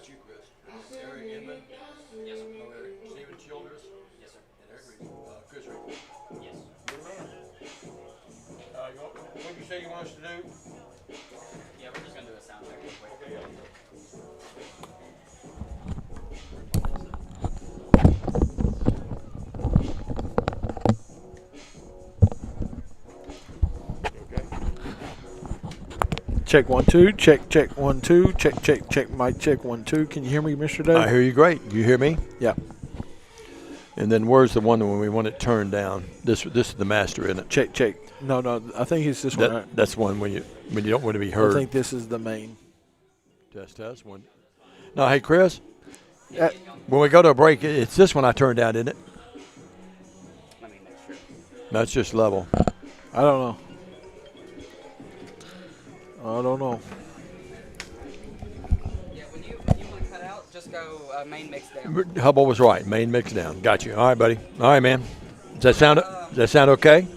got you, Chris. Eric Inman. Yes, sir. Eric Stephen Childress. Yes, sir. And Eric Chris Reed. Yes. Good man. What did you say you want us to do? Yeah, we're just gonna do a sound check real quick. Okay, yeah. Check 1 2. Check 1 2. Check. Mic check 1 2. Can you hear me, Mr. Dave? I hear you great. You hear me? Yeah. And then where's the one when we want it turned down? This is the master, isn't it? Check. No. I think it's this one. That's one when you don't want to be heard. I think this is the main. Test one. No, hey Chris. When we go to a break, it's this one I turned down, isn't it? Let me make sure. No, it's just level. I don't know. Yeah, when you want to cut out, just go main mix down. Hubble was right. Main mix down. Got you. All right, buddy. All right, man. Does that sound okay?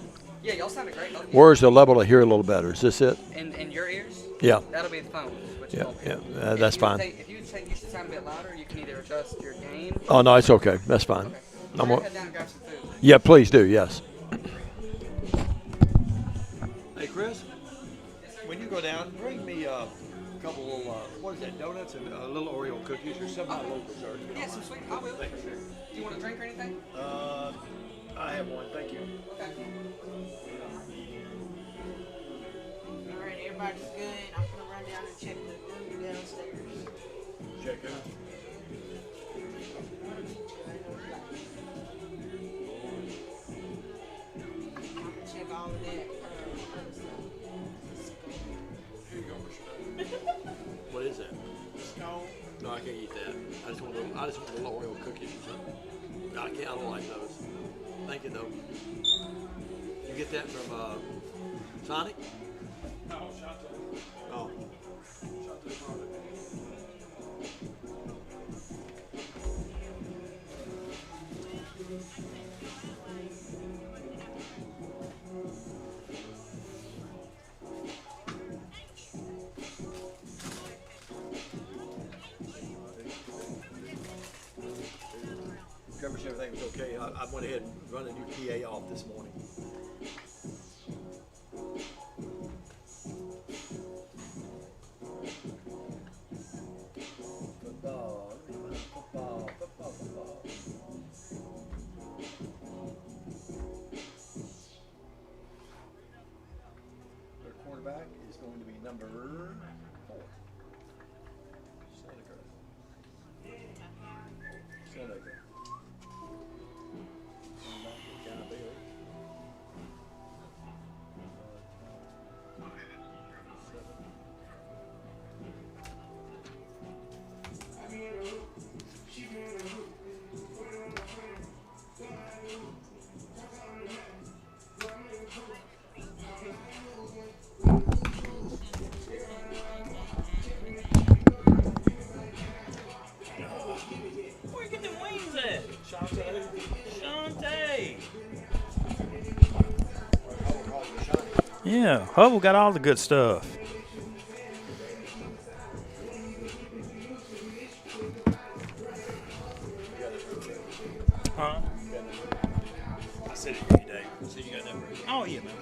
Yeah, y'all sounded great. Where's the level to hear a little better? Is this it? In your ears? Yeah. That'll be the phone. Yeah. That's fine. If you think you should sound a bit louder, you can either adjust your gain. Oh no, it's okay. That's fine. Okay. Head down and grab some food. Yeah, please do. Yes. Hey, Chris. When you go down, bring me a couple little, what is that, donuts and little Oreo cookies or something local dessert. Yeah, some sweet. I will. Do you want a drink or anything? I have one. Thank you. Okay. All right, everybody's good. I'm gonna run down and check the room downstairs. Check it. I'm gonna check all of that. Here you go, Mr. What is that? Stone. No, I can't eat that. I just want little Oreo cookies or something. I don't like those. Thank you, though. You get that from Sonic? No, Shanta. Oh. Shanta's product. Coverage, everything was okay. I went ahead and run a new PA off this morning. Football. Their quarterback is going to be number 4. Seneca. Where you get them wings at? Shante. Yeah, Hubble got all the good stuff. Huh? I said it to you, Dave. So you got that right? Oh, yeah, man.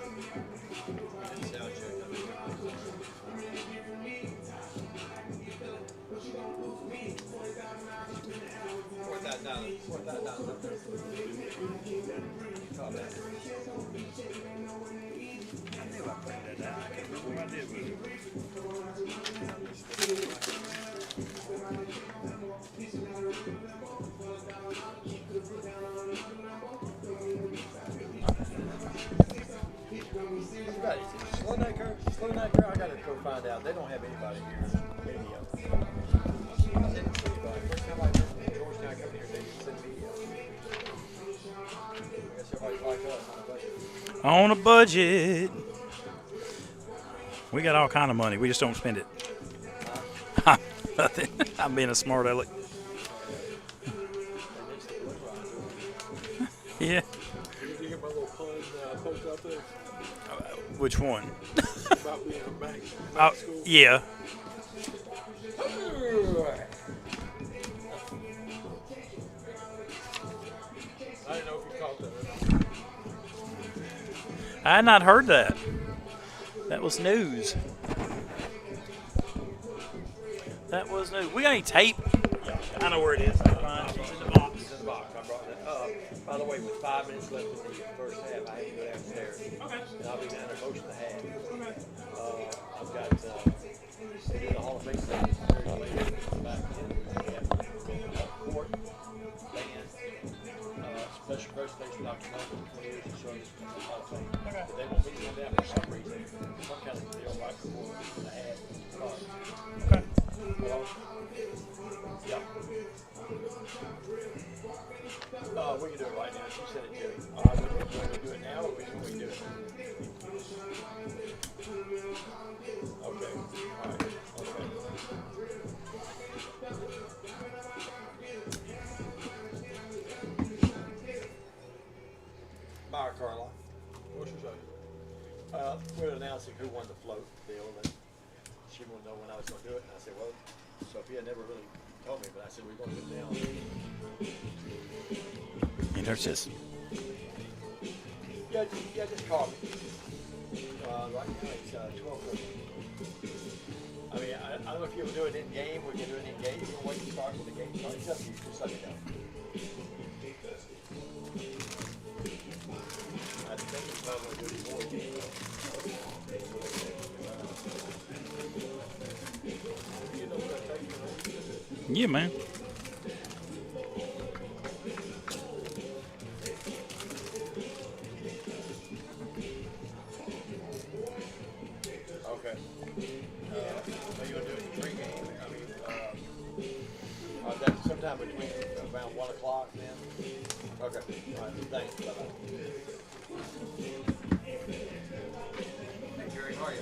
Slow-Necker, I gotta go find out. They don't have anybody here. Maybe I didn't see anybody. First time I heard from Georgetown coming here, they sent me. I guess everybody's like us on a budget. On a budget. We got all kind of money. We just don't spend it. Nothing. I'm being a smart aleck. Yeah. Did you hear my little pun post out there? Which one? About being back Oh, to school? yeah. I had not heard that. That was news. That was news. We got any tape? Yeah. I know where it is. Fine. It's in the box. It's in the box. I brought that up. By the way, with 5 minutes left in the first half, I have to go downstairs. Okay. And I'll be down there most of the half. I've got the Hall of Fame thing very late back in court, band, special presentation, Dr. Melvin, 20 years of service to the Hall of Fame. Okay. But they want me to come down for some reason, some kind of deal right before the half. Okay. Yeah. We can do it right now. She said it, Jerry. All right, we can do it now, or we can do it. Okay. All right. Okay. Meyer Carla. What's your say? We're announcing who won the float deal, and she wanted to know when I was going to do it, and I said, well, Sophia never really told me, but I said we're going to get down. And there's this. Yeah, just call me. Right now it's 12:30. I mean, I don't know if you ever do it in game. We can do it in game. You can wait to start with the game. It's up to you. Just let me know. I think it's probably going to do it before the game. You know what I take you know? Yeah, man. Okay. Are you going to do it pre-game? I mean, that's sometime between around 1 o'clock then? Okay. All right. Thanks. Bye-bye. Hey, Jerry, how are you?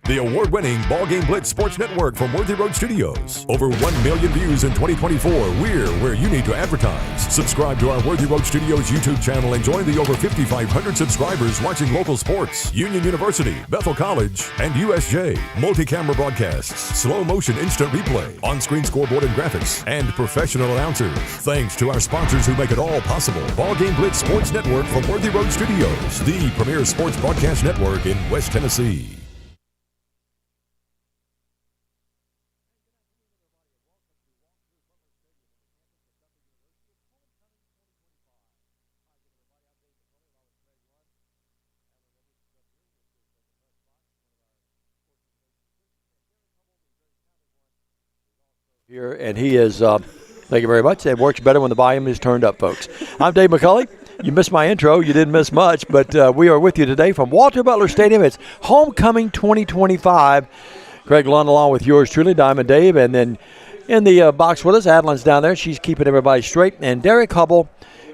The award-winning BallGame Blitz Sports Network from Worthy Road Studios. Over 1 million views in 2024. We're where you need to advertise. Subscribe to our Worthy Road Studios YouTube channel and join the over 5,500 subscribers watching local sports, Union University, Bethel College, and USJ. Multi-camera broadcasts, slow motion instant replay, on-screen scoreboard and graphics, and professional announcers. Thanks to our sponsors who make it all possible. BallGame Blitz Sports Network from Worthy Road Studios, the premier sports broadcast network in West Tennessee. Here, and he is, thank you very much. It works better when the volume is turned up, folks. I'm Dave McCulley. You missed my intro. You didn't miss much, but we are with you today from Walter Butler Stadium. It's Homecoming 2025. Greg Lund along with yours truly, Diamond Dave, and then in the box with us, Adeline's down there. She's keeping everybody straight, and Derek Hubble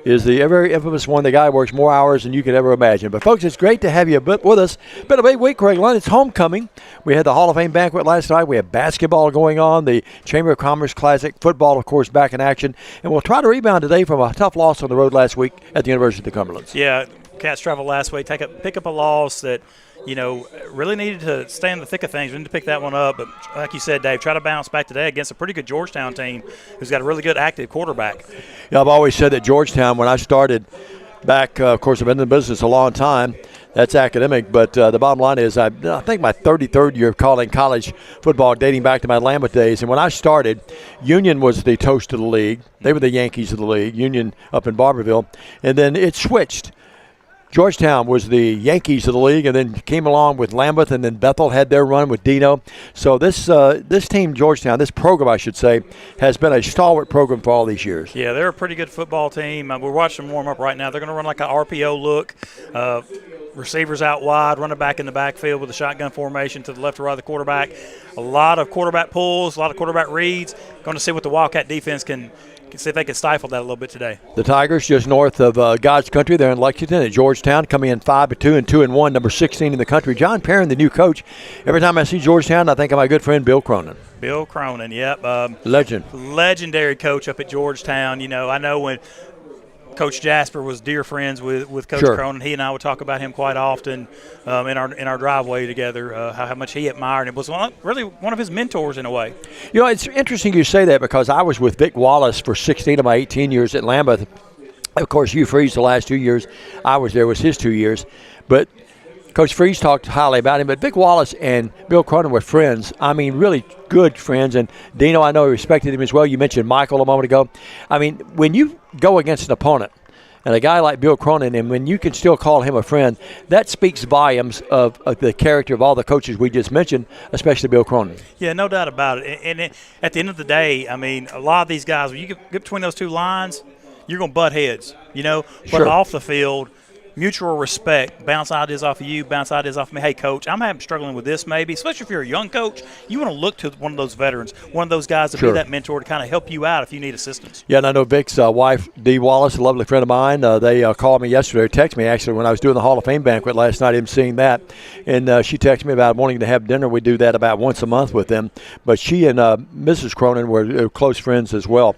is the very infamous one. The guy works more hours than you could ever imagine. But, folks, it's great to have you with us. Been a big week, Greg Lund. It's homecoming. We had the Hall of Fame banquet last night. We have basketball going on, the Chamber of Commerce Classic, football, of course, back in action. And we'll try to rebound today from a tough loss on the road last week at the University of the Cumberlands. Yeah, Cats traveled last week, pick up a loss that, really needed to stay in the thick of things. We need to pick that one up. But like you said, Dave, try to bounce back today against a pretty good Georgetown team who's got a really good active quarterback. Yeah, I've always said that Georgetown, when I started back, of course, I've been in the business a long time. That's academic, but the bottom line is I think my 33rd year of calling college football dating back to my Lambeth days. And when I started, Union was the toast of the league. They were the Yankees of the league, Union up in Barberville. And then it switched. Georgetown was the Yankees of the league, and then came along with Lambeth, and then Bethel had their run with Dino. So this team, Georgetown, this program, I should say, has been a stalwart program for all these years. Yeah, they're a pretty good football team. We're watching them warm up right now. They're going to run like an RPO look. Receivers out wide, running back in the backfield with a shotgun formation to the left or right of the quarterback. A lot of quarterback pulls, a lot of quarterback reads. Going to see what the Wildcat defense can see if they can stifle that a little bit today. The Tigers just north of God's country. They're in Lexington at Georgetown, coming in 5-2 and 2-1, number 16 in the country. John Perrin, the new coach. Every time I see Georgetown, I think of my good friend Bill Cronin. Bill Cronin, yep. Legendary coach up at Georgetown. I know when Coach Jasper was dear friends with Coach Cronin. He and I would talk about him quite often in our driveway together, how much he admired him. Was really one of his mentors in a way. It's interesting you say that because I was with Vic Wallace for 16 of my 18 years at Lambeth. Of course, Hugh Freeze the last 2 years. I was there, was his 2 years. But Coach Freeze talked highly about him, but Vic Wallace and Bill Cronin were friends. I mean, really good friends. And Dino, I know, respected him as well. You mentioned Michael a moment ago. I mean, when you go against an opponent, and a guy like Bill Cronin, and when you can still call him a friend, that speaks volumes of the character of all the coaches we just mentioned, especially Bill Cronin. Yeah, no doubt about it. And at the end of the day, I mean, a lot of these guys, when you get between those two lines, you're going to butt heads, But off the field, mutual respect, bounce ideas off of you, bounce ideas off of me. Hey, coach, I'm struggling with this maybe, especially if you're a young coach. You want to look to one of those veterans, one of those guys to be that mentor to kind of help you out if you need assistance. Yeah, and I know Vic's wife, Dee Wallace, a lovely friend of mine, they called me yesterday, or texted me actually when I was doing the Hall of Fame banquet last night, him seeing that. And she texted me about wanting to have dinner. We do that about once a month with them. But she and Mrs. Cronin were close friends as well.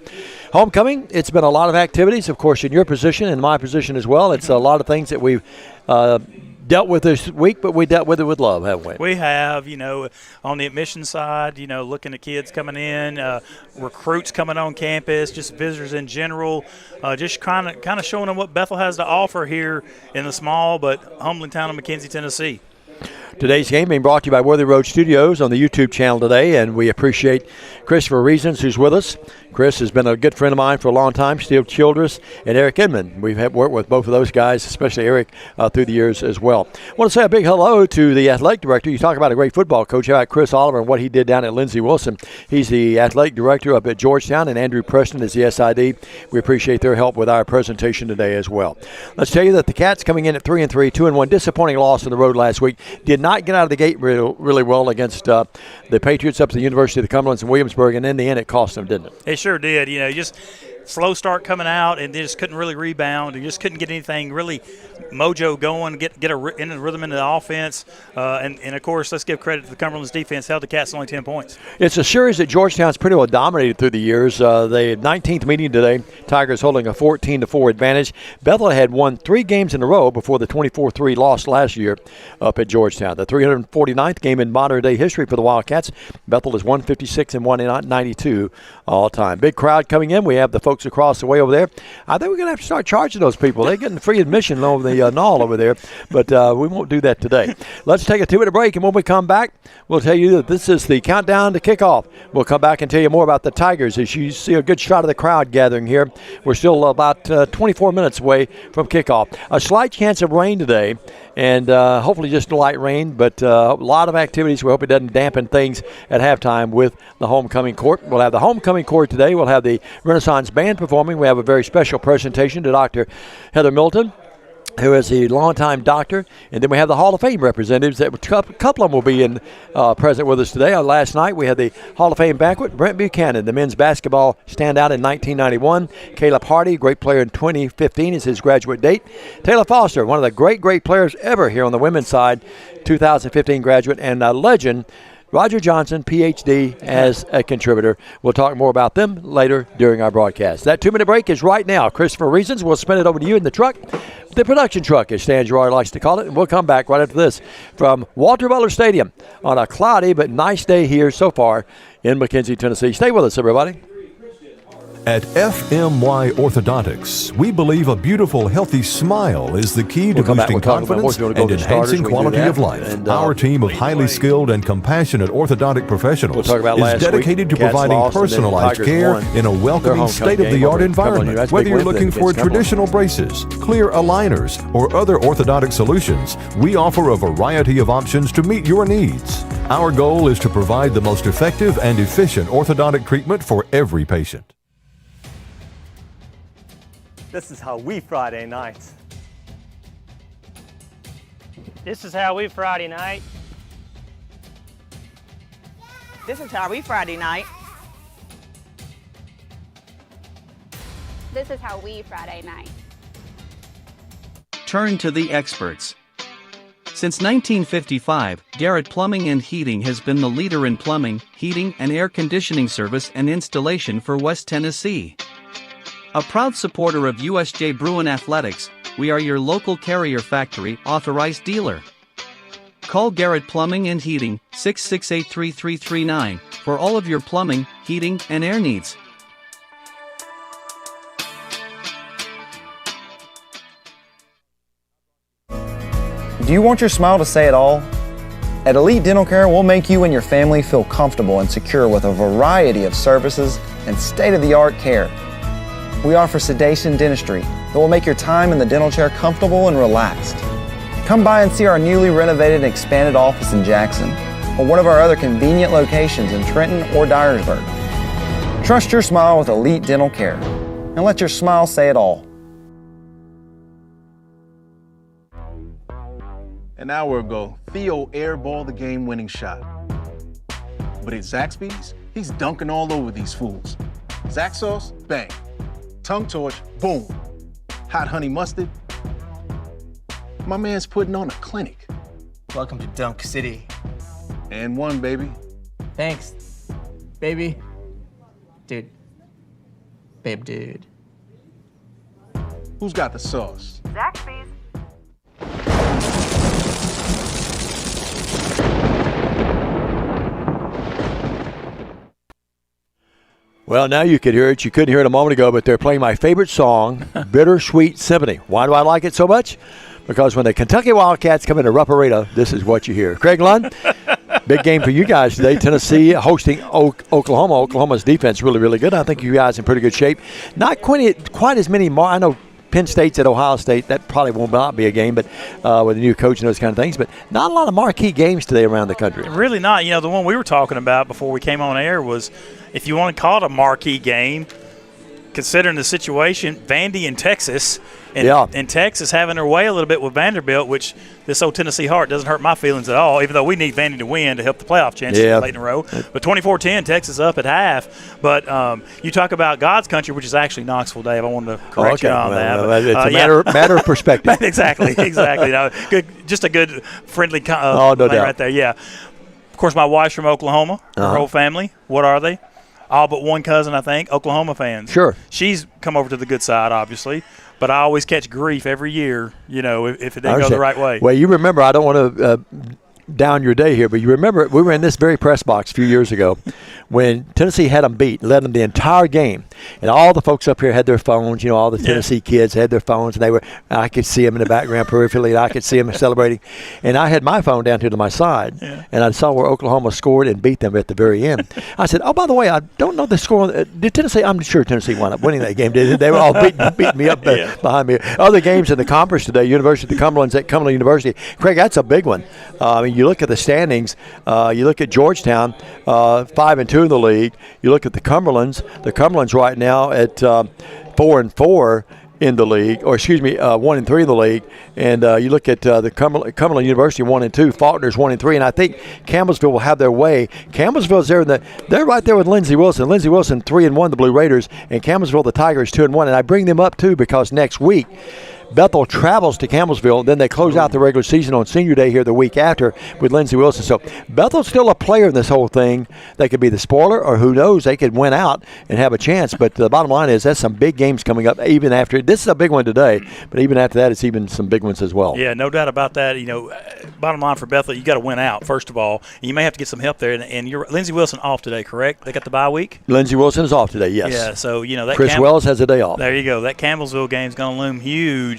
Homecoming, it's been a lot of activities, of course, in your position, in my position as well. It's a lot of things that we've dealt with this week, but we dealt with it with love, haven't we? We have, on the admissions side, looking at kids coming in, recruits coming on campus, just visitors in general, just kind of showing them what Bethel has to offer here in the small but humbling town of McKenzie, Tennessee. Today's game being brought to you by Worthy Road Studios on the YouTube channel today, and we appreciate Christopher Reasons, who's with us. Chris has been a good friend of mine for a long time, Steve Childress and Eric Inman. We've worked with both of those guys, especially Eric, through the years as well. I want to say a big hello to the athletic director. You talk about a great football coach. How about Chris Oliver and what he did down at Lindsey Wilson? He's the athletic director up at Georgetown, and Andrew Preston is the SID. We appreciate their help with our presentation today as well. Let's tell you that the Cats coming in at 3-3, 2-1, disappointing loss on the road last week. Did not get out of the gate really well against the Patriots up at the University of the Cumberlands in Williamsburg, and in the end it cost them, didn't it? It sure did. slow start coming out, and they just couldn't really rebound. And just couldn't get anything really mojo going, get in the rhythm into the offense. And of course, let's give credit to the Cumberland's defense. Held the Cats to only 10 points. It's a series that Georgetown's pretty well dominated through the years. The 19th meeting today, Tigers holding a 14-4 advantage. Bethel had won 3 games in a row before the 24-3 loss last year up at Georgetown. The 349th game in modern-day history for the Wildcats. Bethel is 156 and 192 all time. Big crowd coming in. We have the folks across the way over there. I think we're going to have to start charging those people. They're getting free admission over the knoll over there, but we won't do that today. Let's take a 2-minute break, and when we come back, we'll tell you that this is the countdown to kickoff. We'll come back and tell you more about the Tigers as you see a good shot of the crowd gathering here. We're still about 24 minutes away from kickoff. A slight chance of rain today, and hopefully just light rain, but a lot of activities. We hope it doesn't dampen things at halftime with the homecoming court. We'll have the homecoming court today. We'll have the Renaissance Band performing. We have a very special presentation to Dr. Heather Milton, who is a longtime doctor, and then we have the Hall of Fame representatives. That a couple of them will be present with us today. Last night we had the Hall of Fame banquet. Brent Buchanan, the men's basketball standout in 1991. Caleb Hardy, great player in 2015, is his graduate date. Taylor Foster, one of the great players ever here on the women's side, 2015 graduate, and a legend, Roger Johnson, Ph.D., as a contributor. We'll talk more about them later during our broadcast. That 2-minute break is right now. Christopher Reasons, we'll spin it over to you in the truck. The production truck, as Stan Gerard likes to call it, and we'll come back right after this from Walter Butler Stadium on a cloudy but nice day here so far in McKenzie, Tennessee. Stay with us, everybody. At FMY Orthodontics, we believe a beautiful, healthy smile is the key to boosting confidence and enhancing quality of life. Our team of highly skilled and compassionate orthodontic professionals is dedicated to providing personalized care in a welcoming, state-of-the-art environment. Whether you're looking for traditional braces, clear aligners, or other orthodontic solutions, we offer a variety of options to meet your needs. Our goal is to provide the most effective and efficient orthodontic treatment for every patient. This is how we Friday night. This is how we Friday night. This is how we Friday night. This is how we Friday night. Turn to the experts. Since 1955, Garrett Plumbing and Heating has been the leader in plumbing, heating, and air conditioning service and installation for West Tennessee. A proud supporter of USJ Bruin Athletics, we are your local Carrier Factory authorized dealer. Call Garrett Plumbing and Heating, 668-3339, for all of your plumbing, heating, and air needs. Do you want your smile to say it all? At Elite Dental Care, we'll make you and your family feel comfortable and secure with a variety of services and state-of-the-art care. We offer sedation dentistry that will make your time in the dental chair comfortable and relaxed. Come by and see our newly renovated and expanded office in Jackson, or one of our other convenient locations in Trenton or Dyersburg. Trust your smile with Elite Dental Care, and let your smile say it all. An hour ago, Theo airballed the game-winning shot. But at Zaxby's, he's dunking all over these fools. Zax sauce, bang. Tongue torch, boom. Hot honey mustard. My man's putting on a clinic. Welcome to Dunk City. And one, baby. Thanks, baby. Dude. Babe, dude. Who's got the sauce? Zaxby's. Well, now you could hear it. You couldn't hear it a moment ago, but they're playing my favorite song, Bittersweet Symphony. Why do I like it so much? Because when the Kentucky Wildcats come into Rupp Arena, this is what you hear. Craig Lund, big game for you guys today. Tennessee hosting Oklahoma. Oklahoma's defense really, really good. I think you guys in pretty good shape. Not quite as many. I know Penn State's at Ohio State. That probably will not be a game, but with a new coach and those kind of things. But not a lot of marquee games today around the country. Really not. You know, the one we were talking about before we came on air was, if you want to call it a marquee game, considering the situation, Vandy in Texas, and Texas having their way a little bit with Vanderbilt, which this old Tennessee Heart doesn't hurt my feelings at all, even though we need Vandy to win to help the playoff chances late in a row. But 24-10, Texas up at half. But you talk about God's country, which is actually Knoxville, Dave. I wanted to correct you on that. It's a matter of perspective. exactly. Just a good, friendly no doubt. right there. Yeah. Of course, my wife's from Oklahoma. Her whole family. What are they? All but one cousin, I think, Oklahoma fans. Sure. She's come over to the good side, obviously. But I always catch grief every year, if it didn't go the right way. Well, you remember, I don't want to down your day here, but you remember we were in this very press box a few years ago when Tennessee had them beat, led them the entire game, and all the folks up here had their phones. All the Tennessee kids had their phones, and I could see them in the background peripherally, and I could see them celebrating. And I had my phone down here to my side, and I saw where Oklahoma scored and beat them at the very end. I said, "Oh, by the way, I don't know the score. Did Tennessee? I'm sure Tennessee wound up winning that game. Did they? Were all beating me up behind me. Other games in the conference today: University of Cumberland's at Cumberland University. Craig, that's a big one. You look at the standings. You look at Georgetown, 5-2 in the league. You look at the Cumberlands. The Cumberlands right now at 4-4 in the league, or 1-3 in the league. And you look at the Cumberland University 1-2. Faulkner's 1-3, and I think Campbellsville will have their way. Campbellsville's there. They're right there with Lindsey Wilson. Lindsey Wilson 3-1, the Blue Raiders, and Campbellsville, the Tigers 2-1. And I bring them up too because next week Bethel travels to Campbellsville. Then they close out the regular season on Senior Day here the week after with Lindsey Wilson. So Bethel's still a player in this whole thing. They could be the spoiler, or who knows, they could win out and have a chance. But the bottom line is that's some big games coming up even after. This is a big one today, but even after that, it's even some big ones as well. Yeah, no doubt about that. Bottom line for Bethel, you got to win out, first of all. And you may have to get some help there. And you're Lindsey Wilson off today, correct? They got the bye week? Lindsey Wilson is off today, yes. Yeah, so, that Chris Wells has a day off. There you go. That Campbellsville game's going to loom huge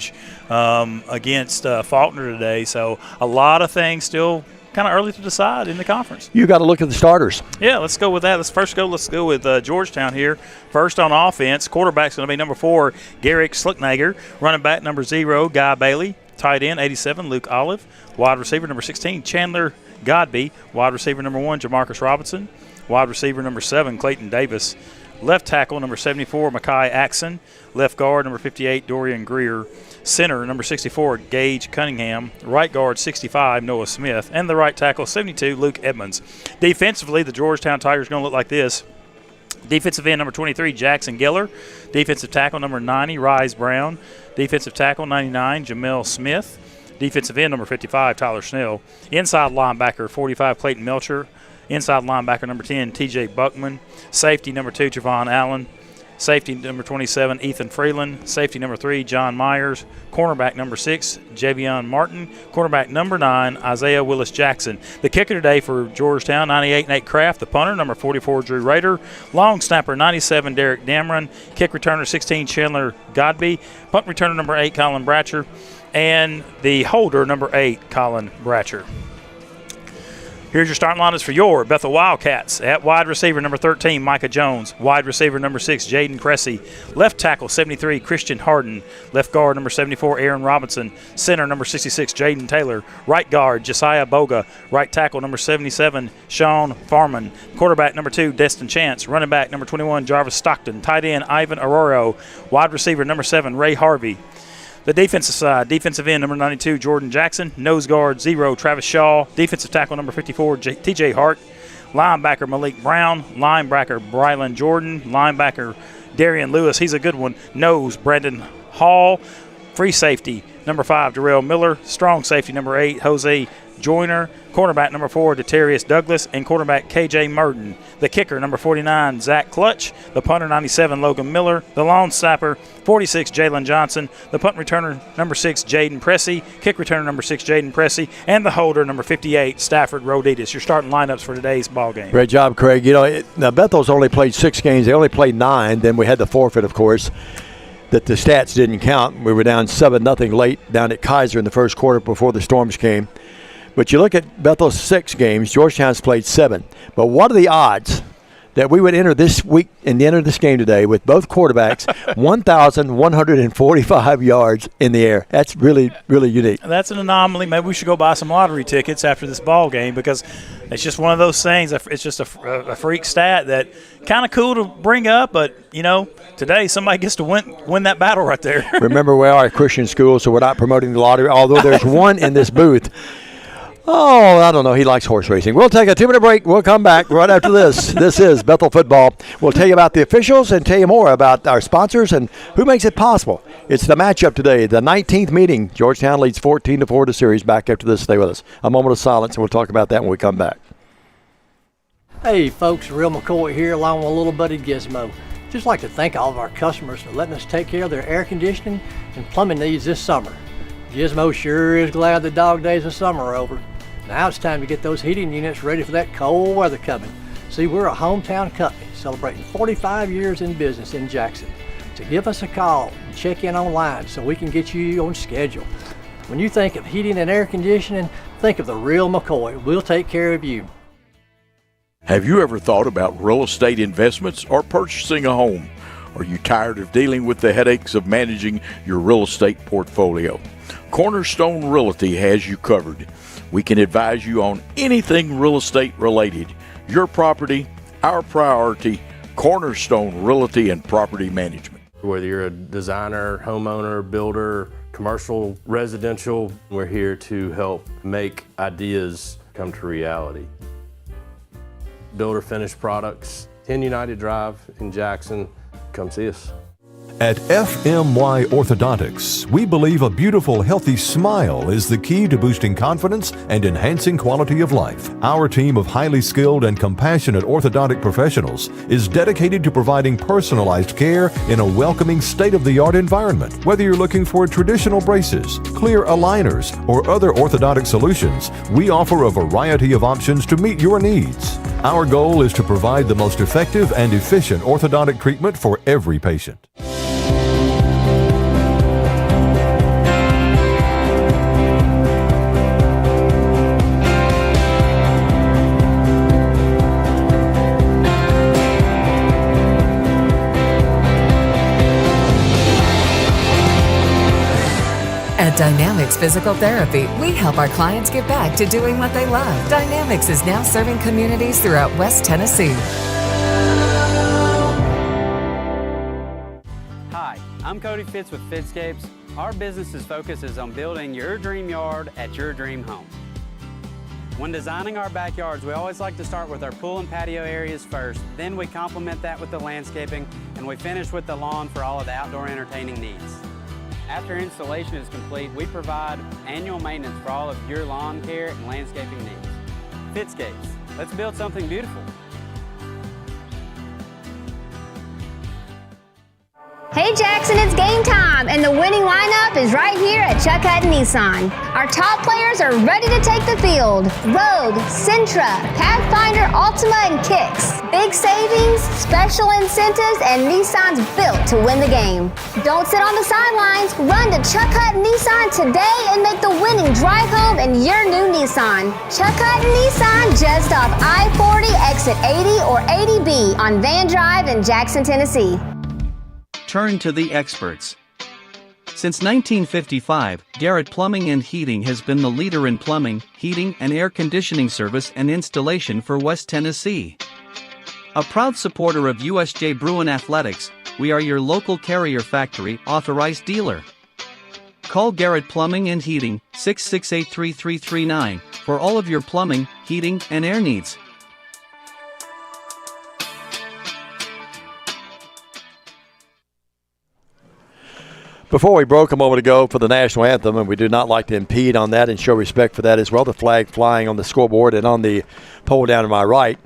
against Faulkner today. So a lot of things still kind of early to decide in the conference. You got to look at the starters. Yeah, let's go with that. Let's go with Georgetown here. First on offense, quarterback's going to be number 4, Garrick Slicknager. Running back number 0, Guy Bailey. Tight end 87, Luke Olive. Wide receiver number 16, Chandler Godby. Wide receiver number 1, Jamarcus Robinson. Wide receiver number 7, Clayton Davis. Left tackle number 74, Makai Axon. Left guard number 58, Dorian Greer. Center number 64, Gage Cunningham. Right guard 65, Noah Smith. And the right tackle 72, Luke Edmonds. Defensively, the Georgetown Tigers are going to look like this. Defensive end number 23, Jackson Geller. Defensive tackle number 90, Rise Brown. Defensive tackle 99, Jamel Smith. Defensive end number 55, Tyler Snell. Inside linebacker 45, Clayton Melcher. Inside linebacker number 10, TJ Buckman. Safety number 2, Javon Allen. Safety number 27, Ethan Freeland. Safety number 3, John Myers. Cornerback number 6, Javion Martin. Cornerback number 9, Isaiah Willis Jackson. The kicker today for Georgetown, 98, Nate Kraft. The punter, number 44, Drew Rader. Long snapper, 97, Derek Dameron. Kick returner, 16, Chandler Godby. Punt returner, number 8, Colin Bratcher. And the holder, number 8, Colin Bratcher. Here's your starting lineups for your Bethel Wildcats. At wide receiver, number 13, Micah Jones. Wide receiver, number 6, Jaden Cressy. Left tackle, 73, Christian Harden. Left guard, number 74, Aaron Robinson. Center, number 66, Jaden Taylor. Right guard, Josiah Boga. Right tackle, number 77, Sean Farman. Quarterback, number 2, Destin Chance. Running back, number 21, Jarvis Stockton. Tight end, Ivan Arroyo. Wide receiver, number 7, Ray Harvey. The defensive side, defensive end, number 92, Jordan Jackson. Nose guard, 0, Travis Shaw. Defensive tackle, number 54, TJ Hart. Linebacker, Malik Brown. Linebacker, Brylan Jordan. Linebacker, Darian Lewis. He's a good one. Nose, Brandon Hall. Free safety, number 5, Darrell Miller. Strong safety, number 8, Jose Joyner. Cornerback, number 4, Detarius Douglas. And quarterback, KJ Merton. The kicker, number 49, Zach Clutch. The punter, 97, Logan Miller. The long snapper, 46, Jalen Johnson. The punt returner, number 6, Jaden Pressey. Kick returner, number 6, Jaden Pressey. And the holder, number 58, Stafford Roditas. Your starting lineups for today's ball game. Great job, Craig. Now Bethel's only played 6 games. They only played 9. Then we had the forfeit, of course, that the stats didn't count. We were down 7-0 late down at Kaiser in the first quarter before the storms came. But you look at Bethel's 6 games, Georgetown's played 7. But what are the odds that we would enter this week and enter this game today with both quarterbacks 1,145 yards in the air. That's really, really unique. That's an anomaly. Maybe we should go buy some lottery tickets after this ball game, because it's just one of those things. It's just a freak stat that kind of cool to bring up, but, today somebody gets to win that battle right there. Remember, we are a Christian school, so we're not promoting the lottery, although there's one in this booth. Oh, I don't know. He likes horse racing. We'll take a 2-minute break. We'll come back right after this. This is Bethel Football. We'll tell you about the officials and tell you more about our sponsors and who makes it possible. It's the matchup today, the 19th meeting. Georgetown leads 14-4 to series. Back after this. Stay with us. A moment of silence, and we'll talk about that when we come back. Hey, folks. Real McCoy here, along with a little buddy Gizmo. Just like to thank all of our customers for letting us take care of their air conditioning and plumbing needs this summer. Gizmo sure is glad the dog days of summer are over. Now it's time to get those heating units ready for that cold weather coming. See, we're a hometown company celebrating 45 years in business in Jackson. So give us a call and check in online so we can get you on schedule. When you think of heating and air conditioning, think of the real McCoy. We'll take care of you. Have you ever thought about real estate investments or purchasing a home? Are you tired of dealing with the headaches of managing your real estate portfolio? Cornerstone Realty has you covered. We can advise you on anything real estate related. Your property, our priority. Cornerstone Realty and Property Management. Whether you're a designer, homeowner, builder, commercial, residential, we're here to help make ideas come to reality. Builder finished products, 10 United Drive in Jackson. Come see us. At FMY Orthodontics, we believe a beautiful, healthy smile is the key to boosting confidence and enhancing quality of life. Our team of highly skilled and compassionate orthodontic professionals is dedicated to providing personalized care in a welcoming, state-of-the-art environment. Whether you're looking for traditional braces, clear aligners, or other orthodontic solutions, we offer a variety of options to meet your needs. Our goal is to provide the most effective and efficient orthodontic treatment for every patient. At Dynamics Physical Therapy, we help our clients get back to doing what they love. Dynamics is now serving communities throughout West Tennessee. Hi, I'm Cody Fitz with Fitscapes. Our business's focus is on building your dream yard at your dream home. When designing our backyards, we always like to start with our pool and patio areas first. Then we complement that with the landscaping, and we finish with the lawn for all of the outdoor entertaining needs. After installation is complete, we provide annual maintenance for all of your lawn care and landscaping needs. Fitscapes, let's build something beautiful. Hey Jackson, it's game time, and the winning lineup is right here at Chuck Hutton Nissan. Our top players are ready to take the field. Rogue, Sentra, Pathfinder, Altima, and Kicks. Big savings, special incentives, and Nissan's built to win the game. Don't sit on the sidelines. Run to Chuck Hutton Nissan today and make the winning drive home in your new Nissan. Chuck Hutton Nissan, just off I-40, exit 80 or 80B on Van Drive in Jackson, Tennessee. Turn to the experts. Since 1955, Garrett Plumbing and Heating has been the leader in plumbing, heating, and air conditioning service and installation for West Tennessee. A proud supporter of USJ Bruin Athletics, we are your local Carrier Factory authorized dealer. Call Garrett Plumbing and Heating 668-3339 for all of your plumbing, heating, and air needs. Before we broke a moment ago for the national anthem, and we do not like to impede on that and show respect for that as well, the flag flying on the scoreboard and on the pole down to my right.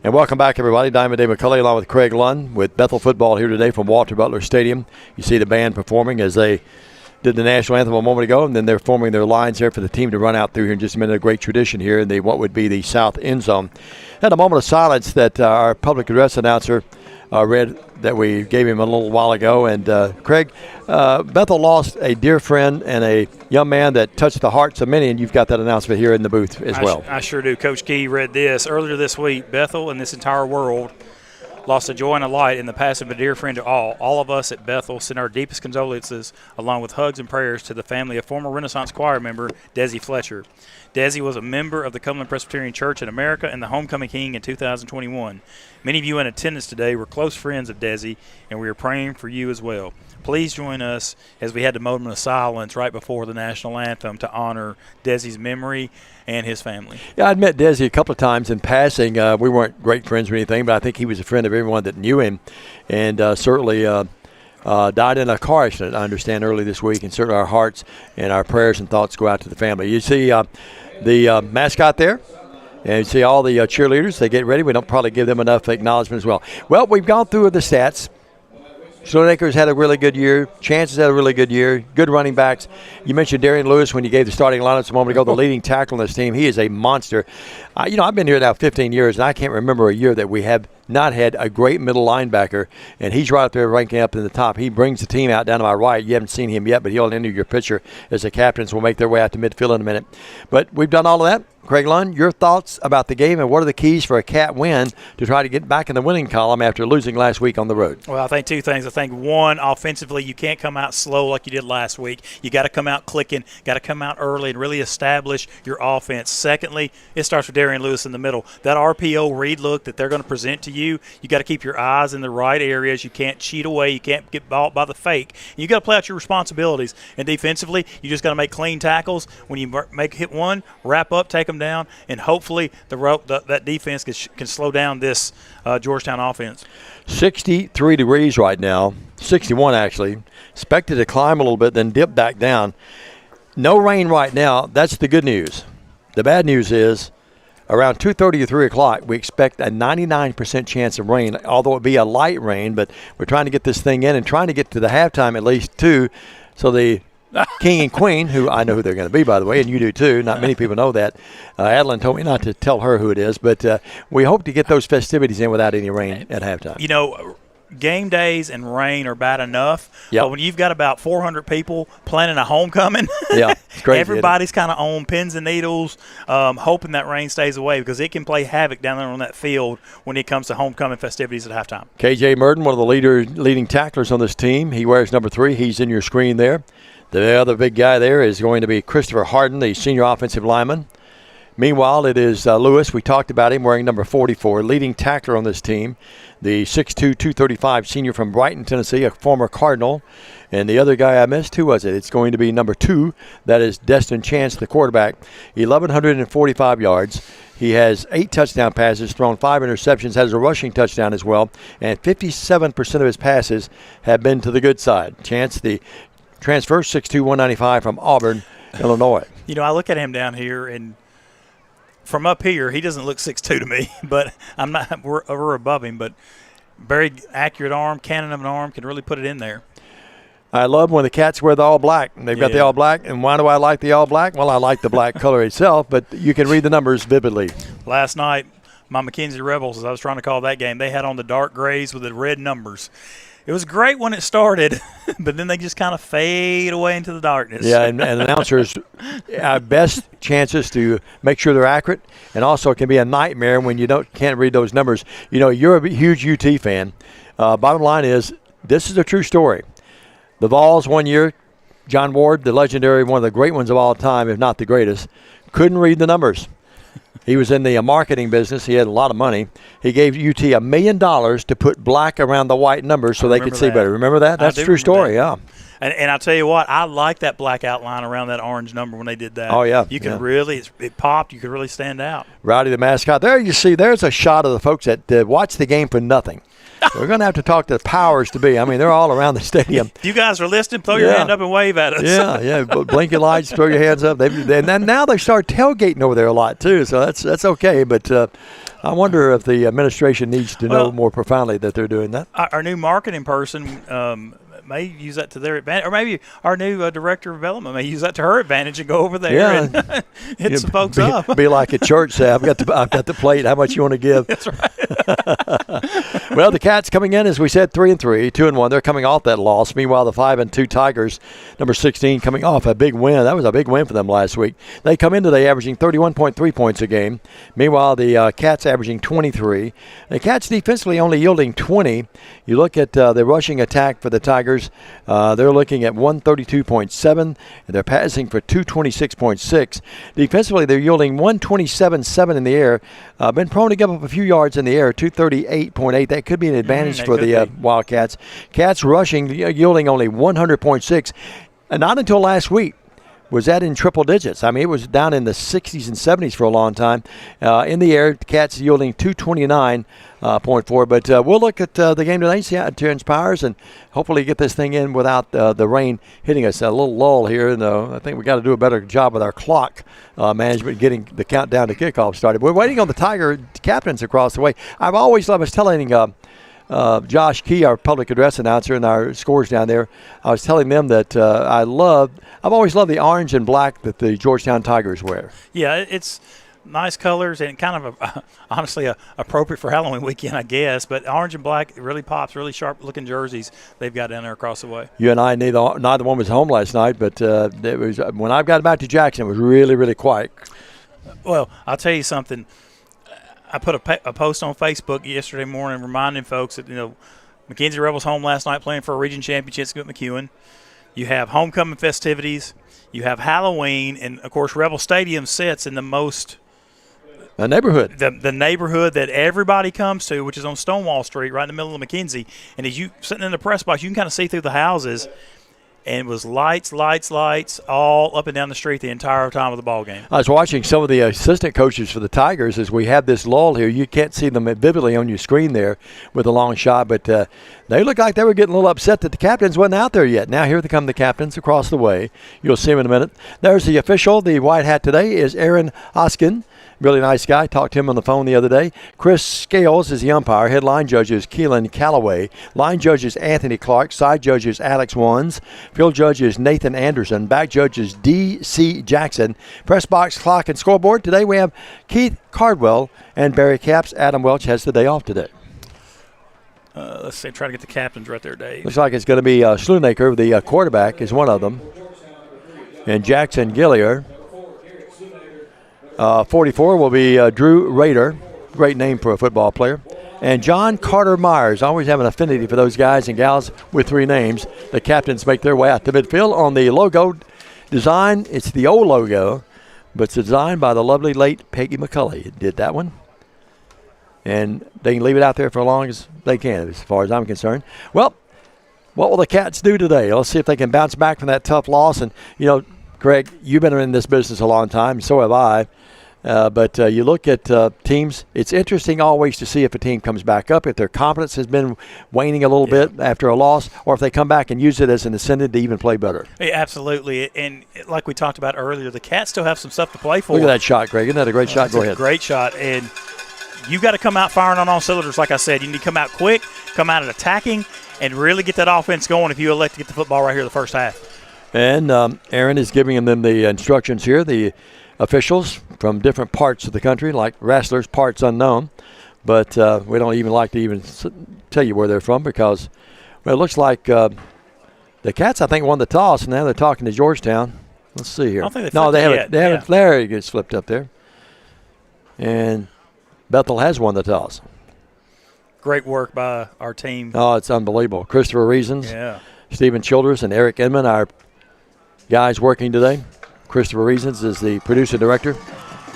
And welcome back, everybody. Diamond Day McCulley along with Craig Lund with Bethel Football here today from Walter Butler Stadium. You see the band performing as they did the national anthem a moment ago, and then they're forming their lines here for the team to run out through here in just a minute. A great tradition here in what would be the south end zone. Had a moment of silence that our public address announcer read that we gave him a little while ago. And Craig, Bethel lost a dear friend and a young man that touched the hearts of many, and you've got that announcement here in the booth as well. I sure do. Coach Key read this. Earlier this week, Bethel and this entire world lost a joy and a light in the passing of a dear friend to all. All of us at Bethel send our deepest condolences, along with hugs and prayers, to the family of former Renaissance Choir member Desi Fletcher. Desi was a member of the Cumberland Presbyterian Church in America and the Homecoming King in 2021. Many of you in attendance today were close friends of Desi, and we are praying for you as well. Please join us as we had a moment of silence right before the national anthem to honor Desi's memory and his family. Yeah, I'd met Desi a couple of times in passing. We weren't great friends or anything, but I think he was a friend of everyone that knew him, and certainly died in a car accident, I understand, early this week, and certainly our hearts and our prayers and thoughts go out to the family. You see the mascot there, and you see all the cheerleaders. They get ready. We don't probably give them enough acknowledgement as well. Well, we've gone through the stats. Stoneacres had a really good year. Chances had a really good year. Good running backs. You mentioned Darian Lewis when you gave the starting lineups a moment ago, the leading tackle on this team. He is a monster. I've been here now 15 years, and I can't remember a year that we have not had a great middle linebacker, and he's right up there ranking up in the top. He brings the team out down to my right. You haven't seen him yet, but he'll enter your picture as the captains will make their way out to midfield in a minute. But we've done all of that. Craig Lund, your thoughts about the game, and what are the keys for a Cat win to try to get back in the winning column after losing last week on the road? Well, I think two things. I think, one, offensively, you can't come out slow like you did last week. You got to come out clicking, got to come out early and really establish your offense. Secondly, it starts with Darian Lewis in the middle. That RPO read look that they're going to present to you, you got to keep your eyes in the right areas. You can't cheat away. You can't get bought by the fake. You got to play out your responsibilities. And defensively, you just got to make clean tackles. When you hit one, wrap up, take them down, and hopefully that defense can slow down this Georgetown offense. 63 degrees right now, 61 actually. Expected to climb a little bit, then dip back down. No rain right now. That's the good news. The bad news is around 2:30 or 3 o'clock, we expect a 99% chance of rain, although it be a light rain, but we're trying to get this thing in and trying to get to the halftime at least too, so the King and Queen, who I know who they're going to be, by the way, and you do too. Not many people know that. Adeline told me not to tell her who it is, but we hope to get those festivities in without any rain at halftime. You know, game days and rain are bad enough, but when you've got about 400 people planning a homecoming, it's crazy, everybody's kind of on pins and needles, hoping that rain stays away because it can play havoc down there on that field when it comes to homecoming festivities at halftime. KJ Murden, one of the leading tacklers on this team. He wears number 3. He's in your screen there. The other big guy there is going to be Christopher Harden, the senior offensive lineman. Meanwhile, it is Lewis. We talked about him wearing number 44, leading tackler on this team. The 6'2", 235 senior from Brighton, Tennessee, a former Cardinal. And the other guy I missed, who was it? It's going to be number 2. That is Destin Chance, the quarterback. 1,145 yards. He has 8 touchdown passes, thrown 5 interceptions, has a rushing touchdown as well. And 57% of his passes have been to the good side. Chance, the transfer, 6'2", 195 from Auburn, Illinois. You know, I look at him down here, and from up here, he doesn't look 6'2" to me, but we're above him. But very accurate arm, cannon of an arm, can really put it in there. I love when the Cats wear the all black. They've got the all black. And why do I like the all black? Well, I like the black color itself, but you can read the numbers vividly. Last night, my McKenzie Rebels, as I was trying to call that game, they had on the dark grays with the red numbers. It was great when it started, but then they just kind of fade away into the darkness. Yeah, and announcers, our best chances to make sure they're accurate, and also it can be a nightmare when you can't read those numbers. You know, you're a huge UT fan. Bottom line is, this is a true story. The Vols one year, John Ward, the legendary, one of the great ones of all time, if not the greatest, couldn't read the numbers. He was in the marketing business. He had a lot of money. He gave UT $1 million to put black around the white numbers so they could see better. Remember that? That's a true story, yeah. And I'll tell you what, I like that black outline around that orange number when they did that. Oh, yeah. You can really, it popped. You could really stand out. Rowdy the mascot. There you see, there's a shot of the folks that watch the game for nothing. We're going to have to talk to the powers to be. I mean, they're all around the stadium. If you guys are listening, throw your hand up and wave at us. Yeah. Blink your lights, throw your hands up. And now they start tailgating over there a lot, too, so that's okay. But I wonder if the administration needs to know more profoundly that they're doing that. Our new marketing person may use that to their advantage, or maybe our new director of development may use that to her advantage and go over there and hit some folks up. Be like at church, say, I've got the plate. How much you want to give? That's right. Well, the Cats coming in, as we said, 3-3, 2-1. They're coming off that loss. Meanwhile, the 5-2 Tigers, number 16, coming off a big win. That was a big win for them last week. They come in today averaging 31.3 points a game. Meanwhile, the Cats averaging 23. The Cats defensively only yielding 20. You look at the rushing attack for the Tigers. They're looking at 132.7, and they're passing for 226.6. Defensively, they're yielding 127.7 in the air. Been prone to give up a few yards in the air, 238.8. That could be an advantage for the Wildcats. Cats rushing, yielding only 100.6. And not until last week was that in triple digits. I mean, it was down in the 60s and 70s for a long time. In the air, the Cats yielding 229.4. But we'll look at the game tonight, see how it transpires, and hopefully get this thing in without the rain hitting us. A little lull here, and I think we got to do a better job with our clock management, getting the countdown to kickoff started. We're waiting on the Tiger captains across the way. I was telling Josh Key, our public address announcer, and our scores down there, I was telling them that I've always loved the orange and black that the Georgetown Tigers wear. Yeah, it's nice colors and kind of honestly appropriate for Halloween weekend, I guess. But orange and black, it really pops, really sharp-looking jerseys they've got down there across the way. You and I, neither one was home last night, but it was when I got back to Jackson, it was really, really quiet. Well, I'll tell you something. I put a post on Facebook yesterday morning reminding folks that, McKenzie Rebels home last night playing for a region championship at McEwen. You have homecoming festivities. You have Halloween. And, of course, Rebel Stadium sits in the neighborhood. The neighborhood that everybody comes to, which is on Stonewall Street, right in the middle of McKenzie. And as you sitting in the press box, you can kind of see through the houses. And it was lights, all up and down the street the entire time of the ball game. I was watching some of the assistant coaches for the Tigers as we have this lull here. You can't see them vividly on your screen there with a long shot, but they look like they were getting a little upset that the captains wasn't out there yet. Now here come the captains across the way. You'll see them in a minute. There's the official. The white hat today is Aaron Oskin. Really nice guy. Talked to him on the phone the other day. Chris Scales is the umpire. Head line judge is Keelan Calloway. Line judge is Anthony Clark. Side judge is Alex Wands. Field judge is Nathan Anderson. Back judge is D.C. Jackson. Press box, clock, and scoreboard. Today we have Keith Cardwell and Barry Capps. Adam Welch has the day off today. Let's see. Try to get the captains right there, Dave. Looks like it's going to be Schlunaker, the quarterback, is one of them. And Jackson Gilliard. 44 will be Drew Rader. Great name for a football player. And John Carter Myers. Always have an affinity for those guys and gals with three names. The captains make their way out to midfield. On the logo design, it's the old logo, but it's designed by the lovely late Peggy McCulley. Did that one. And they can leave it out there for as long as they can, as far as I'm concerned. Well, what will the Cats do today? Let's see if they can bounce back from that tough loss. And, Greg, you've been in this business a long time, so have I. But you look at teams, it's interesting always to see if a team comes back up, if their confidence has been waning a little bit after a loss, or if they come back and use it as an incentive to even play better. Yeah, absolutely. And like we talked about earlier, the Cats still have some stuff to play for. Look at that shot, Greg. Isn't that a great shot? Go ahead. Great shot. And you got to come out firing on all cylinders, like I said. You need to come out quick, come out and attacking, and really get that offense going if you elect to get the football right here the first half. And Aaron is giving them the instructions here. The officials from different parts of the country, like wrestlers, parts unknown. But we don't even like to even tell you where they're from because it looks like the Cats, I think, won the toss, and now they're talking to Georgetown. Let's see here. I don't think they haven't. yet. They haven't. There he gets flipped up there. And Bethel has won the toss. Great work by our team. Oh, it's unbelievable. Christopher Reasons, yeah. Stephen Childress, and Eric Inman, our guys working today. Christopher Reasons is the producer-director.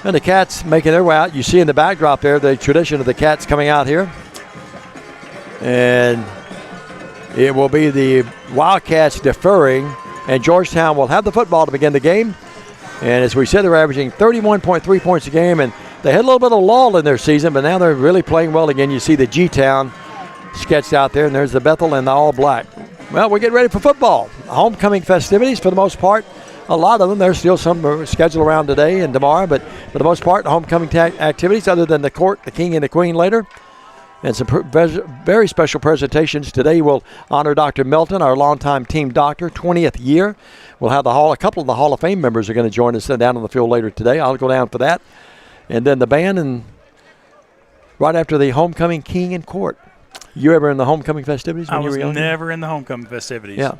And the Cats making their way out. You see in the backdrop there the tradition of the Cats coming out here. And it will be the Wildcats deferring, and Georgetown will have the football to begin the game. And as we said, they're averaging 31.3 points a game, and they had a little bit of lull in their season, but now they're really playing well again. You see the G-Town sketched out there, and there's the Bethel and the All Black. Well, we're getting ready for football. Homecoming festivities for the most part. A lot of them. There's still some scheduled around today and tomorrow, but for the most part, homecoming activities other than the court, the king and the queen later. And some very special presentations. Today we'll honor Dr. Melton, our longtime team doctor, 20th year. We'll have a couple of the Hall of Fame members are going to join us down on the field later today. I'll go down for that. And then the band, and right after the homecoming king and court. You ever in the homecoming festivities when I you was were young? never in the homecoming festivities. Yeah.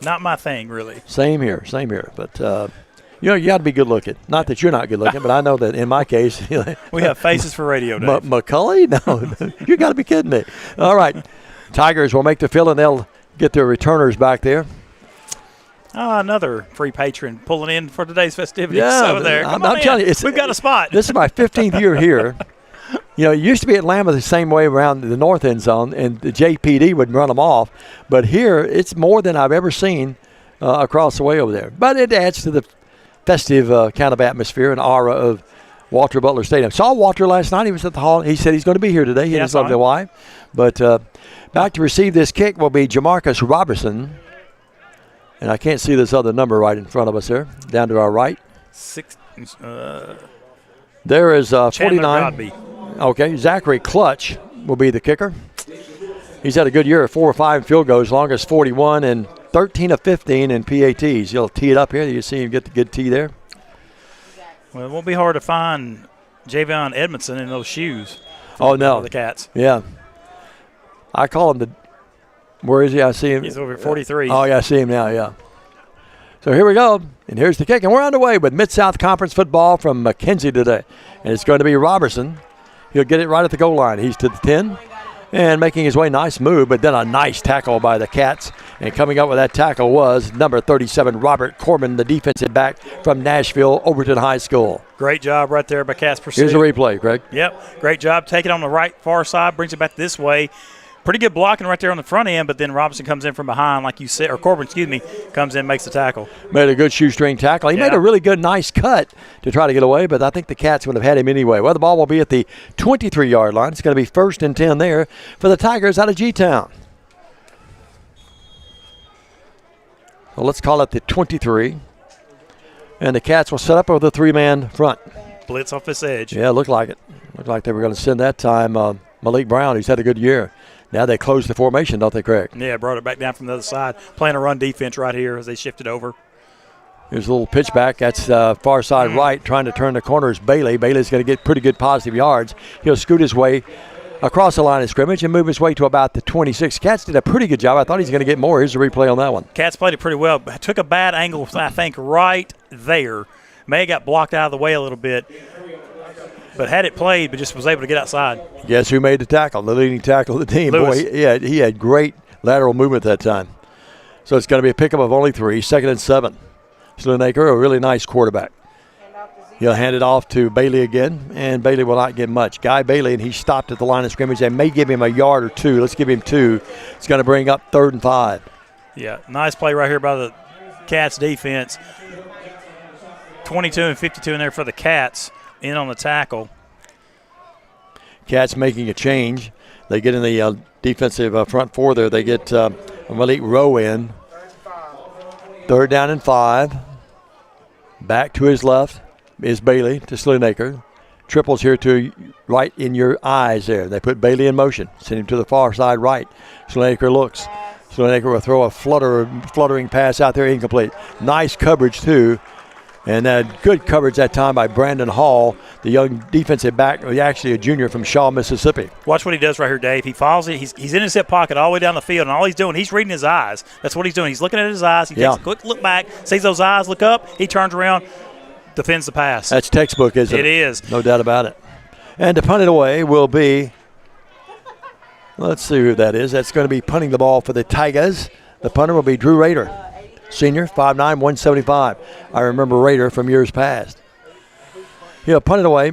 Not my thing, really. Same here. But, you got to be good looking. Not that you're not good looking, but I know that in my case. We have faces for radio, Dave. McCully? No, you got to be kidding me. All right. Tigers will make the field, and they'll get their returners back there. Another free patron pulling in for today's festivities. Yeah, over there. I'm telling you, we've got a spot. This is my 15th year here. It used to be at Lambeth the same way around the north end zone, and the JPD would run them off. But here, it's more than I've ever seen across the way over there. But it adds to the festive kind of atmosphere and aura of Walter Butler Stadium. Saw Walter last night. He was at the hall. He said he's going to be here today. He and his lovely wife. But back to receive this kick will be Jamarcus Robertson. And I can't see this other number right in front of us there, down to our right. There is 49. Godby. Okay, Zachary Clutch will be the kicker. He's had a good year, 4 or 5 field goals, longest 41 and 13 of 15 in PATs. He'll tee it up here. You see him get the good tee there. Well, it won't be hard to find Javion Edmondson in those shoes. Oh, no. The Cats. Yeah. I call him where is he? I see him. He's over 43. Oh, yeah, I see him now, yeah. So here we go, and here's the kick. And we're underway with Mid-South Conference football from McKenzie today. And it's going to be Robertson. He'll get it right at the goal line. He's to the 10 and making his way. Nice move, but then a nice tackle by the Cats. And coming up with that tackle was number 37, Robert Corbin, the defensive back from Nashville, Overton High School. Great job right there by Cats Pursuit. Here's a replay, Greg. Yep, great job. Take it on the right far side, brings it back this way. Pretty good blocking right there on the front end, but then Robinson comes in from behind, like you said, or Corbin, comes in, makes the tackle. Made a good shoestring tackle. He made a really good, nice cut to try to get away, but I think the Cats would have had him anyway. Well, the ball will be at the 23-yard line. It's going to be 1st and 10 there for the Tigers out of G-Town. So let's call it the 23. And the Cats will set up with a 3-man front. Blitz off this edge. Yeah, looked like it. Looked like they were going to send that time Malik Brown, who's had a good year. Now they close the formation, don't they, Craig? Yeah, brought it back down from the other side. Playing a run defense right here as they shifted over. Here's a little pitch back. That's far side right, trying to turn the corner is Bailey. Bailey's going to get pretty good positive yards. He'll scoot his way across the line of scrimmage and move his way to about the 26. Cats did a pretty good job. I thought he's going to get more. Here's the replay on that one. Cats played it pretty well. Took a bad angle, I think, right there. May have got blocked out of the way a little bit. But had it played, but just was able to get outside. Guess who made the tackle? The leading tackle of the team. Lewis. Boy, he had great lateral movement that time. So it's going to be a pickup of only 3, 2nd and 7. Schlenaker, a really nice quarterback. He'll hand it off to Bailey again, and Bailey will not get much. Guy Bailey, and he stopped at the line of scrimmage. They may give him a yard or 2. Let's give him 2. It's going to bring up 3rd and 5. Yeah, nice play right here by the Cats defense. 22 and 52 in there for the Cats. In on the tackle. Cats making a change. They get in the defensive front 4 there. They get Malik Rowe in. 3rd down and 5. Back to his left is Bailey to Schlenaker. Triples here to right in your eyes there. They put Bailey in motion. Send him to the far side right. Schlenaker looks. Schlenaker will throw a fluttering pass out there, incomplete. Nice coverage too. And good coverage that time by Brandon Hall, the young defensive back, actually a junior from Shaw, Mississippi. Watch what he does right here, Dave. He follows it. He's in his hip pocket all the way down the field, and all he's doing, he's reading his eyes. That's what he's doing. He's looking at his eyes. He takes a quick look back, sees those eyes, look up. He turns around, defends the pass. That's textbook, isn't it? It is. No doubt about it. And to punt it away will be, let's see who that is. That's going to be punting the ball for the Tigers. The punter will be Drew Rader. Senior, 5'9", 175. I remember Rader from years past. He'll punt it away.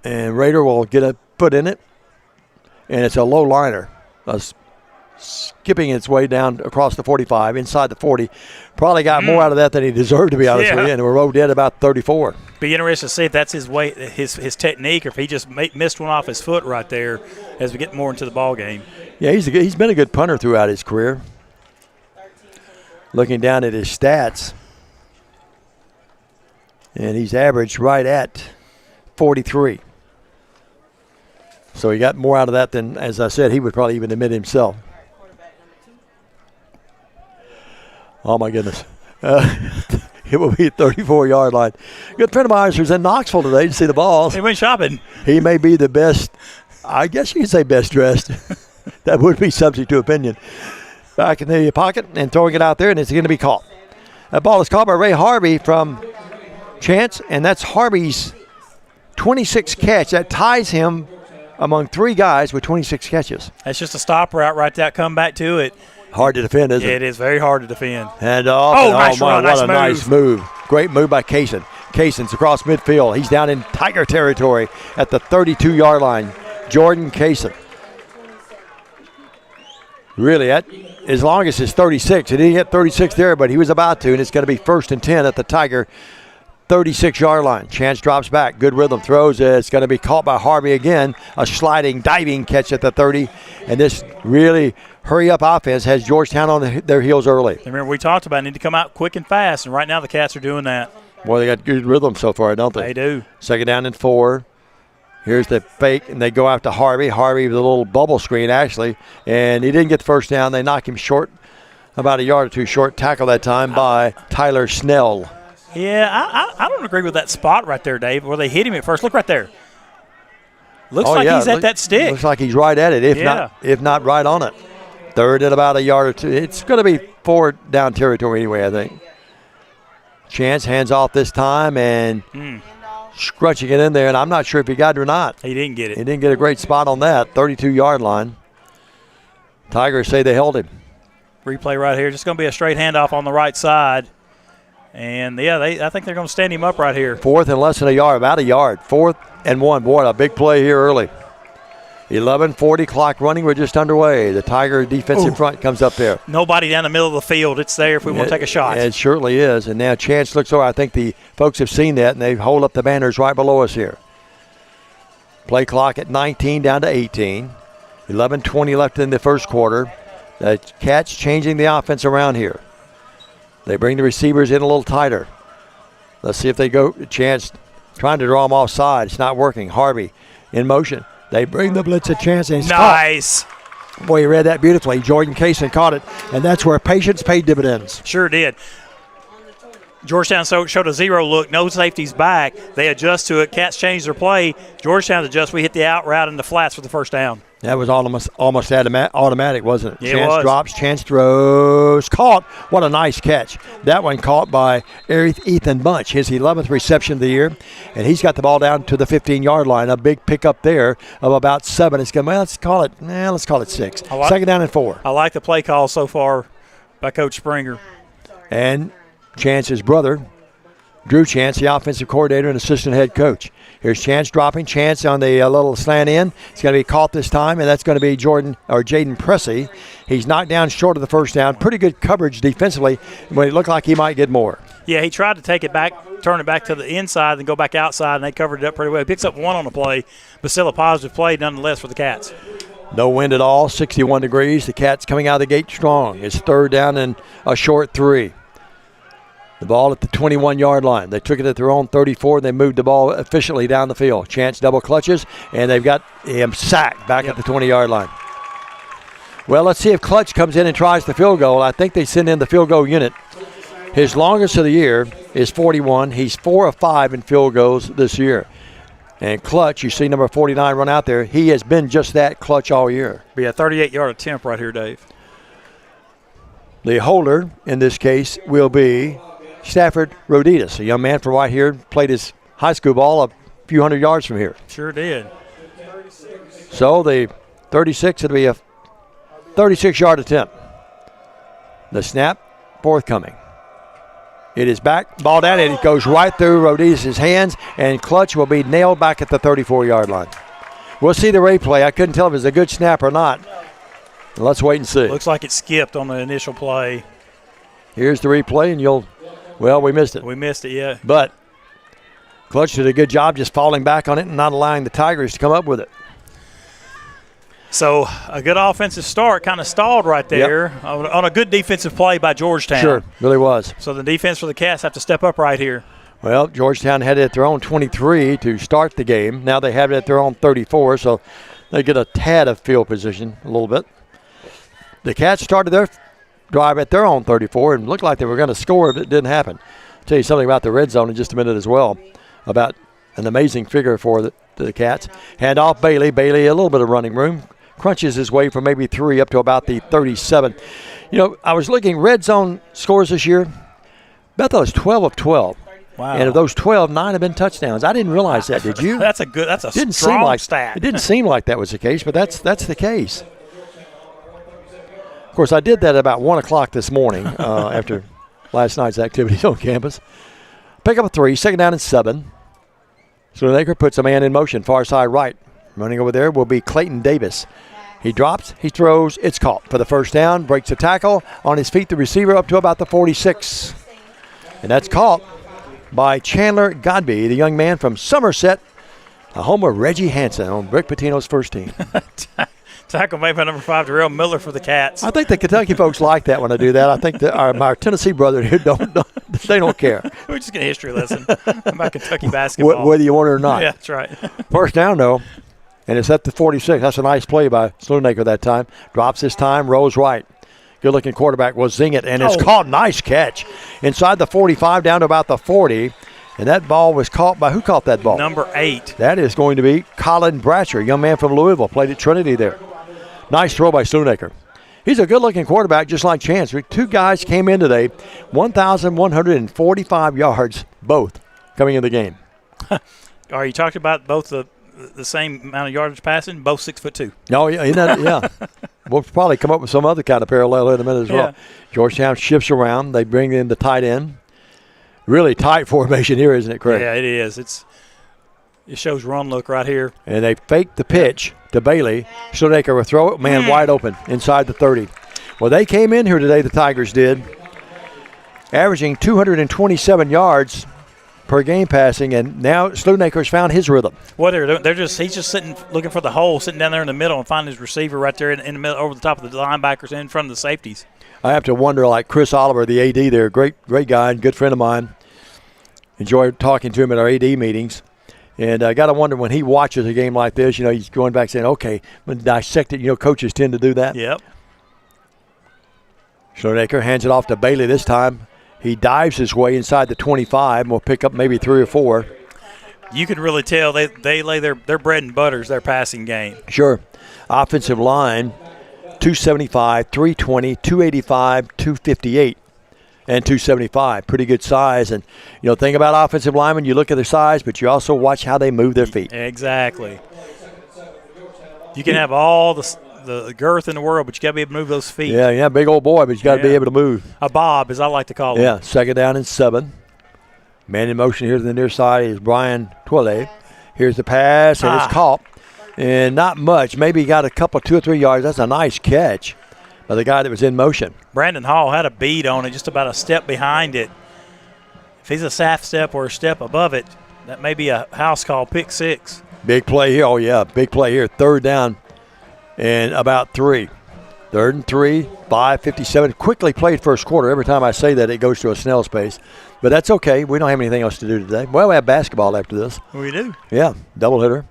And Rader will get a foot in it. And it's a low liner. Skipping its way down across the 45, inside the 40. Probably got more out of that than he deserved, to be honest with you. And we're rode dead about 34. Be interested to see if that's his way, his technique, or if he just missed one off his foot right there as we get more into the ball game. Yeah, he's been a good punter throughout his career. Looking down at his stats, and he's averaged right at 43. So he got more out of that than, as I said, he would probably even admit himself. Oh, my goodness. It will be 34-yard line. Good friend of mine who's in Knoxville today to see the balls. He went shopping. He may be the best, I guess you could say best dressed. That would be subject to opinion. Back in the pocket and throwing it out there, and it's going to be caught. That ball is caught by Ray Harvey from Chance, and that's Harvey's 26th catch. That ties him among 3 guys with 26 catches. That's just a stop route right there. Come back to it. Hard to defend, isn't it? It is very hard to defend. And off. Oh, nice run. What a nice move. Great move by Kaysen. Kaysen's across midfield. He's down in Tiger territory at the 32-yard line. Jordan Kaysen. Really, as long as it's 36. He didn't get 36 there, but he was about to, and it's going to be 1st and 10 at the Tiger 36-yard line. Chance drops back. Good rhythm throws. It's going to be caught by Harvey again. A sliding, diving catch at the 30. And this really hurry-up offense has Georgetown on their heels early. Remember, we talked about need to come out quick and fast, and right now the Cats are doing that. Boy, they got good rhythm so far, don't they? They do. 2nd down and 4. Here's the fake, and they go after Harvey. Harvey with a little bubble screen, actually. And he didn't get the first down. They knock him short, about a yard or 2 short. Tackle that time by Tyler Snell. Yeah, I don't agree with that spot right there, Dave, where they hit him at first. Look right there. Looks like he's at that stick. Looks like he's right at it, if not right on it. 3rd and about a yard or 2. It's going to be 4 down territory anyway, I think. Chance hands off this time and scrunching it in there, and I'm not sure if he got it or not. He didn't get it. He didn't get a great spot on that 32-yard line. Tigers say they held him. Replay right here. Just going to be a straight handoff on the right side. And, yeah, I think they're going to stand him up right here. 4th and less than a yard, about a yard. 4th and 1. Boy, a big play here early. 11:40 clock running. We're just underway. The Tiger defensive front comes up there. Nobody down the middle of the field. It's there if we want to take a shot. It certainly is. And now Chance looks over. I think the folks have seen that, and they hold up the banners right below us here. Play clock at 19 down to 18. 11:20 left in the first quarter. The Cats changing the offense around here. They bring the receivers in a little tighter. Let's see if they go. Chance trying to draw them offside. It's not working. Harvey in motion. They bring the blitz a chance. And nice. Caught. Boy, you read that beautifully. Jordan Kaysen caught it, and that's where patience paid dividends. Sure did. Georgetown showed a 0 look. No safeties back. They adjust to it. Cats change their play. Georgetown adjusts. We hit the out route in the flats for the first down. That was almost automatic, wasn't it? Yeah, Chance it was. Drops, Chance throws, caught. What a nice catch. That one caught by Ethan Bunch, his 11th reception of the year. And he's got the ball down to the 15-yard line. A big pickup there of about 7. It's going, let's call it 6. 2nd down and 4. I like the play call so far by Coach Springer. And Chance's brother, Drew Chance, the offensive coordinator and assistant head coach. Here's Chance dropping. Chance on the little slant in. It's going to be caught this time, and that's going to be Jaden Pressey. He's knocked down short of the first down. Pretty good coverage defensively, but it looked like he might get more. Yeah, he tried to take it back, turn it back to the inside, then go back outside, and they covered it up pretty well. He picks up 1 on the play, but still a positive play nonetheless for the Cats. No wind at all, 61 degrees. The Cats coming out of the gate strong. It's 3rd down and a short 3. The ball at the 21-yard line. They took it at their own 34. They moved the ball efficiently down the field. Chance double clutches, and they've got him sacked back at the 20-yard line. Well, let's see if Clutch comes in and tries the field goal. I think they send in the field goal unit. His longest of the year is 41. He's 4 of 5 in field goals this year. And Clutch, you see number 49 run out there. He has been just that clutch all year. Be a 38-yard attempt right here, Dave. The holder in this case will be Stafford Roditas, a young man from right here, played his high school ball a few hundred yards from here. Sure did. So the 36, it'll be a 36-yard attempt. The snap forthcoming. It is back, ball down, and it goes right through Roditas' hands, and Clutch will be nailed back at the 34-yard line. We'll see the replay. I couldn't tell if it was a good snap or not. Let's wait and see. Looks like it skipped on the initial play. Here's the replay, and we missed it. We missed it, yeah. But Clutch did a good job just falling back on it and not allowing the Tigers to come up with it. So a good offensive start, kind of stalled right there on a good defensive play by Georgetown. Sure, really was. So the defense for the Cats have to step up right here. Well, Georgetown had it at their own 23 to start the game. Now they have it at their own 34, so they get a tad of field position a little bit. The Cats started their drive at their own 34 and looked like they were going to score, but it didn't happen. I'll tell you something about the red zone in just a minute as well, about an amazing figure for the Cats. Hand off Bailey. Bailey, a little bit of running room. Crunches his way from maybe 3 up to about the 37. You know, I was looking red zone scores this year. Bethel is 12 of 12. Wow. And of those 12, 9 have been touchdowns. I didn't realize that, did you? That's a strong stat. It didn't seem like that was the case, but that's the case. Of course, I did that about 1 o'clock this morning after last night's activities on campus. Pick up a 3, 2nd down and 7. Schloenaker puts a man in motion, far side right. Running over there will be Clayton Davis. He drops, he throws, it's caught for the first down, breaks the tackle, on his feet the receiver up to about the 46. And that's caught by Chandler Godby, the young man from Somerset, a home of Reggie Hansen on Rick Pitino's first team. Tackle made by number 5, Darrell Miller for the Cats. I think the Kentucky folks like that when I do that. I think that our Tennessee brother here they don't care. We're just getting a history lesson about Kentucky basketball. Whether you want it or not. Yeah, that's right. First down, though, and it's at the 46. That's a nice play by Schloenaker that time. Drops his time, rolls right. Good-looking quarterback will zing it, and it's caught. Nice catch. Inside the 45 down to about the 40. And that ball was caught by, who caught that ball? Number 8. That is going to be Colin Bratcher, young man from Louisville, played at Trinity there. Nice throw by Schloenaker. He's a good-looking quarterback, just like Chance. 2 guys came in today, 1,145 yards, both coming in the game. Are you talking about both the same amount of yardage passing? Both 6'2". Oh, yeah. Yeah. We'll probably come up with some other kind of parallel in a minute as well. Georgetown shifts around. They bring in the tight end. Really tight formation here, isn't it, Craig? Yeah, it is. It shows run look right here. And they fake the pitch to Bailey. Schloenaker will throw it, man, wide open inside the 30. Well, they came in here today, the Tigers did, averaging 227 yards per game passing, and now Schloenaker's found his rhythm. What they're doing, he's just sitting, looking for the hole, sitting down there in the middle and finding his receiver right there in the middle, over the top of the linebackers and in front of the safeties. I have to wonder, like Chris Oliver, the AD there, great guy and good friend of mine. Enjoy talking to him at our AD meetings. And I got to wonder when he watches a game like this, he's going back saying, okay, I'm going to dissect it. Coaches tend to do that. Yep. Schloenaker hands it off to Bailey this time. He dives his way inside the 25 and will pick up maybe 3 or 4. You can really tell they lay their bread and butters, their passing game. Sure. Offensive line, 275, 320, 285, 258. And 275, pretty good size. And, think about offensive linemen, you look at their size, but you also watch how they move their feet. Exactly. You can have all the girth in the world, but you got to be able to move those feet. Yeah, big old boy, but you got to be able to move. A bob, as I like to call him. Yeah, 2nd down and 7. Man in motion here to the near side is Brian Twille. Here's the pass, and it's caught. And not much. Maybe he got a couple, 2 or 3 yards. That's a nice catch by the guy that was in motion. Brandon Hall had a bead on it, just about a step behind it. If he's a half step or a step above it, that may be a house call, pick 6. Big play here. Oh, yeah, big play here. 3rd down and about 3. 3rd and 3, 5:57. Quickly played first quarter. Every time I say that, it goes to a snail's pace. But that's okay. We don't have anything else to do today. Well, we have basketball after this. We do. Yeah, doubleheader.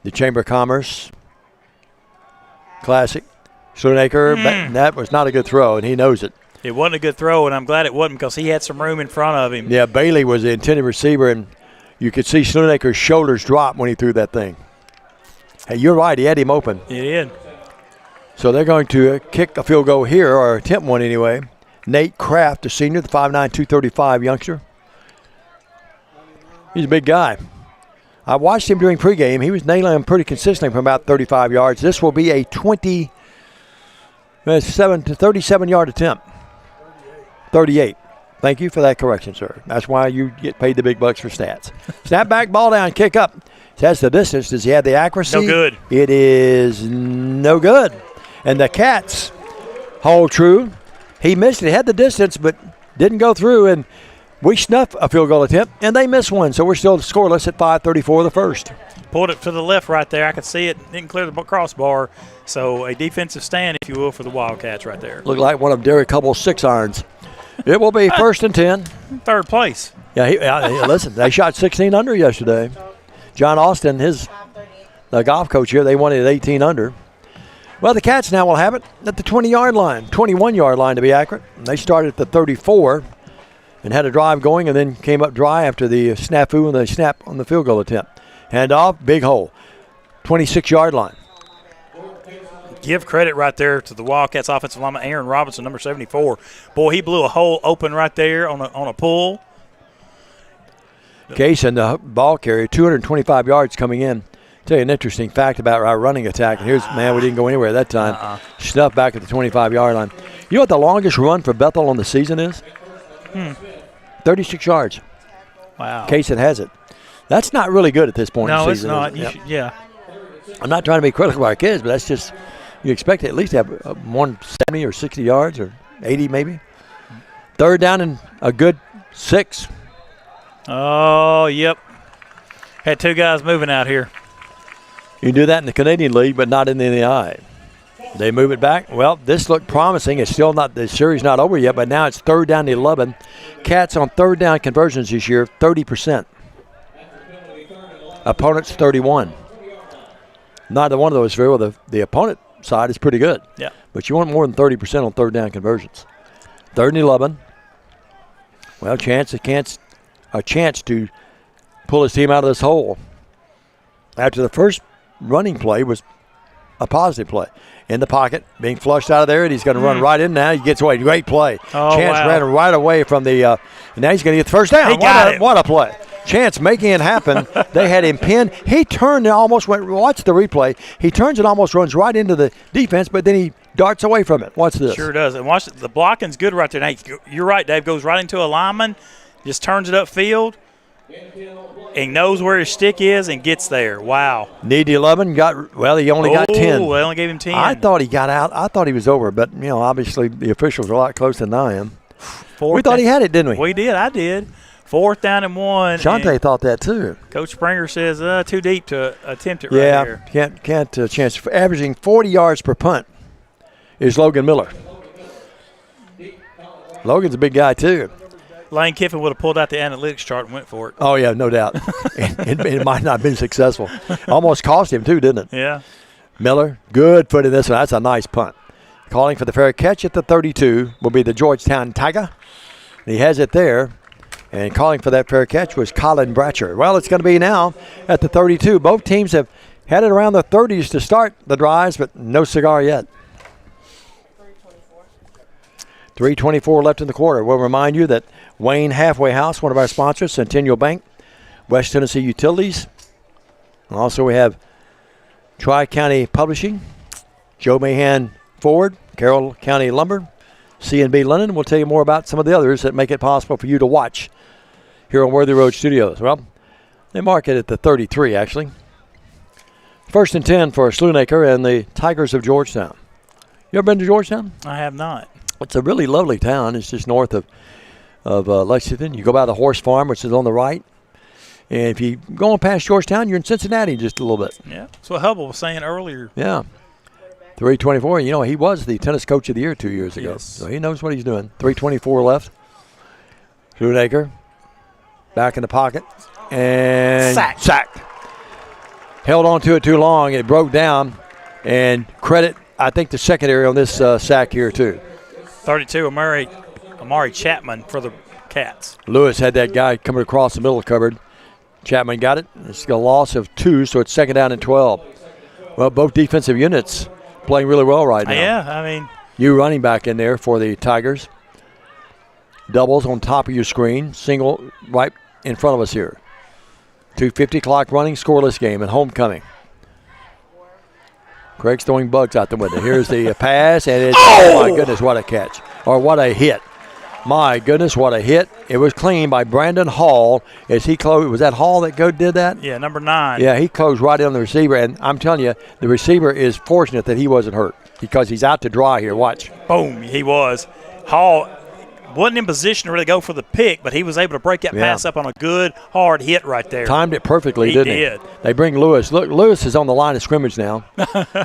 The Chamber of Commerce Classic. Schloenaker, that was not a good throw, and he knows it. It wasn't a good throw, and I'm glad it wasn't because he had some room in front of him. Yeah, Bailey was the intended receiver, and you could see Schloenaker's shoulders drop when he threw that thing. Hey, you're right. He had him open. He did. So they're going to kick a field goal here, or attempt one anyway. Nate Kraft, the senior, the 5'9", 235 youngster. He's a big guy. I watched him during pregame. He was nailing him pretty consistently from about 35 yards. This will be a 37-yard attempt. 38. Thank you for that correction, sir. That's why you get paid the big bucks for stats. Snap back, ball down, kick up. That's the distance. Does he have the accuracy? No good. It is no good. And the Cats hold true. He missed it. He had the distance, but didn't go through. And we snuff a field goal attempt, and they miss one. So we're still scoreless at 5:34 of the first. Pulled it to the left right there. I could see it. Didn't clear the crossbar. So a defensive stand, if you will, for the Wildcats right there. Looked like one of Derek Hubble's 6-irons. It will be 1st and 10. 3rd place. Yeah, listen, they shot 16 under yesterday. John Austin, the golf coach here, they wanted 18 under. Well, the Cats now will have it at the 20-yard line, 21-yard line to be accurate. And they started at the 34 and had a drive going and then came up dry after the snafu and the snap on the field goal attempt. Hand off, big hole, 26-yard line. Give credit right there to the Wildcats offensive lineman, Aaron Robinson, number 74. Boy, he blew a hole open right there on a pull. Case and the ball carrier, 225 yards coming in. Tell you an interesting fact about our running attack. And here's, man, we didn't go anywhere that time. Snuffed back at the 25-yard line. You know what the longest run for Bethel on the season is? 36 yards. Wow. Case it has it. That's not really good at this point in the season. No, it's not. Yeah. I'm not trying to be critical of our kids, but that's just, you expect to at least have 170 or 60 yards or 80 maybe. Third down and a good 6. Oh, yep. Had 2 guys moving out here. You can do that in the Canadian League, but not in the NAI. They move it back. Well, this looked promising. It's still not, the series not over yet, but now it's 3rd down to 11. Cats on 3rd down conversions this year, 30%. Opponents, 31. Neither one of those very well. The opponent side is pretty good. Yeah. But you want more than 30% on 3rd down conversions. 3rd and 11. Well, a chance to pull his team out of this hole. After the first running play was a positive play. In the pocket, being flushed out of there, and he's going to run right in now. He gets away. Great play. Chance ran right away from the and now he's going to get the first down. What a play. Chance making it happen. They had him pinned. He turned and almost went, watch the replay. He turns and almost runs right into the defense, but then he darts away from it. Watch this. Sure does. And watch, the blocking's good right there. Now, you're right, Dave. Goes right into a lineman, just turns it upfield, and knows where his stick is and gets there. Wow. Need 11. He only got 10. Oh, they only gave him 10. I thought he got out. I thought he was over, but, obviously the officials are a lot closer than I am. We thought he had it, didn't we? We did. I did. 4th down and 1. Shante thought that too. Coach Springer says too deep to attempt it right here. Yeah, can't chance. Averaging 40 yards per punt is Logan Miller. Logan's a big guy too. Lane Kiffin would have pulled out the analytics chart and went for it. Oh, yeah, no doubt. it might not have been successful. Almost cost him too, didn't it? Yeah. Miller, good foot in this one. That's a nice punt. Calling for the fair catch at the 32 will be the Georgetown Tiger. He has it there. And calling for that fair catch was Colin Bratcher. Well, it's going to be now at the 32. Both teams have had it around the 30s to start the drives, but no cigar yet. 3:24 left in the quarter. We'll remind you that Wayne Halfway House, one of our sponsors, Centennial Bank, West Tennessee Utilities. And also we have Tri-County Publishing, Joe Mahan Ford, Carroll County Lumber, C&B Linen. We'll tell you more about some of the others that make it possible for you to watch here on Worthy Road Studios. Well, they mark it at the 33, actually. 1st and 10 for Sloanaker and the Tigers of Georgetown. You ever been to Georgetown? I have not. It's a really lovely town. It's just north of Lexington. You go by the horse farm, which is on the right. And if you go on past Georgetown, you're in Cincinnati just a little bit. Yeah, that's what Hubble was saying earlier. Yeah. 3:24. He was the tennis coach of the year 2 years ago. Yes. So he knows what he's doing. 3:24 left. Sloanaker back in the pocket. And sacked. Held on to it too long. It broke down. And credit, I think, the secondary on this sack here, too. 32, Amari Chapman for the Cats. Lewis had that guy coming across the middle cupboard. Chapman got it. It's a loss of 2, so it's 2nd down and 12. Well, both defensive units playing really well right now. Yeah, You running back in there for the Tigers. Doubles on top of your screen. Single right in front of us here. 2:50 clock running, scoreless game and homecoming. Craig's throwing bugs out the window. Here's the pass, and it's, oh my goodness, what a catch. Or what a hit. My goodness, what a hit. It was clean by Brandon Hall as he closed. Was that Hall that did that? Yeah, number 9. Yeah, he closed right in on the receiver, and I'm telling you, the receiver is fortunate that he wasn't hurt because he's out to dry here. Watch. Boom, he was. Hall wasn't in position to really go for the pick, but he was able to break that pass up on a good, hard hit right there. Timed it perfectly, didn't he? He did. They bring Lewis. Look, Lewis is on the line of scrimmage now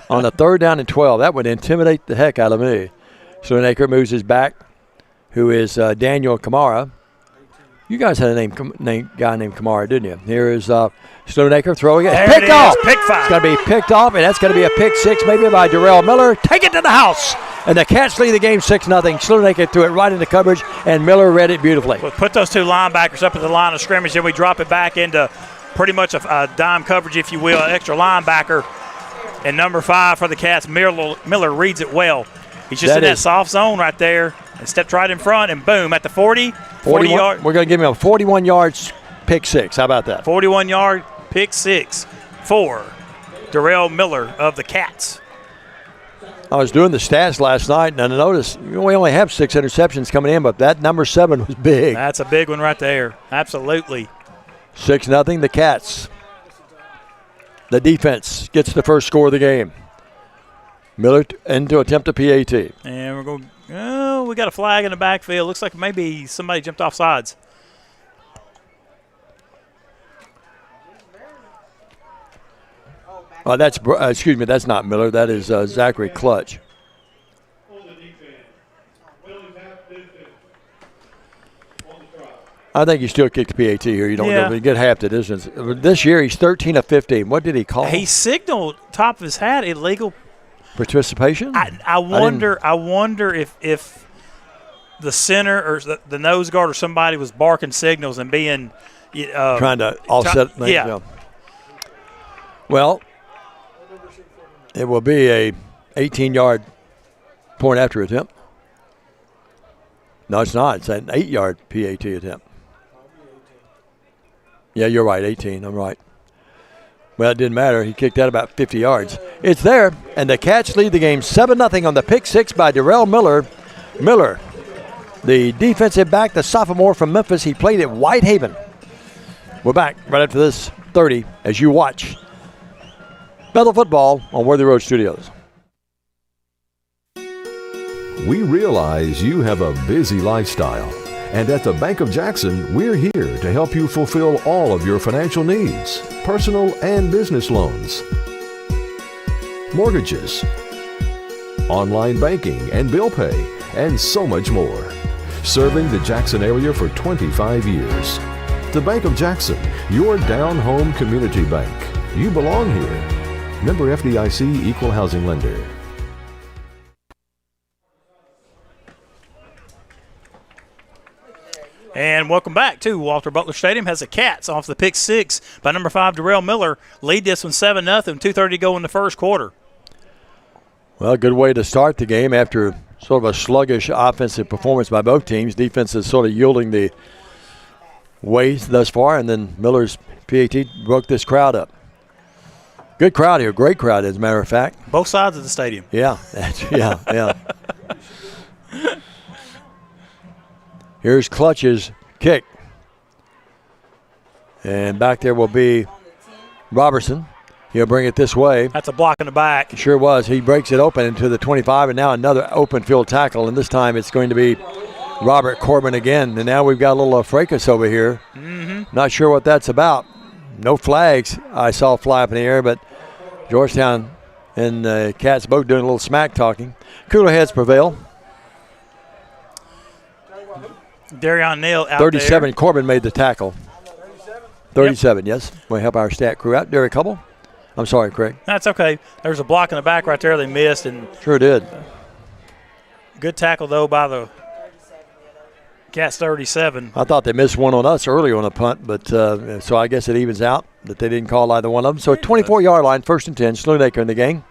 on the 3rd down and 12. That would intimidate the heck out of me. Sloanaker moves his back, who is Daniel Kamara. You guys had a guy named Kamara, didn't you? Here is Sloanaker throwing it. There Picked it is. off. Pick five. It's going to be picked off, and that's going to be a pick six maybe by Darrell Miller. Take it to the house. And the Cats lead the game 6-0. Sloanaker threw it right into coverage, and Miller read it beautifully. We'll put those two linebackers up at the line of scrimmage, then we drop it back into pretty much a dime coverage, if you will, an extra linebacker. And number 5 for the Cats, Miller reads it well. He's just in that soft zone right there and stepped right in front, and boom, at the 40 yard. We're going to give him a 41-yard pick six. How about that? 41-yard pick six for Darrell Miller of the Cats. I was doing the stats last night, and I noticed we only have 6 interceptions coming in, but that number 7 was big. That's a big one right there. Absolutely. 6-0, the Cats. The defense gets the first score of the game. Miller into attempt a PAT. And we're going, we got a flag in the backfield. Looks like maybe somebody jumped off sides. Oh, that's excuse me. That's not Miller. That is Zachary Clutch. I think you still kick the PAT here. You don't really get half the distance. This year he's 13 of 15. What did he call? He signaled top of his hat illegal participation. I wonder if the center or the nose guard or somebody was barking signals and being trying to offset things. Yeah. Well, it will be a 18-yard point after attempt. No, it's not. It's an 8-yard PAT attempt. Yeah, you're right, 18. I'm right. Well, it didn't matter. He kicked out about 50 yards. It's there, and the Cats lead the game 7-0 on the pick six by Darrell Miller. Miller, the defensive back, the sophomore from Memphis. He played at Whitehaven. We're back right after this 30 as you watch Bethel football on Worthy Road Studios. We realize you have a busy lifestyle, and at the Bank of Jackson, we're here to help you fulfill all of your financial needs, personal and business loans, mortgages, online banking and bill pay, and so much more. Serving the Jackson area for 25 years. The Bank of Jackson, your down-home community bank. You belong here. Member FDIC, Equal Housing Lender. And welcome back to Walter Butler Stadium. Has the Cats off the pick six by number 5, Darrell Miller. Lead this one 7-0, 2:30 to go in the first quarter. Well, good way to start the game after sort of a sluggish offensive performance by both teams. Defense is sort of yielding the way thus far, and then Miller's PAT broke this crowd up. Good crowd here, great crowd as a matter of fact. Both sides of the stadium. Yeah, yeah. Here's Clutch's kick. And back there will be Robertson. He'll bring it this way. That's a block in the back. Sure was. He breaks it open into the 25, and now another open field tackle, and this time it's going to be Robert Corbin again. And now we've got a little fracas over here. Not sure what that's about. No flags I saw fly up in the air, but Georgetown and Cats both doing a little smack talking. Cooler heads prevail. Darion Neal out 37, there. Corbin made the tackle. 37, yes. We'll help our stat crew out. Derek Hubble. I'm sorry, Craig. That's okay. There's a block in the back right there they missed. And sure did. Good tackle, though, by the Cats 37. I thought they missed one on us earlier on a punt, but so I guess it evens out that they didn't call either one of them. So a 24-yard line, 1st and 10, Sloanaker in the game.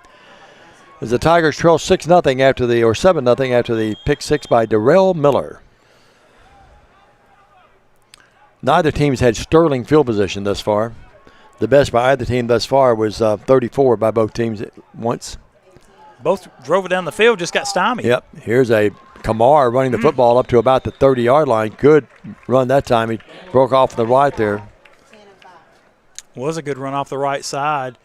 As the Tigers trail 6-0 after the, or 7-0 after the pick six by Darrell Miller. Neither team's had sterling field position thus far. The best by either team thus far was 34 by both teams at once. Both drove it down the field, just got stymied. Yep. Here's a Kamar running the football up to about the 30-yard line. Good run that time. He broke off the right there. Was a good run off the right side.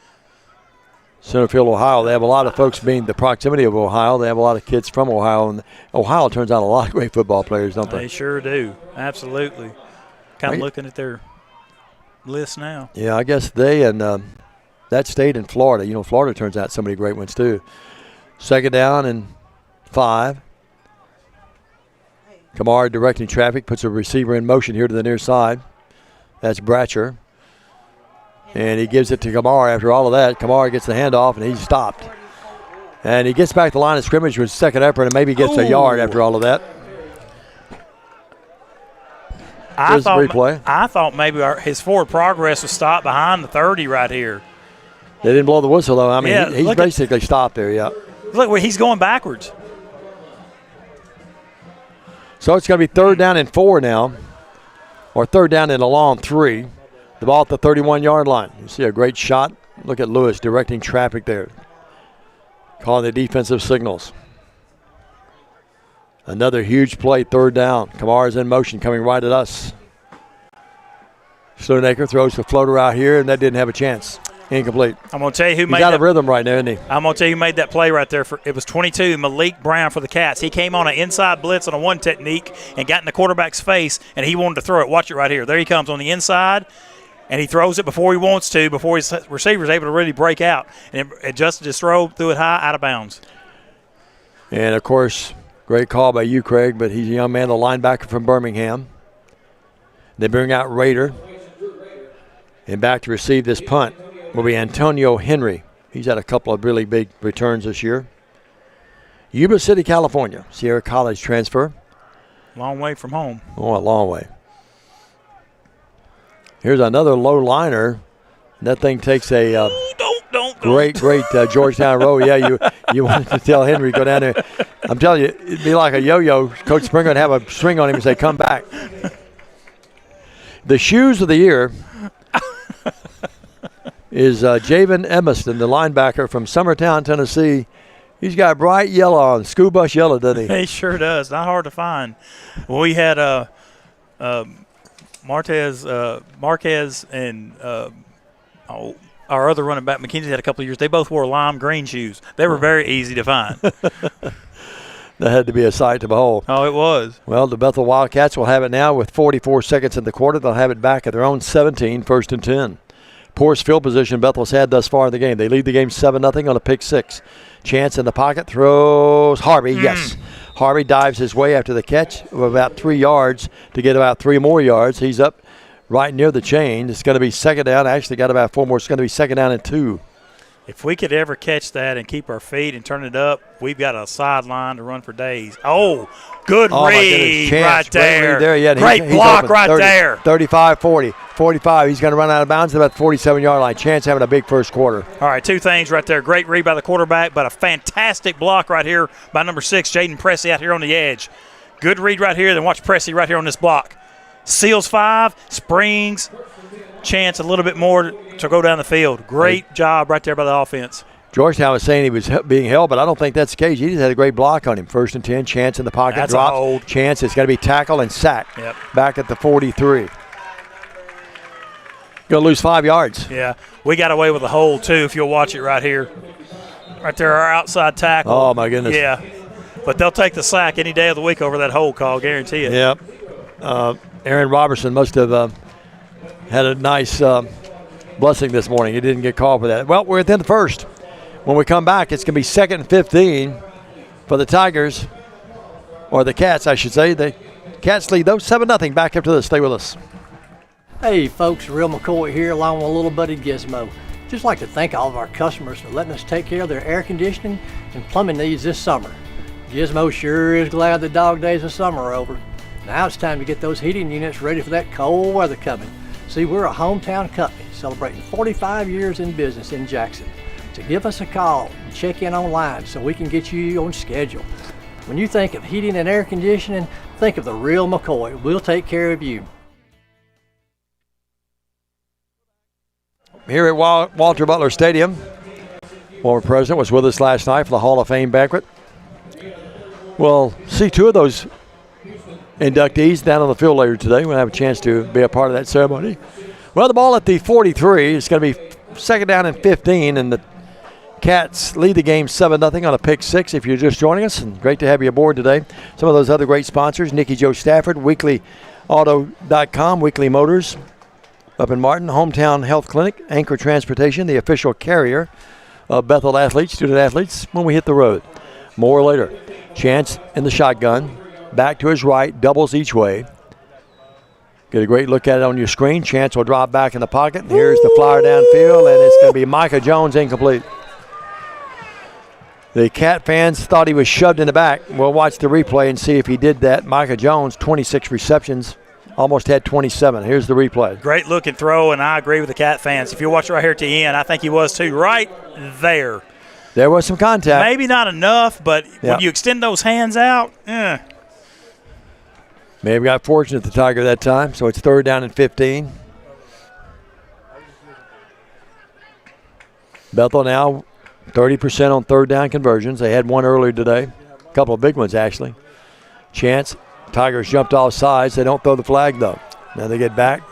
Centerfield, Ohio. They have a lot of folks being the proximity of Ohio. They have a lot of kids from Ohio. And Ohio turns out a lot of great football players, don't they? They sure do. Absolutely. Kind of looking at their list now. Yeah, I guess they and that state in Florida. You know, Florida turns out so many great ones too. 2nd down and 5. Kamar directing traffic, puts a receiver in motion here to the near side. That's Bratcher. And he gives it to Kamar after all of that. Kamar gets the handoff, and he's stopped. And he gets back to the line of scrimmage with second effort and maybe gets a yard after all of that. I thought maybe his forward progress was stopped behind the 30 right here. They didn't blow the whistle, though. I mean, he's basically stopped there, yeah. Look, he's going backwards. So it's going to be 3rd down and 4 now, or 3rd down and a long 3. The ball at the 31-yard line. You see a great shot. Look at Lewis directing traffic there, calling the defensive signals. Another huge play, 3rd down. Kamar's in motion, coming right at us. Stoneacre throws the floater out here, and that didn't have a chance. Incomplete. I'm going to tell you who made that. He's out of rhythm right now, isn't he? I'm going to tell you who made that play right there. It was 22, Malik Brown for the Cats. He came on an inside blitz on a 1 technique and got in the quarterback's face, and he wanted to throw it. Watch it right here. There he comes on the inside, and he throws it before he wants to, before his receiver's able to really break out. And it adjusted his throw, threw it high, out of bounds. And, of course, great call by you, Craig, but he's a young man, the linebacker from Birmingham. They bring out Raider. And back to receive this punt will be Antonio Henry. He's had a couple of really big returns this year. Yuba City, California. Sierra College transfer. Long way from home. Oh, a long way. Here's another low liner. That thing takes a great Georgetown roll. Yeah, you wanted to tell Henry, go down there. I'm telling you, it'd be like a yo-yo. Coach Springer would have a string on him and say, come back. The shoes of the year is Javen Emerson, the linebacker from Summertown, Tennessee. He's got bright yellow on, school bus yellow, doesn't he? He sure does. Not hard to find. Well, we had Marquez and our other running back, McKenzie, had a couple of years. They both wore lime green shoes. They were very easy to find. That had to be a sight to behold. Oh, it was. Well, the Bethel Wildcats will have it now with 44 seconds in the quarter. They'll have it back at their own 17, 1st and 10. Poorest field position Bethel's had thus far in the game. They lead the game 7-0 on a pick 6. Chance in the pocket, throws Harvey, yes. Harvey dives his way after the catch of about 3 yards to get about 3 more yards. He's up right near the chain. It's going to be 2nd down. Actually got about 4 more. It's going to be 2nd down and 2. If we could ever catch that and keep our feet and turn it up, we've got a sideline to run for days. Oh, good read right there. Great block right there. 35, 40, 45. He's going to run out of bounds at about the 47-yard line. Chance having a big first quarter. All right, 2 things right there. Great read by the quarterback, but a fantastic block right here by number 6, Jaden Pressey out here on the edge. Good read right here. Then watch Pressey right here on this block. Seals 5, springs. Chance a little bit more to go down the field. Great job right there by the offense. Georgetown was saying he was being held, but I don't think that's the case. He just had a great block on him. 1st and 10, Chance in the pocket, that's drops. A hold. Chance is going to be tackled and sacked. Yep. Back at the 43. Going to lose 5 yards. Yeah, we got away with a hold too. If you'll watch it right here, right there, our outside tackle. Oh my goodness. Yeah, but they'll take the sack any day of the week over that hold call, guarantee it. Yep. Aaron Robertson must have had a nice blessing this morning. He didn't get called for that. Well, we're within the first. When we come back, it's going to be 2nd and 15 for the Tigers, or the Cats, I should say. The Cats lead those 7-0. Back up to this. Stay with us. Hey, folks, Real McCoy here, along with a little buddy Gizmo. Just like to thank all of our customers for letting us take care of their air conditioning and plumbing needs this summer. Gizmo sure is glad the dog days of summer are over. Now it's time to get those heating units ready for that cold weather coming. See, we're a hometown company celebrating 45 years in business in Jackson. So give us a call and check in online so we can get you on schedule. When you think of heating and air conditioning, think of the Real McCoy. We'll take care of you. Here at Walter Butler Stadium, former president was with us last night for the Hall of Fame banquet. We'll see 2 of those inductees down on the field later today. We'll have a chance to be a part of that ceremony. Well, the ball at the 43 is going to be 2nd down and 15, and the Cats lead the game 7-0 on a pick 6 if you're just joining us, and great to have you aboard today. Some of those other great sponsors, Nicky Joe Stafford, weeklyauto.com, Weekly Motors up in Martin, Hometown Health Clinic, Anchor Transportation, the official carrier of Bethel athletes, student athletes, when we hit the road. More later. Chance in the shotgun. back to his right, doubles each way. Get a great look at it on your screen. Chance will drop back in the pocket. And here's the flyer downfield, and it's going to be Micah Jones incomplete. The Cat fans thought he was shoved in the back. We'll watch the replay and see if he did that. Micah Jones, 26 receptions, almost had 27. Here's the replay. Great looking throw, and I agree with the Cat fans. If you watch right here at the end, I think he was too. Right there. There was some contact. Maybe not enough, but when you extend those hands out, Maybe got fortunate the Tiger that time, so it's 3rd down and 15. Bethel now 30% on 3rd down conversions. They had one earlier today, a couple of big ones actually. Chance, Tigers jumped off sides. They don't throw the flag though. Now they get back.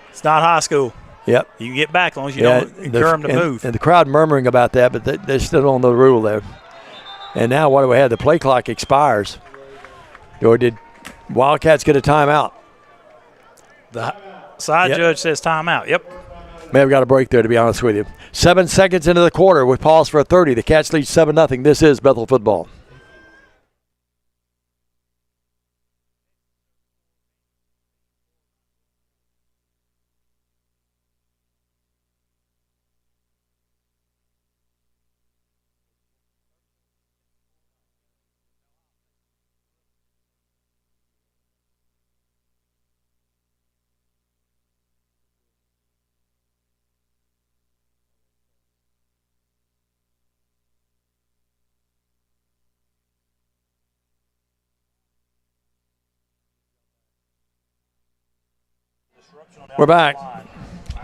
It's not high school. Yep. You can get back as long as you don't encourage them to move. And the crowd murmuring about that, but they're still on the rule there. And now what do we have? The play clock expires. Or did Wildcats get a timeout? The side judge says timeout. Yep. May have got a break there, to be honest with you. 7 seconds into the quarter with pause for a 30. The Cats lead 7-0. This is Bethel football. We're back.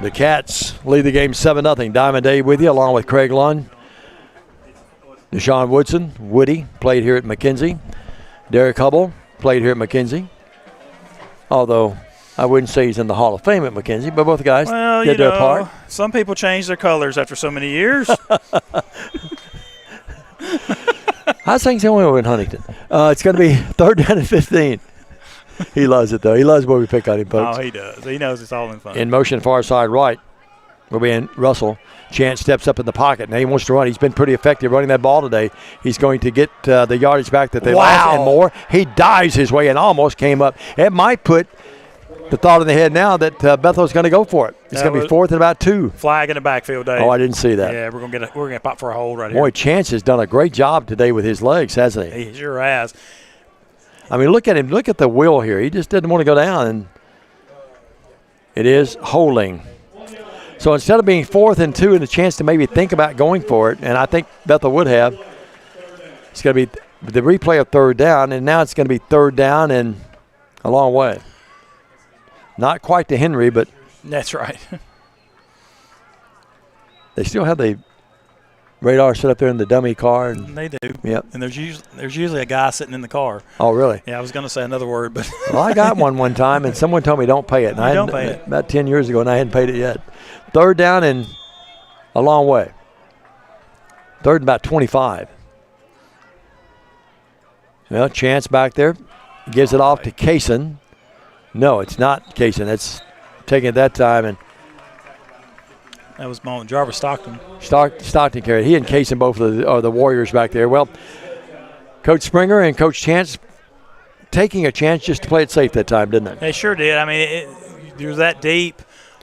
The Cats lead the game 7-0. Diamond Dave with you, along with Craig Lund. Deshaun Woodson, Woody, played here at McKenzie. Derek Hubble, played here at McKenzie. Although I wouldn't say he's in the Hall of Fame at McKenzie, but both guys did their part. Some people change their colors after so many years. I think he's only over in Huntington. It's going to be 3rd down and 15. He loves it, though. He loves where we pick on him, folks. Oh, he does. He knows it's all in fun. In motion, far side right will be in Russell. Chance steps up in the pocket. Now he wants to run. He's been pretty effective running that ball today. He's going to get the yardage back that they lost and more. He dives his way and almost came up. It might put the thought in the head now that Bethel's going to go for it. It's going to be 4th and about 2. Flag in the backfield, Dave. Oh, I didn't see that. Yeah, we're going to pop for a hold right here. Boy, Chance has done a great job today with his legs, hasn't he? He sure has. I mean, look at him. Look at the wheel here. He just didn't want to go down, and it is holding. So instead of being 4th and 2 and a chance to maybe think about going for it, and I think Bethel would have, it's going to be the replay of 3rd down, and now it's going to be 3rd down and a long way. Not quite to Henry, but. That's right. They still have the radar set up there in the dummy car. And they do. Yep. And there's usually a guy sitting in the car. Oh, really? Yeah, I was going to say another word, but. Well, I got one time, and someone told me don't pay it. And don't pay it. About 10 years ago, and I hadn't paid it yet. 3rd down and a long way. 3rd and about 25. Well, Chance back there. Gives it off to Kaysen. No, it's not Kaysen. It's taking it that time. And that was Jarvis Stockton. Stockton carried. He and Kaysen both are the Warriors back there. Well, Coach Springer and Coach Chance taking a chance just to play it safe that time, didn't they? They sure did. I mean, it was that deep.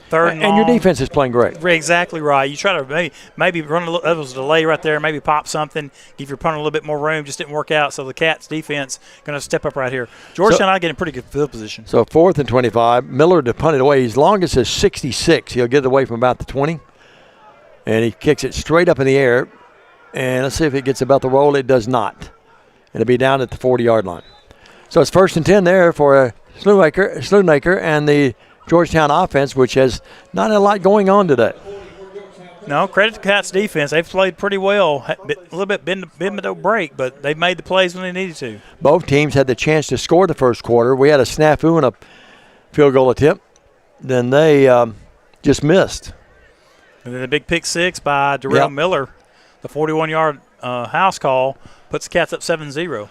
3rd and long. Your defense is playing great. Exactly right. You try to maybe run a little. That was a delay right there. Maybe pop something. Give your opponent a little bit more room. Just didn't work out. So the Cats defense going to step up right here. Georgetown, I get in pretty good field position. So 4th and 25. Miller to punt it away. His longest is 66. He'll get it away from about the 20. And he kicks it straight up in the air. And let's see if it gets about the roll. It does not. It'll be down at the 40-yard line. So it's 1st and 10 there for Sloonacre and the Georgetown offense, which has not a lot going on today. No, credit to Cats defense. They've played pretty well. A little bit bend but don't break, but they've made the plays when they needed to. Both teams had the chance to score the first quarter. We had a snafu and a field goal attempt. Then they just missed. And then the big pick 6 by Darrell Miller, the 41-yard house call, puts the Cats up 7-0.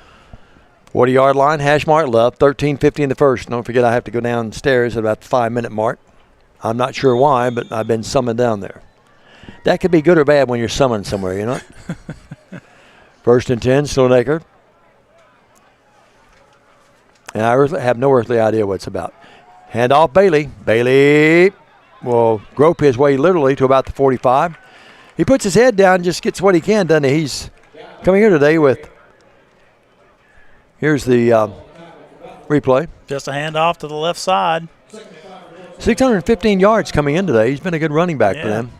40-yard line, hash mark left, 13:50 in the first. Don't forget I have to go downstairs at about the 5-minute mark. I'm not sure why, but I've been summoned down there. That could be good or bad when you're summoned somewhere, you know? 1st and 10, Sloonacre. And I have no earthly idea what it's about. Hand off Bailey. Bailey will grope his way literally to about the 45. He puts his head down, just gets what he can, doesn't he? He's coming here today with, here's the replay. Just a handoff to the left side. 615 yards coming in today. He's been a good running back for them.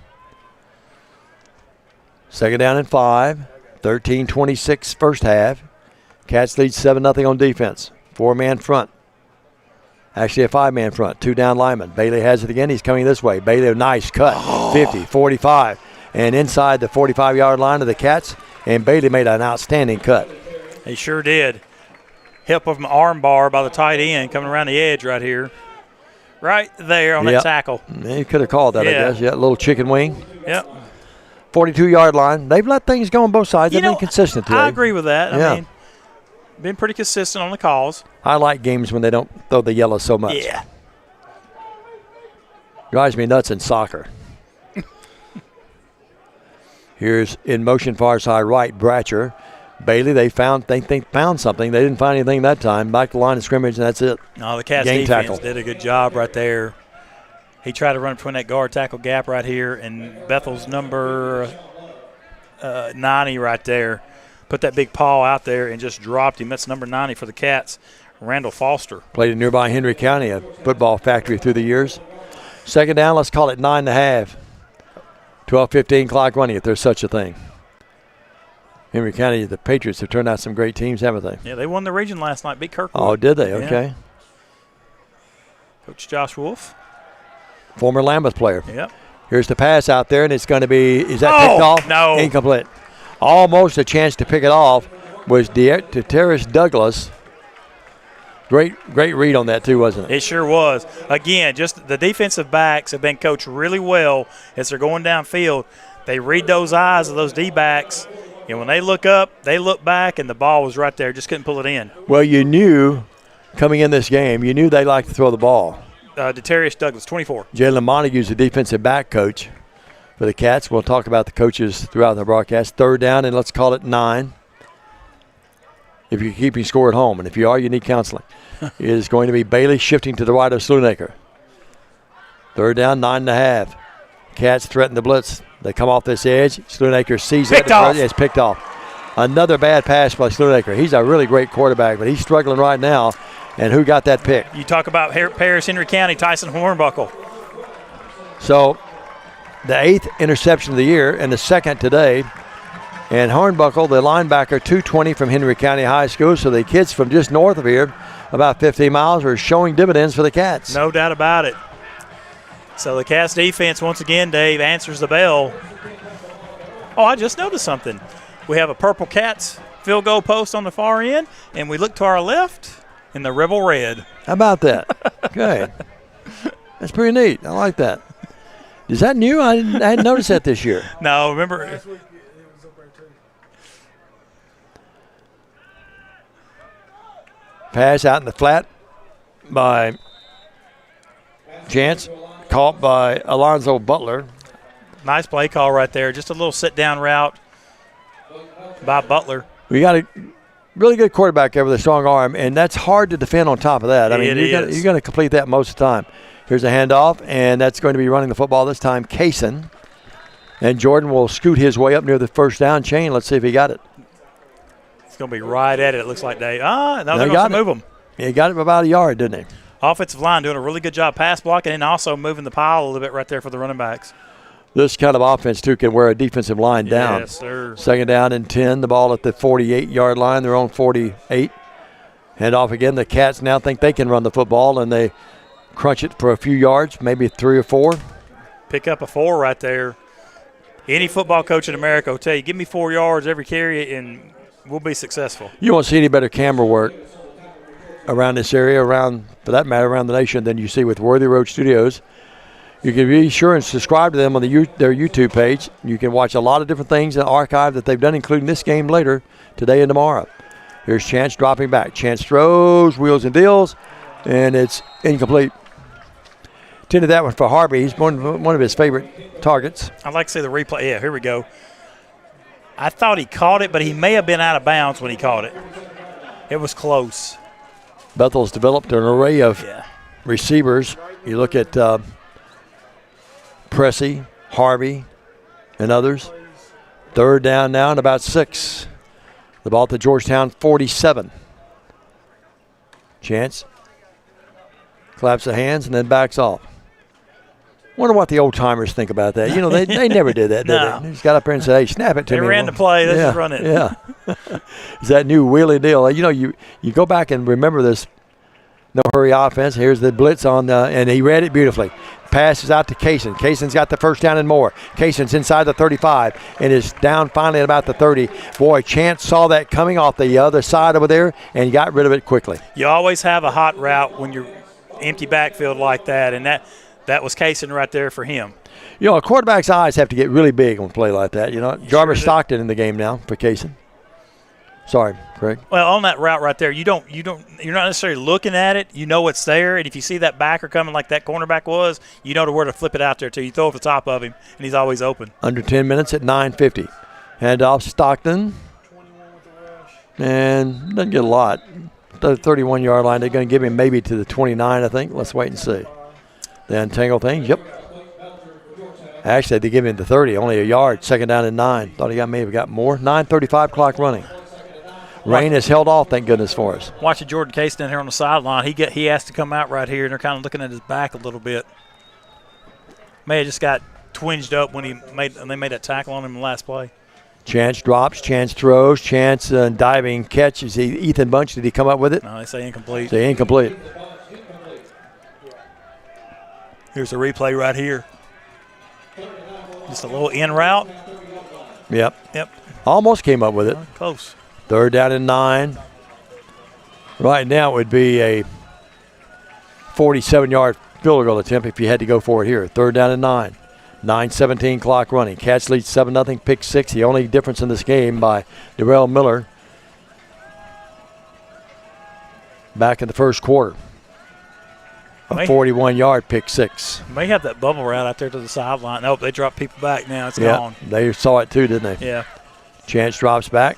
Second down and 5. 13-26 first half. Cats lead 7-0 on defense. 4-man front. Actually a 5-man front. 2 down linemen. Bailey has it again. He's coming this way. Bailey, a nice cut. 50, 45. And inside the 45-yard line of the Cats. And Bailey made an outstanding cut. He sure did. Help of an arm bar by the tight end coming around the edge right here. Right there on that tackle. He could have called that, I guess. Yeah, little chicken wing. Yep. 42-yard line. They've let things go on both sides. They've been consistent today. I agree with that. I mean, been pretty consistent on the calls. I like games when they don't throw the yellow so much. Yeah. Drives me nuts in soccer. Here's in motion far side right, Bratcher. Bailey, they found something. They didn't find anything that time. Back to the line of scrimmage, and that's it. No, the Cats Game defense tackle. did a good job right there. He tried to run between that guard tackle gap right here, and Bethel's number 90 right there put that big paw out there and just dropped him. That's number 90 for the Cats, Randall Foster. Played in nearby Henry County, a football factory through the years. Second down, let's call it 9.5. 12:15 clock running if there's such a thing. Henry County, the Patriots have turned out some great teams, haven't they? Yeah, they won the region last night, beat Kirkwood. Oh, did they? Yeah. Okay. Coach Josh Wolf. Former Lambeth player. Yep. Here's the pass out there, and it's going to be, is that picked off? No. Incomplete. Almost a chance to pick it off was Terrace Douglas. Great read on that too, wasn't it? It sure was. Again, just the defensive backs have been coached really well as they're going downfield. They read those eyes of those D-backs, and when they look up, they look back, and the ball was right there. Just couldn't pull it in. Well, you knew coming in this game, you knew they liked to throw the ball. DeTarius Douglas, 24. Jalen Montague's the defensive back coach for the Cats. We'll talk about the coaches throughout the broadcast. Third down, and let's call it 9. If you're keeping score at home, and if you are, you need counseling. It is going to be Bailey shifting to the right of Slunaker. Third down, 9.5. Cats threaten the blitz. They come off this edge. Slunaker sees it. It's picked off. Another bad pass by Slunaker. He's a really great quarterback, but he's struggling right now. And who got that pick? You talk about Paris, Henry County, Tyson Hornbuckle. So the 8th interception of the year and the 2nd today. And Hornbuckle, the linebacker, 220 from Henry County High School. So the kids from just north of here, about 15 miles, are showing dividends for the Cats. No doubt about it. So the Cats defense, once again, Dave, answers the bell. Oh, I just noticed something. We have a purple Cats field goal post on the far end, and we look to our left in the Rebel Red. How about that? Good. That's pretty neat. I like that. Is that new? I hadn't noticed that this year. No, remember. Pass out in the flat by Chance. Caught by Alonzo Butler. Nice play call right there. Just a little sit-down route by Butler. We got a really good quarterback there with a strong arm, and that's hard to defend on top of that. I mean, you're going to complete that most of the time. Here's a handoff, and that's going to be running the football this time, Kaysen. And Jordan will scoot his way up near the first down chain. Let's see if he got it. It's going to be right at it, it looks like, Dave. No, they're going to move him. He got it about a yard, didn't he? Offensive line doing a really good job pass blocking and also moving the pile a little bit right there for the running backs. This kind of offense, too, can wear a defensive line down. Yes, sir. Second down and 10. The ball at the 48-yard line. They're on 48. Hand off again. The Cats now think they can run the football, and they crunch it for a few yards, maybe 3 or 4. Pick up a 4 right there. Any football coach in America will tell you, give me 4 yards every carry, and we'll be successful. You won't see any better camera work around this area, for that matter, around the nation than you see with Worthy Road Studios. You can be sure and subscribe to them on their YouTube page. You can watch a lot of different things in the archive that they've done, including this game later, today and tomorrow. Here's Chance dropping back. Chance throws, wheels and deals, and it's incomplete. Intended that one for Harvey. He's one of his favorite targets. I'd like to see the replay. Yeah, here we go. I thought he caught it, but he may have been out of bounds when he caught it. It was close. Bethel's developed an array of receivers. You look at Pressey, Harvey, and others. Third down now and about 6. The ball to Georgetown 47. Chance claps the hands and then backs off. Wonder what the old timers think about that. You know, they never did that, did No. they? They just got up there and said, "Hey, snap it to me." They ran the play. Let's just run it. Yeah. It's that new wheelie deal. You know, you go back and remember this no hurry offense. Here's the blitz on, and he read it beautifully. Passes out to Kaysen. Kaysen's got the first down and more. Kaysen's inside the 35 and is down finally at about the 30. Boy, Chance saw that coming off the other side over there, and he got rid of it quickly. You always have a hot route when you're empty backfield like that, and that was Kaysen right there for him. You know, a quarterback's eyes have to get really big on a play like that. You know, Jarvis Stockton in the game now for Kaysen. Sorry, Craig. Well, on that route right there, you're not necessarily looking at it. You know it's there, and if you see that backer coming like that cornerback was, you know where to flip it out there to. You throw it over the top of him, and he's always open. Under 10 minutes at 9:50. Hand off Stockton. And doesn't get a lot. The 31-yard line, they're going to give him maybe to the 29, I think. Let's wait and see. They untangle things. Yep. Actually, they give him the 30, only a yard. Second down and 9. Thought he maybe got more. 9:35 clock running. Rain has held off, thank goodness for us. Watching Jordan Case down here on the sideline, he has to come out right here, and they're kind of looking at his back a little bit. May have just got twinged up when they made that tackle on him in the last play. Chance drops, Chance throws, Chance diving catch. Is Ethan Bunch? Did he come up with it? No, they say incomplete. Say incomplete. Here's a replay right here. Just a little in route. Yep. Almost came up with it. Close. Third down and 9. Right now it would be a 47-yard field goal attempt if you had to go for it here. Third down and 9. 9:17 clock running. Cats lead 7-0, pick 6. The only difference in this game by Darrell Miller back in the first quarter. A 41-yard pick 6. May have that bubble route out there to the sideline. Nope, they dropped people back now. It's gone. They saw it too, didn't they? Yeah. Chance drops back.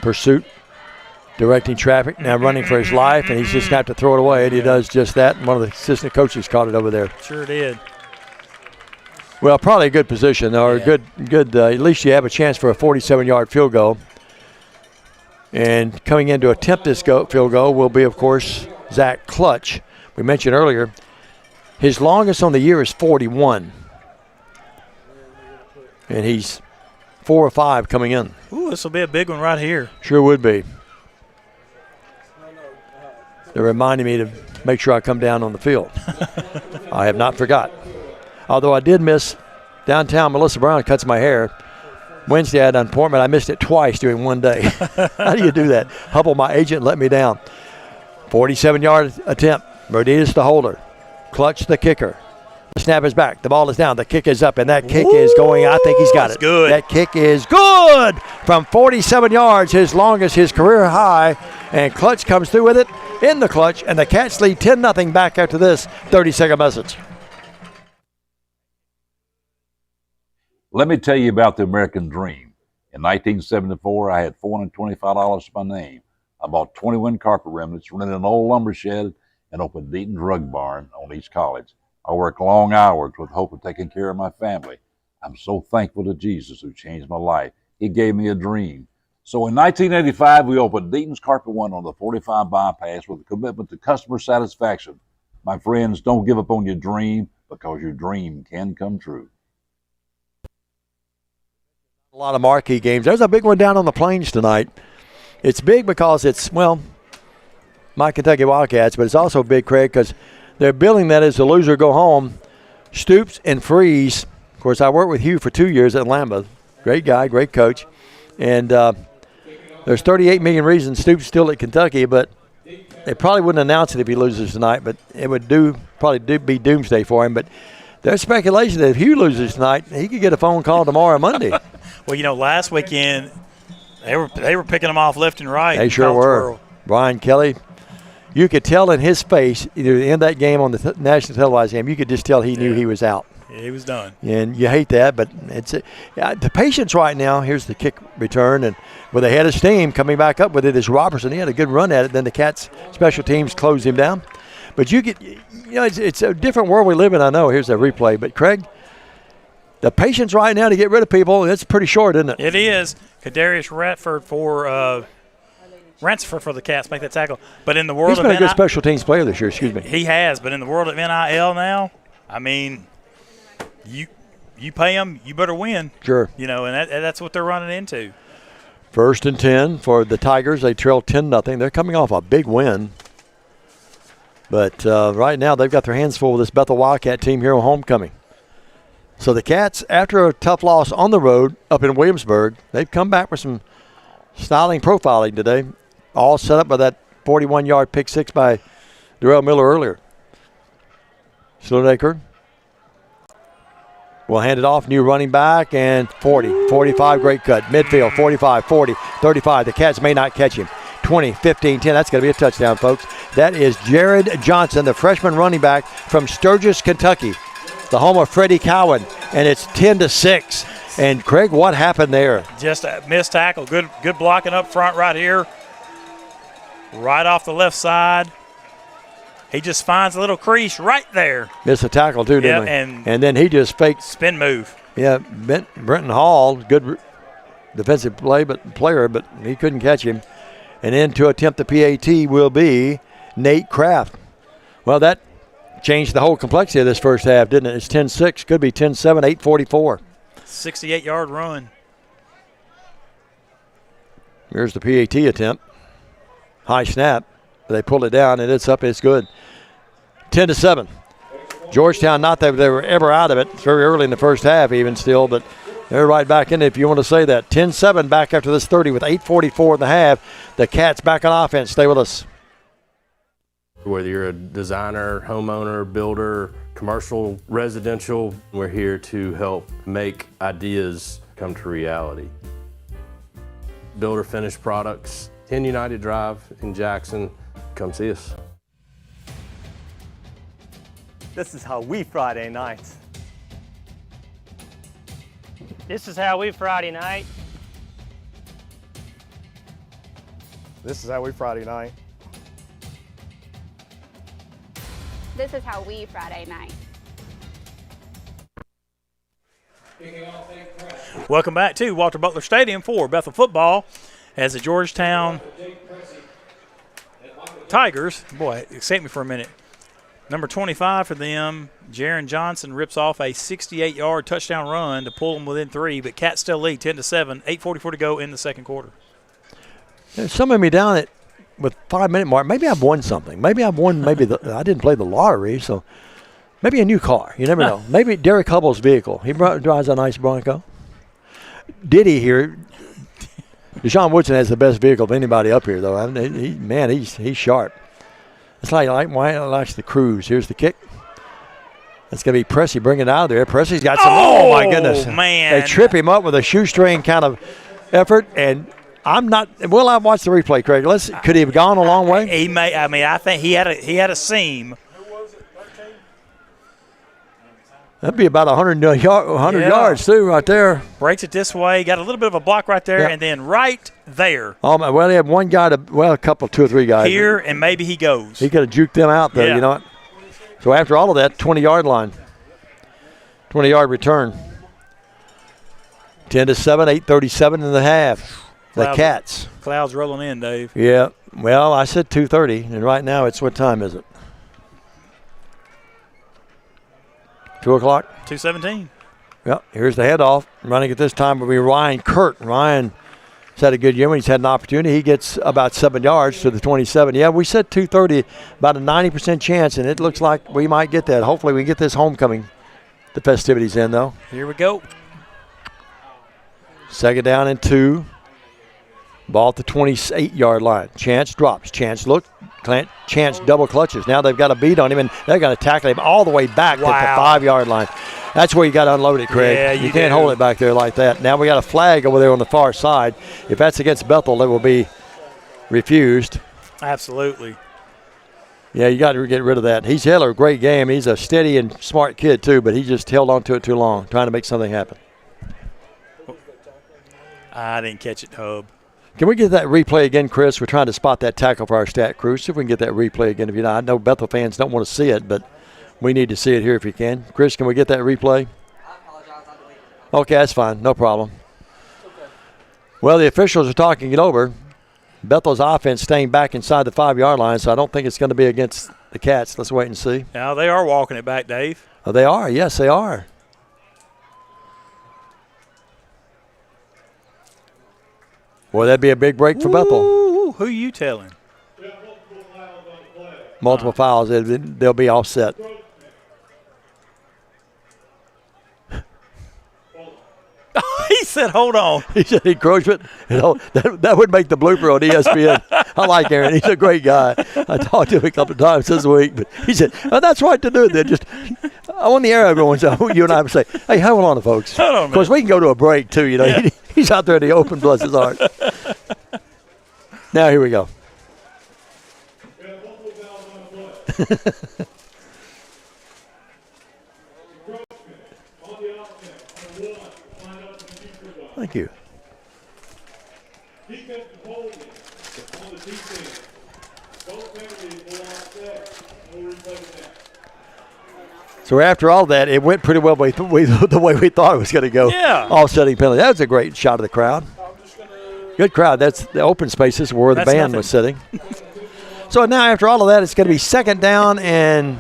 Pursuit. Directing traffic. Now running for his life, and he's just got to throw it away, and he does just that. And one of the assistant coaches caught it over there. Sure did. Well, probably a good position, or good. At least you have a chance for a 47-yard field goal. And coming in to attempt this field goal will be, of course, Zach Clutch. We mentioned earlier, his longest on the year is 41. And he's 4 or 5 coming in. Ooh, this will be a big one right here. Sure would be. They're reminding me to make sure I come down on the field. I have not forgot. Although I did miss downtown, Melissa Brown cuts my hair. Wednesday I had an appointment. I missed it twice during one day. How do you do that? Hubble, my agent, let me down. 47-yard attempt. Mercedes the holder. Clutch the kicker. The snap is back. The ball is down. The kick is up, and that kick is going. I think he's got it. Good. That kick is good from 47 yards, his longest, his career high. And Clutch comes through with it in the clutch, and the Cats lead 10-0 back after this 30-second message. Let me tell you about the American dream. In 1974, I had $425 to my name. I bought 21 carpet remnants, rented an old lumber shed, and opened Deaton's Rug Barn on East College. I worked long hours with hope of taking care of my family. I'm so thankful to Jesus who changed my life. He gave me a dream. So in 1985, we opened Deaton's Carpet One on the 45 bypass with a commitment to customer satisfaction. My friends, don't give up on your dream, because your dream can come true. A lot of marquee games. There's a big one down on the Plains tonight. It's big because it's, well, my Kentucky Wildcats, but it's also big, Craig, because they're billing that as the loser go home. Stoops and Freeze. Of course, I worked with Hugh for 2 years at Lambeth. Great guy, great coach. And there's 38 million reasons Stoops is still at Kentucky, but they probably wouldn't announce it if he loses tonight, but it would probably be doomsday for him. But there's speculation that if Hugh loses tonight, he could get a phone call tomorrow, Monday. Well, you know, last weekend they were picking them off left and right. They sure were. Brian Kelly, you could tell in his face, either in that game on the national televised game, you could just tell he knew he was out. He was done. And you hate that, but it's the patience right now. Here's the kick return, and with a head of steam coming back up with it is Robertson. He had a good run at it. Then the Cats special teams closed him down. But it's a different world we live in. I know. Here's a replay, but Craig, the patience right now to get rid of people, it's pretty short, isn't it? It is. Kadarius Ransford for the Cats make that tackle. But in the world he's been a good special teams player this year. Excuse me. He has, but in the world of NIL now, I mean, you pay them, you better win. Sure. And that's what they're running into. 1st and 10 for the Tigers. They trail 10-0. They're coming off a big win. But right now they've got their hands full with this Bethel Wildcat team here on homecoming. So the Cats, after a tough loss on the road up in Williamsburg, they've come back with some styling profiling today, all set up by that 41-yard pick six by Darrell Miller earlier. Slodaker will hand it off, new running back, and 40, 45, great cut. Midfield, 45, 40, 35. The Cats may not catch him. 20, 15, 10. That's going to be a touchdown, folks. That is Jared Johnson, the freshman running back from Sturgis, Kentucky, the home of Freddie Cowan, and it's 10-6. And, Craig, what happened there? Just a missed tackle. Good blocking up front right here. Right off the left side. He just finds a little crease right there. Missed a tackle, too, didn't he? And then he just faked. Spin move. Yeah, Brenton Hall, good defensive player, but he couldn't catch him. And then to attempt the PAT will be Nate Kraft. Well, that changed the whole complexity of this first half, didn't it? It's 10-6. Could be 10-7, 8:44. 68-yard run. Here's the PAT attempt. High snap. They pulled it down, and it's up. It's good. 10-7. Georgetown, not that they were ever out of it. It's very early in the first half even still, but they're right back in it if you want to say that. 10-7 back after this 30 with 8:44 in the half. The Cats back on offense. Stay with us. Whether you're a designer, homeowner, builder, commercial, residential, we're here to help make ideas come to reality. Builder finished products, 10 United Drive in Jackson. Come see us. This is how we Friday nights. This is how we Friday night. This is how we Friday night. This is how we Friday night. Welcome back to Walter Butler Stadium for Bethel football as the Georgetown Tigers, boy, escape me for a minute. Number 25 for them, Jaron Johnson rips off a 68-yard touchdown run to pull them within 3, but Cats still lead 10-7, 8:44 to go in the second quarter. Some of me down at with 5-minute mark. Maybe I've won something. Maybe I've won. I didn't play the lottery, so maybe a new car. You never know. Maybe Derek Hubble's vehicle. He drives a nice Bronco. Diddy here. Deshaun Woodson has the best vehicle of anybody up here, though. I mean, he's sharp. It's like why he likes the cruise. Here's the kick. That's going to be Pressey bringing it out of there. Pressey's got some. Oh, my goodness. Man. They trip him up with a shoestring kind of effort, and I'm not. Will I watch the replay, Craig? Could he have gone a long way? He may. I mean, I think he had a seam. That'd be about 100 yards too, right there. Breaks it this way. Got a little bit of a block right there, and then right there. Oh, well, they have one guy a couple, 2 or 3 guys here, and maybe he goes. He could have juked them out there. You know what? So after all of that, 20-yard line, 20-yard return. 10-7, 8:37 in the half. The Cats. Clouds rolling in, Dave. Yeah. Well, I said 2:30, and right now it's what time is it? 2 o'clock? 2:17. Yep. Here's the headoff. Running at this time will be Ryan Kurt. Ryan's had a good year when he's had an opportunity. He gets about 7 yards to the 27. Yeah, we said 2:30, about a 90% chance, and it looks like we might get that. Hopefully we can get this homecoming, the festivities in, though. Here we go. Second down and 2. Ball at the 28-yard line. Chance drops. Chance look. Chance double clutches. Now they've got a beat on him, and they're going to tackle him all the way back to the 5-yard line. That's where you got to unload it, Craig. Yeah, you can't hold it back there like that. Now we got a flag over there on the far side. If that's against Bethel, it will be refused. Absolutely. Yeah, you got to get rid of that. He's had a great game. He's a steady and smart kid, too, but he just held on to it too long, trying to make something happen. I didn't catch it, Hub. Can we get that replay again, Chris? We're trying to spot that tackle for our stat crew. See if we can get that replay again. If you know, I know Bethel fans don't want to see it, but we need to see it here if you can. Chris, can we get that replay? Okay, that's fine. No problem. Well, the officials are talking it over. Bethel's offense staying back inside the 5-yard line, so I don't think it's going to be against the Cats. Let's wait and see. Now, they are walking it back, Dave. Oh, they are. Yes, they are. Boy, that'd be a big break for Bethel. Who you telling? Multiple fouls. They'll be offset. He said, hold on. He said encroachment. You know, that would make the blooper on ESPN. I like Aaron. He's a great guy. I talked to him a couple of times this week, but he said, oh, that's right to do that. Just on the air every once in a while, you and I would say, hey, hold on, folks. Hold on, of course, we can go to a break, too. You know, Yeah. He's out there in the open, bless his heart. Now, here we go. Thank you. So after all that, it went pretty well the way we thought it was going to go. Yeah. Offsetting penalty. That was a great shot of the crowd. Good crowd. That's the open spaces where the band was sitting. So now after all of that, it's going to be 2nd down and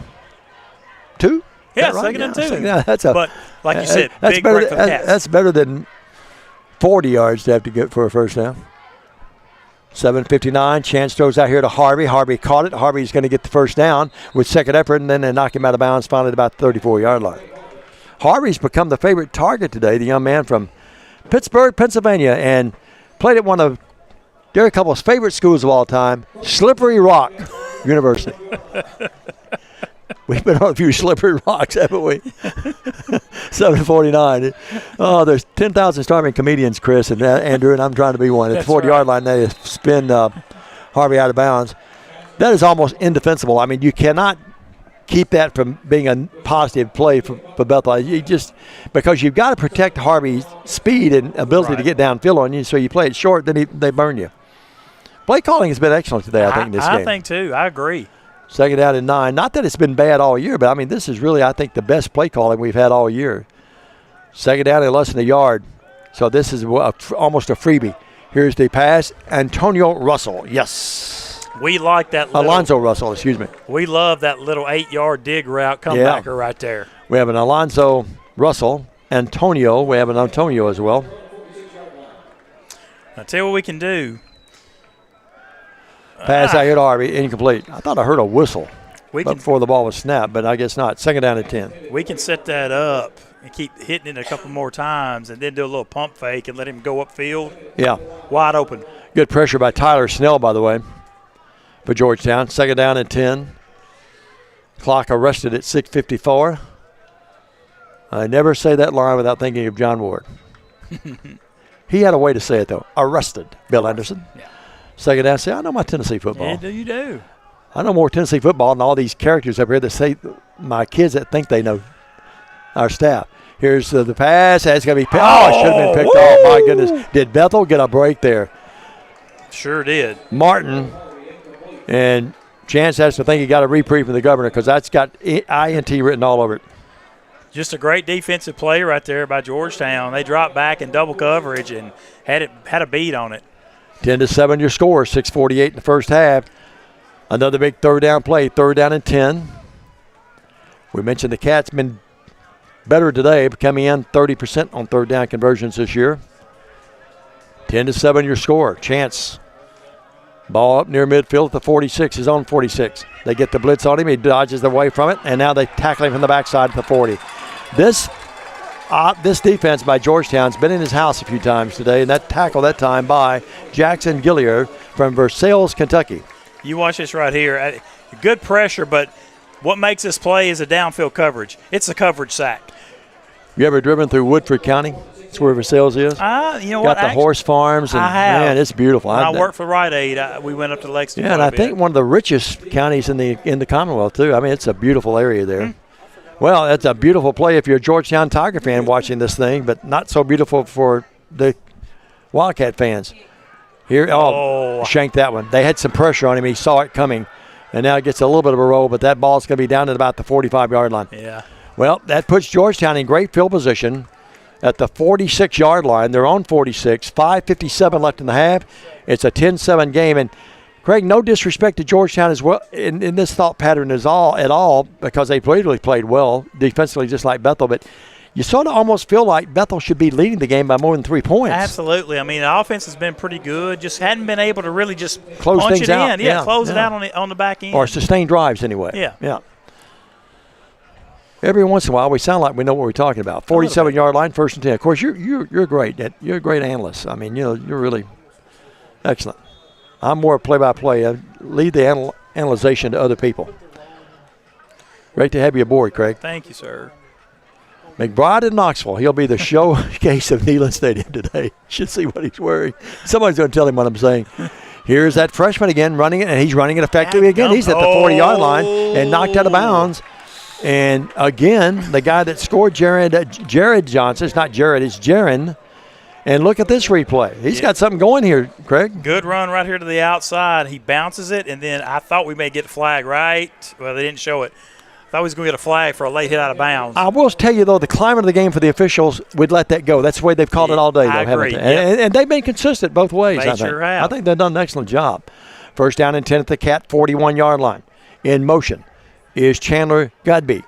2? Yeah, right? 2nd and 2. That's but like you said, that's big better. break for the Cats. That's better than 40 yards to have to get for a first down. 7:59. Chance throws out here to Harvey. Harvey caught it. Harvey's going to get the first down with second effort, and then they knock him out of bounds finally at about the 34-yard line. Harvey's become the favorite target today, the young man from Pittsburgh, Pennsylvania, and played at one of Derek Couple's favorite schools of all time, Slippery Rock University. We've been on a few slippery rocks, haven't we? 7:49. Oh, there's 10,000 starving comedians, Chris and Andrew, and I'm trying to be one. At the 40-yard line, they spin Harvey out of bounds. That is almost indefensible. I mean, you cannot keep that from being a positive play for Bethel. You just because you've got to protect Harvey's speed and ability to get downfield on you, so you play it short, then they burn you. Play calling has been excellent today, I think, in this game. I think, too. I agree. 2nd down and 9. Not that it's been bad all year, but, I mean, this is really, I think, the best play calling we've had all year. 2nd down and less than a yard. So this is almost a freebie. Here's the pass. Antonio Russell. Yes. We like that. Alonzo Russell, excuse me. We love that little 8-yard dig route comebacker right there. We have an Alonzo Russell. Antonio. We have an Antonio as well. I'll tell you what we can do. Pass out here to Harvey, incomplete. I thought I heard a whistle before the ball was snapped, but I guess not. 2nd down and 10. We can set that up and keep hitting it a couple more times and then do a little pump fake and let him go upfield. Yeah. Wide open. Good pressure by Tyler Snell, by the way, for Georgetown. 2nd down and 10. Clock arrested at 6:54. I never say that line without thinking of John Ward. He had a way to say it, though. Arrested, Bill Anderson. Yeah. 2nd down, say, I know my Tennessee football. Yeah, you do. I know more Tennessee football than all these characters up here that say my kids that think they know our staff. Here's the pass. That's going to be picked. Oh, it should have been picked off. My goodness. Did Bethel get a break there? Sure did. Martin and Chance has to think he got a reprieve from the governor because that's got INT written all over it. Just a great defensive play right there by Georgetown. They dropped back in double coverage and had a beat on it. 10-7 your score, 6:48 in the first half. Another big 3rd down play, 3rd down and 10. We mentioned the Cats been better today, coming in 30% on 3rd down conversions this year. 10-7 your score. Chance. Ball up near midfield at the 46, his own 46. They get the blitz on him, he dodges away from it, and now they tackle him from the backside at the 40. This defense by Georgetown's been in his house a few times today, and that tackle that time by Jackson Gilliard from Versailles, Kentucky. You watch this right here. Good pressure, but what makes this play is a downfield coverage. It's a coverage sack. You ever driven through Woodford County? That's where Versailles is. You know what? Got the horse farms. And, I have. Man, it's beautiful. When I worked for Rite Aid, we went up to Lexington. Yeah, and I think one of the richest counties in the Commonwealth, too. I mean, it's a beautiful area there. Mm-hmm. Well, it's a beautiful play if you're a Georgetown Tiger fan watching this thing, but not so beautiful for the Wildcat fans. Here, shanked that one. They had some pressure on him. He saw it coming, and now it gets a little bit of a roll, but that ball's going to be down at about the 45-yard line. Yeah. Well, that puts Georgetown in great field position at the 46-yard line. They're on 46, 5:57 left in the half. It's a 10-7 game. And, Craig, no disrespect to Georgetown as well in this thought pattern at all because they really played well defensively just like Bethel. But you sort of almost feel like Bethel should be leading the game by more than 3 points. Absolutely. I mean, the offense has been pretty good. Just hadn't been able to really just close punch things it out. in. Yeah, close it out on the back end. Or sustain drives anyway. Yeah. Every once in a while, we sound like we know what we're talking about. 47-yard line, 1st and 10. Of course, you're great. You're a great analyst. I mean, you're really excellent. I'm more play-by-play. I lead the analyzation to other people. Great to have you aboard, Craig. Thank you, sir. McBride in Knoxville. He'll be the showcase of Neyland Stadium today. Should see what he's wearing. Somebody's going to tell him what I'm saying. Here's that freshman again running it, and he's running it effectively again. He's at the 40-yard line and knocked out of bounds. And, again, the guy that scored, Jared Johnson. It's not Jared, it's Jaron. And look at this replay. He's got something going here, Craig. Good run right here to the outside. He bounces it, and then I thought we may get a flag, right? Well, they didn't show it. I thought he was going to get a flag for a late hit out of bounds. I will tell you, though, the climate of the game for the officials would let that go. That's the way they've called it all day, though, I agree. haven't they? And they've been consistent both ways, They I think. sure have. I think they've done an excellent job. 1st down and 10 at the Cat 41-yard line. In motion is Chandler Godby.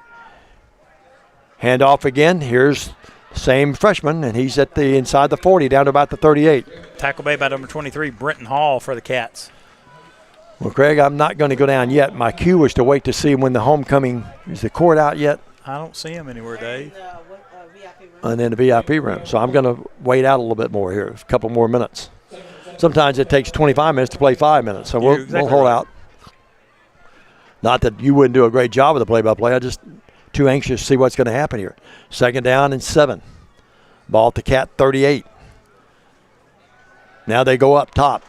Hand off again. Here's same freshman, and he's at the inside the 40, down to about the 38. Tackle made by number 23, Brenton Hall for the Cats. Well, Craig, I'm not going to go down yet. My cue was to wait to see when the homecoming – is the court out yet? I don't see him anywhere, Dave. And in the VIP room. So I'm going to wait out a little bit more here, a couple more minutes. Sometimes it takes 25 minutes to play 5 minutes, so we'll hold out. Not that you wouldn't do a great job with the play-by-play. I just too anxious to see what's going to happen here. 2nd down and 7. Ball at the Cat 38. Now they go up top.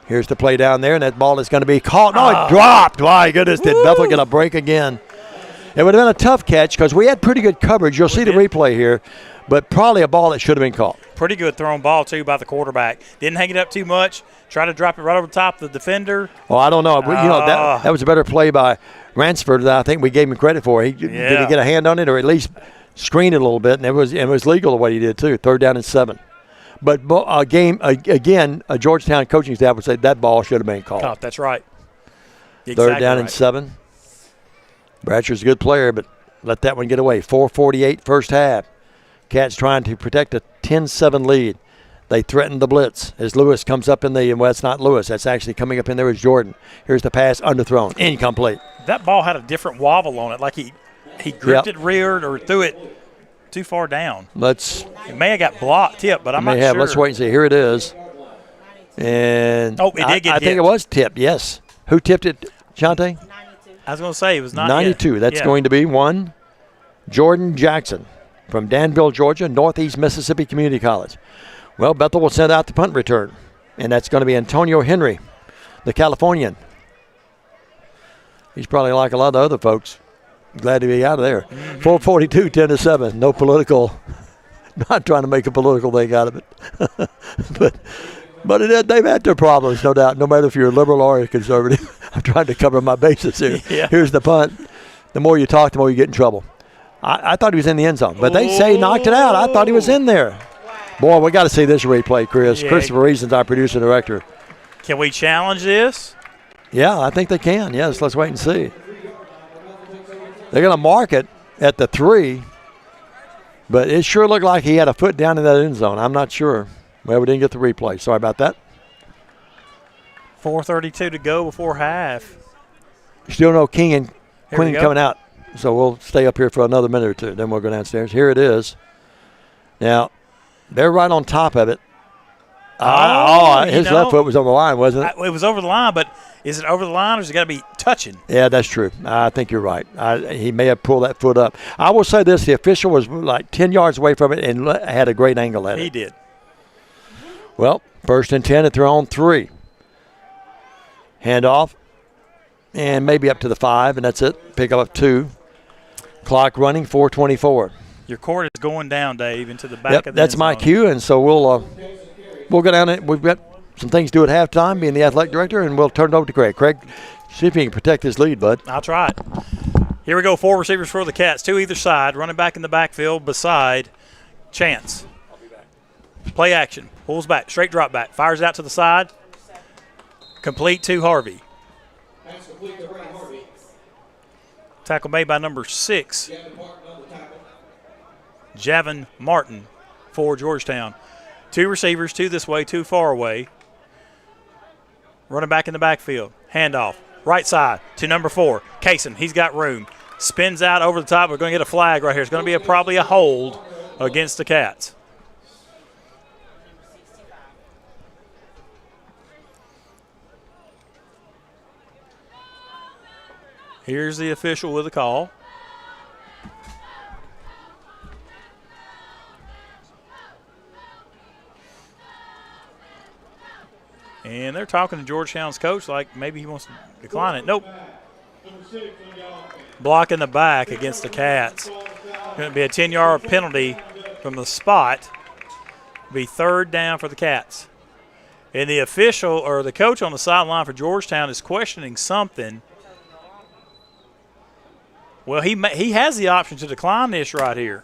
Here's the play down there, and that ball is going to be caught. No, it dropped. My goodness, did Bethel get a break again? It would have been a tough catch because we had pretty good coverage. You'll see the replay here, but probably a ball that should have been caught. Pretty good thrown ball, too, by the quarterback. Didn't hang it up too much. Tried to drop it right over the top of the defender. Well, I don't know. You know, that was a better play by Ransford that I think we gave him credit for. Did he get a hand on it or at least screen it a little bit? And it was legal what he did, too. 3rd down and 7. But a Georgetown coaching staff would say that ball should have been called. Oh, that's right. Exactly 3rd down and 7. Bratcher's a good player, but let that one get away. 4:48 first half. Cats trying to protect a 10-7 lead. They threaten the blitz as Lewis comes up in the – well, it's not Lewis. That's actually coming up in there is Jordan. Here's the pass, underthrown, incomplete. That ball had a different wobble on it, like he gripped it reared or threw it too far down. It may have got tipped, but I'm not sure. Let's wait and see. Here it is. And it did get I think it was tipped, yes. Who tipped it, Shante? I was going to say it was not 92. That's going to be one. Jordan Jackson from Danville, Georgia, Northeast Mississippi Community College. Well, Bethel will send out the punt return, and that's going to be Antonio Henry, the Californian. He's probably like a lot of other folks. Glad to be out of there. 4:42, 10-7. No political. Not trying to make a political thing out of it. but they've had their problems, no doubt, no matter if you're a liberal or a conservative. I'm trying to cover my bases here. Yeah. Here's the punt. The more you talk, the more you get in trouble. I thought he was in the end zone, but they say he knocked it out. I thought he was in there. Boy, we got to see this replay, Chris. Yeah. Christopher Reason's our producer and director. Can we challenge this? Yeah, I think they can. Yes, let's wait and see. They're going to mark it at the 3, but it sure looked like he had a foot down in that end zone. I'm not sure. Well, we didn't get the replay. Sorry about that. 4:32 to go before half. Still no King and Queen go. coming out, so we'll stay up here for another minute or two. Then we'll go downstairs. Here it is. Now, they're right on top of it. His left foot was on the line, wasn't it? It was over the line, but is it over the line or has it got to be touching? Yeah, that's true. I think you're right. He may have pulled that foot up. I will say this. The official was like 10 yards away from it and had a great angle at it. He did. Well, 1st and 10 at their own 3. Handoff. And maybe up to the 5, and that's it. Pick up 2. Clock running, 4:24. Your court is going down, Dave, into the back of the that's end my zone. cue, and so we'll go down and we've got some things to do at halftime, being the athletic director, and we'll turn it over to Craig. Craig, see if you can protect this lead, bud. I'll try it. Here we go, 4 receivers for the Cats, 2 either side, running back in the backfield beside Chance. Play action, pulls back, straight drop back, fires it out to the side, complete to Harvey. Tackle made by number 6, Javin Martin for Georgetown. 2 receivers, 2 this way, 2 far away. Running back in the backfield. Handoff. Right side to number 4, Kaysen. He's got room. Spins out over the top. We're going to get a flag right here. It's going to be probably a hold against the Cats. Here's the official with a call. And they're talking to Georgetown's coach like maybe he wants to decline it. Nope. Block in the back against the Cats. Going to be a 10-yard penalty from the spot. Be 3rd down for the Cats. And the official or the coach on the sideline for Georgetown is questioning something. Well, he has the option to decline this right here.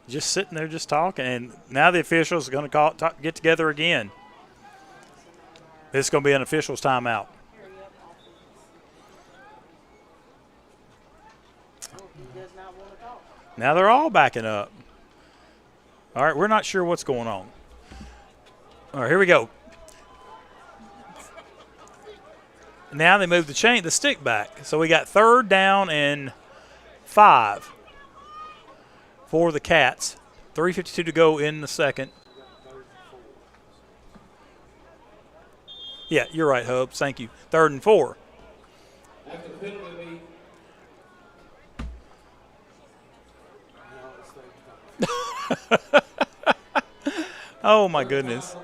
Just sitting there just talking, and now the officials are going to get together again. This is going to be an official's timeout. Now they're all backing up. All right, we're not sure what's going on. All right, here we go. Now they move the stick back. So we got 3rd down and 5 for the Cats. 3:52 to go in the second. Yeah, you're right, Hubs. Thank you. 3rd and 4. Oh, my goodness.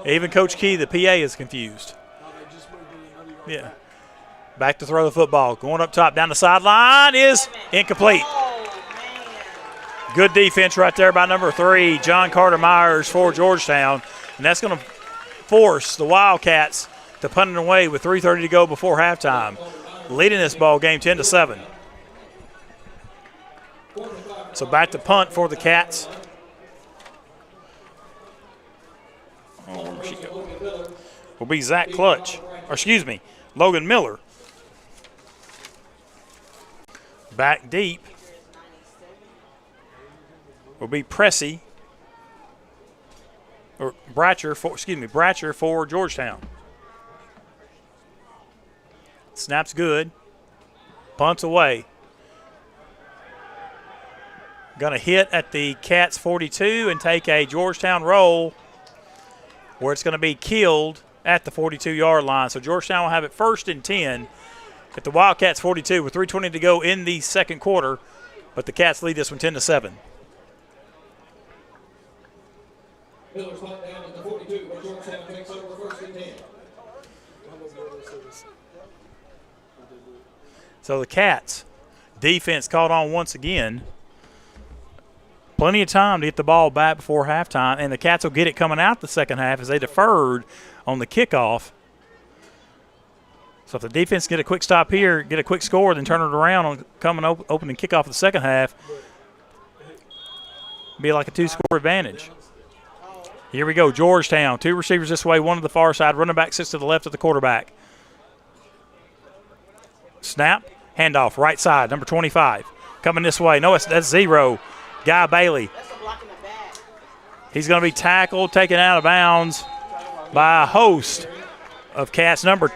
Even Coach Key, the PA, is confused. Yeah. Back to throw the football. Going up top, down the sideline is incomplete. Good defense right there by number 3, John Carter Myers for Georgetown. And that's going to force the Wildcats to punt it away with 3:30 to go before halftime. Leading this ball game 10-7. So back to punt for the Cats. Oh, where'd she go? Will be Zach Clutch. Or excuse me, Logan Miller. Back deep will be Pressey. Or Bratcher for Georgetown. Snap's good. Punts away. Going to hit at the Cats 42 and take a Georgetown roll where it's going to be killed at the 42-yard line. So Georgetown will have it 1st and 10 at the Wildcats 42 with 3:20 to go in the second quarter. But the Cats lead this one 10-7. Miller's punt down at the 42, where Georgetown takes over 1st and 10. So the Cats defense caught on once again. Plenty of time to get the ball back before halftime, and the Cats will get it coming out the second half as they deferred on the kickoff. So if the defense get a quick stop here, get a quick score, then turn it around on coming open and kickoff the second half, be like a 2-score advantage. Here we go, Georgetown. 2 receivers this way, 1 to the far side. Running back sits to the left of the quarterback. Snap, handoff, right side, number 25. Coming this way. No, that's 0. Guy Bailey. He's going to be tackled, taken out of bounds by a host of Cats. Number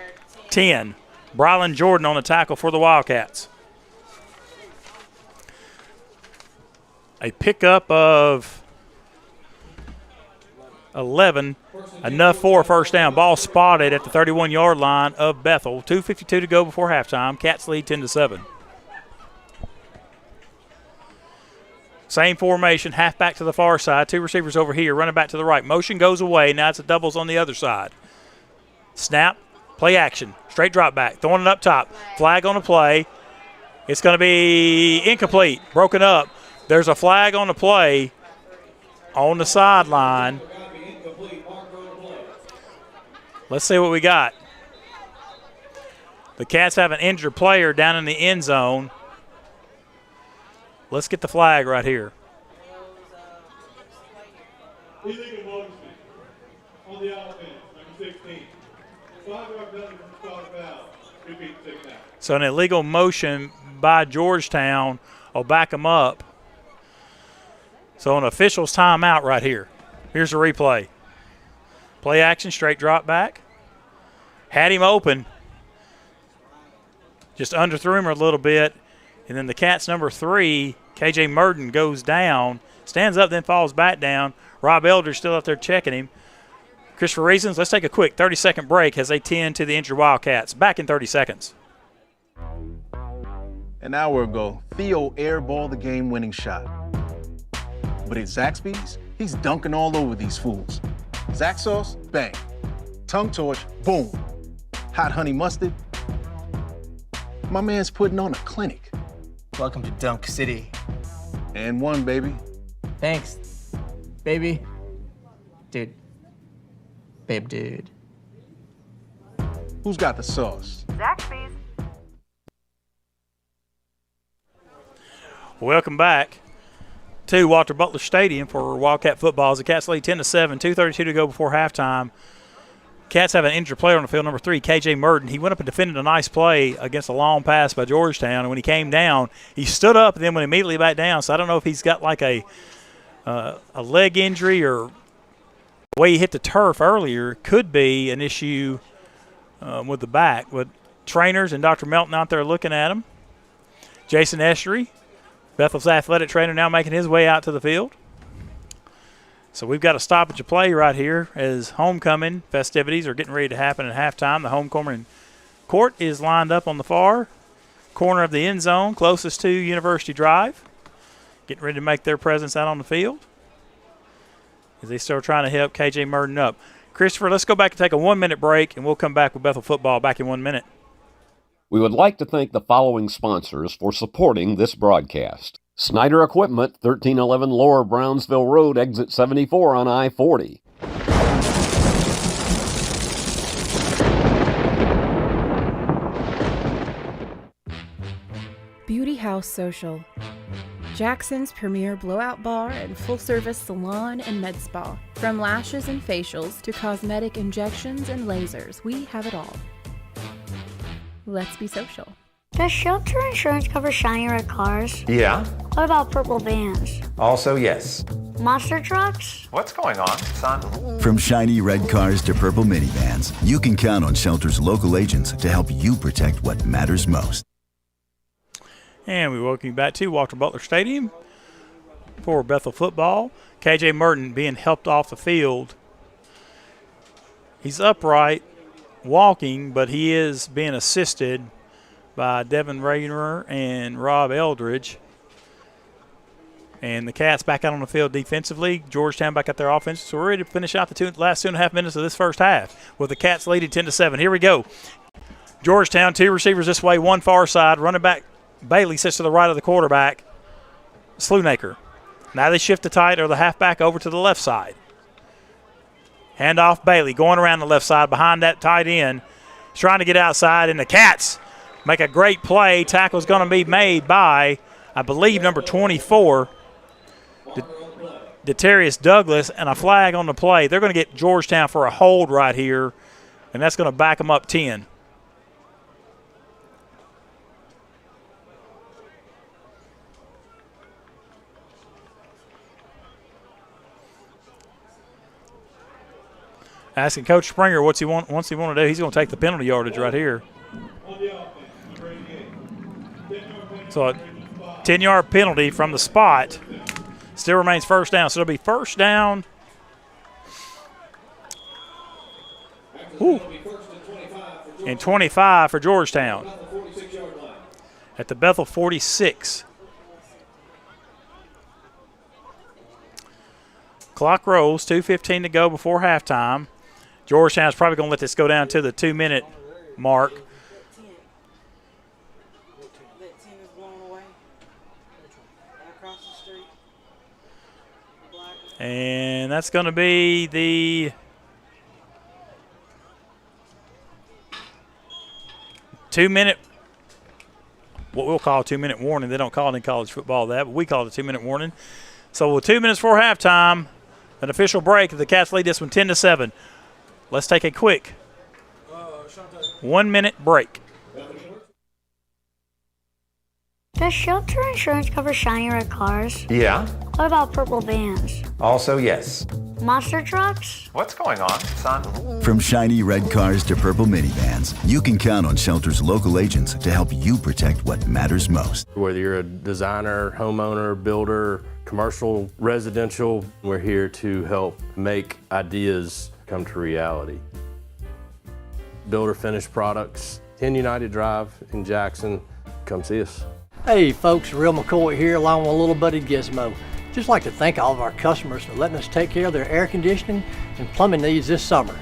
10, Brylan Jordan on the tackle for the Wildcats. A pickup of 11, enough for a first down. Ball spotted at the 31-yard line of Bethel. 2:52 to go before halftime. Cats lead 10-7. Same formation, halfback to the far side. Two receivers over here, running back to the right. Motion goes away. Now it's a doubles on the other side. Snap, play action, straight drop back, throwing it up top. Flag on the play. It's going to be incomplete, broken up. There's a flag on the play on the sideline. Let's see what we got. The Cats have an injured player down in the end zone. Let's get the flag right here. Illegal motion on the offense, number 16. 5-yard penalty from start foul. Repeat 6 out. So an illegal motion by Georgetown will back them up. So an official's timeout right here. Here's the replay. Play action, straight drop back. Had him open. Just underthrew him a little bit. And then the Cats number 3, KJ Murden, goes down, stands up, then falls back down. Rob Eldridge still out there checking him. Christopher Reasons, let's take a quick 30-second break as they tend to the injured Wildcats. Back in 30 seconds. An hour ago, Theo airballed the game-winning shot. But at Zaxby's, he's dunking all over these fools. Zax sauce, bang. Tongue torch, boom. Hot honey mustard. My man's putting on a clinic. Welcome to Dunk City. And one, baby. Thanks, baby. Dude. Babe, dude. Who's got the sauce? Zaxby's. Welcome back to Walter Butler Stadium for Wildcat football. The Cats lead 10-7, 2:32 to go before halftime. Cats have an injured player on the field, number 3, KJ Murden. He went up and defended a nice play against a long pass by Georgetown, and when he came down, he stood up and then went immediately back down. So I don't know if he's got like a leg injury or the way he hit the turf earlier could be an issue with the back. With trainers and Dr. Melton out there looking at him. Jason Estuary, Bethel's athletic trainer, now making his way out to the field. So we've got a stoppage of play right here as homecoming festivities are getting ready to happen at halftime. The homecoming court is lined up on the far corner of the end zone, closest to University Drive. Getting ready to make their presence out on the field as they still trying to help KJ Murden up. Christopher, let's go back and take a 1-minute break, and we'll come back with Bethel football back in 1 minute. We would like to thank the following sponsors for supporting this broadcast. Snyder Equipment, 1311 Lower Brownsville Road, exit 74 on I-40. Beauty House Social. Jackson's premier blowout bar and full-service salon and med spa. From lashes and facials to cosmetic injections and lasers, we have it all. Let's be social. Does shelter insurance cover shiny red cars? Yeah. What about purple vans? Also, yes. Monster trucks? What's going on, son? From shiny red cars to purple minivans, you can count on Shelter's local agents to help you protect what matters most. And we welcome you back to Walter Butler Stadium for Bethel football. KJ Murden being helped off the field. He's upright, walking, but he is being assisted by Devin Rayner and Rob Eldridge. And the Cats back out on the field defensively. Georgetown back out their offense. So we're ready to finish out the last 2.5 minutes of this first half with the Cats leading 10-7. Here we go. Georgetown, 2 receivers this way, 1 far side. Running back Bailey sits to the right of the quarterback, Slewnaker. Now they shift the tight or the halfback over to the left side. Handoff Bailey going around the left side behind that tight end. He's trying to get outside, and the Cats make a great play. Tackle's going to be made by, I believe, number 24, Detarius Douglas, and a flag on the play. They're going to get Georgetown for a hold right here, and that's going to back them up 10. Asking Coach Springer what's he want to do. He's going to take the penalty yardage right here. So a 10-yard penalty from the spot. Still remains first down. So it'll be first down. Ooh. And 25 for Georgetown. At the Bethel 46. Clock rolls, 2:15 to go before halftime. Georgetown's probably going to let this go down to the 2-minute mark. And that's going to be the two-minute, what we'll call a 2-minute warning. They don't call it in college football that, but we call it a 2-minute warning. So with 2 minutes before halftime, an official break. The Cats lead this one 10-7. Let's take a quick 1-minute break. Does shelter insurance cover shiny red cars? Yeah. What about purple vans? Also, yes. Monster trucks? What's going on, son? From shiny red cars to purple minivans, you can count on Shelter's local agents to help you protect what matters most. Whether you're a designer, homeowner, builder, commercial, residential, we're here to help make ideas come to reality. Builder finished products, 10 United Drive in Jackson. Come see us. Hey folks, Real McCoy here along with a little buddy Gizmo. Just like to thank all of our customers for letting us take care of their air conditioning and plumbing needs this summer.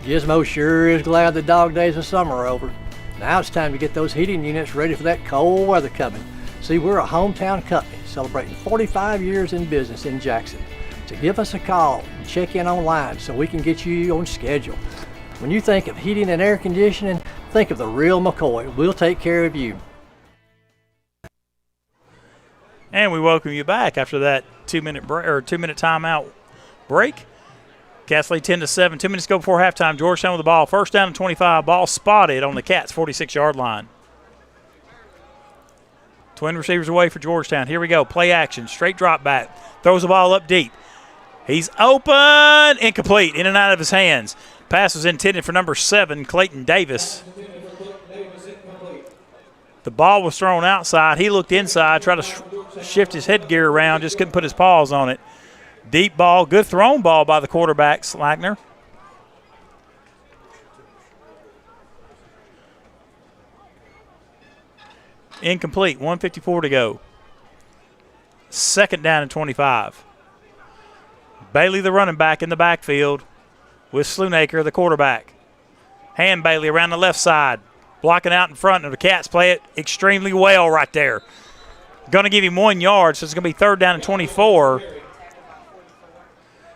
Gizmo sure is glad the dog days of summer are over. Now it's time to get those heating units ready for that cold weather coming. See, we're a hometown company celebrating 45 years in business in Jackson. So give us a call and check in online so we can get you on schedule. When you think of heating and air conditioning, think of the Real McCoy. We'll take care of you. And we welcome you back after that 2-minute break or 2-minute timeout break. Cats lead 10-7. 2 minutes go before halftime. Georgetown with the ball. First down and 25. Ball spotted on the Cats' 46-yard line. Twin receivers away for Georgetown. Here we go. Play action. Straight drop back. Throws the ball up deep. He's open. Incomplete. In and out of his hands. Pass was intended for number 7, Clayton Davis. The ball was thrown outside. He looked inside, tried to shift his headgear around, just couldn't put his paws on it. Deep ball, good thrown ball by the quarterback, Slackner. Incomplete, 1:54 to go. Second down and 25. Bailey, the running back, in the backfield with Slunaker, the quarterback. Hand Bailey around the left side. Blocking out in front, and the Cats play it extremely well right there. Going to give him 1 yard, so it's going to be third down and 24.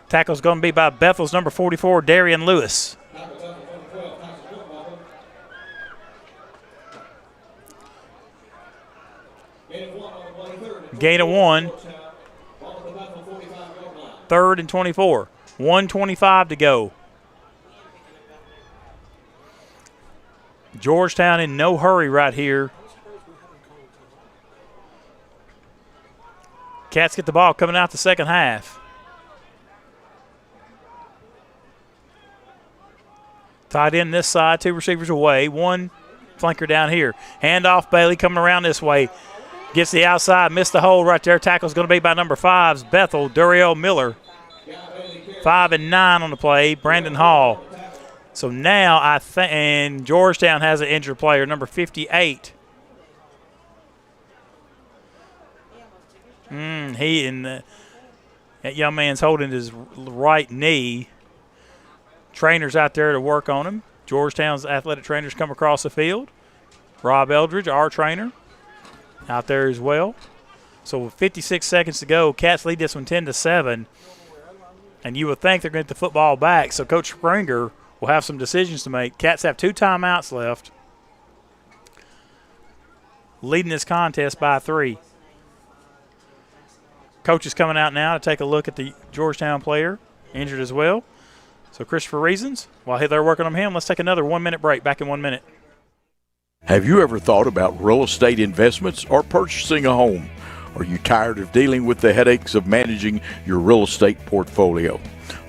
Tackle's going to be by Bethel's number 44, Darian Lewis. Gain of 1. Third and 24. 1:25 to go. Georgetown in no hurry right here. Cats get the ball coming out the second half. Tied in this side, 2 receivers away, 1 flanker down here. Handoff, Bailey coming around this way. Gets the outside, missed the hole right there. Tackle's going to be by number 5's Bethel, Duriel Miller. 5 and 9 on the play, Brandon Hall. So now I think, and Georgetown has an injured player, number 58. That young man's holding his right knee. Trainers out there to work on him. Georgetown's athletic trainers come across the field. Rob Eldridge, our trainer, out there as well. So with 56 seconds to go, Cats lead this one 10-7. And you would think they're going to get the football back. So Coach Springer will have some decisions to make. Cats have 2 timeouts left. Leading this contest by 3. Coach is coming out now to take a look at the Georgetown player, injured as well. So Christopher Reasons, while they're working on him, let's take another 1-minute break. Back in 1 minute. Have you ever thought about real estate investments or purchasing a home? Are you tired of dealing with the headaches of managing your real estate portfolio?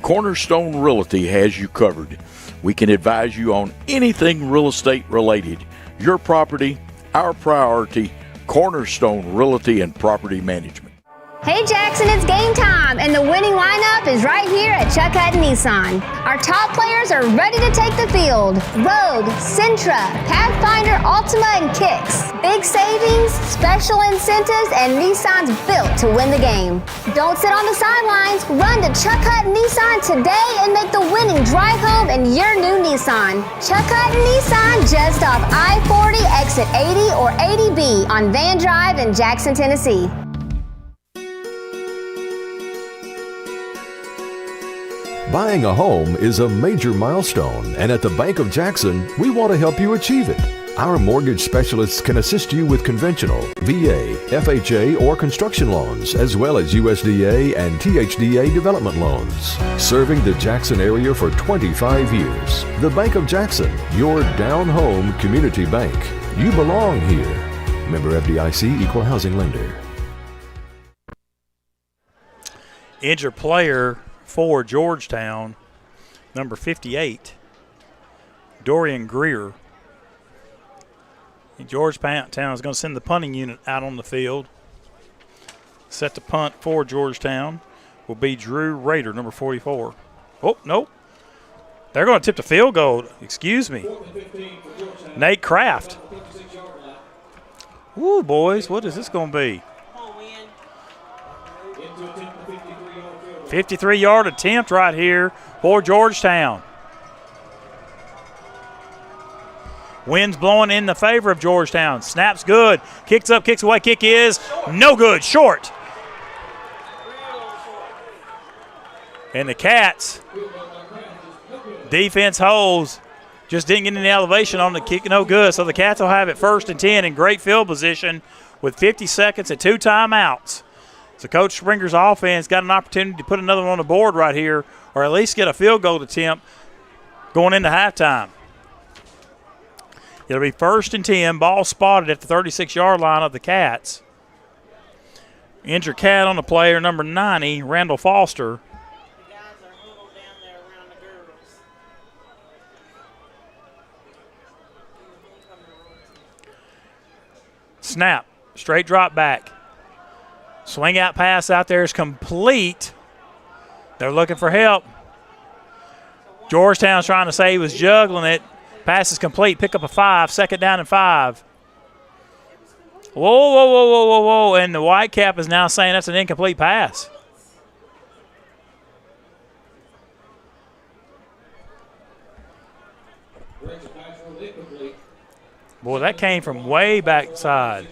Cornerstone Realty has you covered. We can advise you on anything real estate related. Your property, our priority. Cornerstone Realty and Property Management. Hey Jackson, it's game time, and the winning lineup is right here at Chuck Hutton Nissan. Our top players are ready to take the field. Rogue, Sentra, Pathfinder, Altima, and Kicks. Big savings, special incentives, and Nissan's built to win the game. Don't sit on the sidelines. Run to Chuck Hutton Nissan today and make the winning drive home in your new Nissan. Chuck Hutton Nissan, just off I-40, exit 80 or 80B on Van Drive in Jackson, Tennessee. Buying a home is a major milestone, and at the Bank of Jackson, we want to help you achieve it. Our mortgage specialists can assist you with conventional, VA, FHA, or construction loans, as well as USDA and THDA development loans. Serving the Jackson area for 25 years. The Bank of Jackson, your down-home community bank. You belong here. Member FDIC, Equal Housing Lender. Injured player for Georgetown, number 58, Dorian Greer. And Georgetown is going to send the punting unit out on the field. Set to punt for Georgetown will be Drew Rader, number 44. Oh, no. They're going to tip the field goal. Excuse me. Nate Kraft. Woo, boys, what is this going to be? 53-yard attempt right here for Georgetown. Wind's blowing in the favor of Georgetown. Snap's good. Kicks up, kicks away. Kick is no good. Short. And the Cats, defense holds. Just didn't get any elevation on the kick. No good. So the Cats will have it 1st and 10 in great field position with 50 seconds and 2 timeouts. So Coach Springer's offense got an opportunity to put another one on the board right here, or at least get a field goal attempt going into halftime. It'll be 1st and 10, ball spotted at the 36-yard line of the Cats. Injured Cat on the player, number 90, Randall Foster. Snap, straight drop back. Swing out pass out there is complete. They're looking for help. Georgetown's trying to say he was juggling it. Pass is complete. Pick up a 5. 2nd down and 5. Whoa, whoa, whoa, whoa, whoa, whoa. And the white cap is now saying that's an incomplete pass. Boy, that came from way backside.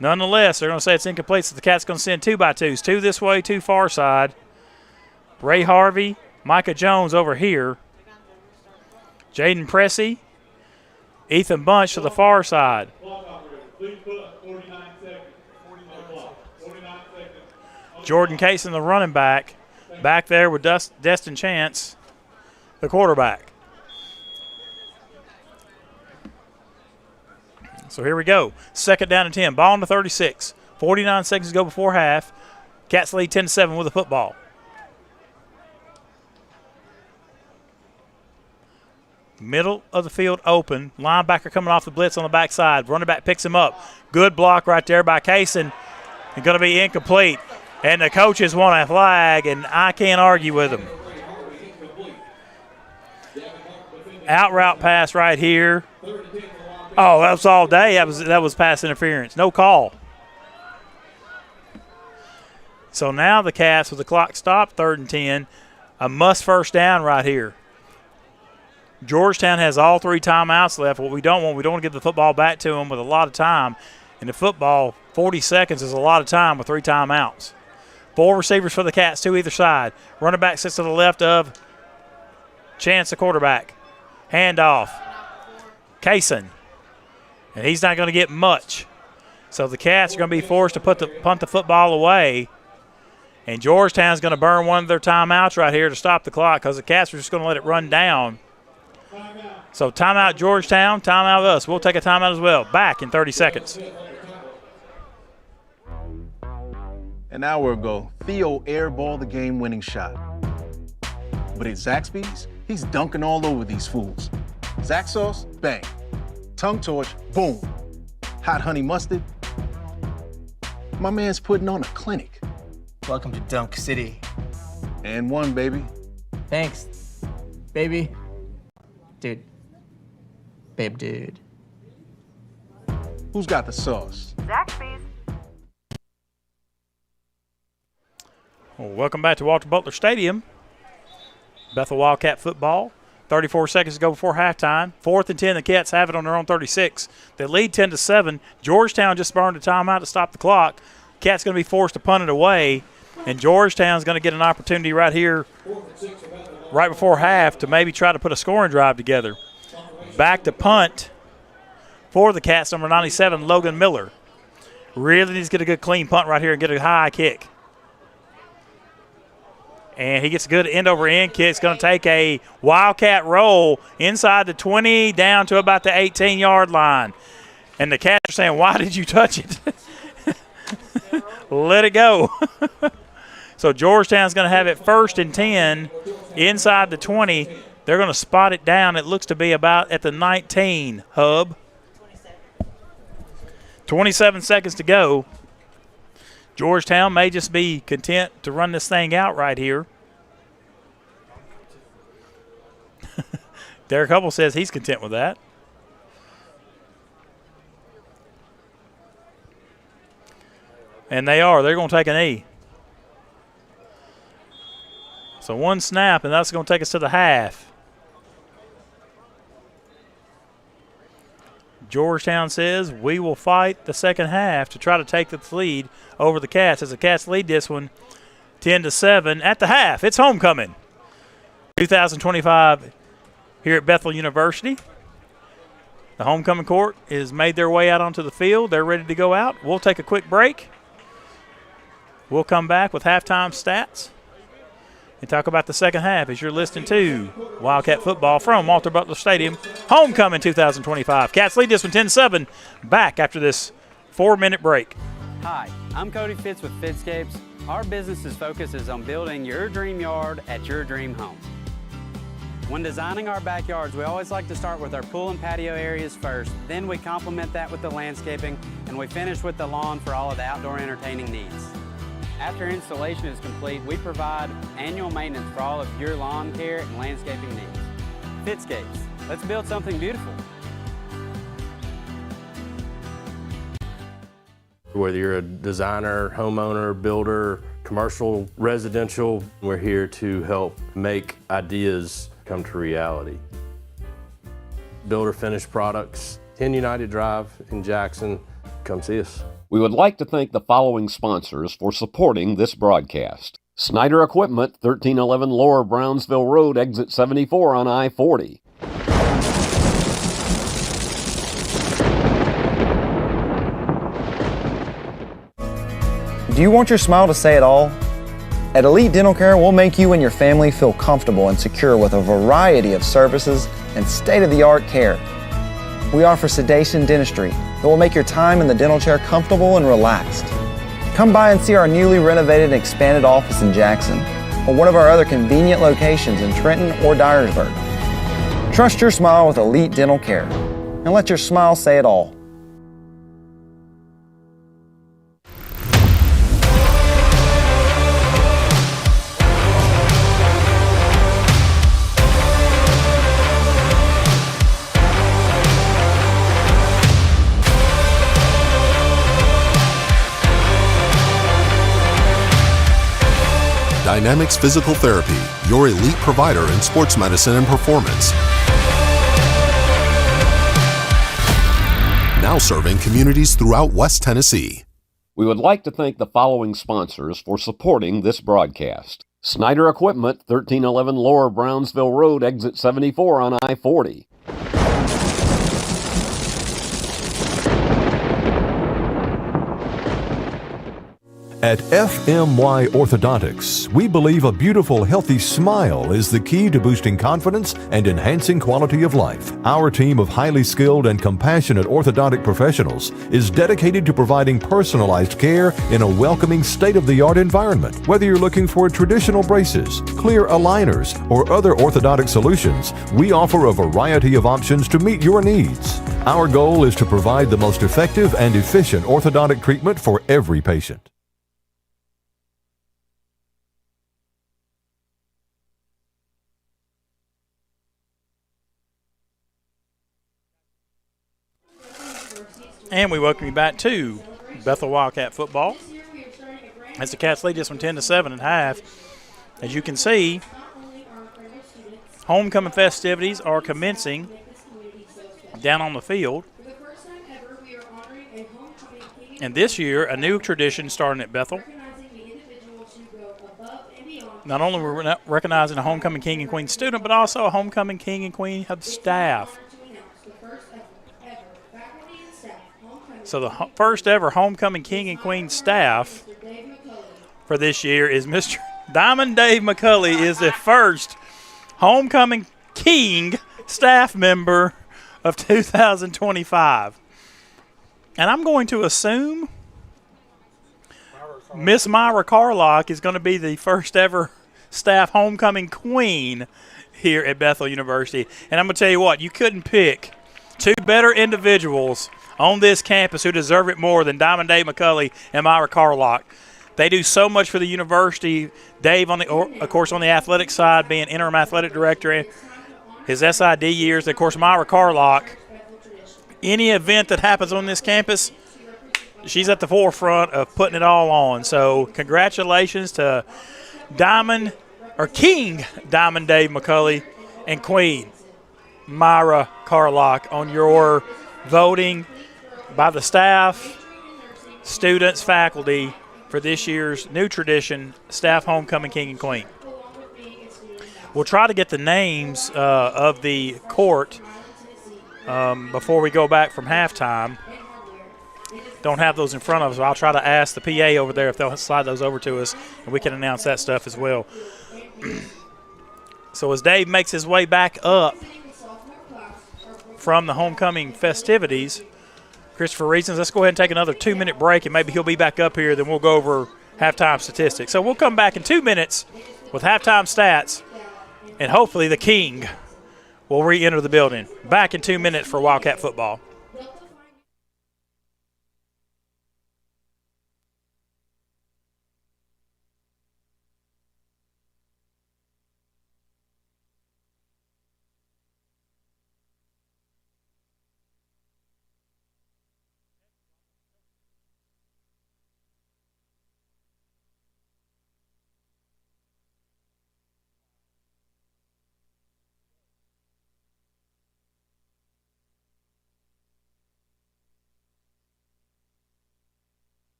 Nonetheless, they're going to say it's incomplete, so the Cats going to send 2x2s. 2 this way, 2 far side. Ray Harvey, Micah Jones over here. Jaden Pressey, Ethan Bunch to the far side. Jordan Cason, the running back. Back there with Destin Chance, the quarterback. So here we go. 2nd down and 10. Ball on the 36. 49 seconds to go before half. Cats lead 10-7 with the football. Middle of the field open. Linebacker coming off the blitz on the backside. Running back picks him up. Good block right there by Cason. It's going to be incomplete. And the coaches want a flag, and I can't argue with them. Out route pass right here. Oh, that was all day. That was pass interference. No call. So now the Cats, with the clock stopped, 3rd and 10, a must 1st down right here. Georgetown has all 3 timeouts left. What we don't want to give the football back to them with a lot of time. In the football, 40 seconds is a lot of time with 3 timeouts. 4 receivers for the Cats, 2 either side. Running back sits to the left of Chance, the quarterback. Handoff. Cason. And he's not going to get much. So the Cats are going to be forced to punt the football away. And Georgetown's going to burn one of their timeouts right here to stop the clock because the Cats are just going to let it run down. So timeout Georgetown, timeout us. We'll take a timeout as well. Back in 30 seconds. An hour ago, Theo airballed the game-winning shot. But at Zaxby's, he's dunking all over these fools. Zax sauce, bang. Tongue torch, boom. Hot honey mustard. My man's putting on a clinic. Welcome to Dunk City. And one, baby. Thanks, baby. Dude. Babe, dude. Who's got the sauce? Zaxby's. Well, welcome back to Walter Butler Stadium. Bethel Wildcat football. 34 seconds to go before halftime. 4th and 10. The Cats have it on their own 36. They lead 10-7. Georgetown just burned a timeout to stop the clock. Cats going to be forced to punt it away, and Georgetown's going to get an opportunity right here, right before half, to maybe try to put a scoring drive together. Back to punt for the Cats, number 97, Logan Miller. Really needs to get a good clean punt right here and get a high kick. And he gets a good end-over-end kick. It's going to take a Wildcat roll inside the 20 down to about the 18-yard line. And the Cats are saying, why did you touch it? Let it go. So Georgetown's going to have it 1st and 10 inside the 20. They're going to spot it down. It looks to be about at the 19 hub. 27 seconds to go. Georgetown may just be content to run this thing out right here. Derek Hubble says he's content with that. And they are. They're going to take an E. So one snap, and that's going to take us to the half. Georgetown says we will fight the second half to try to take the lead over the Cats, as the Cats lead this one 10-7 at the half. It's homecoming 2025 here at Bethel University. The homecoming court has made their way out onto the field. They're ready to go out. We'll take a quick break. We'll come back with halftime stats and talk about the second half as you're listening to Wildcat football from Walter Butler Stadium. Homecoming 2025. Cats lead this one 10-7. Back after this 4-minute break. Hi, I'm Cody Fitz with Fitscapes. Our business's focus is on building your dream yard at your dream home. When designing our backyards, we always like to start with our pool and patio areas first. Then we complement that with the landscaping, and we finish with the lawn for all of the outdoor entertaining needs. After installation is complete, we provide annual maintenance for all of your lawn care and landscaping needs. Fitscapes, let's build something beautiful. Whether you're a designer, homeowner, builder, commercial, residential, we're here to help make ideas come to reality. Builder finished products, 10 United Drive in Jackson. Come see us. We would like to thank the following sponsors for supporting this broadcast. Snyder Equipment, 1311 Lower Brownsville Road, exit 74 on I-40. Do you want your smile to say it all? At Elite Dental Care, we'll make you and your family feel comfortable and secure with a variety of services and state-of-the-art care. We offer sedation dentistry that will make your time in the dental chair comfortable and relaxed. Come by and see our newly renovated and expanded office in Jackson or one of our other convenient locations in Trenton or Dyersburg. Trust your smile with Elite Dental Care and let your smile say it all. Dynamics Physical Therapy, your elite provider in sports medicine and performance. Now serving communities throughout West Tennessee. We would like to thank the following sponsors for supporting this broadcast. Snyder Equipment, 1311 Lower Brownsville Road, exit 74 on I-40. At FMY Orthodontics, we believe a beautiful, healthy smile is the key to boosting confidence and enhancing quality of life. Our team of highly skilled and compassionate orthodontic professionals is dedicated to providing personalized care in a welcoming, state-of-the-art environment. Whether you're looking for traditional braces, clear aligners, or other orthodontic solutions, we offer a variety of options to meet your needs. Our goal is to provide the most effective and efficient orthodontic treatment for every patient. And we welcome you back to Bethel Wildcat football. As the Cats lead this one 10-7 at half. As you can see, homecoming festivities are commencing down on the field. And this year, a new tradition starting at Bethel. Not only are we recognizing a homecoming king and queen student, but also a homecoming king and queen of staff. So the first ever homecoming king and queen staff for this year is Mr. Diamond Dave McCulley is the first homecoming king staff member of 2025. And I'm going to assume Miss Myra Carlock is going to be the first ever staff homecoming queen here at Bethel University. And I'm going to tell you what, you couldn't pick two better individuals on this campus who deserve it more than Diamond Dave McCulley and Myra Carlock. They do so much for the university. Dave, of course, on the athletic side, being interim athletic director, his SID years. Of course, Myra Carlock, any event that happens on this campus, she's at the forefront of putting it all on. So congratulations to King Diamond Dave McCulley and Queen Myra Carlock on your voting by the staff, students, faculty for this year's new tradition, staff homecoming king and queen. We'll try to get the names of the court before we go back from halftime. Don't have those in front of us. I'll try to ask the PA over there if they'll slide those over to us, and we can announce that stuff as well. So as Dave makes his way back up from the homecoming festivities, Christopher Reasons, let's go ahead and take another 2-minute break, and maybe he'll be back up here. Then we'll go over halftime statistics. So we'll come back in 2 minutes with halftime stats, and hopefully the king will re-enter the building. Back in 2 minutes for Wildcat football.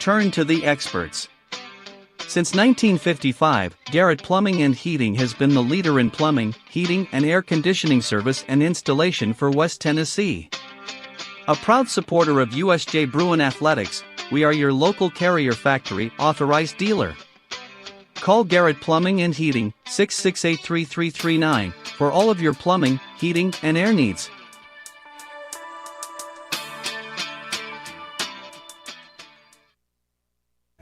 turn to the experts. Since 1955, Garrett Plumbing and Heating has been the leader in plumbing, heating, and air conditioning service and installation for West Tennessee. A proud supporter of USJ Bruin Athletics, we are your local Carrier Factory authorized dealer. Call Garrett Plumbing and Heating 668-3339 for all of your plumbing, heating, and air needs.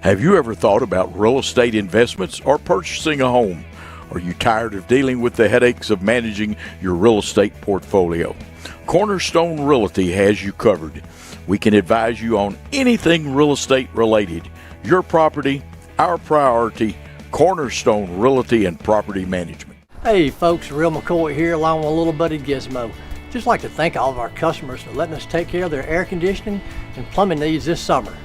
Have you ever thought about real estate investments or purchasing a home? Are you tired of dealing with the headaches of managing your real estate portfolio? Cornerstone Realty has you covered. We can advise you on anything real estate related. Your property, our priority. Cornerstone Realty and Property Management. Hey folks, Real McCoy here along with a little buddy Gizmo. Just like to thank all of our customers for letting us take care of their air conditioning and plumbing needs this summer.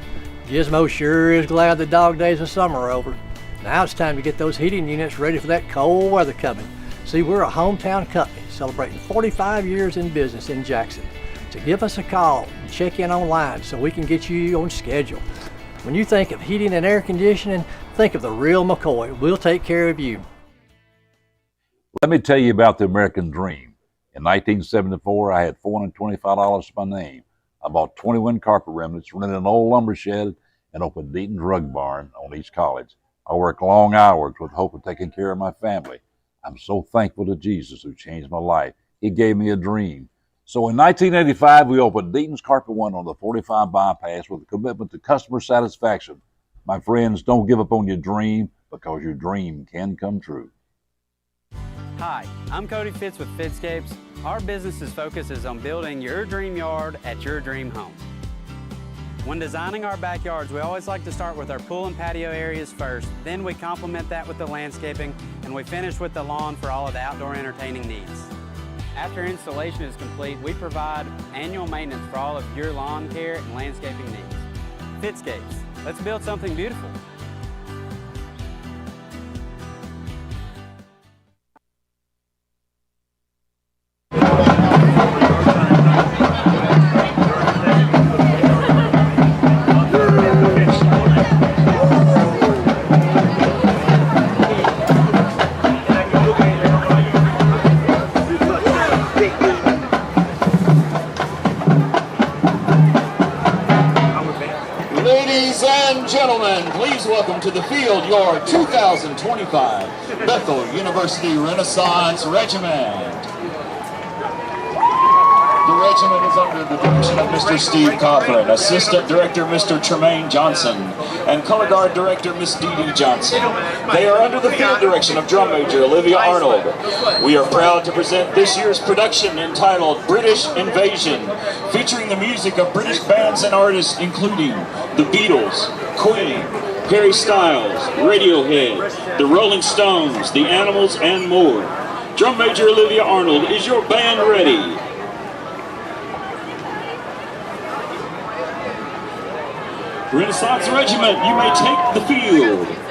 Gizmo sure is glad the dog days of summer are over. Now it's time to get those heating units ready for that cold weather coming. See, we're a hometown company celebrating 45 years in business in Jackson. So give us a call and check in online so we can get you on schedule. When you think of heating and air conditioning, think of the Real McCoy. We'll take care of you. Let me tell you about the American Dream. In 1974, I had $425 to my name. I bought 21 carpet remnants, rented an old lumber shed, and opened Deaton's Rug Barn on East College. I worked long hours with the hope of taking care of my family. I'm so thankful to Jesus who changed my life. He gave me a dream. So in 1985, we opened Deaton's Carpet One on the 45 bypass with a commitment to customer satisfaction. My friends, don't give up on your dream because your dream can come true. Hi, I'm Cody Fitz with Fitscapes. Our business's focus is on building your dream yard at your dream home. When designing our backyards, we always like to start with our pool and patio areas first. Then we complement that with the landscaping, and we finish with the lawn for all of the outdoor entertaining needs. After installation is complete, we provide annual maintenance for all of your lawn care and landscaping needs. Fitscapes, let's build something beautiful. Gentlemen, please welcome to the field your 2025 Bethel University Renaissance Regiment. The regiment is under the direction of Mr. Steve Cochran, Assistant Director Mr. Tremaine Johnson, and Color Guard Director Miss Dee Dee Johnson. They are under the field direction of Drum Major Olivia Arnold. We are proud to present this year's production entitled British Invasion, featuring the music of British bands and artists including the Beatles, Queen, Harry Styles, Radiohead, the Rolling Stones, the Animals, and more. Drum Major Olivia Arnold, is your band ready? Renaissance Regiment, you may take the field.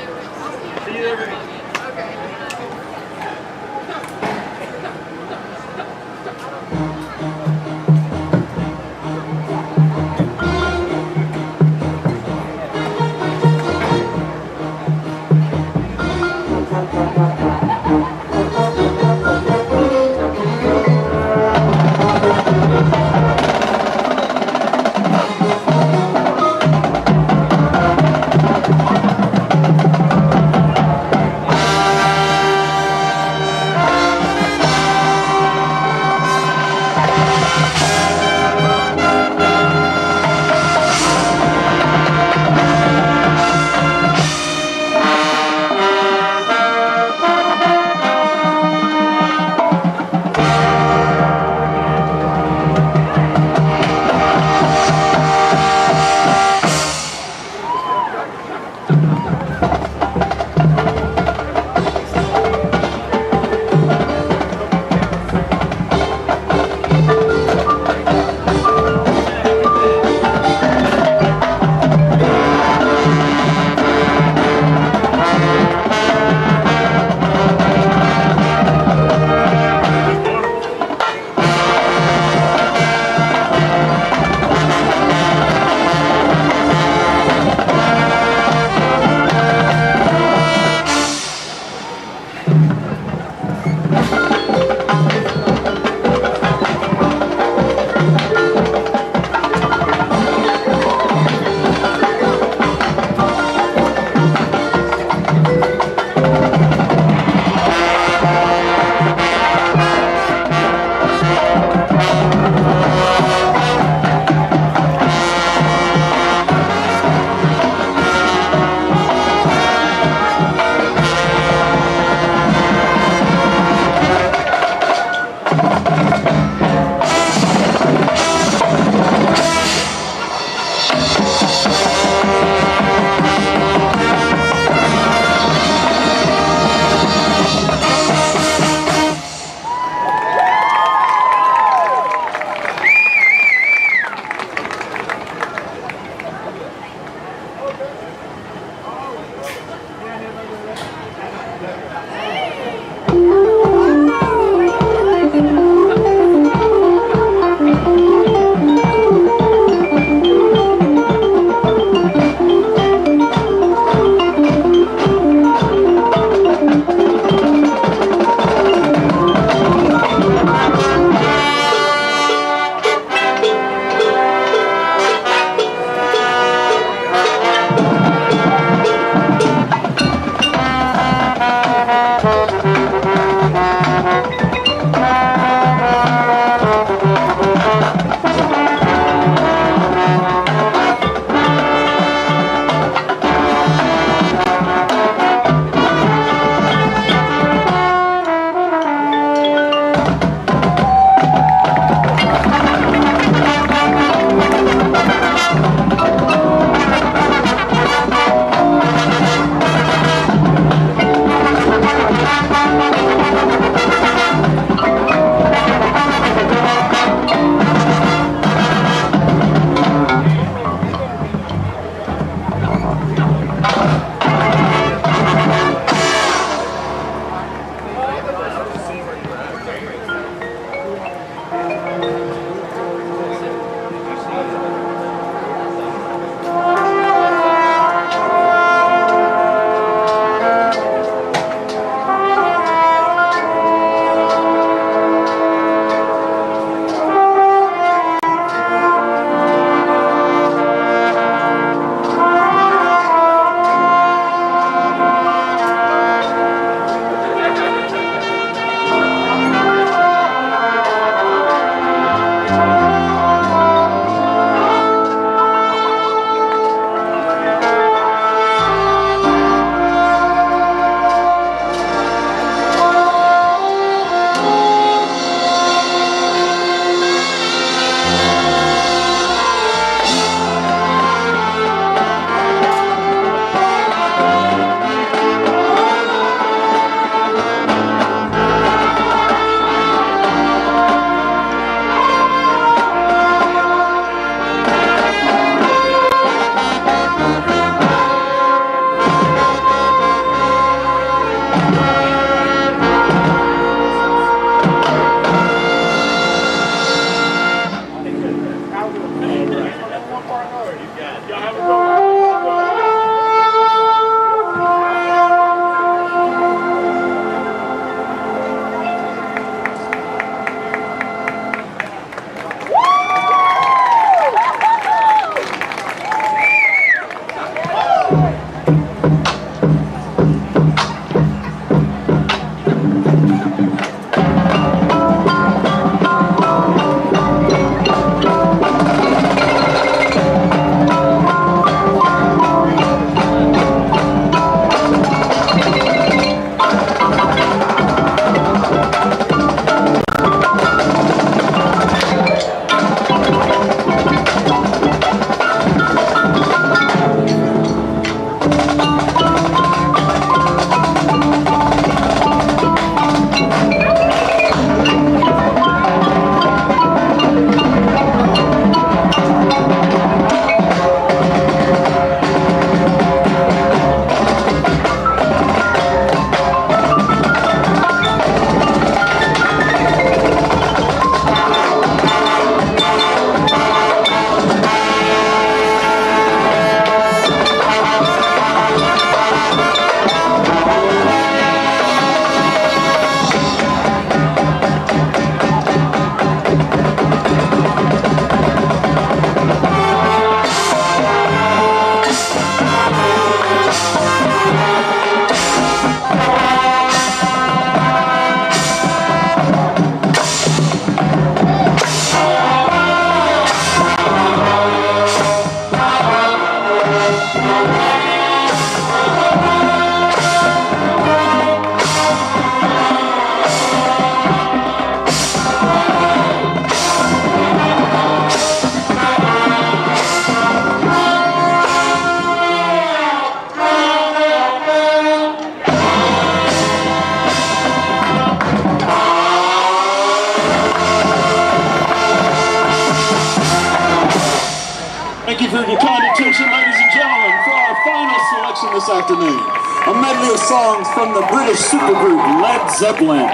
Thank you for your kind attention, ladies and gentlemen, for our final selection this afternoon. A medley of songs from the British supergroup Led Zeppelin.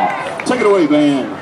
Take it away, band.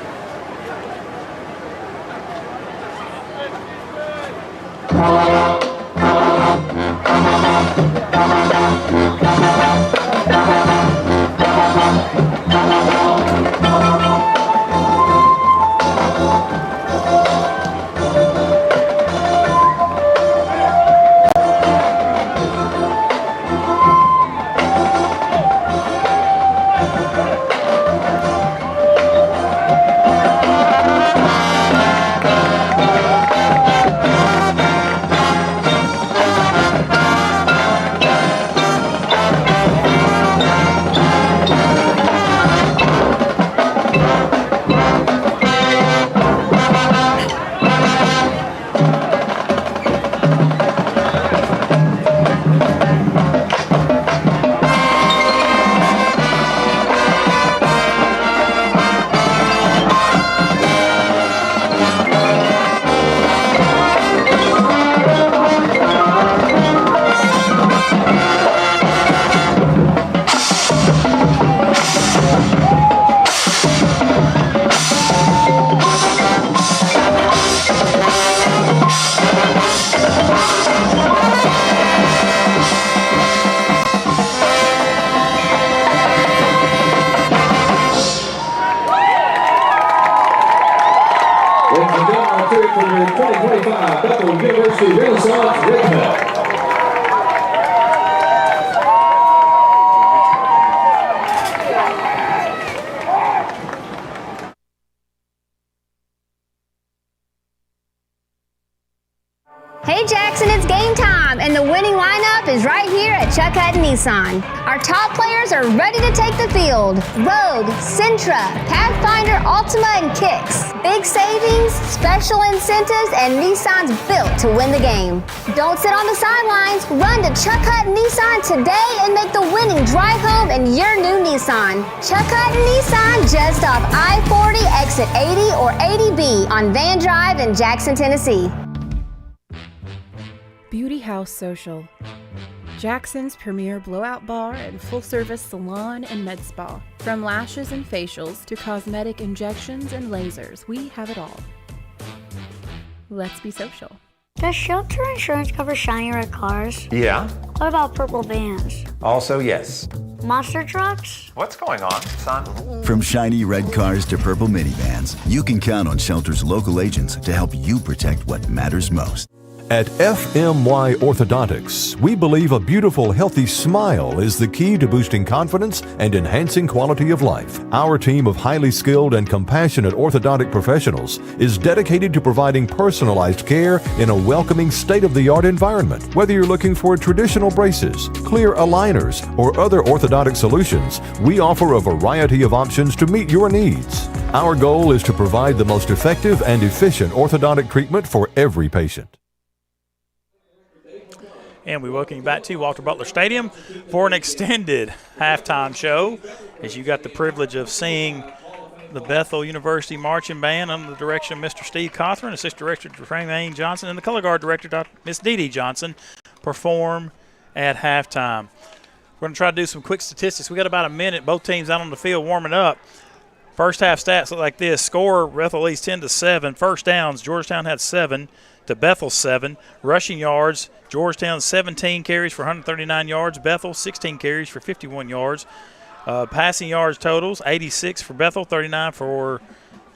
Ladies and gentlemen, cheering for your 2025 Bethel University Renaissance Red Belt. Hey Jackson, it's game time, and the winning lineup is right here at Chuck Hutton Nissan. Our top players are ready to take the field. Rogue, Sentra, Pathfinder, Altima, and Kicks. Big savings, special incentives, and Nissan's built to win the game. Don't sit on the sidelines. Run to Chuck Hutton Nissan today and make the winning drive home in your new Nissan. Chuck Hutton Nissan, just off I-40, exit 80 or 80B on Van Drive in Jackson, Tennessee. Beauty House Social. Jackson's premier blowout bar and full-service salon and med spa. From lashes and facials to cosmetic injections and lasers, we have it all. Let's be social. Does shelter insurance cover shiny red cars? Yeah. What about purple vans? Also, yes. Monster trucks? What's going on, son? From shiny red cars to purple minivans, you can count on Shelter's local agents to help you protect what matters most. At FMY Orthodontics, we believe a beautiful, healthy smile is the key to boosting confidence and enhancing quality of life. Our team of highly skilled and compassionate orthodontic professionals is dedicated to providing personalized care in a welcoming, state-of-the-art environment. Whether you're looking for traditional braces, clear aligners, or other orthodontic solutions, we offer a variety of options to meet your needs. Our goal is to provide the most effective and efficient orthodontic treatment for every patient. And we welcome you back to Walter Butler Stadium for an extended halftime show, as you got the privilege of seeing the Bethel University Marching Band under the direction of Mr. Steve Cothran, Assistant Director Tremaine Johnson, and the Color Guard Director, Miss Dee Dee Johnson, perform at halftime. We're going to try to do some quick statistics. We got about a minute, both teams out on the field warming up. First half stats look like this. Score, Bethel leads 10-7. First downs, Georgetown had 7 to Bethel 7. Rushing yards, Georgetown 17 carries for 139 yards. Bethel 16 carries for 51 yards. Passing yards totals, 86 for Bethel, 39 for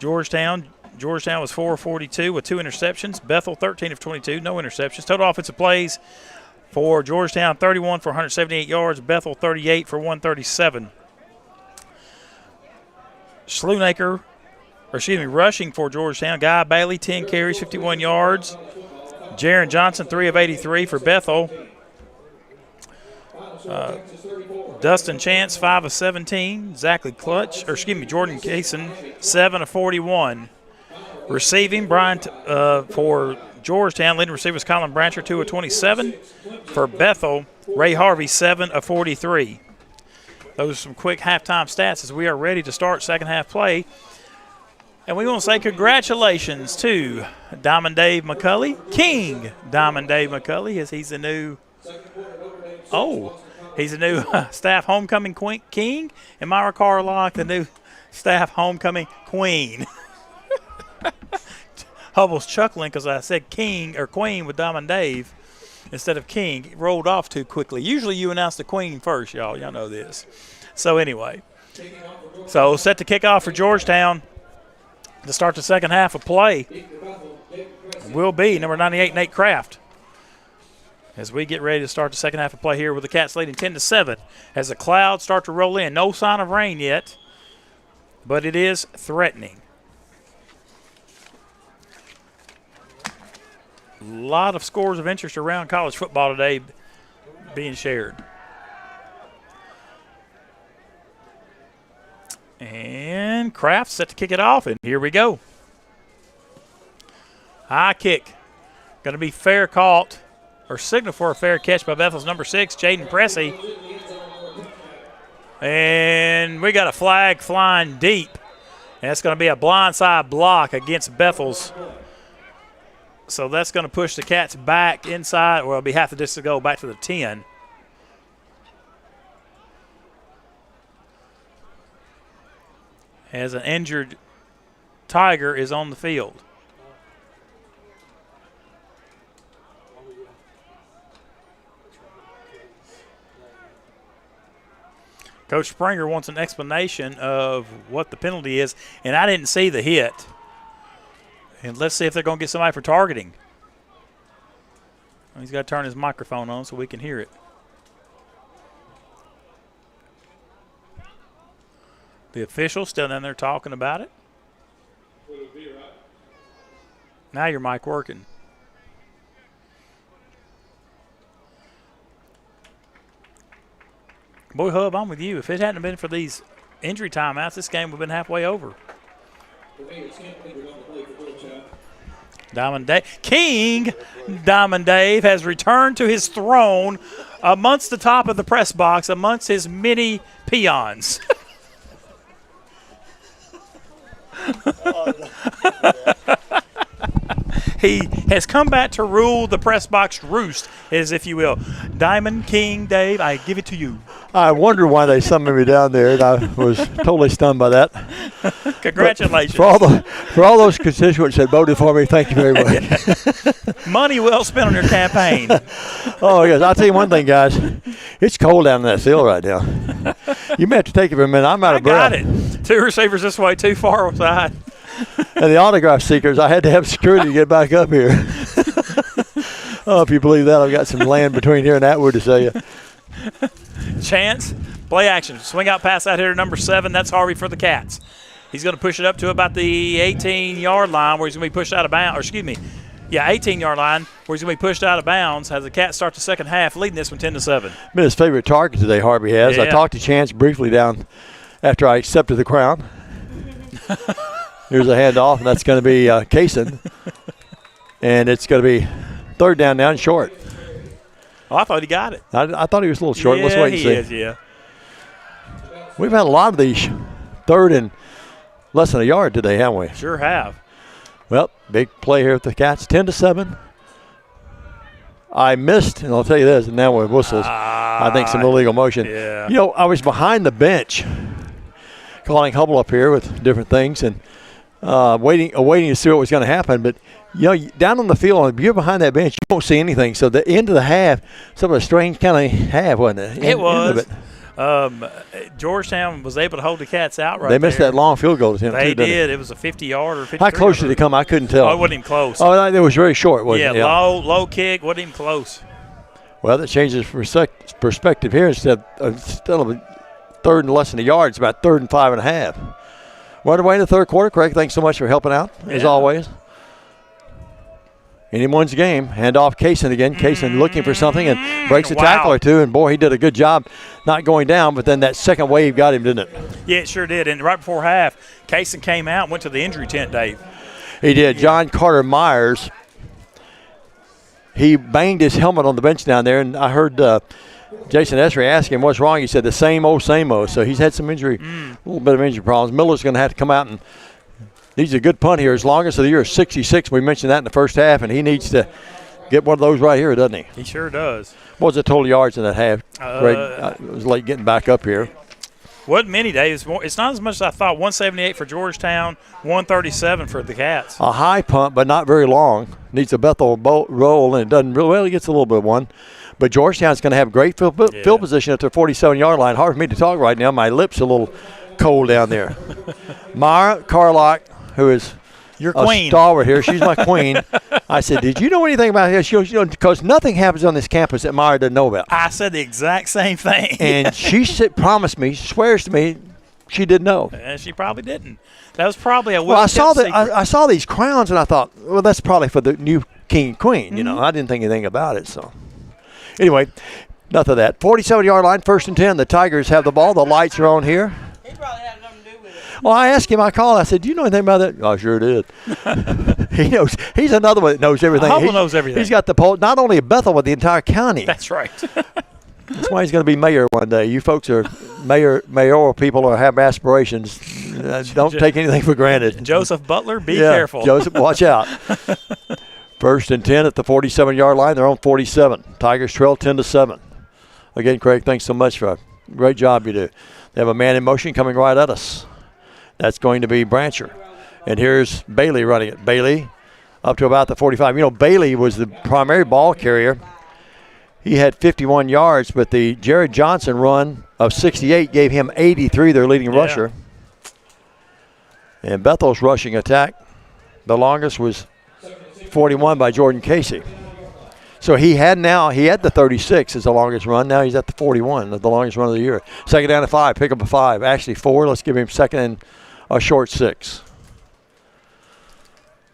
Georgetown. Georgetown was 4 of 42 with 2 interceptions. Bethel 13 of 22, no interceptions. Total offensive plays for Georgetown, 31 for 178 yards. Bethel 38 for 137. Rushing for Georgetown, Guy Bailey, 10 carries, 51 yards. Jaron Johnson, 3 of 83 for Bethel. Dustin Chance, 5 of 17. Jordan Kaysen, 7 of 41. Receiving, Brian for Georgetown, leading receivers Colin Brancher, 2 of 27. For Bethel, Ray Harvey, 7 of 43. Those are some quick halftime stats as we are ready to start second half play. And we want to say congratulations to Diamond Dave McCulley, King Diamond Dave McCulley, as he's the new staff homecoming king, and Myra Carlock, the new staff homecoming queen. Hubble's chuckling because I said king or queen with Diamond Dave instead of king. It rolled off too quickly. Usually you announce the queen first, y'all. Y'all know this. So anyway, set to kick off for Georgetown to start the second half of play will be number 98, Nate Kraft. As we get ready to start the second half of play here with the Cats leading 10-7 as the clouds start to roll in. No sign of rain yet, but it is threatening. A lot of scores of interest around college football today being shared. And Kraft set to kick it off, and here we go. High kick. Going to be fair caught, or signal for a fair catch by Bethel's number 6, Jaden Pressey. And we got a flag flying deep. And that's going to be a blindside block against Bethel's. So that's going to push the Cats back inside, or it'll be half the distance to go back to the 10. As an injured Tiger is on the field. Coach Springer wants an explanation of what the penalty is, and I didn't see the hit. And let's see if they're going to get somebody for targeting. He's got to turn his microphone on so we can hear it. The official still down there talking about it. Now your mic working. Boy, Hub, I'm with you. If it hadn't been for these injury timeouts, this game would have been halfway over. Diamond Dave, King Diamond Dave has returned to his throne amongst the top of the press box, amongst his many peons. He has come back to rule the press box roost, as if you will. Diamond King Dave, I give it to you. I wonder why they summoned me down there, and I was totally stunned by that. Congratulations. For all those constituents that voted for me, thank you very much. Money well spent on your campaign. Oh, yes. I'll tell you one thing, guys. It's cold down in that field right now. You may have to take it for a minute. I'm out of breath. I got it. 2 receivers this way, 2 far outside. And the autograph seekers, I had to have security to get back up here. Oh, if you believe that, I've got some land between here and Atwood to sell you. Chance, play action. Swing out pass out here to number 7. That's Harvey for the Cats. He's going to push it up to about the 18-yard line where he's going to be pushed out of bounds. Or excuse me, 18-yard line where he's going to be pushed out of bounds as the Cats start the second half, leading this one 10-7. Been his favorite target today, Harvey has. Yeah. I talked to Chance briefly down after I accepted the crown. Here's a handoff, and that's going to be Kaysen. And it's going to be third down now and short. Oh, I thought he got it. I thought he was a little short. Yeah, Let's wait and see. he is, yeah. We've had a lot of these third and less than a yard today, haven't we? Sure have. Well, big play here with the Cats, 10-7. I missed, and I'll tell you this, and now with whistles, I think some illegal motion. Yeah. You know, I was behind the bench calling Hubble up here with different things and waiting to see what was going to happen. But, you know, down on the field, if you're behind that bench, you won't see anything. So the end of the half, sort of a strange kind of half, wasn't it? It was. Georgetown was able to hold the Cats out right there. They missed that long field goal attempt. They did. It was a 50-yard or 53. How close did it come? I couldn't tell. Oh, it wasn't even close. Oh, it was very short, wasn't it? Yeah, low kick, wasn't even close. Well, that changes perspective here. Instead of third and less than a yard, it's about 3rd and 5.5. We're underway in the third quarter. Craig, thanks so much for helping out, as always. Anyone's game. Hand off Kaysen again. Kaysen looking for something and breaks a tackle or two. And, boy, he did a good job not going down, but then that second wave got him, didn't it? Yeah, it sure did. And right before half, Kaysen came out and went to the injury tent, Dave. He did. John Carter Myers, he banged his helmet on the bench down there, and I heard Jason Esri ask him what's wrong. He said the same old, same old. So he's had some injury, a little bit of injury problems. Miller's going to have to come out and Needs a good punt here. His longest of the year is 66. We mentioned that in the first half, and he needs to get one of those right here, doesn't he? He sure does. What was the total yards in that half? Greg, it was late getting back up here. Wasn't many days. It's not as much as I thought. 178 for Georgetown, 137 for the Cats. A high punt, but not very long. Needs a Bethel roll, and it doesn't really well. He gets a little bit of one. But Georgetown's going to have great field position at their 47-yard line. Hard for me to talk right now. My lips are a little cold down there. Mara Carlock, who is your queen, stalwart here. She's my queen. I said, "Did you know anything about this?" She goes, because nothing happens on this campus that Mara doesn't know about. I said the exact same thing. And she promised me, swears to me, she didn't know. And she probably didn't. That was probably a well. I saw these crowns, and I thought, well, that's probably for the new king and queen. You know, I didn't think anything about it. So, anyway, enough of that. 47-yard line, 1st and 10. The Tigers have the ball. The lights are on here. He probably had nothing to do with it. Well, I asked him. I called. I said, "Do you know anything about that?" I sure did. He knows. He's another one that knows everything. Hubble knows everything. He's got the poll, not only of Bethel, but the entire county. That's right. That's why he's going to be mayor one day. You folks are mayoral people or have aspirations. Don't take anything for granted. Joseph Butler, be careful. Joseph, watch out. 1st and 10 at the 47-yard line. They're on 47. Tigers trail 10-7. Again, Craig, thanks so much for a great job you do. They have a man in motion coming right at us. That's going to be Brancher. And here's Bailey running it. Bailey up to about the 45. You know, Bailey was the primary ball carrier. He had 51 yards, but the Jared Johnson run of 68 gave him 83, their leading rusher. And Bethel's rushing attack, the longest was 41 by Jordan Casey. So he had the 36 as the longest run. Now he's at the 41, the longest run of the year. 2nd down to 5, pick up a 5. Actually 4, let's give him 2nd and a short 6.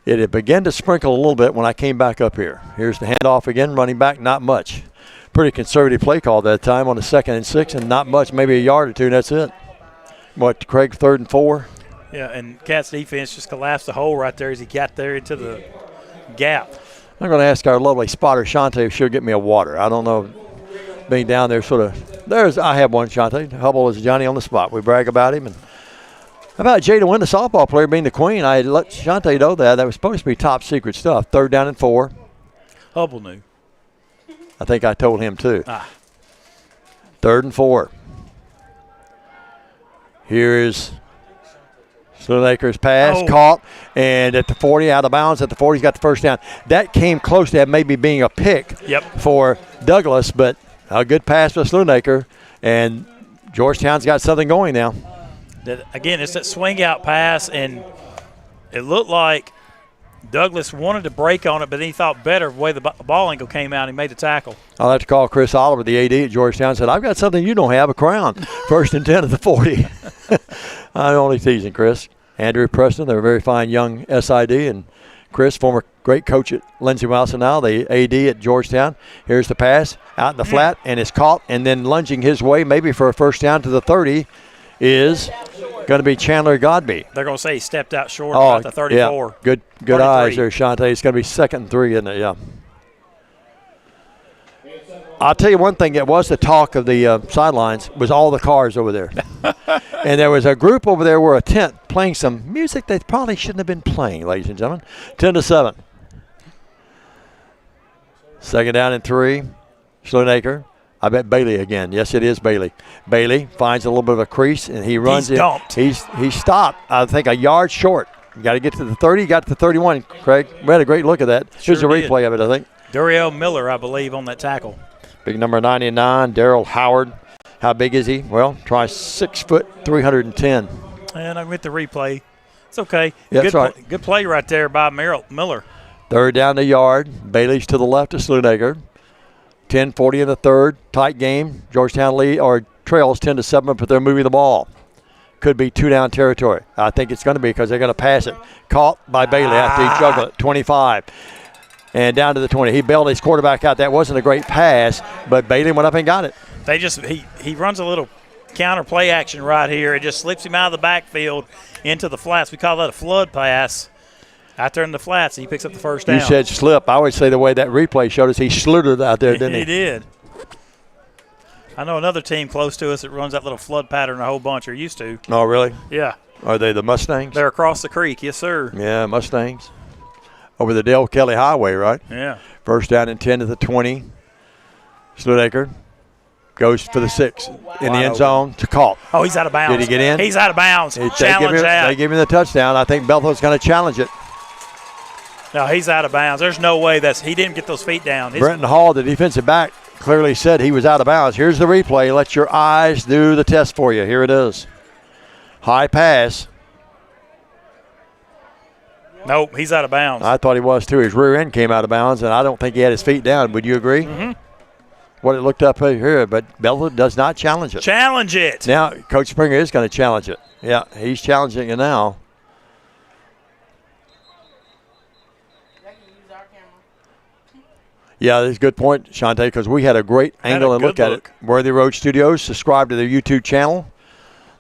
It had begun to sprinkle a little bit when I came back up here. Here's the handoff again, running back, not much. Pretty conservative play call that time on the 2nd and 6, and not much, maybe a yard or two, and that's it. What, Craig, 3rd and 4? Yeah, and Cat's defense just collapsed the hole right there as he got there into the gap. I'm going to ask our lovely spotter, Shante, if she'll get me a water. I don't know, being down there sort of, I have one, Shante. Hubble is Johnny on the spot. We brag about him. And how about Jay to win the softball player being the queen? I let Shante know that. That was supposed to be top secret stuff. 3rd down and 4. Hubble knew. I think I told him too. 3rd and 4. Here is Sloanaker's pass, caught, and at the 40, out of bounds. At the 40, he's got the 1st down. That came close to that maybe being a pick for Douglas, but a good pass for Sloanaker, and Georgetown's got something going now. Again, it's that swing out pass, and it looked like Douglas wanted to break on it, but then he thought better of the way the ball angle came out. He made the tackle. I'll have to call Chris Oliver, the AD at Georgetown, said, "I've got something you don't have, a crown." 1st and 10 at the 40. I'm only teasing, Chris. Andrew Preston, they're a very fine young SID, and Chris, former great coach at Lindsey Wilson now, the AD at Georgetown. Here's the pass out in the flat, and it's caught, and then lunging his way, maybe for a 1st down to the 30, is going to be Chandler Godby. They're going to say he stepped out short about the 34. Yeah. Good eyes there, Shante. It's going to be 2nd and 3, isn't it? Yeah. I'll tell you one thing that was the talk of the sidelines was all the cars over there. And there was a group over there where a tent playing some music they probably shouldn't have been playing, ladies and gentlemen. 10-7. 2nd down and 3. Sloanaker. I bet Bailey again. Yes, it is Bailey. Bailey finds a little bit of a crease, and he runs He's dumped. He stopped, I think, a yard short. You got to get to the 30. Got to the 31, Craig. We had a great look at that. Here's a replay of it, I think. Duriel Miller, I believe, on that tackle. Big number 99, Darrell Howard. How big is he? Well, try 6 foot, 310. And I'm with the replay. It's okay. Yeah, that's right. Good play right there by Miller. 3rd down the yard. Bailey's to the left of Sloanaker. 10:40 in the 3rd. Tight game. Georgetown lead or trails 10-7, but they're moving the ball. Could be 2-down territory. I think it's going to be because they're going to pass it. Caught by Bailey after he juggled it. 25. And down to the 20. He bailed his quarterback out. That wasn't a great pass, but Bailey went up and got it. He runs a little counter play action right here. It just slips him out of the backfield into the flats. We call that a flood pass. Out there in the flats, he picks up the 1st down. You said slip. I always say the way that replay showed us, he slithered out there, didn't he? He did. I know another team close to us that runs that little flood pattern a whole bunch, or used to. Oh, really? Yeah. Are they the Mustangs? They're across the creek, yes, sir. Yeah, Mustangs. Over the Dale Kelly Highway, right? Yeah. First down and 10 at the 20. Slutacre goes for the 6 in the end zone to caught. Oh, he's out of bounds. Did he get in? He's out of bounds. Challenge that. They give him the touchdown. I think Bethel's going to challenge it. No, he's out of bounds. There's no way he didn't get those feet down. Brenton Hall, the defensive back, clearly said he was out of bounds. Here's the replay. Let your eyes do the test for you. Here it is. High pass. Nope, he's out of bounds. I thought he was too. His rear end came out of bounds, and I don't think he had his feet down. Would you agree? Mm-hmm. What it looked up here, but Bethel does not challenge it. Challenge it. Now, Coach Springer is going to challenge it. Yeah, he's challenging it now. Yeah, that's a good point, Shante, because we had a great angle and look at it. Worthy Road Studios, subscribe to their YouTube channel.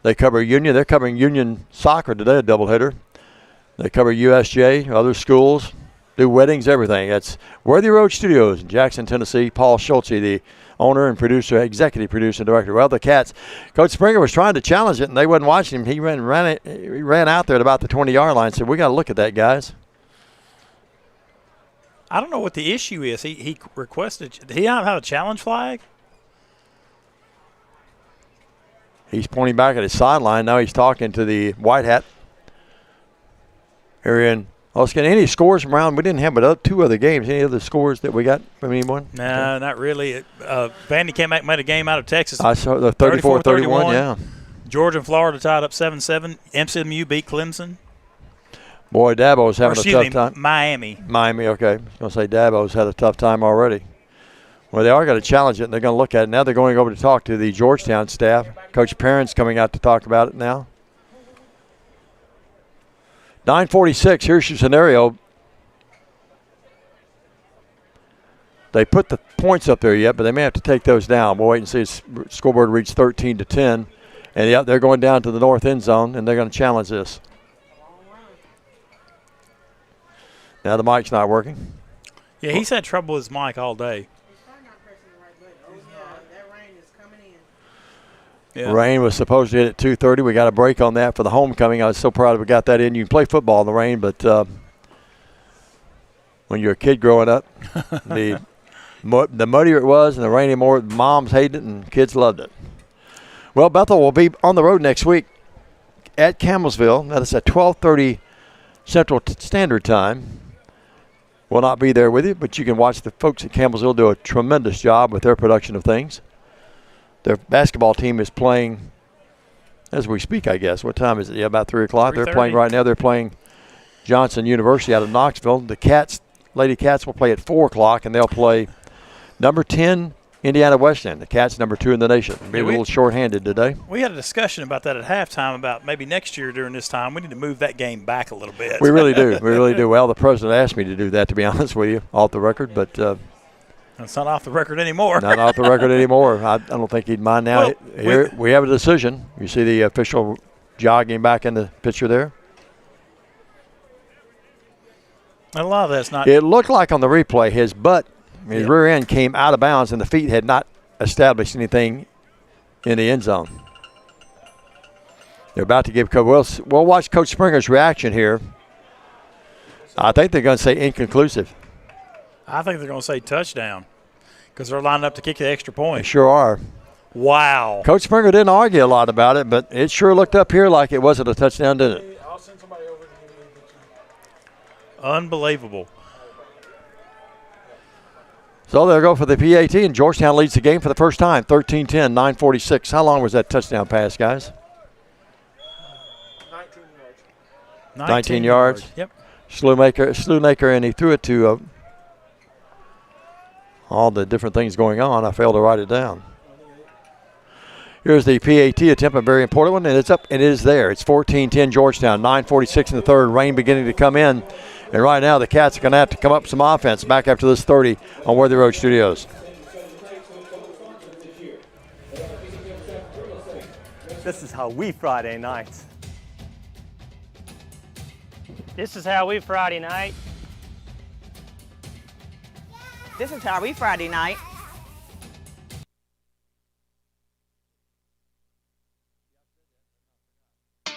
They cover Union. They're covering Union soccer today, a doubleheader. They cover USJ, other schools, do weddings, everything. That's Worthy Road Studios in Jackson, Tennessee. Paul Schultze, the owner and producer, executive producer and director. Well, the Cats, Coach Springer was trying to challenge it, and they wasn't watching him. He ran out there at about the 20-yard line and said, we got to look at that, guys. I don't know what the issue is. He requested. Did he not have a challenge flag? He's pointing back at his sideline. Now he's talking to the white hat area. And any scores from around? We didn't have but 2 other games. Any other scores that we got from anyone? No, not really. Vandy came back, made a game out of Texas. I saw the 34-31, yeah. Georgia and Florida tied up 7-7. MCMU beat Clemson. Boy, Dabo's having a tough time. Miami, okay. I was going to say Dabo's had a tough time already. Well, they are going to challenge it, and they're going to look at it. Now they're going over to talk to the Georgetown staff. Coach Perrin's coming out to talk about it now. 9:46, here's your scenario. They put the points up there yet, but they may have to take those down. We'll wait and see. The scoreboard reached 13-10. And, yeah, they're going down to the north end zone, and they're going to challenge this. Now the mic's not working. Yeah, he's had trouble with his mic all day. Yeah. Rain was supposed to hit at 2:30. We got a break on that for the homecoming. I was so proud we got that in. You can play football in the rain, but when you're a kid growing up, the muddier it was and the rainy more, moms hated it and kids loved it. Well, Bethel will be on the road next week at Campbellsville. That is at 12:30 Central Standard Time. We'll not be there with you, but you can watch the folks at Campbellsville do a tremendous job with their production of things. Their basketball team is playing as we speak, I guess. What time is it? Yeah, about 3 o'clock. They're playing right now. They're playing Johnson University out of Knoxville. The Cats, Lady Cats, will play at 4 o'clock, and they'll play number 10, Indiana Wesleyan. The Cats, number 2 in the nation. Be a little short-handed today. We had a discussion about that at halftime about maybe next year during this time we need to move that game back a little bit. We really do. We really do. Well, the president asked me to do that, to be honest with you, off the record, but it's not off the record anymore. Not off the record anymore. I don't think he'd mind now. Well, here we have a decision. You see the official jogging back in the picture there? A lot of that's not. It looked like on the replay his rear end came out of bounds and the feet had not established anything in the end zone. They're about to give Coach. We'll watch Coach Springer's reaction here. I think they're going to say inconclusive. I think they're going to say touchdown because they're lined up to kick the extra point. They sure are. Wow. Coach Springer didn't argue a lot about it, but it sure looked up here like it wasn't a touchdown, didn't it? I'll send somebody over to unbelievable. So they'll go for the PAT, and Georgetown leads the game for the first time, 13-10, 9:46. How long was that touchdown pass, guys? 19 yards. Yep. Slewmaker, and he threw it to all the different things going on. I failed to write it down. Here's the PAT attempt, a very important one, and it's up, and it is there. It's 14-10 Georgetown, 9:46 in the third, rain beginning to come in. And right now the Cats are going to have to come up with some offense back after this 30 on Worthy Road Studios. This is how we Friday night. This is how we Friday night. This is how we Friday night.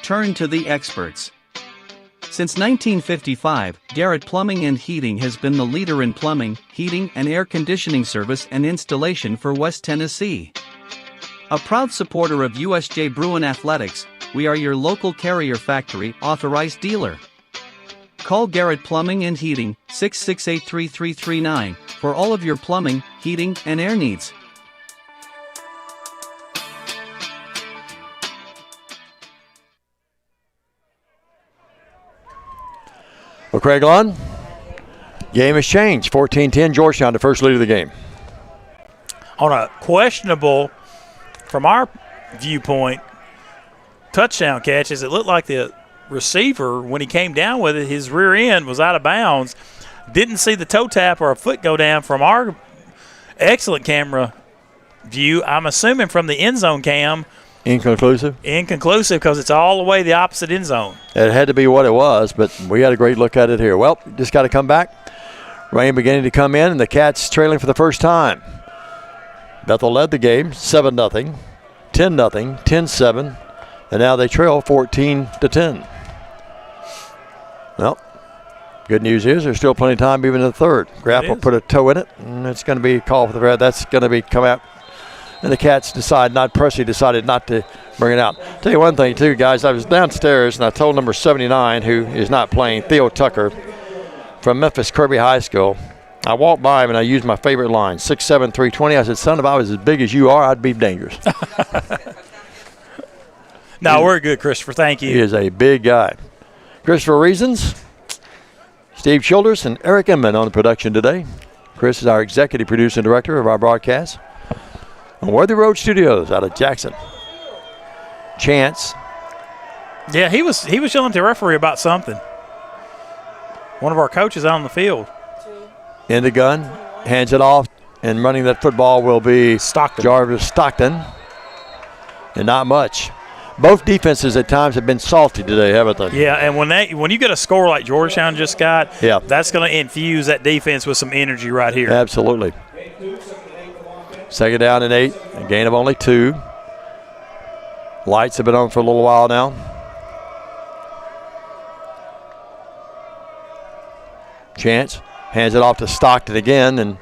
Turn to the experts. Since 1955, Garrett Plumbing and Heating has been the leader in plumbing, heating, and air conditioning service and installation for West Tennessee. A proud supporter of USJ Bruin Athletics, we are your local Carrier Factory authorized dealer. Call Garrett Plumbing and Heating, 668-3339, for all of your plumbing, heating, and air needs. Well, Craig Lund, game has changed. 14-10, Georgetown, the first lead of the game. On a questionable, from our viewpoint, touchdown catches, it looked like the receiver, when he came down with it, his rear end was out of bounds. Didn't see the toe tap or a foot go down from our excellent camera view. I'm assuming from the end zone cam. Inconclusive? Inconclusive because it's all the way the opposite end zone. It had to be what it was, but we had a great look at it here. Well, just got to come back. Rain beginning to come in, and the Cats trailing for the first time. Bethel led the game 7-0, 10-0, 10-7, and now they trail 14-10. Well, good news is there's still plenty of time even in the third. Graff will put a toe in it, and it's going to be called for the red. That's going to be come out. And the Cats decided not to bring it out. Tell you one thing, too, guys. I was downstairs, and I told number 79, who is not playing, Theo Tucker, from Memphis Kirby High School. I walked by him, and I used my favorite line, 6'7", 320. I said, son, if I was as big as you are, I'd be dangerous. No, we're good, Christopher. Thank you. He is a big guy. Christopher Reasons, Steve Childers, and Eric Inman on the production today. Chris is our executive producer and director of our broadcast. On Worthy Road Studios out of Jackson. Chance. Yeah, he was yelling at the referee about something. One of our coaches out on the field. In the gun, hands it off, and running that football will be Jarvis Stockton. And not much. Both defenses at times have been salty today, haven't they? Yeah, and when you get a score like Georgetown just got, that's going to infuse that defense with some energy right here. Absolutely. Second down and 8, a gain of only 2. Lights have been on for a little while now. Chance hands it off to Stockton again, and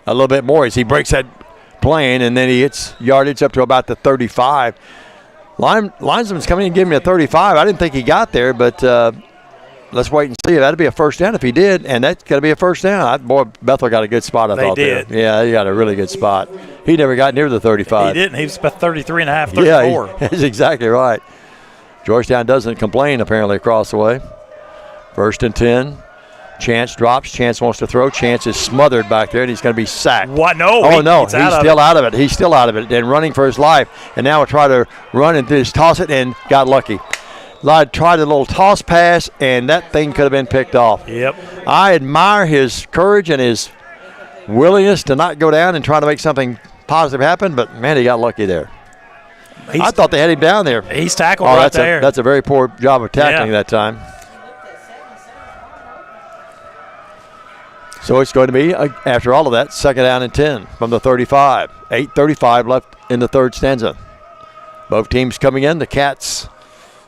a little bit more as he breaks that plane, and then he hits yardage up to about the 35. Linesman's coming in and giving me a 35. I didn't think he got there, but let's wait and see. That'd be a first down if he did, and that's going to be a first down. Boy, Bethel got a good spot, I thought. They did. There. Yeah, he got a really good spot. He never got near the 35. He didn't. He was about 33 and a half, 34. Yeah, that's exactly right. Georgetown doesn't complain, apparently, across the way. First and 10. Chance drops. Chance wants to throw. Chance is smothered back there, and he's going to be sacked. What? No. Oh, no. He's still out of it. He's still out of it and running for his life. And now will try to run and just toss it and got lucky. Tried a little toss pass, and that thing could have been picked off. Yep. I admire his courage and his willingness to not go down and try to make something positive happen, but, man, he got lucky there. I thought they had him down there. He's tackled right there. That's a very poor job of tackling that time. So it's going to be, after all of that, second down and 10 from the 35. 8:35 left in the third stanza. Both teams coming in. The Cats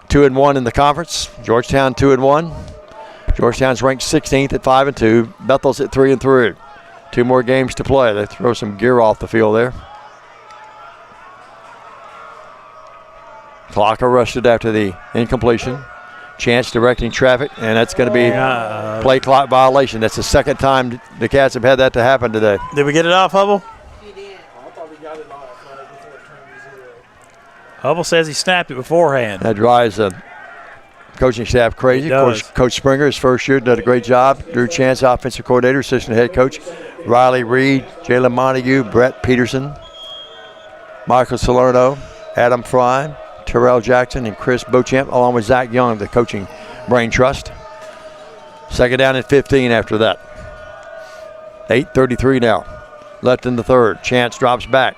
2-1 in the conference. Georgetown 2-1. Georgetown's ranked 16th at 5-2. Bethel's at 3-3. 2 more games to play. They throw some gear off the field there. Clock arrested after the incompletion. Chance directing traffic, and that's going to be play clock violation. That's the second time the Cats have had that to happen today. Did we get it off, Hubble? He did. I thought we got it off before it turned to 0. Hubble says he snapped it beforehand. That drives the coaching staff crazy. Of course, Coach Springer, his first year, did a great job. Drew Chance, offensive coordinator, assistant head coach. Riley Reed, Jalen Montague, Brett Peterson, Michael Salerno, Adam Fry, Terrell Jackson, and Chris Beauchamp, along with Zach Young, the coaching brain trust. Second down and 15 after that. 8:33 now left in the third. Chance drops back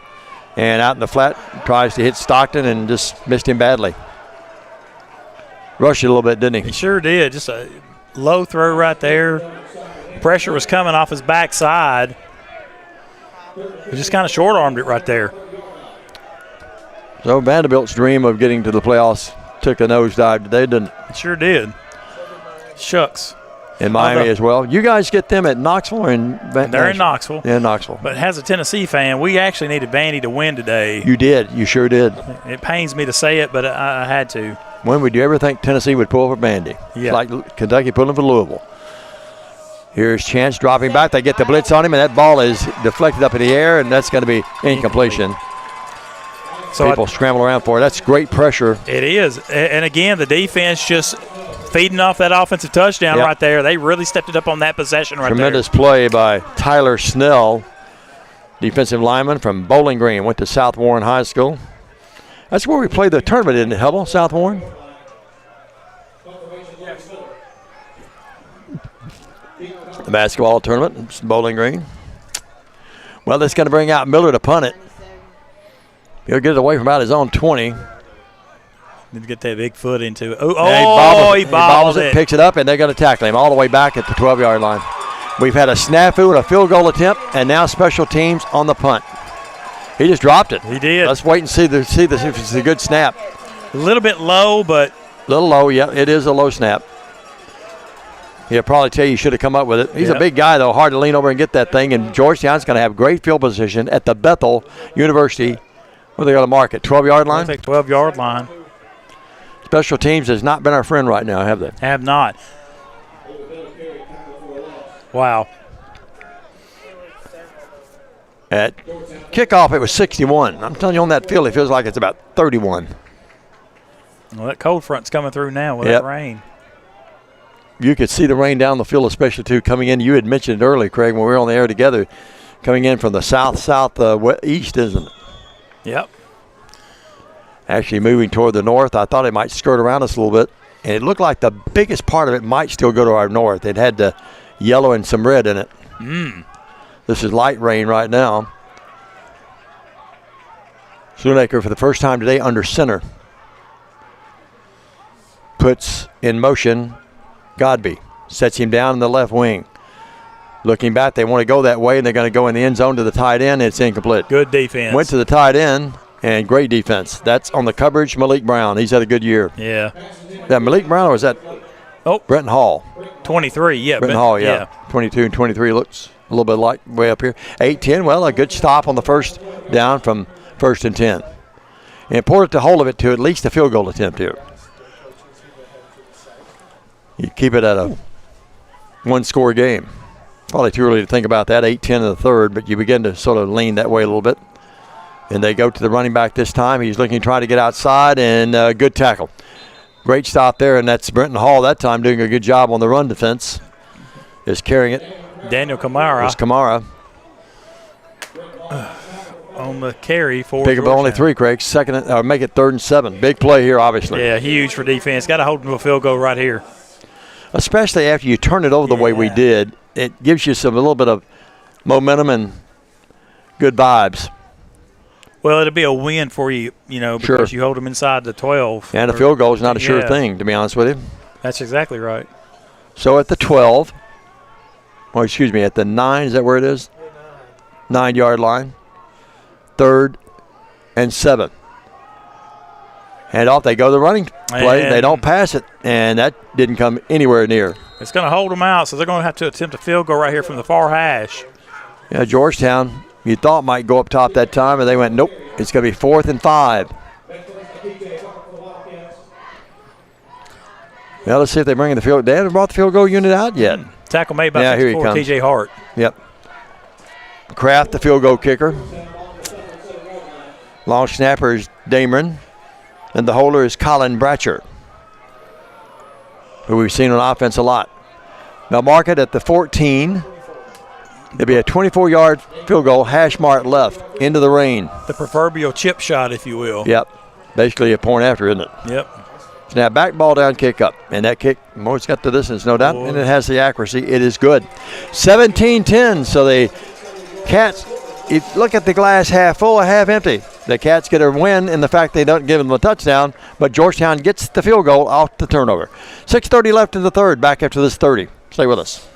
and out in the flat, tries to hit Stockton and just missed him badly. Rushed it a little bit, didn't he? He sure did. Just a low throw right there. Pressure was coming off his backside. He just kind of short-armed it right there. So Vanderbilt's dream of getting to the playoffs took a nosedive today, didn't it? Sure did. Shucks. In Miami as well. You guys get them at Knoxville or in They're in Knoxville. Yeah, Knoxville. But as a Tennessee fan, we actually needed Vandy to win today. You did. You sure did. It pains me to say it, but I had to. When would you ever think Tennessee would pull for Vandy? Yeah. It's like Kentucky pulling for Louisville. Here's Chance dropping back. They get the blitz on him, and that ball is deflected up in the air, and that's going to be incompletion. So people scramble around for it. That's great pressure. It is. And again, the defense just feeding off that offensive touchdown right there. They really stepped it up on that possession right Tremendous play by Tyler Snell, defensive lineman from Bowling Green. Went to South Warren High School. That's where we played the tournament, isn't it, Hubble? South Warren? The basketball tournament, Bowling Green. Well, that's going to bring out Miller to punt it. He'll get it away from about his own 20. Did get that big foot into it. He bobbles it, picks it up, and they're going to tackle him all the way back at the 12-yard line. We've had a snafu and a field goal attempt, and now special teams on the punt. He just dropped it. He did. Let's wait and see if it's a good snap. A little bit low, but. A little low, yeah. It is a low snap. He'll probably tell you should have come up with it. He's a big guy, though, hard to lean over and get that thing. And Georgetown's going to have great field position at the Bethel University. Where they going to mark it? 12-yard line? I think 12-yard line. Special teams has not been our friend right now, have they? Have not. Wow. At kickoff, it was 61. I'm telling you, on that field, it feels like it's about 31. Well, that cold front's coming through now with that rain. You could see the rain down the field, especially, too, coming in. You had mentioned it earlier, Craig, when we were on the air together, coming in from the south-south-east, isn't it? Yep. Actually moving toward the north. I thought it might skirt around us a little bit, and it looked like the biggest part of it might still go to our north. It had the yellow and some red in it. This is light rain right now. Schoonmaker for the first time today under center. Puts in motion Godby. Sets him down in the left wing. Looking back, they want to go that way, and they're going to go in the end zone to the tight end. It's incomplete. Good defense. Went to the tight end, and great defense. That's on the coverage, Malik Brown. He's had a good year. Yeah. That Malik Brown, or was that Brenton Hall? 23, yeah. Brenton Hall, yeah. 22 and 23 looks a little bit like way up here. 8-10, well, a good stop on the first down from 1st and 10. Important to hold of it to at least a field goal attempt here. You keep it at a one-score game. Probably too early to think about that, 8-10 in the third, but you begin to sort of lean that way a little bit. And they go to the running back this time. He's looking to try to get outside, and good tackle. Great stop there, and that's Brenton Hall that time doing a good job on the run defense. Is carrying it. Daniel Kamara. It's Kamara. On the carry for Pick up only 3, Craig. Make it 3rd and 7. Big play here, obviously. Yeah, huge for defense. Got to hold them to a field goal right here. Especially after you turn it over the way we did. It gives you a little bit of momentum and good vibes. Well, it'll be a win for you, because you hold them inside the 12. And a field goal is not a sure thing, to be honest with you. That's exactly right. So at the 12, at the 9, is that where it is? 9-yard line. 3rd and 7. Hand off, they go to the running play. And they don't pass it, and that didn't come anywhere near. It's going to hold them out, so they're going to have to attempt a field goal right here from the far hash. Yeah, Georgetown, you thought might go up top that time, and they went, nope, it's going to be 4th and 5. Well, let's see if they bring in the field. They haven't brought the field goal unit out yet. Tackle made by 64, T.J. Hart. Yep. Kraft, the field goal kicker. Long snapper is Dameron. And the holder is Colin Bratcher, who we've seen on offense a lot. Now mark it at the 14. It'll be a 24-yard field goal, hash mark left, into the rain. The proverbial chip shot, if you will. Yep. Basically a point after, isn't it? Yep. Now back ball down, kick up. And that kick, it's got the distance, no doubt, and it has the accuracy. It is good. 17-10, so the Cats, look at the glass half full or half empty. The Cats get a win in the fact they don't give them a touchdown, but Georgetown gets the field goal off the turnover. 6:30 left in the third, back after this 30. Stay with us.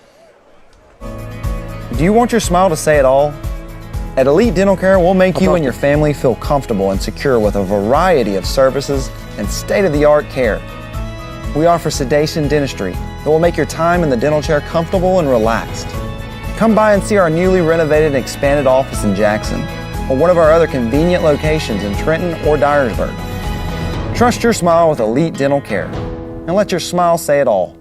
Do you want your smile to say it all? At Elite Dental Care, we'll make you and your family feel comfortable and secure with a variety of services and state-of-the-art care. We offer sedation dentistry that will make your time in the dental chair comfortable and relaxed. Come by and see our newly renovated and expanded office in Jackson, or one of our other convenient locations in Trenton or Dyersburg. Trust your smile with Elite Dental Care, and let your smile say it all.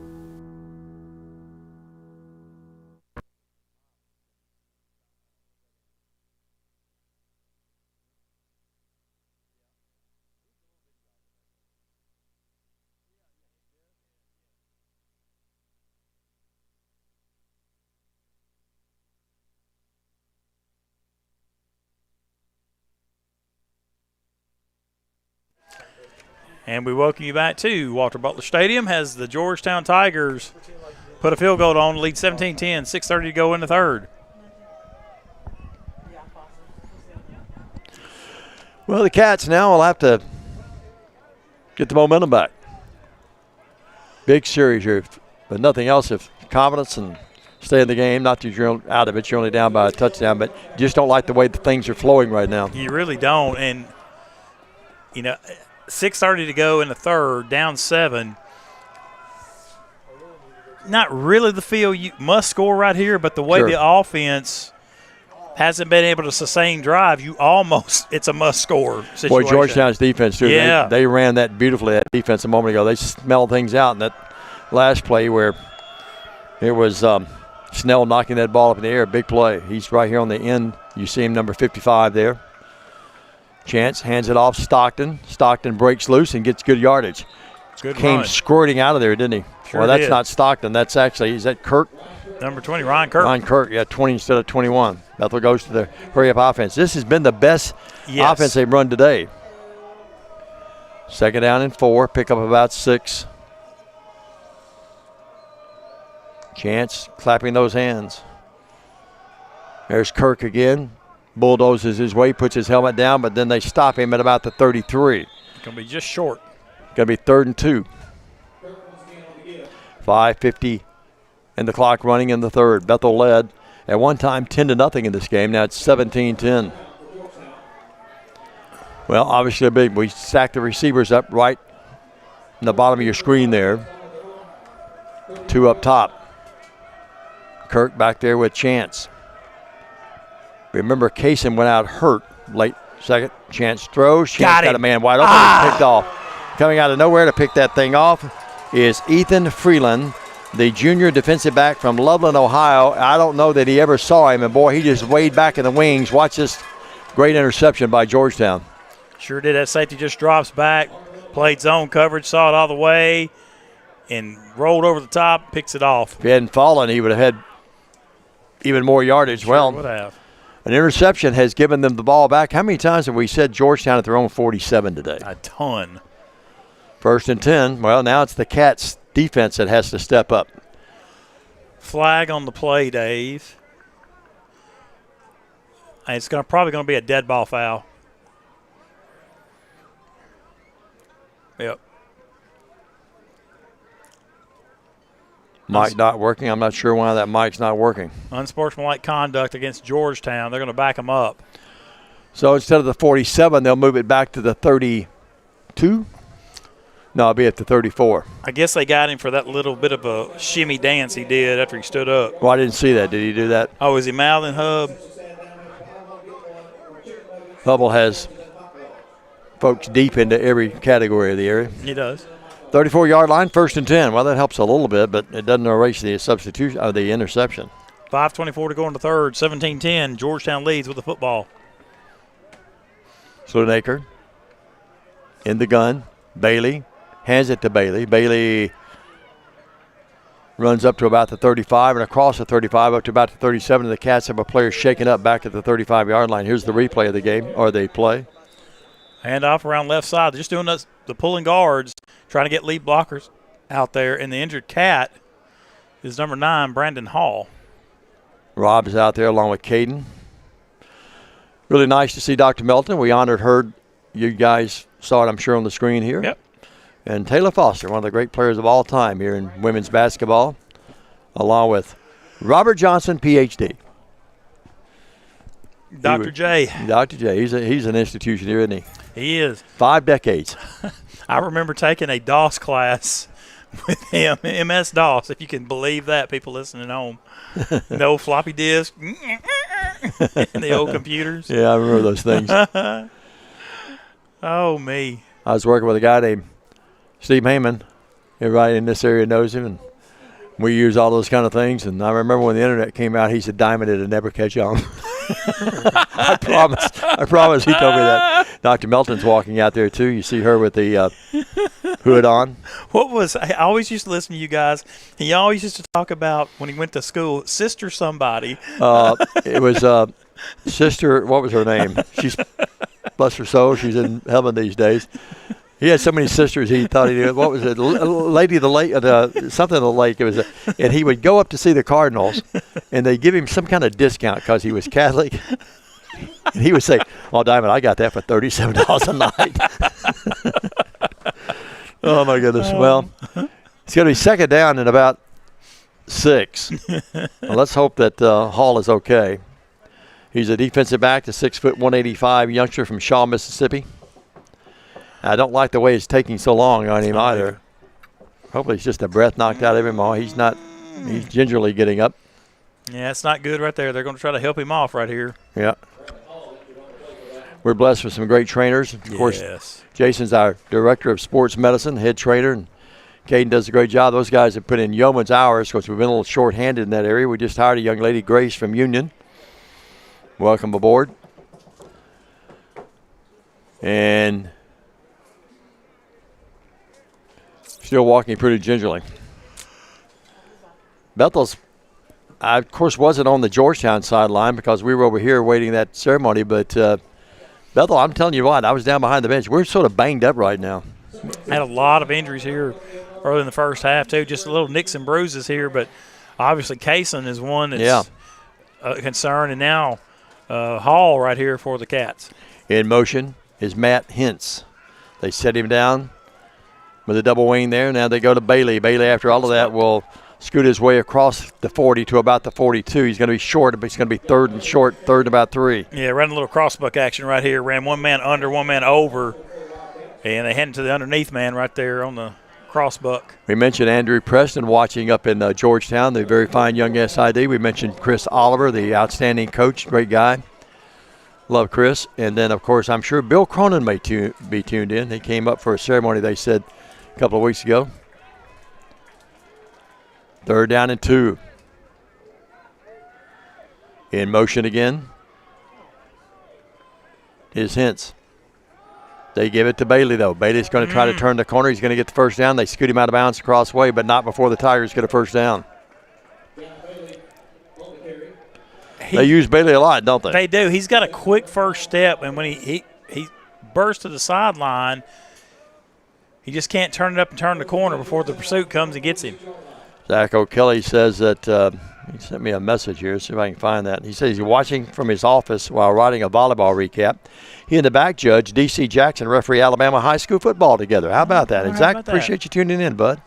And we welcome you back to Walter Butler Stadium as the Georgetown Tigers put a field goal on, lead 17-10, 6:30 to go in the third. Well, the Cats now will have to get the momentum back. Big series here, but nothing else. If confidence and stay in the game, not that you're out of it, you're only down by a touchdown, but you just don't like the way the things are flowing right now. You really don't. And, 6:30 to go in the third, down 7. Not really the feel you must score right here, but the way the offense hasn't been able to sustain drive, it's a must score situation. Boy, Georgetown's defense, too. Yeah. They ran that beautifully, that defense, a moment ago. They smelled things out in that last play where it was Snell knocking that ball up in the air. Big play. He's right here on the end. You see him, number 55 there. Chance hands it off Stockton. Stockton breaks loose and gets good yardage. Came squirting out of there, didn't he? Sure well, that's did. not Stockton. That's actually, is that Kirk? Number 20, Ryan Kirk. Ryan Kirk, 20 instead of 21. Bethel goes to the hurry-up offense. This has been the best offense they've run today. 2nd down and 4, pick up about 6. Chance clapping those hands. There's Kirk again. Bulldozes his way, puts his helmet down, but then they stop him at about the 33. Going to be just short. Going to be 3rd and 2. 5:50 and the clock running in the third. Bethel led at one time 10-0 in this game. Now it's 17-10. Well, obviously we stacked the receivers up right in the bottom of your screen there. 2 up top. Kirk back there with Chance. Remember, Kaysen went out hurt late second. Chance throws. Chance got a man wide open. He's picked off. Coming out of nowhere to pick that thing off is Ethan Freeland, the junior defensive back from Loveland, Ohio. I don't know that he ever saw him, and boy, he just weighed back in the wings. Watch this great interception by Georgetown. Sure did. That safety just drops back, played zone coverage, saw it all the way, and rolled over the top, picks it off. If he hadn't fallen, he would have had even more yardage. Sure would have. An interception has given them the ball back. How many times have we said Georgetown at their own 47 today? A ton. 1st and 10. Well, now it's the Cats' defense that has to step up. Flag on the play, Dave. And it's probably going to be a dead ball foul. Yep. Mic not working. I'm not sure why that mic's not working. Unsportsmanlike conduct against Georgetown. They're going to back them up. So instead of the 47, they'll move it back to the 32? No, it'll be at the 34. I guess they got him for that little bit of a shimmy dance he did after he stood up. Well, I didn't see that. Did he do that? Oh, is he mouthing Hub? Hubble has folks deep into every category of the area. He does. 34-yard line, 1st and 10. Well, that helps a little bit, but it doesn't erase the substitution or the interception. 5:24 to go in the third. 17-10. Georgetown leads with the football. Sloanaker in the gun. Bailey hands it to Bailey. Bailey runs up to about the 35 and across the 35 up to about the 37. And the Cats have a player shaken up back at the 35-yard line. Here's the replay of the game, or the play. Hand off around left side. They're just doing the pulling guards, trying to get lead blockers out there. And the injured Cat is number 9, Brandon Hall. Rob is out there along with Caden. Really nice to see Dr. Melton. We honored her. You guys saw it, I'm sure, on the screen here. Yep. And Taylor Foster, one of the great players of all time here in women's basketball, along with Robert Johnson, Ph.D. Dr. J. Dr. J. He's an institution here, isn't he? He is. 5 decades. I remember taking a DOS class with him, MS-DOS, if you can believe that, people listening at home. No floppy disk and the old computers. Yeah, I remember those things. Oh, me. I was working with a guy named Steve Heyman. Everybody in this area knows him, and we use all those kind of things. And I remember when the internet came out, he said, "Diamond, it'll never catch on." I promise he told me that. Dr. Melton's walking out there, too. You see her with the hood on. I always used to listen to you guys. He always used to talk about, when he went to school, Sister somebody. It was Sister, what was her name? She's, bless her soul, she's in heaven these days. He had so many sisters, he thought he knew. What was it? Lady of the Lake, something of the Lake. It was, and he would go up to see the Cardinals, and they'd give him some kind of discount because he was Catholic. And he would say, "Oh, Diamond, I got that for $37 a night." Oh, my goodness. Well, it's going to be second down in about 6. Well, let's hope that Hall is okay. He's a defensive back, the 6', 185 youngster from Shaw, Mississippi. I don't like the way it's taking so long on him either. Hopefully it's just a breath knocked out of him. Oh, he's gingerly getting up. Yeah, it's not good right there. They're going to try to help him off right here. Yeah. We're blessed with some great trainers. Of course, Jason's our director of sports medicine, head trainer, and Caden does a great job. Those guys have put in yeoman's hours because we've been a little short-handed in that area. We just hired a young lady, Grace, from Union. Welcome aboard. And still walking pretty gingerly. Bethel's, I, of course, wasn't on the Georgetown sideline because we were over here waiting that ceremony, but Bethel, I'm telling you what, I was down behind the bench. We're sort of banged up right now. Had a lot of injuries here early in the first half, too. Just a little nicks and bruises here, but obviously Kaysen is one that's a concern, and now Hall right here for the Cats. In motion is Matt Hintz. They set him down with a double wing there. Now they go to Bailey. Bailey, after all of that, will scoot his way across the 40 to about the 42. He's going to be short, but he's going to be third and short, third and about 3. Yeah, ran a little crossbuck action right here. Ran one man under, one man over, and they headed to the underneath man right there on the crossbuck. We mentioned Andrew Preston watching up in Georgetown, the very fine young SID. We mentioned Chris Oliver, the outstanding coach, great guy. Love Chris. And then, of course, I'm sure Bill Cronin may be tuned in. He came up for a ceremony, they said, a couple of weeks ago. Third down and 2. In motion again is Hintz. They give it to Bailey, though. Bailey's going to try to turn the corner. He's going to get the first down. They scoot him out of bounds across way, but not before the Tigers get a first down. They use Bailey a lot, don't they? They do. He's got a quick first step, and when he bursts to the sideline, he just can't turn it up and turn the corner before the pursuit comes and gets him. Zach O'Kelly says that he sent me a message here, see if I can find that. He says he's watching from his office while writing a volleyball recap. He and the back judge, D.C. Jackson, referee Alabama high school football together. How about that? And Zach, appreciate you tuning in, bud.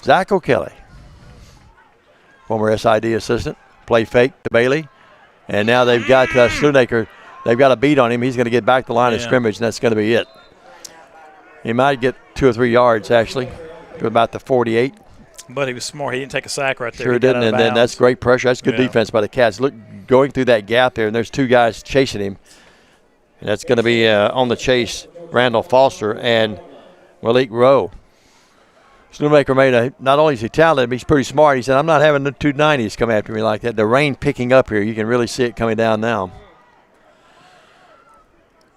Zach O'Kelly, former SID assistant, play fake to Bailey. And now they've got Sloonacre. They've got a beat on him. He's going to get back the line of scrimmage, and that's going to be it. He might get 2 or 3 yards, actually, to about the 48. But he was smart. He didn't take a sack right there. Sure didn't, and then that's great pressure. That's good defense by the Cats. Look, going through that gap there, and there's 2 guys chasing him. And that's going to be on the chase, Randall Foster and Malik Rowe. Sloonacre made not only is he talented, but he's pretty smart. He said, I'm not having the 290s come after me like that. The rain picking up here. You can really see it coming down now.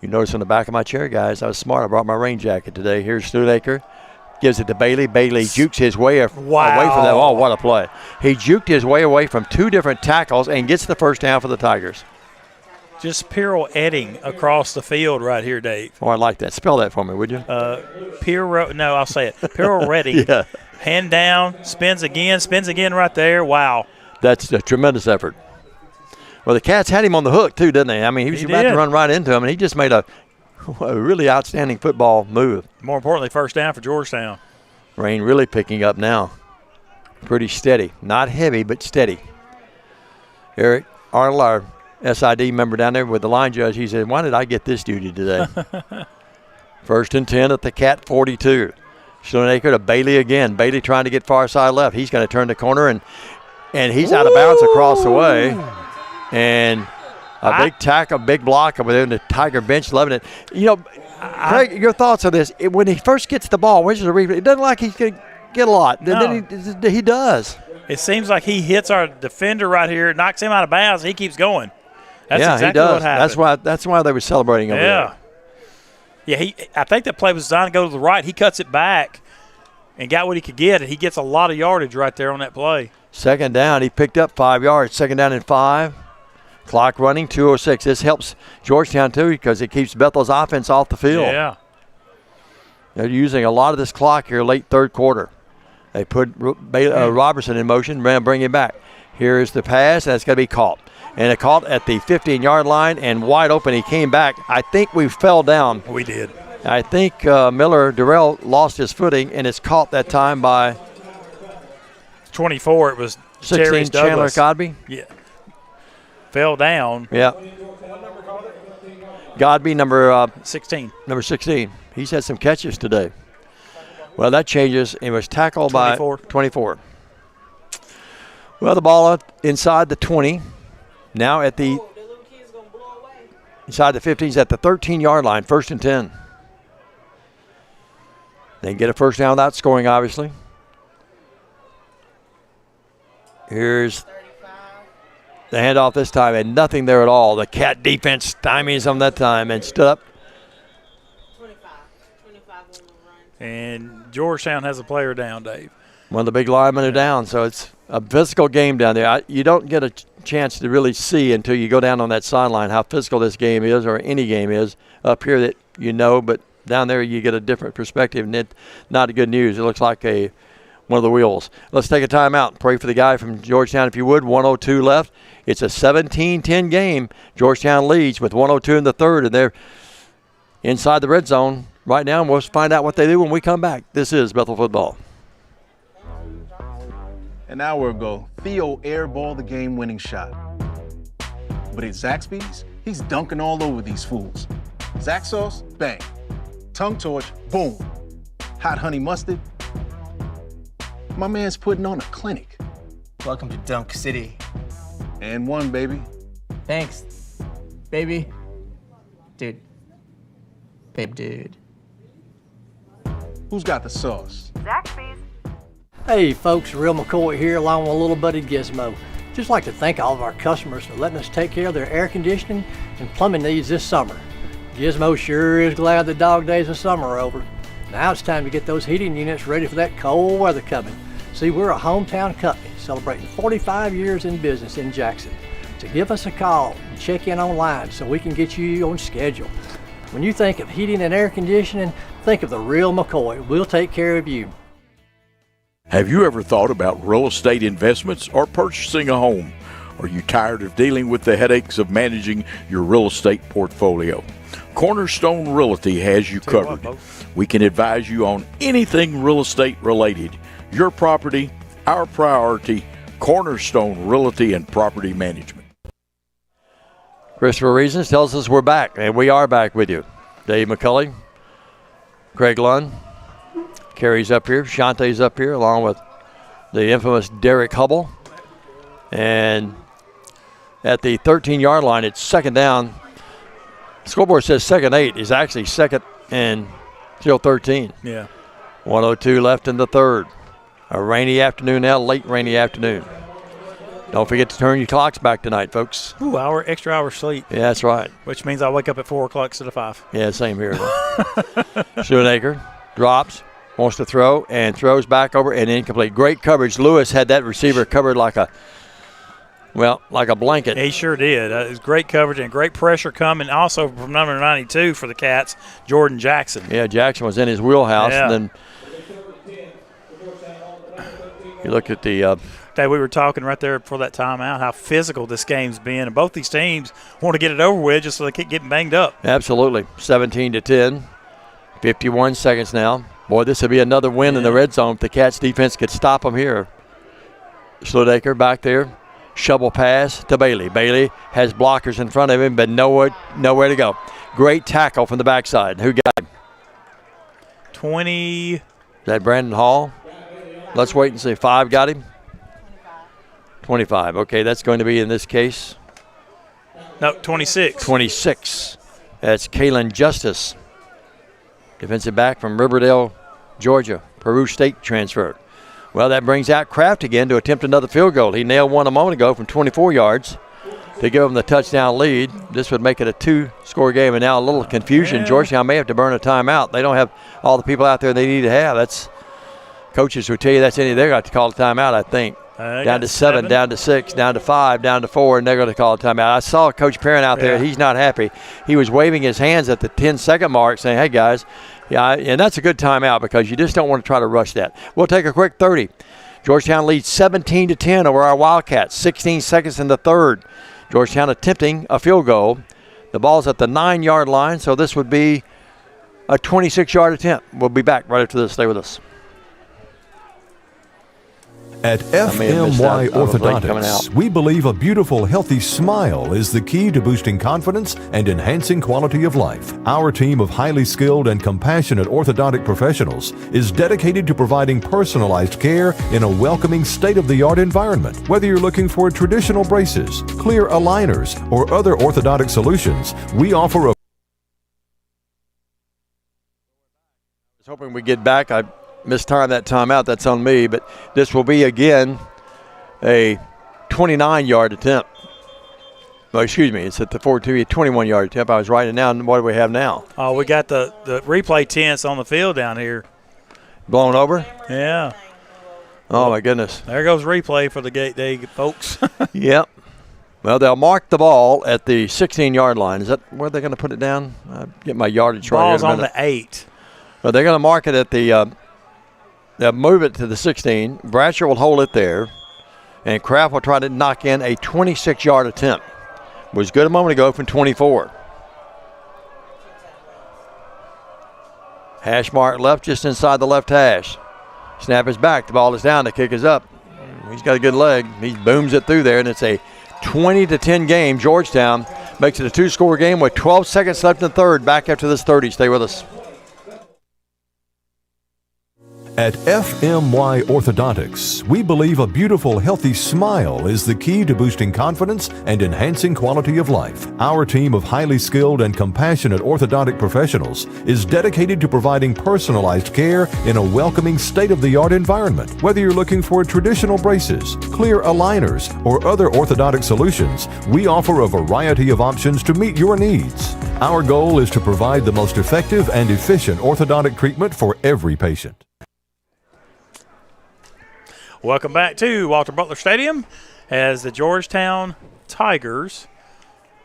You notice on the back of my chair, guys, I was smart. I brought my rain jacket today. Here's Sloonacre. Gives it to Bailey. Bailey jukes his way away from that. Oh, what a play. He juked his way away from 2 different tackles and gets the first down for the Tigers. Just pirouetting across the field right here, Dave. Oh, I like that. Spell that for me, would you? No, I'll say it. Pirouetting. Yeah. Hand down, spins again right there. Wow. That's a tremendous effort. Well, the Cats had him on the hook, too, didn't they? I mean, he was about to run right into him, and he just made a really outstanding football move. More importantly, first down for Georgetown. Rain really picking up now. Pretty steady. Not heavy, but steady. Eric Arnold, our SID member down there with the line judge, he said, why did I get this duty today? 1st and 10 at the Cat 42. Schoonacre to Bailey again. Bailey trying to get far side left. He's going to turn the corner, and he's out of bounds across the way. And a big tackle, big block over there in the Tiger bench, loving it. You know, Craig, your thoughts on this? When he first gets the ball, which is a replay, it doesn't like he's going to get a lot. No. Then he does. It seems like he hits our defender right here, knocks him out of bounds, and he keeps going. That's exactly he does. what happened. That's why they were celebrating over there. Yeah, I think that play was designed to go to the right. He cuts it back and got what he could get, and he gets a lot of yardage right there on that play. 2nd down, he picked up 5 yards. 2nd down and 5. Clock running, 2:06. This helps Georgetown, too, because it keeps Bethel's offense off the field. Yeah. They're using a lot of this clock here late 3rd quarter. They put Robertson in motion, bring him back. Here's the pass, and it's going to be caught. And it caught at the 15-yard line and wide open. He came back. I think we fell down. We did. I think Miller Durrell lost his footing, and it's caught that time by 24. It was 16 Chandler Godby. Yeah. Fell down. Yeah. Godby, number 16. Number 16. He's had some catches today. Well, that changes. It was tackled 24. by 24. Well, the ball inside the 20. Now at the inside the 15s at the 13-yard line, 1st and 10. They get a first down without scoring, obviously. Here's the handoff this time, and nothing there at all. The Cat defense stymies them that time and stood up. And Georgetown has a player down, Dave. One of the big linemen are down, so it's a physical game down there. You don't get a chance to really see until you go down on that sideline how physical this game is, or any game is. Up here that you know, but down there you get a different perspective, and it's not good news. It looks like one of the wheels. Let's take a timeout and pray for the guy from Georgetown, if you would. 1:02 left. It's a 17-10 game. Georgetown leads with 1:02 in the 3rd, and they're inside the red zone right now, and we'll find out what they do when we come back. This is Bethel football. An hour ago, Theo airballed the game-winning shot. But at Zaxby's, he's dunking all over these fools. Zax sauce, bang. Tongue torch, boom. Hot honey mustard. My man's putting on a clinic. Welcome to Dunk City. And one, baby. Thanks, baby. Dude. Babe, dude. Who's got the sauce? Zaxby's. Hey folks, Real McCoy here along with a little buddy Gizmo. Just like to thank all of our customers for letting us take care of their air conditioning and plumbing needs this summer. Gizmo sure is glad the dog days of summer are over. Now it's time to get those heating units ready for that cold weather coming. See, we're a hometown company celebrating 45 years in business in Jackson. So give us a call and check in online so we can get you on schedule. When you think of heating and air conditioning, think of the Real McCoy. We'll take care of you. Have you ever thought about real estate investments or purchasing a home? Are you tired of dealing with the headaches of managing your real estate portfolio? Cornerstone Realty has you covered. We can advise you on anything real estate related. Your property, our priority. Cornerstone Realty and Property Management. Christopher Reasons tells us we're back, and we are back with you. Dave McCulley, Craig Lund, Kerry's up here, Shantae's up here, along with the infamous Derek Hubble. And at the 13-yard line, it's 2nd down. Scoreboard says 2nd 8. It's actually 2nd and still 13. Yeah. 1:02 left in the 3rd. A rainy afternoon now, late rainy afternoon. Don't forget to turn your clocks back tonight, folks. Ooh, extra hour sleep. Yeah, that's right. Which means I wake up at 4 o'clock instead of 5. Yeah, same here. Schoonacre drops, wants to throw, and throws back over and incomplete. Great coverage. Lewis had that receiver covered like a blanket. He sure did. It was great coverage and great pressure coming also from number 92 for the Cats, Jordan Jackson. Yeah, Jackson was in his wheelhouse. Yeah. And then you look at the Dave, we were talking right there before that timeout how physical this game's been, and both these teams want to get it over with just so they keep getting banged up. Absolutely. 17-10, 51 seconds now. Boy, this would be another win in the red zone if the Cats defense could stop them here. Schoonacre back there. Shovel pass to Bailey. Bailey has blockers in front of him, but nowhere to go. Great tackle from the backside. Who got him? 20. Is that Brandon Hall? Let's wait and see. 5 got him? 25. Okay, that's going to be in this case. No, 26. 26. That's Kalen Justice. Defensive back from Riverdale, Georgia. Peru State transferred. Well, that brings out Kraft again to attempt another field goal. He nailed one a moment ago from 24 yards to give them the touchdown lead. This would make it a 2-score game, and now a little confusion. Yeah. Georgetown may have to burn a timeout. They don't have all the people out there they need to have. That's coaches will tell you that's they're going to call a timeout, I think. Down to 7, down to 6, down to 5, down to 4, and they're going to call a timeout. I saw Coach Perrin out there. He's not happy. He was waving his hands at the 10-second mark saying, hey, guys, and that's a good timeout because you just don't want to try to rush that. We'll take a quick 30. Georgetown leads 17-10 over our Wildcats. 16 seconds in the third. Georgetown attempting a field goal. The ball's at the 9-yard line, so this would be a 26-yard attempt. We'll be back right after this. Stay with us. At FMY Orthodontics, we believe a beautiful, healthy smile is the key to boosting confidence and enhancing quality of life. Our team of highly skilled and compassionate orthodontic professionals is dedicated to providing personalized care in a welcoming, state-of-the-art environment. Whether you're looking for traditional braces, clear aligners, or other orthodontic solutions, we offer a... I was hoping we'd get back. I mistimed that timeout. That's on me. But this will be, again, a 29-yard attempt. Well, excuse me. It's at the 21-yard attempt. I was writing down. What do we have now? Oh, we got the replay tents on the field down here. Blown over? Yeah. Oh, my goodness. There goes replay for the gate day, folks. Yep. Well, they'll mark the ball at the 16-yard line. Is that where they're going to put it down? I'll get my yardage right here. Ball's on the 8. Well, they're going to mark it at the they'll move it to the 16. Bradshaw will hold it there. And Kraft will try to knock in a 26-yard attempt. Was good a moment ago from 24. Hash mark left just inside the left hash. Snap is back. The ball is down. The kick is up. He's got a good leg. He booms it through there, and it's a 20-10 game. Georgetown makes it a 2-score game with 12 seconds left in the third. Back after this 30. Stay with us. At FMY Orthodontics, we believe a beautiful, healthy smile is the key to boosting confidence and enhancing quality of life. Our team of highly skilled and compassionate orthodontic professionals is dedicated to providing personalized care in a welcoming, state-of-the-art environment. Whether you're looking for traditional braces, clear aligners, or other orthodontic solutions, we offer a variety of options to meet your needs. Our goal is to provide the most effective and efficient orthodontic treatment for every patient. Welcome back to Walter Butler Stadium as the Georgetown Tigers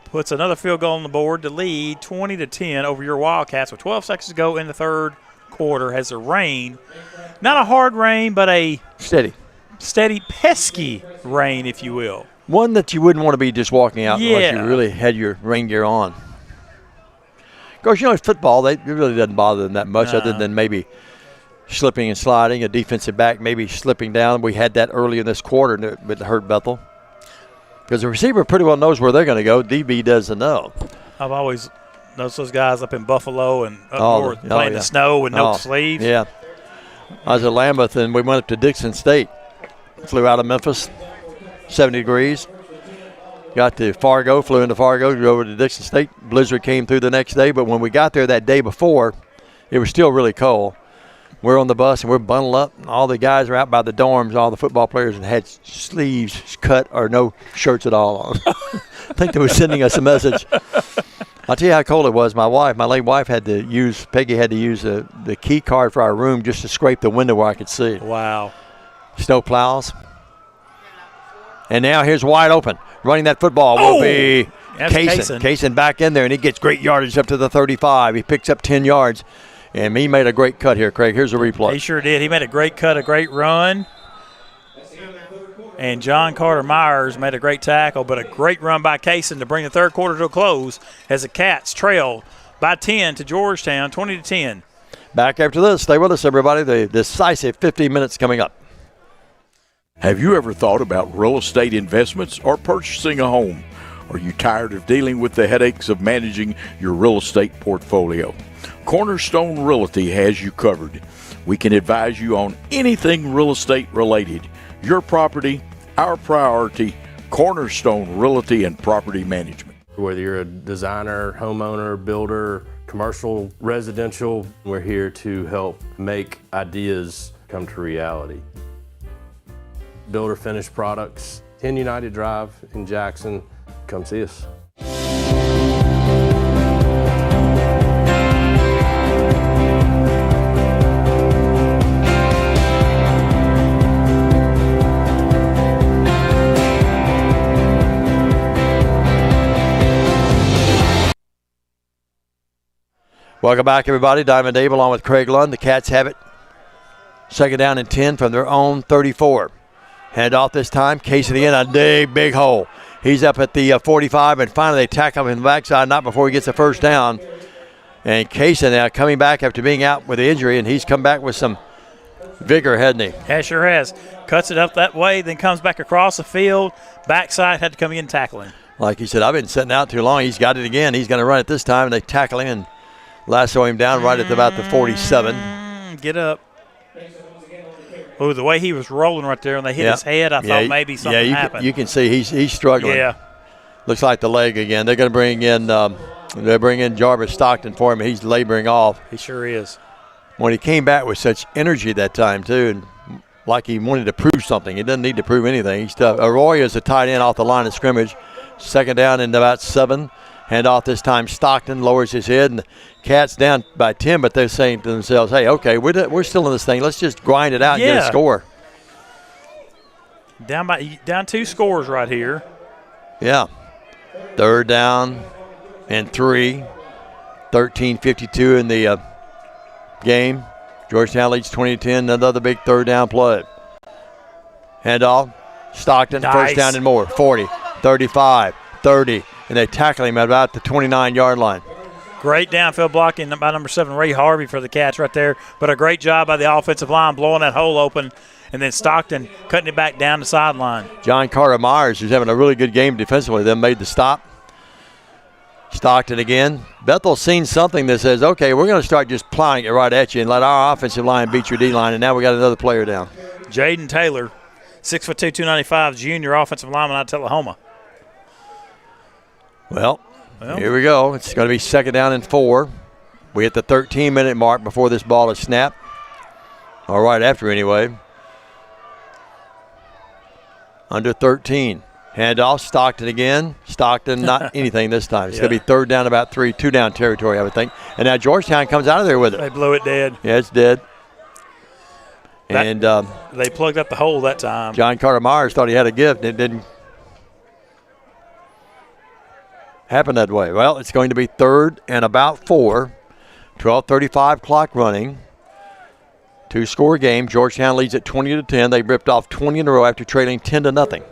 puts another field goal on the board to lead 20-10 over your Wildcats with 12 seconds to go in the third quarter. Has the rain, not a hard rain, but a steady, pesky rain, if you will. One that you wouldn't want to be just walking out unless you really had your rain gear on. Of course, it's football. It really doesn't bother them that much other than maybe slipping and sliding, a defensive back maybe slipping down. We had that early in this quarter, but it hurt Bethel. Because the receiver pretty well knows where they're going to go. DB doesn't know. I've always noticed those guys up in Buffalo and up north playing the snow with no sleeves. Yeah. I was at Lambeth, and we went up to Dixon State. Flew out of Memphis, 70 degrees. Got to Fargo, flew into Fargo, drove over to Dixon State. Blizzard came through the next day, but when we got there that day before, it was still really cold. We're on the bus, and we're bundled up. All the guys are out by the dorms, all the football players, and had sleeves cut or no shirts at all on. I think they were sending us a message. I'll tell you how cold it was. My late wife Peggy had to use the key card for our room just to scrape the window where I could see. Wow. Snow plows. And now here's wide open. Running that football will be Kaysen. Kaysen back in there, and he gets great yardage up to the 35. He picks up 10 yards. And he made a great cut here, Craig. Here's a replay. He sure did. He made a great cut, a great run. And John Carter Myers made a great tackle, but a great run by Kaysen to bring the third quarter to a close as the Cats trail by 10 to Georgetown, 20-10. Back after this. Stay with us, everybody. The decisive 15 minutes coming up. Have you ever thought about real estate investments or purchasing a home? Are you tired of dealing with the headaches of managing your real estate portfolio? Cornerstone Realty has you covered. We can advise you on anything real estate related. Your property, our priority. Cornerstone Realty and Property Management. Whether you're a designer, homeowner, builder, commercial, residential, we're here to help make ideas come to reality. Builder finished products, 10 United Drive in Jackson. Come see us. Welcome back, everybody. Diamond Dave along with Craig Lund. The Cats have it. Second down and 10 from their own 34. Hand off this time. Case in the end, a big hole. He's up at the 45, and finally they tackle him in the backside, not before he gets the first down. And Case now coming back after being out with the injury, and he's come back with some vigor, hasn't he? Yeah, sure has. Cuts it up that way, then comes back across the field. Backside, had to come in and tackle him. Like he said, I've been sitting out too long. He's got it again. He's going to run it this time, and they tackle him and lasso him down right at about the 47. Get up. Oh, the way he was rolling right there and they hit his head, I thought maybe something happened. You can see he's struggling. Yeah. Looks like the leg again. They're going to bring in Jarvis Stockton for him. He's laboring off. He sure is. When he came back with such energy that time too, and like he wanted to prove something. He doesn't need to prove anything. He's tough. Arroyo is a tight end off the line of scrimmage. Second down and about 7. Hand off this time. Stockton lowers his head, and the Cats down by 10, but they're saying to themselves, hey, okay, we're still in this thing. Let's just grind it out and get a score. Down 2 scores right here. Yeah. Third down and 3. 13:52 in the game. Georgetown leads 20-10. Another big third down play. Hand off. Stockton, first down and more. 40, 35, 30. And they tackle him at about the 29-yard line. Great downfield blocking by number 7, Ray Harvey, for the Cats right there. But a great job by the offensive line blowing that hole open. And then Stockton cutting it back down the sideline. John Carter Myers, who's having a really good game defensively, then made the stop. Stockton again. Bethel's seen something that says, okay, we're going to start just plowing it right at you and let our offensive line beat your D-line. And now we got another player down. Jaden Taylor, 6'2", 295, junior offensive lineman out of Tullahoma. Well, here we go. It's going to be second down and 4. We hit the 13-minute mark before this ball is snapped. Or right after, anyway. Under 13. Handoff, Stockton again. Stockton, not anything this time. It's going to be third down, about 3, 2-down territory, I would think. And now Georgetown comes out of there with it. They blew it dead. Yeah, it's dead. And they plugged up the hole that time. John Carter Myers thought he had a gift, and it didn't happen that way. Well, it's going to be third and about 4. 12:35 clock running. 2-score game. Georgetown leads at 20-10. They ripped off 20 in a row after trailing 10-0.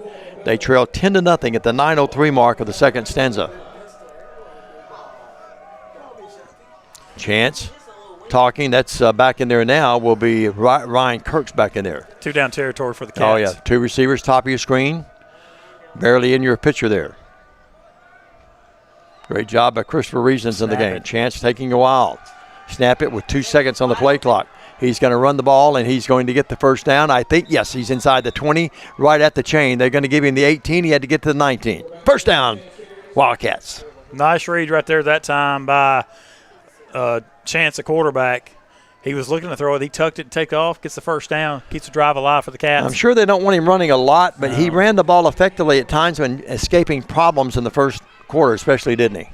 They trail 10-0 at the 9:03 mark of the second stanza. Chance talking. That's back in there now. Will be Ryan Kirk's back in there. 2-down territory for the Cats. Oh, yeah. 2 receivers, top of your screen. Barely in your picture there. Great job by Christopher Reasons in the game. Chance taking a while. Snap it with 2 seconds on the play clock. He's going to run the ball, and he's going to get the first down. I think, yes, he's inside the 20, right at the chain. They're going to give him the 18. He had to get to the 19. First down, Wildcats. Nice read right there that time by Chance, the quarterback. He was looking to throw it. He tucked it, take off, gets the first down, keeps the drive alive for the Cats. I'm sure they don't want him running a lot, but he ran the ball effectively at times when escaping problems in the first quarter, especially, didn't he?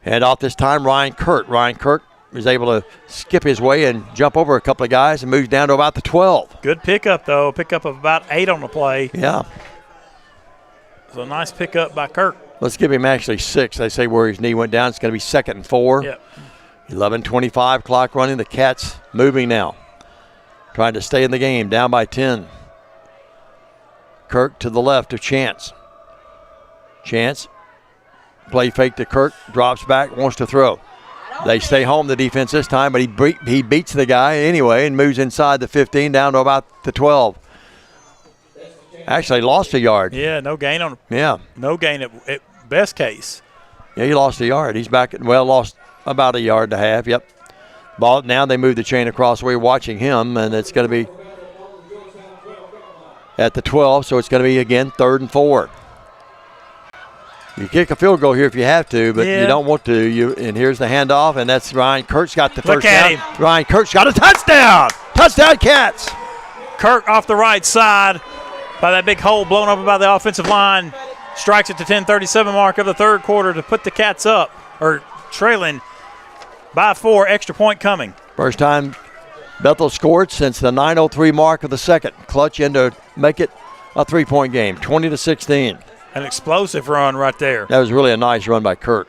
And off this time, Ryan Kirk. Ryan Kirk was able to skip his way and jump over a couple of guys and moves down to about the 12. Good pickup, though. Pickup of about 8 on the play. Yeah. So a nice pickup by Kirk. Let's give him actually 6. They say where his knee went down. It's going to be second and 4. Yep. 11:25 clock running. The Cats moving now. Trying to stay in the game. Down by 10. Kirk to the left of Chance. Chance. Play fake to Kirk. Drops back. Wants to throw. They stay home, the defense this time, but he beats the guy anyway and moves inside the 15 down to about the 12. Actually lost a yard. Yeah, no gain on. Yeah. No gain at best case. Yeah, he lost a yard. He's back lost about a yard and a half. Yep. Ball. Now they move the chain across. We're watching him, and it's going to be at the 12, so it's going to be, again, 3rd and 4. You kick a field goal here if you have to, but you don't want to. And here's the handoff, and that's Ryan Kirk's got the first down. Him. Ryan Kirk's got a touchdown. Touchdown, Cats. Kirk off the right side by that big hole blown up by the offensive line. Strikes at the 10:37 mark of the third quarter to put the Cats up, or trailing by 4, extra point coming. First time Bethel scored since the 9:03 mark of the second. Clutch in to make it a 3-point game, 20-16. An explosive run right there. That was really a nice run by Kirk.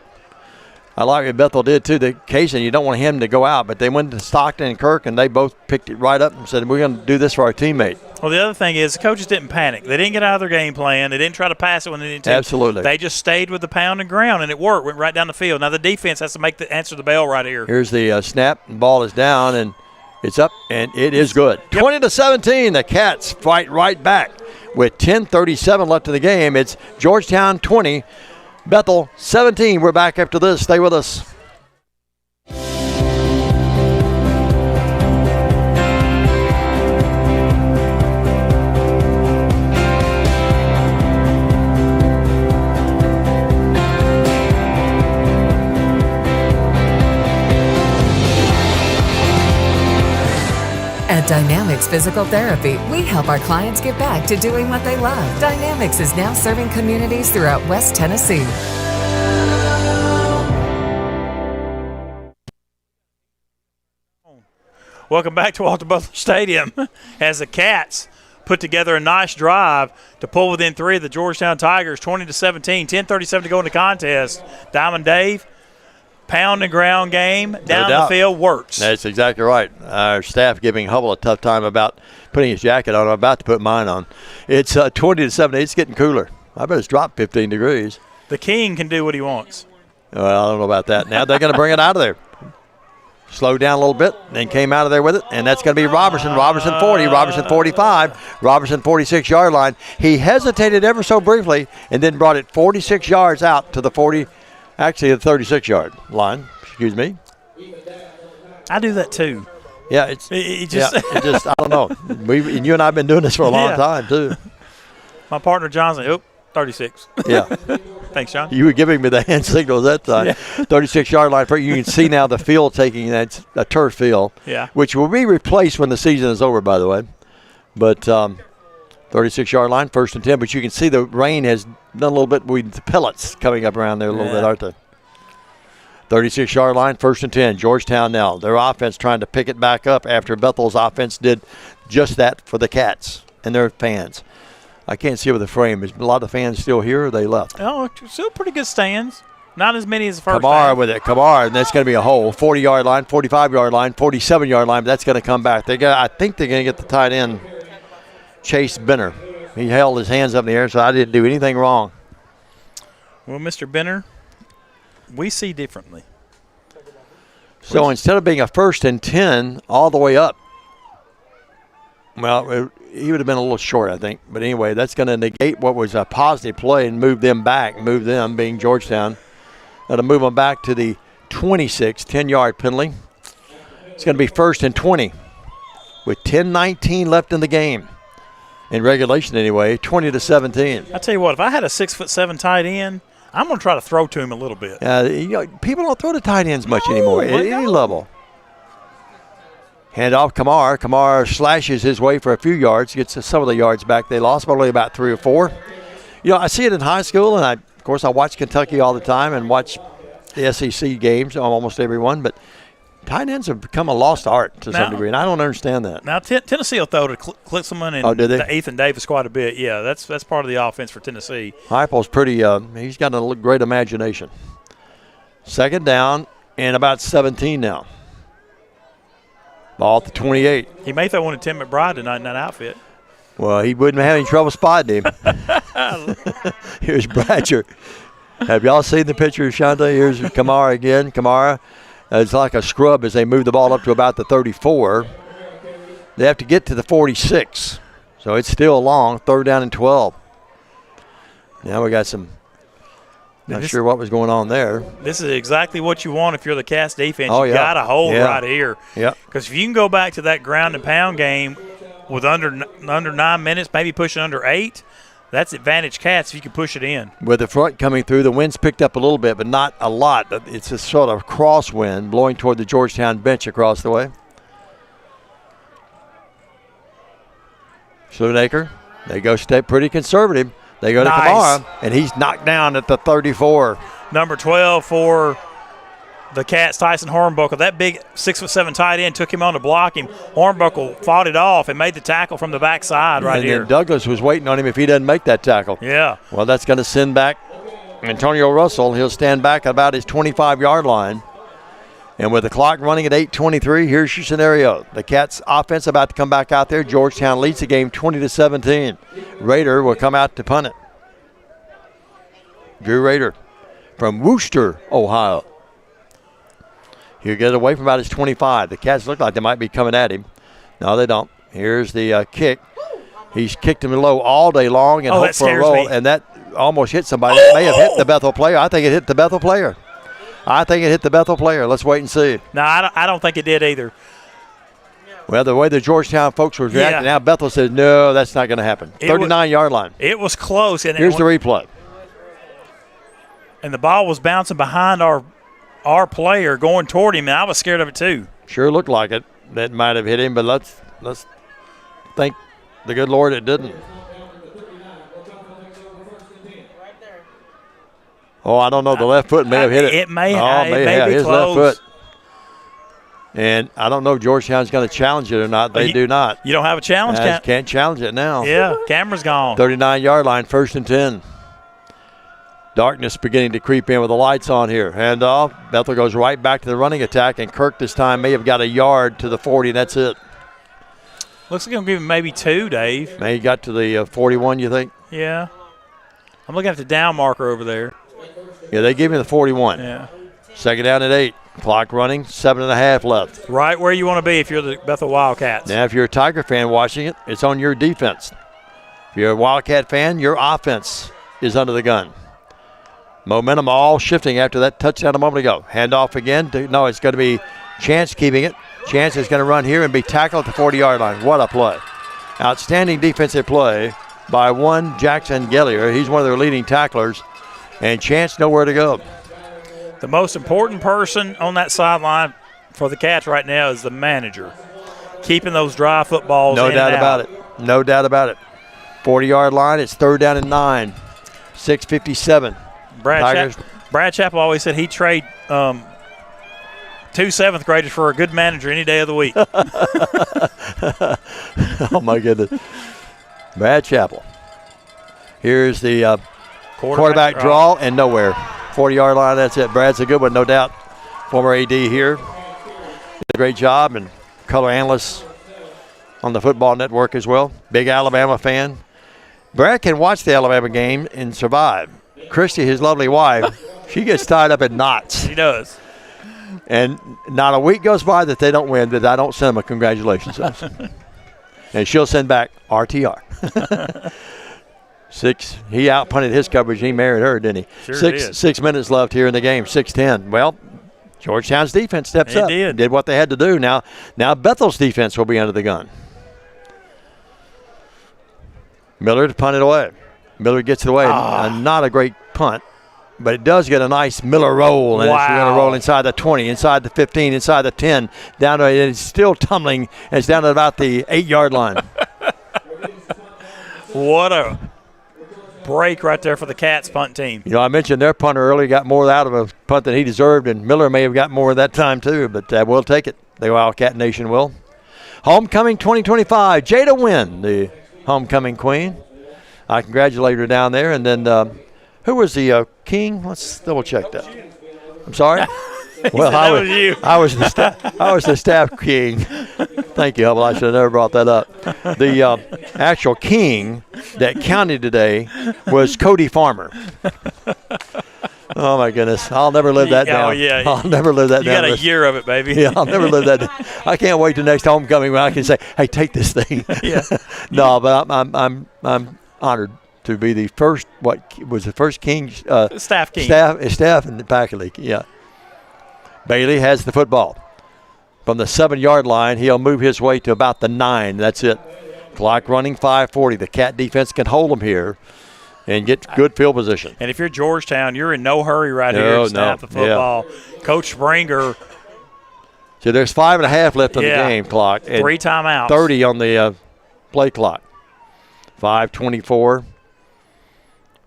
I like what Bethel did, too. The Kaysen, you don't want him to go out, but they went to Stockton and Kirk, and they both picked it right up and said, we're going to do this for our teammate. Well, the other thing is the coaches didn't panic. They didn't get out of their game plan. They didn't try to pass it when they didn't. Absolutely. They just stayed with the pound and ground, and it worked. Went right down the field. Now the defense has to answer the bell right here. Here's the snap, and ball is down, and it's up, and it is good. 20-17, the Cats fight right back. With 10:37 left in the game, it's Georgetown 20, Bethel 17. We're back after this. Stay with us. At Dynamics Physical Therapy, we help our clients get back to doing what they love. Dynamics is now serving communities throughout West Tennessee. Welcome back to Walter Butler Stadium as the Cats put together a nice drive to pull within 3 of the Georgetown Tigers, 20-17, 10:37 to go in the contest. Diamond Dave, pound and ground game, down the field works. That's exactly right. Our staff giving Hubble a tough time about putting his jacket on. I'm about to put mine on. It's 20-17. It's getting cooler. I bet it's dropped 15 degrees. The King can do what he wants. Well, I don't know about that. Now they're going to bring it out of there. Slowed down a little bit, then came out of there with it, and that's going to be Robertson. Robertson 40, Robertson 45, Robertson 46-yard line. He hesitated ever so briefly and then brought it 46 yards out to the 40, actually the 36-yard line. Excuse me. I do that too. Yeah, it just I don't know. And you and I have been doing this for a long time too. My partner Johnson, 36. Yeah. Thanks, John. You were giving me the hand signals that time. Yeah. 36-yard line. You can see now the field taking that's a turf field, which will be replaced when the season is over, by the way. But 36-yard line, 1st and 10. But you can see the rain has done a little bit with the pellets coming up around there a little bit, aren't they? 36-yard line, 1st and 10. Georgetown now. Their offense trying to pick it back up after Bethel's offense did just that for the Cats and their fans. I can't see with the frame. Is a lot of fans still here or they left? Oh, still pretty good stands. Not as many as the first Kamara half. with it. Kamara, and that's going to be a hole. 40-yard line, 45-yard line, 47-yard line. But that's going to come back. I think they're going to get the tight end, Chase Benner. He held his hands up in the air, so I didn't do anything wrong. Well, Mr. Benner, we see differently. So instead of being a 1st and 10 all the way up, well, he would have been a little short, I think. But anyway, that's going to negate what was a positive play and move them back, move them, being Georgetown. That'll move them back to the 26, 10-yard penalty. It's going to be 1st and 20 with 10:19 left in the game. In regulation anyway, 20-17. I tell you what, if I had a 6'7" tight end, I'm going to try to throw to him a little bit. People don't throw to tight ends much anymore at any level. Hand off Kamara. Kamara slashes his way for a few yards, gets some of the yards back. They lost by only about 3 or 4. I see it in high school, and of course I watch Kentucky all the time and watch the SEC games, almost every one. But tight ends have become a lost art to some degree, and I don't understand that. Now Tennessee will throw to Klitzman and to Ethan Davis quite a bit. Yeah, that's part of the offense for Tennessee. Heupel's pretty. He's got a great imagination. 2nd down and about 17 now. Ball at the 28. He may throw one to Tim McBride tonight in that outfit. Well, he wouldn't have any trouble spotting him. Here's Bratcher. Have y'all seen the picture of Shante? Here's Kamara again. Kamara. It's like a scrub as they move the ball up to about the 34. They have to get to the 46. So it's still long, 3rd down and 12. Now we got some, not sure what was going on there. This is exactly what you want if you're the Cats defense. Oh, You got to hold right here. Yeah. Because if you can go back to that ground and pound game with under 9 minutes, maybe pushing under 8, that's advantage Cats if you can push it in. With the front coming through, the wind's picked up a little bit, but not a lot. It's a sort of crosswind blowing toward the Georgetown bench across the way. Schoonmaker, they go stay pretty conservative. They go to Kamara, and he's knocked down at the 34. Number 12 for the Cats, Tyson Hornbuckle. That big 6'7" tight end took him on to block him. Hornbuckle fought it off and made the tackle from the backside right here. And then Douglas was waiting on him if he doesn't make that tackle. Yeah. Well, that's going to send back Antonio Russell. He'll stand back about his 25-yard line. And with the clock running at 8:23, here's your scenario. The Cats offense about to come back out there. Georgetown leads the game 20-17. Rader will come out to punt it. Drew Rader from Wooster, Ohio. He'll get it away from about his 25. The Cats look like they might be coming at him. No, they don't. Here's the kick. He's kicked him low all day long and hoped for a roll, and that almost hit somebody. It may have hit the Bethel player. I think it hit the Bethel player. Let's wait and see. No, I don't think it did either. Well, the way the Georgetown folks were reacting, now Bethel says, no, that's not going to happen. 39-yard line. It was close. And here's the replay. And the ball was bouncing behind our player going toward him, and I was scared of it too. Sure looked like it. That might have hit him, but let's thank the good Lord it didn't. Oh, I don't know. The left foot may have hit it. It may have. His close. left foot. And I don't know if Georgetown's going to challenge it or not. They do not. You don't have a challenge, can't challenge it now. Yeah, camera's gone. 39-yard line, 1st and 10. Darkness beginning to creep in with the lights on here. Handoff. Bethel goes right back to the running attack, and Kirk this time may have got a yard to the 40, and that's it. Looks like he'll give him maybe 2, Dave. May he got to the 41, you think? Yeah. I'm looking at the down marker over there. Yeah, they gave him the 41. Yeah. 2nd down at 8. Clock running, 7.5 left. Right where you want to be if you're the Bethel Wildcats. Now, if you're a Tiger fan watching it, it's on your defense. If you're a Wildcat fan, your offense is under the gun. Momentum all shifting after that touchdown a moment ago. Handoff again. No, it's going to be Chance keeping it. Chance is going to run here and be tackled at the 40-yard line. What a play. Outstanding defensive play by one Jackson Gellier. He's one of their leading tacklers. And Chance nowhere to go. The most important person on that sideline for the Cats right now is the manager. Keeping those dry footballs in and out. No doubt about it. 40-yard line. It's 3rd down and 9. 6:57. Brad Chappell always said he'd trade 2 7th graders for a good manager any day of the week. Oh, my goodness. Brad Chappell. Here's the quarterback draw and nowhere. 40-yard line, that's it. Brad's a good one, no doubt. Former AD here. Did a great job, and color analyst on the Football Network as well. Big Alabama fan. Brad can watch the Alabama game and survive. Christy, his lovely wife, she gets tied up in knots. She does. And not a week goes by that they don't win that I don't send them a congratulations. And she'll send back RTR. He outpunted his coverage. He married her, didn't he? Sure 6 minutes left here in the game, 6:10. Well, Georgetown's defense steps up. Did what they had to do. Now Bethel's defense will be under the gun. Miller to punt it away. Miller gets it away. Not a great punt, but it does get a nice Miller roll. And it's going to roll inside the 20, inside the 15, inside the 10. Down to it's still tumbling, and it's down to about the 8-yard line. What a break right there for the Cats punt team. You know, I mentioned their punter earlier got more out of a punt than he deserved, and Miller may have got more that time too, but we'll take it. The Wildcat Nation will. Homecoming 2025, Jada Wynn, the homecoming queen. I congratulate her down there. And then who was the king? Let's double check that. I'm sorry. Well, I was the staff king. Thank you, Hubble. I should have never brought that up. The actual king that counted today was Cody Farmer. Oh, my goodness. I'll never live that down. Oh, yeah. I'll never live that you down. You got a year of it, baby. Yeah, I'll never live that down. I can't wait till next homecoming when I can say, hey, take this thing. Yeah. No, but I'm honored to be the first, king? Staff king. Staff in the Packer League, yeah. Bailey has the football. From the 7-yard line, he'll move his way to about the 9. That's it. Clock running 5:40. The Cat defense can hold him here and get good field position. And if you're Georgetown, you're in no hurry here to snap the football. Yeah. Coach Springer. So there's 5.5 left on the game clock. 3 timeouts. 30 on the play clock. 5:24.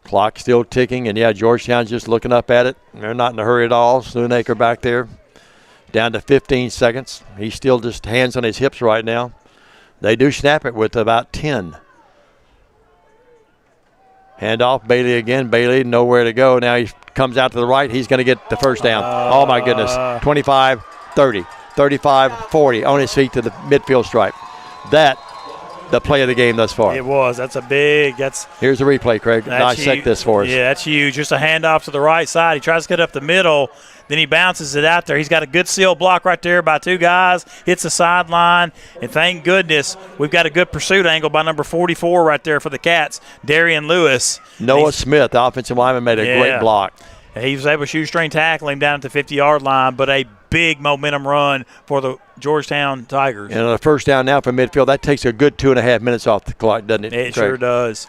Clock still ticking, and Georgetown's just looking up at it. They're not in a hurry at all. Sloonacre back there. Down to 15 seconds. He's still just hands on his hips right now. They do snap it with about 10. Handoff, Bailey again. Bailey nowhere to go. Now he comes out to the right. He's going to get the first down. Oh, my goodness. 25, 30, 35, 40 on his feet to the midfield stripe. That, the play of the game thus far. It was. Here's the replay, Craig. Dissect this for us. Yeah, that's huge. Just a handoff to the right side. He tries to get up the middle. Then he bounces it out there. He's got a good seal block right there by 2 guys. Hits the sideline. And thank goodness we've got a good pursuit angle by number 44 right there for the Cats, Darian Lewis. Noah Smith, the offensive lineman, made a great block. He was able to shoestring tackle him down at the 50-yard line, but a big momentum run for the Georgetown Tigers. And on a first down now from midfield, that takes a good 2.5 minutes off the clock, doesn't it? It sure does.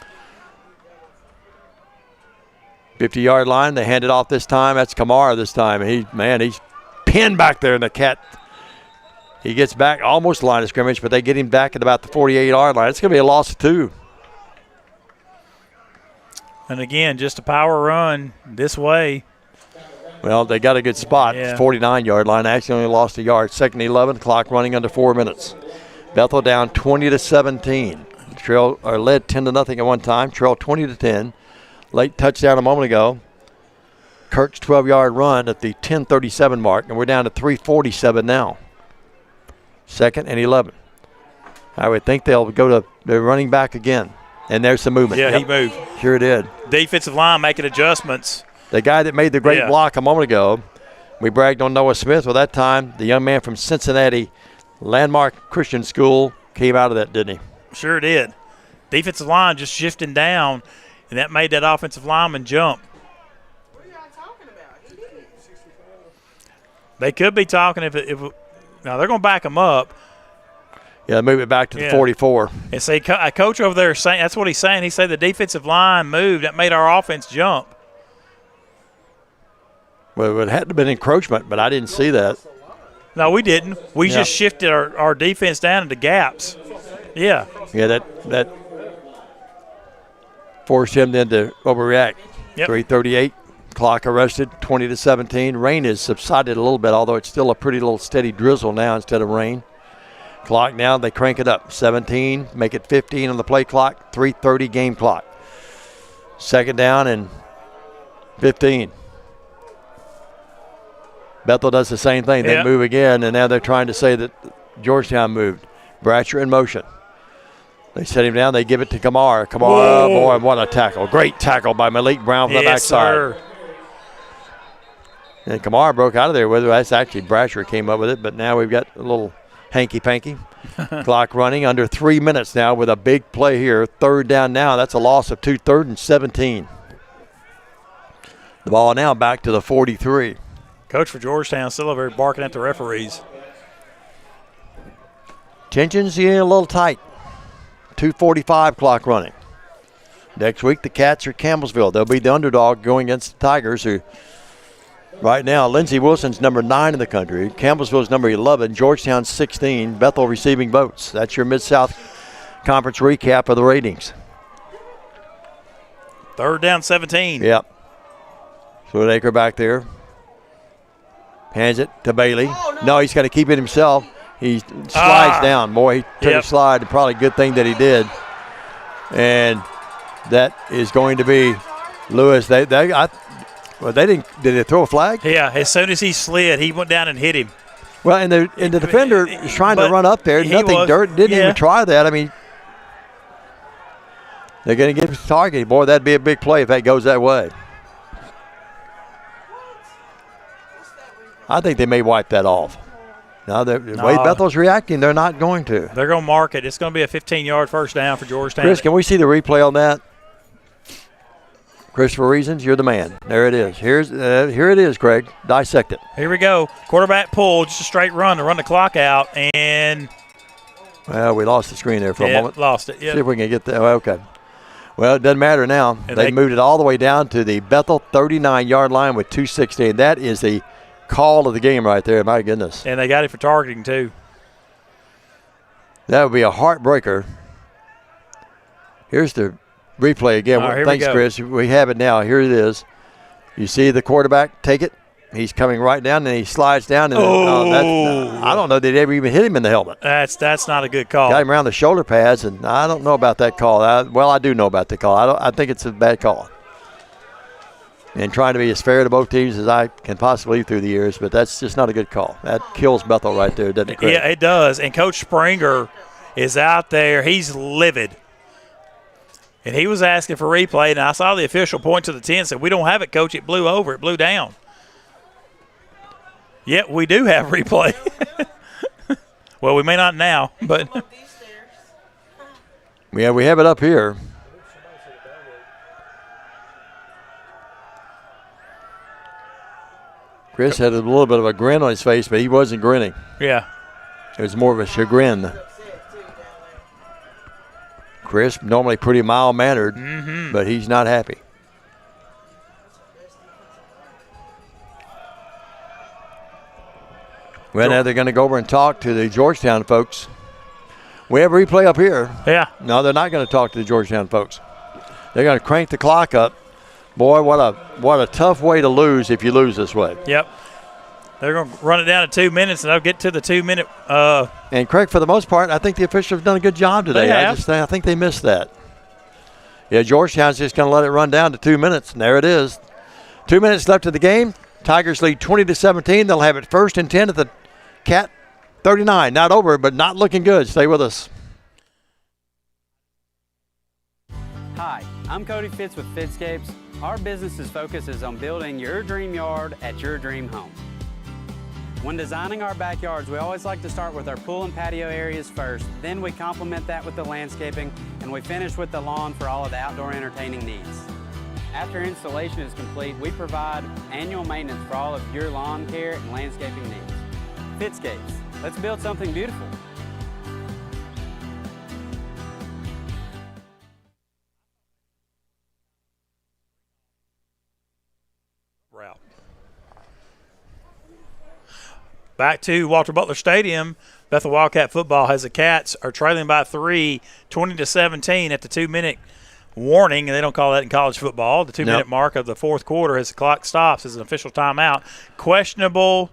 50-yard line, they hand it off this time. That's Kamara this time. He's pinned back there in the Cat. He gets back almost the line of scrimmage, but they get him back at about the 48-yard line. It's going to be a loss of 2. And again, just a power run this way. Well, they got a good spot. 49-yard line. Actually only lost a yard. 2nd and 11, clock running under 4 minutes. Bethel down 20-17. Trail or led 10-0 at one time. Trail 20-10. Late touchdown a moment ago. Kirk's 12-yard run at the 10:37 mark, and we're down to 3:47 now. 2nd and 11. I would think they'll go to the running back again. And there's some movement. Yeah, he moved. Sure did. Defensive line making adjustments. The guy that made the great block a moment ago, we bragged on Noah Smith. Well, that time, the young man from Cincinnati, Landmark Christian School, came out of that, didn't he? Sure did. Defensive line just shifting down, and that made that offensive lineman jump. They could be talking if now they're going to back him up. Yeah, move it back to the 44. And say, a coach over there is saying, that's what he's saying. He said the defensive line moved. That made our offense jump. Well, it had to have been encroachment, but I didn't see that. No, we didn't. We just shifted our defense down into gaps. Yeah. Yeah, that forced him then to overreact. Yep. 3:38, clock arrested, 20-17. Rain has subsided a little bit, although it's still a pretty little steady drizzle now instead of rain. Clock now, they crank it up. 17, make it 15 on the play clock, 3:30 game clock. 2nd down and 15. Bethel does the same thing. They move again, and now they're trying to say that Georgetown moved. Bratcher in motion. They set him down. They give it to Kamara. Kamara, boy, what a tackle. Great tackle by Malik Brown from the backside. Sir. And Kamara broke out of there. Whether that's actually Bratcher came up with it, but now we've got a little hanky-panky. Clock running under 3 minutes now with a big play here. 3rd down now. That's a loss of 2, 3rd and 17. The ball now back to the 43. Coach for Georgetown still over here barking at the referees. Tension's getting a little tight. 2:45 clock running. Next week, the Cats are Campbellsville. They'll be the underdog going against the Tigers, who right now, Lindsey Wilson's number 9 in the country. Campbellsville's number 11. Georgetown's 16. Bethel receiving votes. That's your Mid-South Conference recap of the ratings. 3rd down, 17. Yep. Sloonacre back there. Hands it to Bailey. No, he's got to keep it himself. He slides down. Boy, he took a slide. Probably a good thing that he did. And that is going to be Lewis. Did they throw a flag? Yeah, as soon as he slid, he went down and hit him. Well, and the defender is trying to run up there. Nothing dirt. Didn't even try that. I mean, they're going to get him targeted. Boy, that'd be a big play if that goes that way. I think they may wipe that off. Now, the way Bethel's reacting, they're not going to. They're going to mark it. It's going to be a 15-yard first down for Georgetown. Chris, can we see the replay on that? Chris, for reasons, you're the man. There it is. Here it is, Craig. Dissect it. Here we go. Quarterback pull, just a straight run to run the clock out, and well, we lost the screen there for a moment. Lost it. Yep. See if we can get that. Okay. Well, it doesn't matter now. They moved it all the way down to the Bethel 39-yard line with 2:16. That is the call of the game right there. My goodness. And they got it for targeting, too. That would be a heartbreaker. Here's the replay again. Right, thanks, Chris. We have it now. Here it is. You see the quarterback take it. He's coming right down, and he slides down. And I don't know that they ever even hit him in the helmet. That's not a good call. Got him around the shoulder pads, and I don't know about that call. I do know about the call. I think it's a bad call. And trying to be as fair to both teams as I can possibly through the years, but that's just not a good call. That kills Bethel right there, doesn't it, Craig? Yeah, it does. And Coach Springer is out there. He's livid. And he was asking for replay, and I saw the official point to the 10 and said, we don't have it, Coach. It blew over. It blew down. Yep, we do have replay. Well, we may not now, but. Yeah, we have it up here. Chris had a little bit of a grin on his face, but he wasn't grinning. Yeah. It was more of a chagrin. Chris, normally pretty mild-mannered, but he's not happy. Well, now they're going to go over and talk to the Georgetown folks. We have a replay up here. Yeah. No, they're not going to talk to the Georgetown folks. They're going to crank the clock up. Boy, what a tough way to lose if you lose this way. Yep. They're going to run it down to 2 minutes, and they'll get to the 2-minute. And, Craig, for the most part, I think the officials have done a good job today. I think they missed that. Yeah, Georgetown's just going to let it run down to 2 minutes, and there it is. 2 minutes left of the game. Tigers lead 20-17. They'll have it 1st and 10 at the Cat 39. Not over, but not looking good. Stay with us. Hi, I'm Cody Fitz with Fitscapes. Our business's focus is on building your dream yard at your dream home. When designing our backyards, we always like to start with our pool and patio areas first, then we complement that with the landscaping, and we finish with the lawn for all of the outdoor entertaining needs. After installation is complete, we provide annual maintenance for all of your lawn care and landscaping needs. Fitscapes, let's build something beautiful. Route. Back to Walter Butler Stadium. Bethel Wildcat football has the Cats are trailing by 3, 20-17 at the 2-minute warning, and they don't call that in college football. The 2-minute mark of the fourth quarter as the clock stops is an official timeout. Questionable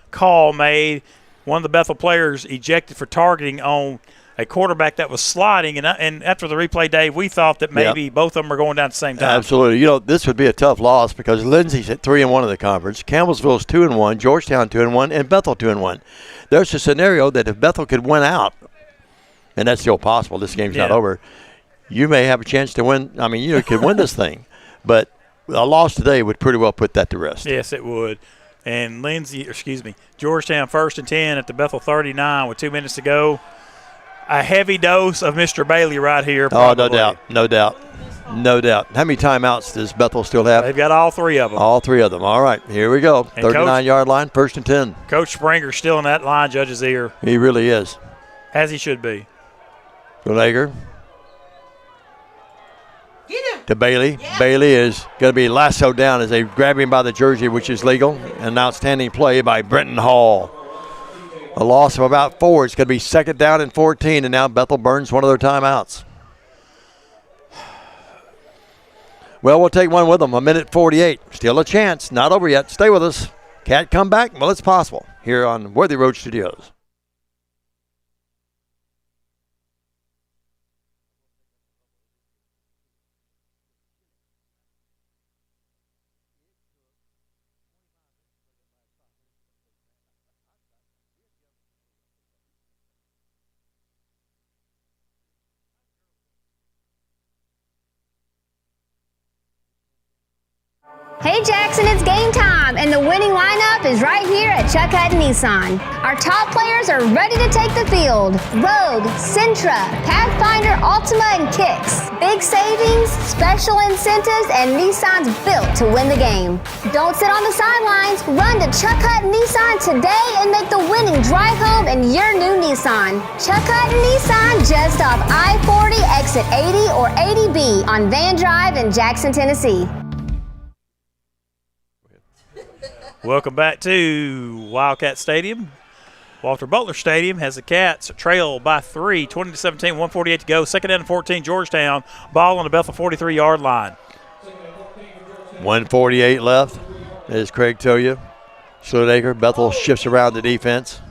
call made. One of the Bethel players ejected for targeting on a quarterback that was sliding, and after the replay, Dave, we thought that maybe both of them are going down at the same time. Absolutely. You know, this would be a tough loss because Lindsay's at 3-1 in the conference, Campbellsville's 2-1, Georgetown 2-1, and Bethel 2-1. There's a scenario that if Bethel could win out, and that's still possible, this game's not over, you may have a chance to win. I mean, you could win this thing, but a loss today would pretty well put that to rest. Yes, it would. And Georgetown 1st and 10 at the Bethel 39 with 2 minutes to go. A heavy dose of Mr. Bailey right here. Probably. Oh, no doubt. How many timeouts does Bethel still have? They've got all 3 of them. All 3 of them. All right, here we go. 39-yard line, 1st and 10. Coach Springer's still in that line judge's ear. He really is. As he should be. Gallagher. To Bailey. Yeah. Bailey is going to be lassoed down as they grab him by the jersey, which is legal. An outstanding play by Brenton Hall. A loss of about 4. It's going to be 2nd down and 14, and now Bethel burns one of their timeouts. Well, we'll take one with them. 1:48. Still a chance. Not over yet. Stay with us. Cat come back? Well, it's possible here on Worthy Road Studios. Hey Jackson, it's game time, and the winning lineup is right here at Chuck Hutton Nissan. Our top players are ready to take the field. Rogue, Sentra, Pathfinder, Altima, and Kicks. Big savings, special incentives, and Nissan's built to win the game. Don't sit on the sidelines. Run to Chuck Hutton Nissan today and make the winning drive home in your new Nissan. Chuck Hutton Nissan, just off I-40, exit 80 or 80B on Van Drive in Jackson, Tennessee. Welcome back to Wildcat Stadium. Walter Butler Stadium has the Cats trail by 3, 20-17, 148 to go. Second down and 14, Georgetown. Ball on the Bethel 43-yard line. 148 left, as Craig told you. Schludecker, Bethel shifts around the defense.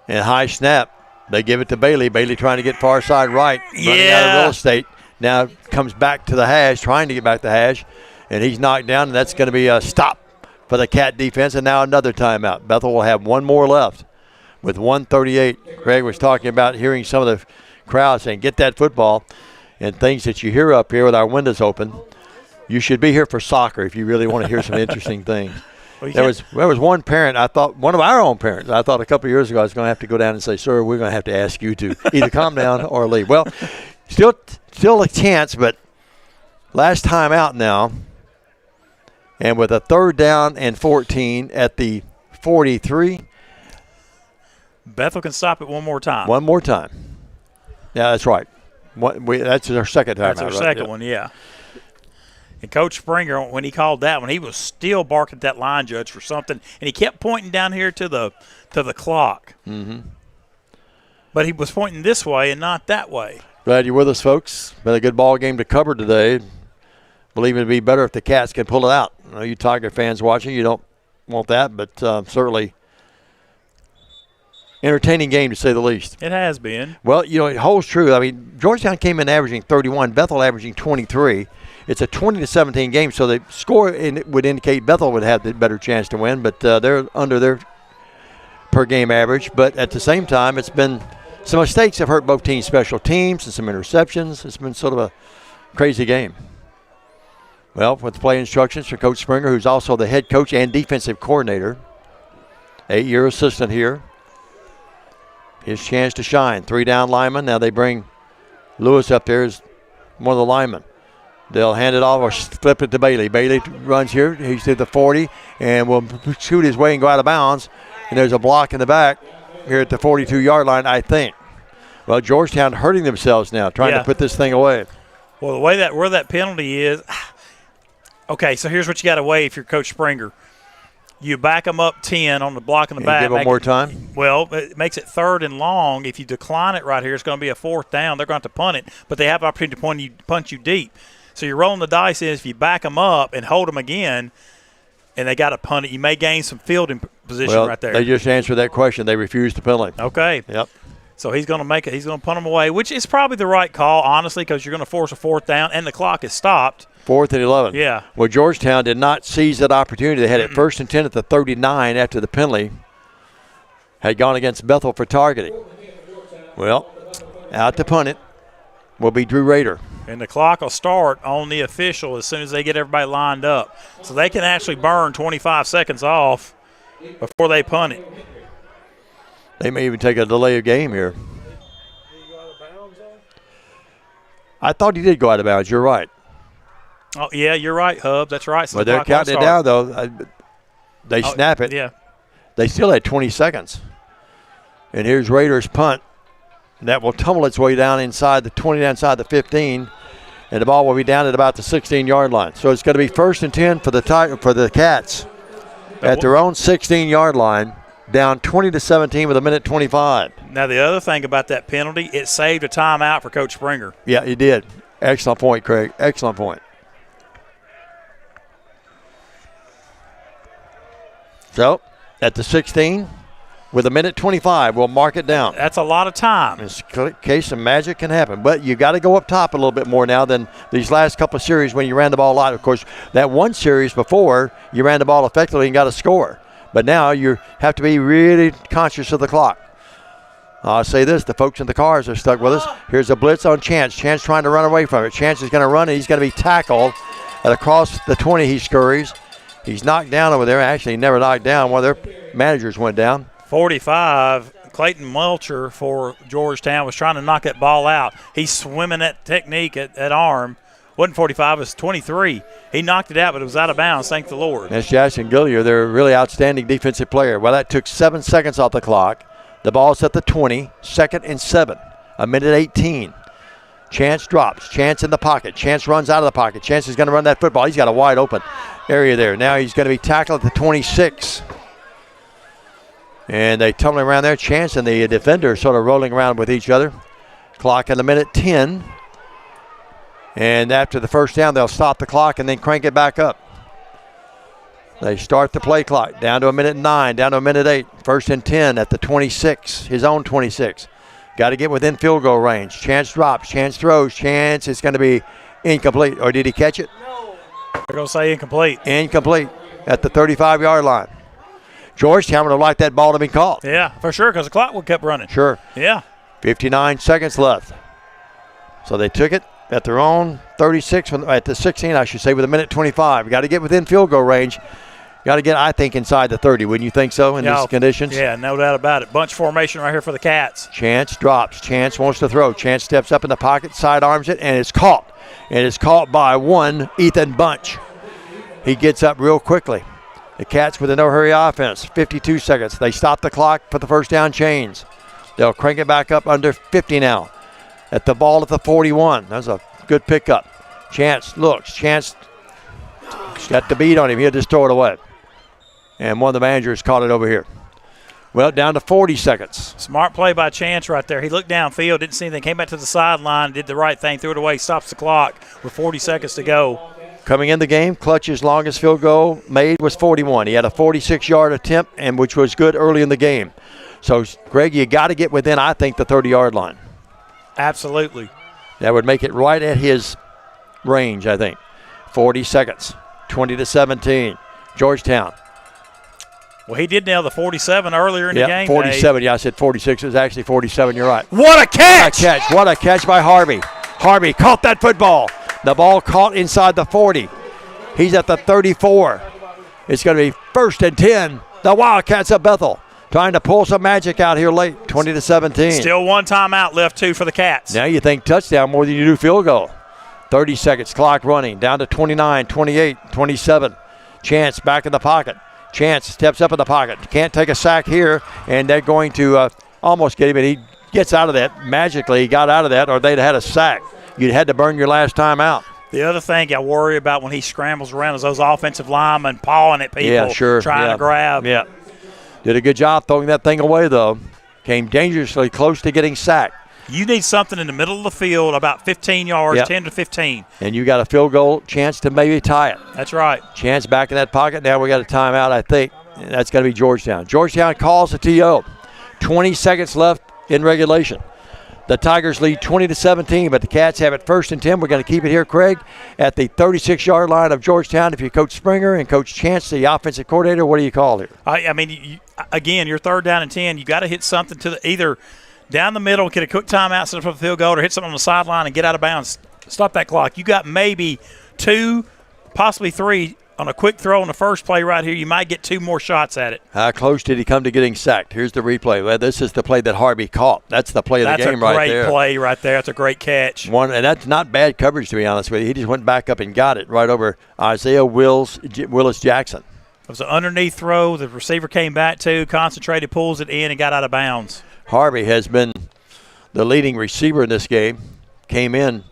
And high snap. They give it to Bailey. Bailey trying to get far side right. Running out of real estate. Now comes back to the hash, trying to get back to the hash. And he's knocked down, and that's going to be a stop for the Cat defense, and now another timeout. Bethel will have one more left with 1:38. Craig was talking about hearing some of the crowd saying, get that football, and things that you hear up here with our windows open. You should be here for soccer if you really want to hear some interesting things. Well, there was one parent, I thought, one of our own parents, I thought a couple of years ago I was going to have to go down and say, sir, we're going to have to ask you to either calm down or leave. Well, still a chance, but last time out now. And with a 3rd down and 14 at the 43. Bethel can stop it one more time. One more time. Yeah, that's right. That's our second time. That's our second one, yeah. And Coach Springer, when he called that one, he was still barking at that line judge for something, and he kept pointing down here to the clock. Mm-hmm. But he was pointing this way and not that way. Glad you're with us, folks. Been a good ball game to cover today. Believe it'd be better if the Cats can pull it out. I know you Tiger fans watching, you don't want that, but certainly entertaining game to say the least. It has been. Well, it holds true. I mean, Georgetown came in averaging 31, Bethel averaging 23. It's a 20-17 game, so the score would indicate Bethel would have the better chance to win, but they're under their per-game average. But at the same time, it's been some mistakes have hurt both teams' special teams and some interceptions. It's been sort of a crazy game. Well, with play instructions for Coach Springer, who's also the head coach and defensive coordinator, 8-year assistant here. His chance to shine. 3 down linemen. Now they bring Lewis up there as one of the linemen. They'll hand it off or flip it to Bailey. Bailey runs here. He's to the 40 and will shoot his way and go out of bounds. And there's a block in the back here at the 42-yard line, I think. Well, Georgetown hurting themselves now, trying to put this thing away. Well, the way where that penalty is – okay, so here's what you got to weigh if you're Coach Springer. You back them up 10 on the block in the back. Give them more time? Well, it makes it 3rd and long. If you decline it right here, it's going to be a 4th down. They're going to have to punt it, but they have an opportunity to punch you deep. So you're rolling the dice is if you back them up and hold them again, and they got to punt it, you may gain some fielding position right there. They just answered that question. They refused to penalty. Okay. Yep. So he's going to make it. He's going to punt them away, which is probably the right call, honestly, because you're going to force a 4th down, and the clock is stopped. 4th and 11. Yeah. Well, Georgetown did not seize that opportunity. They had it 1st and 10 at the 39 after the penalty had gone against Bethel for targeting. Well, out to punt it will be Drew Rader. And the clock will start on the official as soon as they get everybody lined up. So they can actually burn 25 seconds off before they punt it. They may even take a delay of game here. I thought he did go out of bounds. You're right. Oh, yeah, you're right, Hub. That's right. So but they're counting it down, though. They snap it. Yeah. They still had 20 seconds. And here's Raiders' punt. And that will tumble its way down inside the 20, inside the 15. And the ball will be down at about the 16-yard line. So it's going to be 1st and 10 for the Cats at their own 16-yard line, down 20-17 with 1:25. Now, the other thing about that penalty, it saved a timeout for Coach Springer. Yeah, it did. Excellent point, Craig. Excellent point. So, at the 16, with 1:25, we'll mark it down. That's a lot of time. In case some magic can happen. But you got to go up top a little bit more now than these last couple of series when you ran the ball a lot. Of course, that one series before, you ran the ball effectively and got a score. But now you have to be really conscious of the clock. I'll say this, the folks in the cars are stuck with us. Here's a blitz on Chance. Chance trying to run away from it. Chance is going to run, and he's going to be tackled And across the 20 he scurries. He's knocked down over there. Actually, he never knocked down. One of their managers went down. 45, Clayton Melcher for Georgetown was trying to knock that ball out. He's swimming that technique at arm. Wasn't 45, it was 23. He knocked it out, but it was out of bounds, thank the Lord. That's Jackson Gillier. They're a really outstanding defensive player. Well, that took 7 seconds off the clock. The ball's at the 20, 2nd and 7, a minute 18. Chance drops. Chance in the pocket. Chance runs out of the pocket. Chance is going to run that football. He's got a wide open area there. Now he's going to be tackled at the 26. And they tumble around there. Chance and the defender sort of rolling around with each other. Clock at a minute 10. And after the first down, they'll stop the clock and then crank it back up. They start the play clock down to a minute 9, down to a minute 8. 1st and 10 at the 26, his own 26. Got to get within field goal range. Chance drops. Chance throws. Chance is going to be incomplete. Or did he catch it? No. They're going to say incomplete. Incomplete at the 35-yard line. Georgetown would have liked that ball to be caught. Yeah, for sure, because the clock would kept running. Sure. Yeah. 59 seconds left. So they took it at their own 36, at the 16, I should say, with a minute 25. Got to get within field goal range. Got to get, I think, inside the 30. Wouldn't you think so in these conditions? Yeah, no doubt about it. Bunch formation right here for the Cats. Chance drops. Chance wants to throw. Chance steps up in the pocket, sidearms it, and it's caught. And it's caught by one Ethan Bunch. He gets up real quickly. The Cats with a no-hurry offense. 52 seconds. They stop the clock for the first down chains. They'll crank it back up under 50 now. At the ball at the 41. That's a good pickup. Chance looks. Chance got the beat on him. He'll just throw it away. And one of the managers caught it over here. Well, down to 40 seconds. Smart play by Chance right there. He looked downfield, didn't see anything, came back to the sideline, did the right thing, threw it away, stops the clock with 40 seconds to go. Coming in the game, Clutch's longest field goal made was 41. He had a 46-yard attempt, and which was good early in the game. So, Greg, you got to get within, I think, the 30-yard line. Absolutely. That would make it right at his range, I think. 40 seconds, 20-17. Georgetown. Well, he did nail the 47 earlier in the game. 47. Yeah, I said 46. It was actually 47. You're right. What a catch! What a catch. What a catch by Harvey. Harvey caught that football. The ball caught inside the 40. He's at the 34. It's going to be 1st and 10. The Wildcats of Bethel trying to pull some magic out here late, 20-17. Still one timeout left, too, for the Cats. Now you think touchdown more than you do field goal. 30 seconds, clock running, down to 29, 28, 27. Chance back in the pocket. Chance steps up in the pocket. Can't take a sack here, and they're going to almost get him, and he gets out of that. Magically, he got out of that, or they'd had a sack. You'd had to burn your last time out. The other thing I worry about when he scrambles around is those offensive linemen pawing at people, trying to grab. Yeah. Did a good job throwing that thing away, though. Came dangerously close to getting sacked. You need something in the middle of the field, about 15 yards, 10 to 15. And you got a field goal chance to maybe tie it. That's right. Chance back in that pocket. Now we got a timeout, I think. That's going to be Georgetown. Georgetown calls the TO. 20 seconds left in regulation. The Tigers lead 20-17, but the Cats have it 1st and 10. We're going to keep it here, Craig, at the 36-yard line of Georgetown. If you're Coach Springer and Coach Chance, the offensive coordinator, what do you call here? I mean, again, you're 3rd down and 10. You got to hit something to either down the middle, get a quick timeout, set up a field goal, or hit something on the sideline and get out of bounds. Stop that clock. You got maybe 2, possibly 3 on a quick throw on the first play right here. You might get 2 more shots at it. How close did he come to getting sacked? Here's the replay. Well, this is the play that Harvey caught. That's the play of the game right there. That's a great play right there. That's a great catch. And that's not bad coverage, to be honest with you. He just went back up and got it right over Isaiah Willis Jackson. It was an underneath throw. The receiver came back to, concentrated, pulls it in, and got out of bounds. Harvey has been the leading receiver in this game. Came in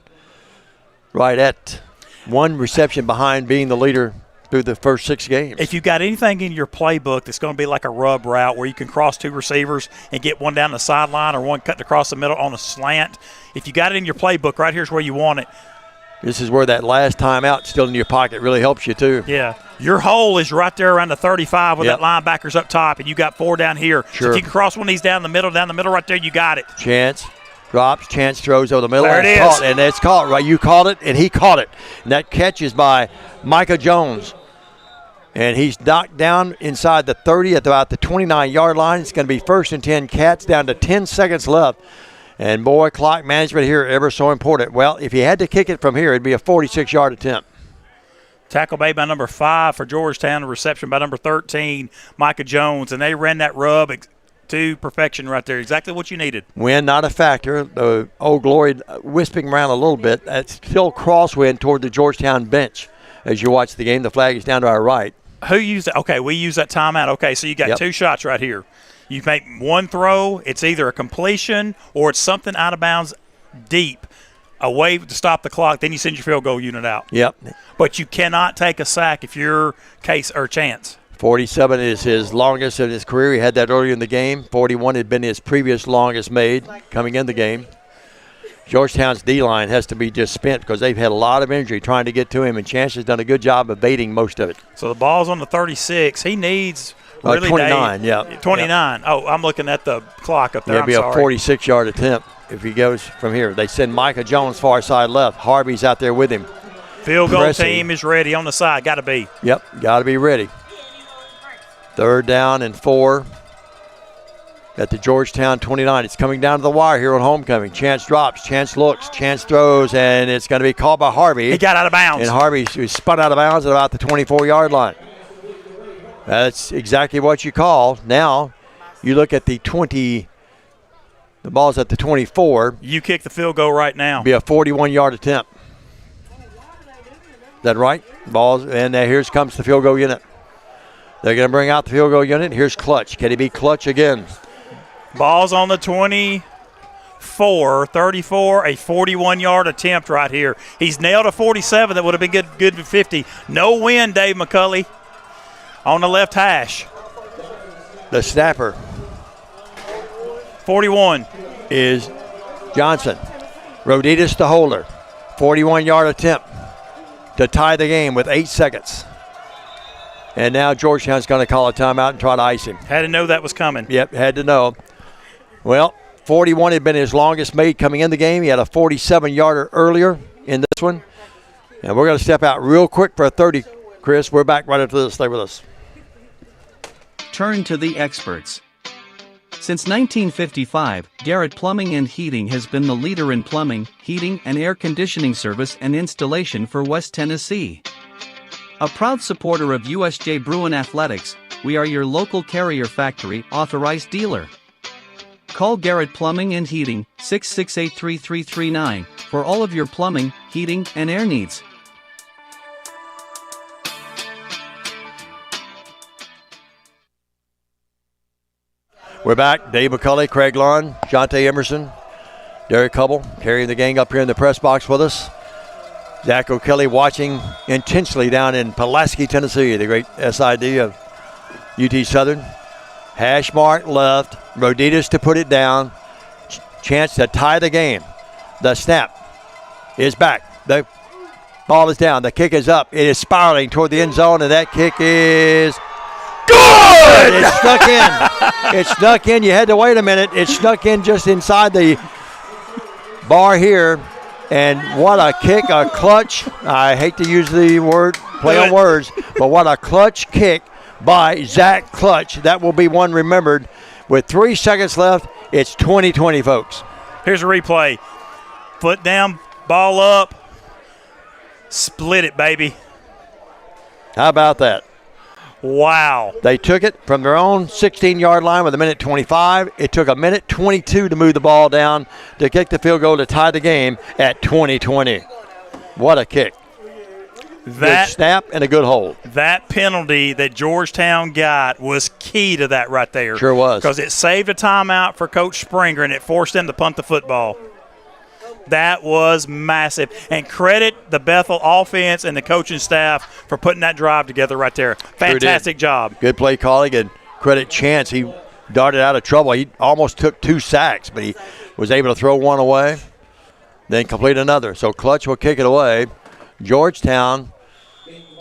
right at 1 reception behind being the leader through the first 6 games. If you've got anything in your playbook that's going to be like a rub route where you can cross 2 receivers and get one down the sideline or one cut across the middle on a slant, if you got it in your playbook, right here's where you want it. This is where that last timeout still in your pocket really helps you too. Yeah. Your hole is right there around the 35 with that linebacker's up top, and you got 4 down here. Sure. So if you can cross one of these down the middle right there, you got it. Chance drops, Chance throws over the middle. There it is. Caught, and it's caught, right? You caught it, and he caught it. And that catch is by Micah Jones. And he's knocked down inside the 30 at about the 29-yard line. It's going to be 1st and 10, Cats down to 10 seconds left. And, boy, clock management here ever so important. Well, if he had to kick it from here, it'd be a 46-yard attempt. Tackle made by number 5 for Georgetown, a reception by number 13, Micah Jones, and they ran that rub to perfection right there. Exactly what you needed. Wind not a factor. The Old Glory wisping around a little bit. That's still crosswind toward the Georgetown bench as you watch the game. The flag is down to our right. Who used that? Okay, we use that timeout. Okay, so you got 2 shots right here. You make one throw. It's either a completion or it's something out of bounds deep, away to stop the clock. Then you send your field goal unit out. Yep. But you cannot take a sack if you're case or chance. 47 is his longest in his career. He had that earlier in the game. 41 had been his previous longest made coming in the game. Georgetown's D-line has to be just spent because they've had a lot of injury trying to get to him, and Chance has done a good job of baiting most of it. So the ball's on the 36. He needs really 29, yeah. 29. Yep. Oh, I'm looking at the clock up there. It'll be a 46-yard attempt if he goes from here. They send Micah Jones far side left. Harvey's out there with him. Field goal team is ready on the side. Got to be. Yep, got to be ready. 3rd down and 4 at the Georgetown 29. It's coming down to the wire here on homecoming. Chance drops, Chance looks, Chance throws, and it's going to be called by Harvey. He got out of bounds. And Harvey spun out of bounds at about the 24-yard line. That's exactly what you call. Now you look at the 20. The ball's at the 24. You kick the field goal right now. Be a 41-yard attempt. Is that right? Balls, and here comes the field goal unit. They're going to bring out the field goal unit. Here's Clutch. Can he be Clutch again? Ball's on the 24, 34, a 41-yard attempt right here. He's nailed a 47. That would have been good for 50. No win, Dave McCulley, on the left hash. The snapper. 41. Is Johnson. Roditas the holder. 41-yard attempt to tie the game with 8 seconds. And now Georgetown's going to call a timeout and try to ice him. Had to know that was coming. Yep, had to know. Well, 41 had been his longest made coming in the game. He had a 47-yarder earlier in this one. And we're going to step out real quick for a 30, Chris. We're back right after this. Stay with us. Turn to the experts. Since 1955, Garrett Plumbing and Heating has been the leader in plumbing, heating, and air conditioning service and installation for West Tennessee. A proud supporter of USJ Bruin Athletics, we are your local Carrier Factory authorized dealer. Call Garrett Plumbing and Heating 668-3339 for all of your plumbing, heating, and air needs. We're back. Dave McCulley, Craig Lawn, Jonte Emerson, Derek Hubble carrying the gang up here in the press box with us. Zach O'Kelly watching intensely down in Pulaski, Tennessee, the great SID of UT Southern. Hash mark left. Roditas to put it down. Chance to tie the game. The snap is back. The ball is down. The kick is up. It is spiraling toward the end zone, and that kick is good! It snuck in. It snuck in. You had to wait a minute. It snuck in just inside the bar here. And what a kick, a clutch. I hate to use the word, play on words, but what a clutch kick by Zach Clutch. That will be one remembered. With 3 seconds left, it's 20-20, folks. Here's a replay. Foot down, ball up, split it, baby. How about that? Wow. They took it from their own 16-yard line with 1:25. It took 1:22 to move the ball down to kick the field goal to tie the game at 20-20. What a kick. Good snap and a good hold. That penalty that Georgetown got was key to that right there. Sure was. Because it saved a timeout for Coach Springer, and it forced them to punt the football. That was massive. And credit the Bethel offense and the coaching staff for putting that drive together right there. Fantastic job. Good play calling, and credit Chance. He darted out of trouble. He almost took 2 sacks, but he was able to throw one away, then complete another. So Clutch will kick it away. Georgetown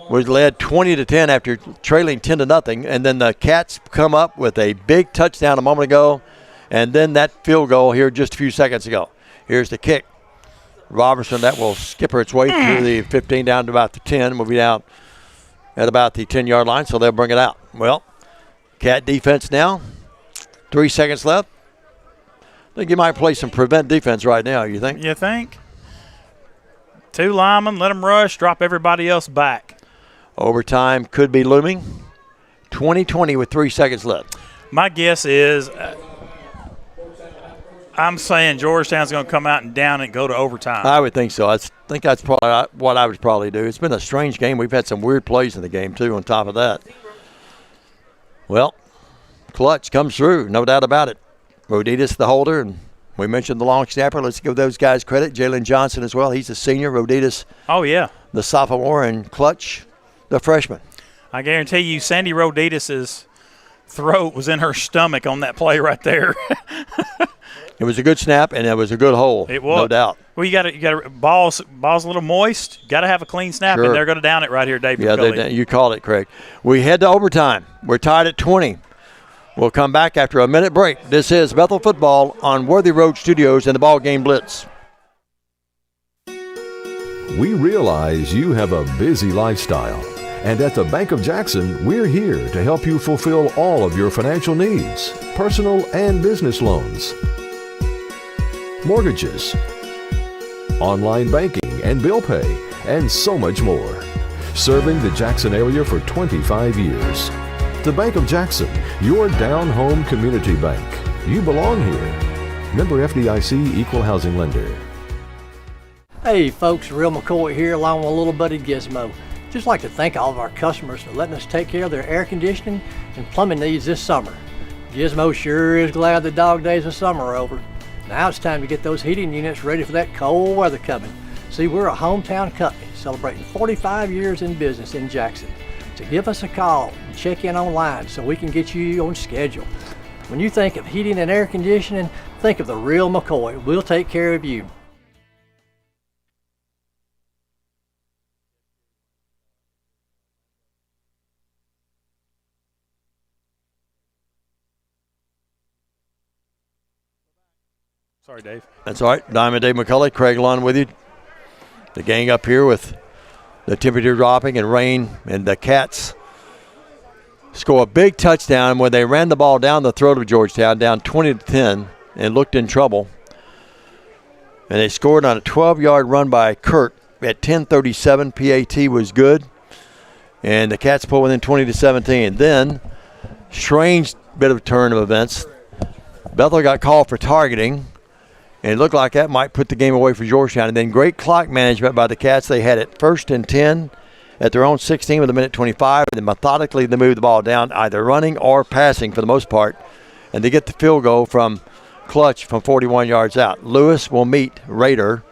was led 20-10 after trailing 10-0, and then the Cats come up with a big touchdown a moment ago, and then that field goal here just a few seconds ago. Here's the kick. Robertson, that will skipper its way through the 15 down to about the 10. We'll be down at about the 10-yard line, so they'll bring it out. Well, Cat defense now. 3 seconds left. I think you might play some prevent defense right now, you think? You think? 2 linemen, let them rush, drop everybody else back. Overtime could be looming. 20-20 with 3 seconds left. My guess is I'm saying Georgetown's going to come out and down and go to overtime. I would think so. I think that's probably what I would probably do. It's been a strange game. We've had some weird plays in the game, too, on top of that. Well, clutch comes through, no doubt about it. Roditas, the holder, and we mentioned the long snapper. Let's give those guys credit. Jalen Johnson as well. He's a senior. Roditas, the sophomore, and Clutch, the freshman. I guarantee you Sandy Roditas' throat was in her stomach on that play right there. It was a good snap, and it was a good hole. It was. No doubt. Well, you got to ball's a little moist. Got to have a clean snap, Sure. and they're going to down it right here, Dave. Yeah, you called it, Craig. We head to overtime. We're tied at 20. We'll come back after a minute break. This is Bethel Football on Worthy Road Studios and the BallGame Blitz. We realize you have a busy lifestyle, and at the Bank of Jackson, we're here to help you fulfill all of your financial needs, personal and business loans, mortgages, online banking and bill pay, and so much more. Serving the Jackson area for 25 years. The Bank of Jackson, your down-home community bank. You belong here. Member FDIC Equal Housing Lender. Hey folks, Real McCoy here along with a little buddy Gizmo. Just like to thank all of our customers for letting us take care of their air conditioning and plumbing needs this summer. Gizmo sure is glad the dog days of summer are over. Now it's time to get those heating units ready for that cold weather coming. See, we're a hometown company celebrating 45 years in business in Jackson. So give us a call and check in online so we can get you on schedule. When you think of heating and air conditioning, think of the Real McCoy. We'll take care of you. Sorry, Dave. That's all right. Diamond Dave McCullough, Craig Lund with you. The gang up here with the temperature dropping and rain, and the Cats score a big touchdown when they ran the ball down the throat of Georgetown, down 20-10, and looked in trouble. And they scored on a 12-yard run by Kirk at 10:37. PAT was good, and the Cats pulled within 20-17. Then, strange bit of turn of events. Bethel got called for targeting, and it looked like that might put the game away for Georgetown. And then great clock management by the Cats. They had it 1st and 10 at their own 16 with a minute 25. And then methodically they moved the ball down, either running or passing for the most part. And they get the field goal from Clutch from 41 yards out. Lewis will meet Rader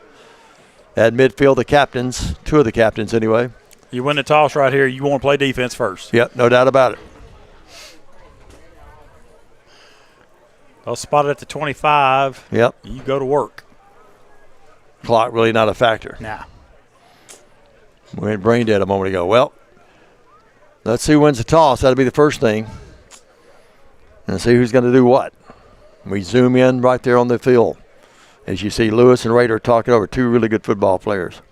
at midfield. The captains, two of the captains anyway. You win the toss right here, you want to play defense first. Yep, no doubt about it. They'll spot it at the 25. Yep. You go to work. Clock really not a factor. Nah. We went brain dead a moment ago. Well, let's see who wins the toss. That'll be the first thing. And see who's going to do what. We zoom in right there on the field. As you see Lewis and Rader talking over, two really good football players.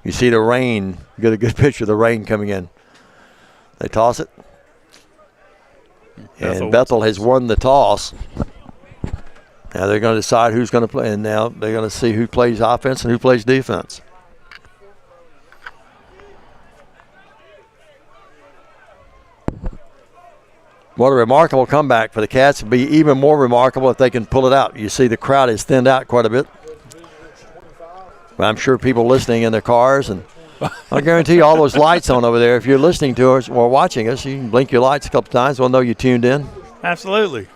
You see the rain. You get a good picture of the rain coming in. They toss it. And Bethel has won the toss. Now they're going to decide who's going to play. And now they're going to see who plays offense and who plays defense. What a remarkable comeback for the Cats. It'd be even more remarkable if they can pull it out. You see the crowd is thinned out quite a bit. But I'm sure people listening in their cars, and I guarantee you all those lights on over there, if you're listening to us or watching us, you can blink your lights a couple times. We'll know you tuned in. Absolutely.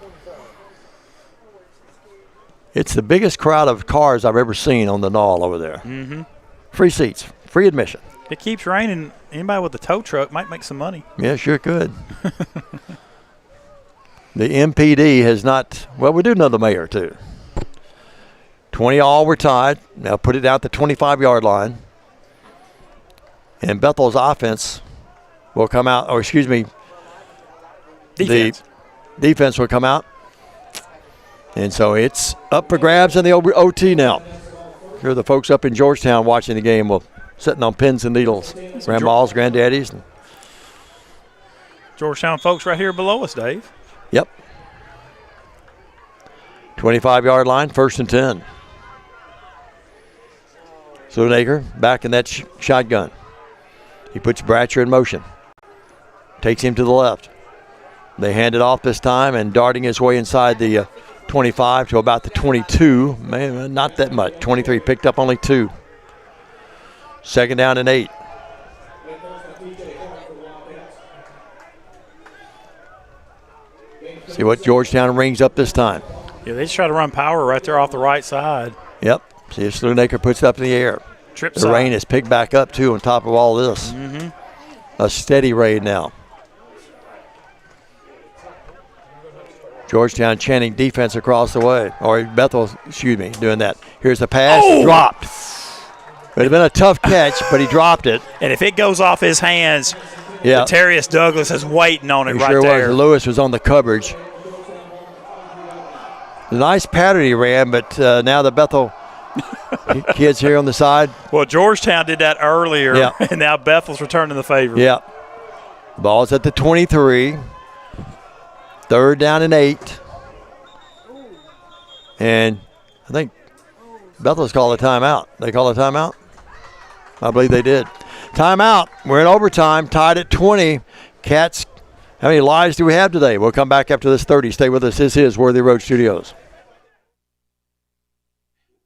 It's the biggest crowd of cars I've ever seen on the Knoll over there. Mm-hmm. Free seats, free admission. It keeps raining. Anybody with a tow truck might make some money. Yeah, sure could. The MPD has not, well, we do know the mayor too. 20 all were tied. Now put it out the 25-yard line. And Bethel's offense will come out, or excuse me, defense. The defense will come out. And so it's up for grabs in the OT now. Here are the folks up in Georgetown watching the game, sitting on pins and needles. Grandmas, granddaddies. Georgetown folks right here below us, Dave. Yep. 25-yard line, 1st and 10. Sludenaker back in that shotgun. He puts Bratcher in motion. Takes him to the left. They hand it off this time, and darting his way inside the 25 to about the 22. Man, not that much. 23 picked up only 2. 2nd down and 8. See what Georgetown rings up this time. Yeah, they just try to run power right there off the right side. Yep. See if Sloonacre puts it up in the air. The rain has picked back up, too, on top of all this. A steady rain now. Georgetown chanting defense across the way. Or Bethel, doing that. Here's the pass. Dropped. It would have been a tough catch, but he dropped it. And if it goes off his hands, Terrius Douglas is waiting on it right there. Lewis was on the coverage. Nice pattern he ran, but now the Bethel kids here on the side. Well, Georgetown did that earlier, and now Bethel's returning the favor. Yeah. Ball's at the 23. 3rd down and 8. And I think Bethel's called a timeout. They call a timeout? I believe they did. Timeout. We're in overtime, tied at 20. Cats, how many lives do we have today? We'll come back after this 30. Stay with us. This is Worthy Road Studios.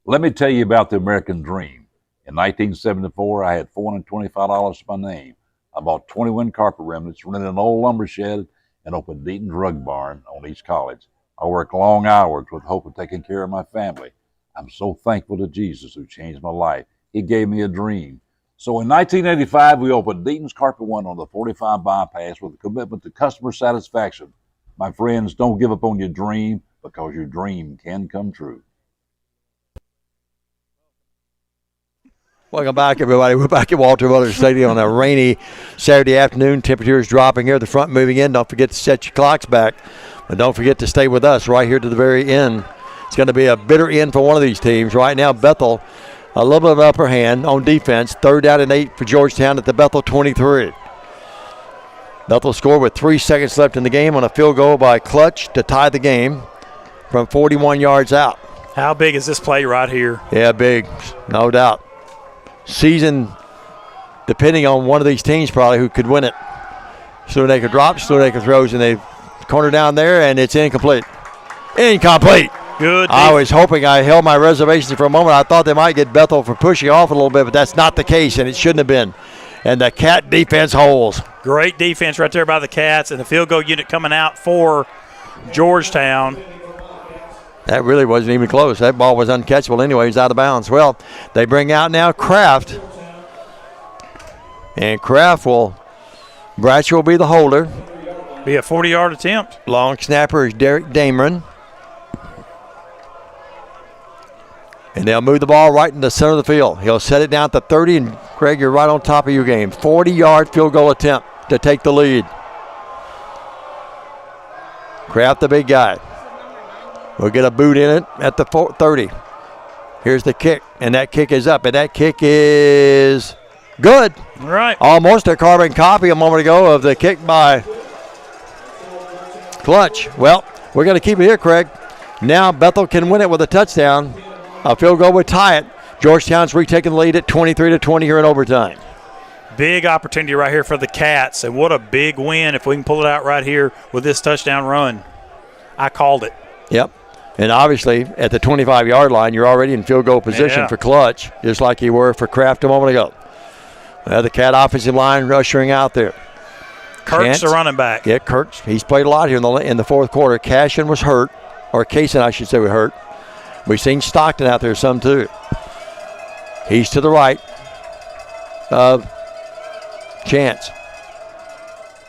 Let me tell you about the American Dream. In 1974, I had $425 to my name. I bought 21 carpet remnants, rented an old lumber shed, and opened Deaton's Rug Barn on East College. I worked long hours with hope of taking care of my family. I'm so thankful to Jesus who changed my life. He gave me a dream. So in 1985, we opened Deaton's Carpet One on the 45 bypass with a commitment to customer satisfaction. My friends, don't give up on your dream, because your dream can come true. Welcome back, everybody. We're back at Walter Butler Stadium on a rainy Saturday afternoon. Temperatures dropping here. The front moving in. Don't forget to set your clocks back. And don't forget to stay with us right here to the very end. It's going to be a bitter end for one of these teams. Right now, Bethel, a little bit of upper hand on defense. 3rd down and 8 for Georgetown at the Bethel 23. Bethel scored with 3 seconds left in the game on a field goal by Clutch to tie the game from 41 yards out. How big is this play right here? Yeah, big. No doubt. Season, depending on one of these teams probably who could win it. Sloonacre drops, Sloonacre throws, and they corner down there, and it's incomplete. Incomplete. Good. I was hoping, I held my reservations for a moment. I thought they might get Bethel for pushing off a little bit, but that's not the case, and it shouldn't have been. And the Cat defense holds. Great defense right there by the Cats, and the field goal unit coming out for Georgetown. That really wasn't even close. That ball was uncatchable anyway. He's out of bounds. Well, they bring out now Kraft. And Kraft Bratcher will be the holder. Be a 40-yard attempt. Long snapper is Derek Dameron. And they'll move the ball right in the center of the field. He'll set it down at the 30, and Craig, you're right on top of your game. 40-yard field goal attempt to take the lead. Kraft, the big guy. We'll get a boot in it at the 30. Here's the kick, and that kick is up, and that kick is good. Right. Almost a carbon copy a moment ago of the kick by Clutch. Well, we're going to keep it here, Craig. Now Bethel can win it with a touchdown. A field goal would tie it. Georgetown's retaking the lead at 23-20 here in overtime. Big opportunity right here for the Cats, and what a big win if we can pull it out right here with this touchdown run. I called it. Yep. And obviously, at the 25-yard line, you're already in field goal position for Clutch, just like you were for Kraft a moment ago. The Cat offensive line rushing out there. Kirk's the running back. Yeah, Kirk. He's played a lot here in the fourth quarter. Cashin was hurt, or Kaysen, I should say, was hurt. We've seen Stockton out there some, too. He's to the right of Chance.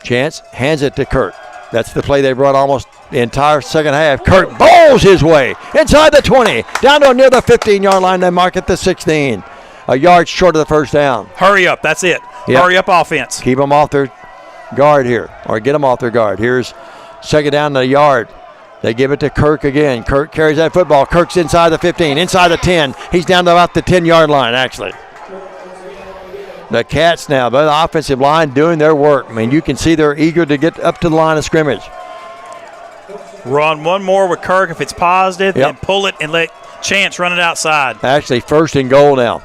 Chance hands it to Kirk. That's the play they brought almost the entire second half. Kirk bowls his way inside the 20, down to near the 15-yard line. They mark at the 16. A yard short of the first down. Hurry up. That's it. Yep. Hurry up offense. Keep them off their guard here, or get them off their guard. Here's 2nd down and a yard. They give it to Kirk again. Kirk carries that football. Kirk's inside the 15, inside the 10. He's down to about the 10-yard line, actually. The Cats now, the offensive line doing their work. I mean, you can see they're eager to get up to the line of scrimmage. Run one more with Kirk if it's positive, and pull it and let Chance run it outside. Actually, 1st and goal now.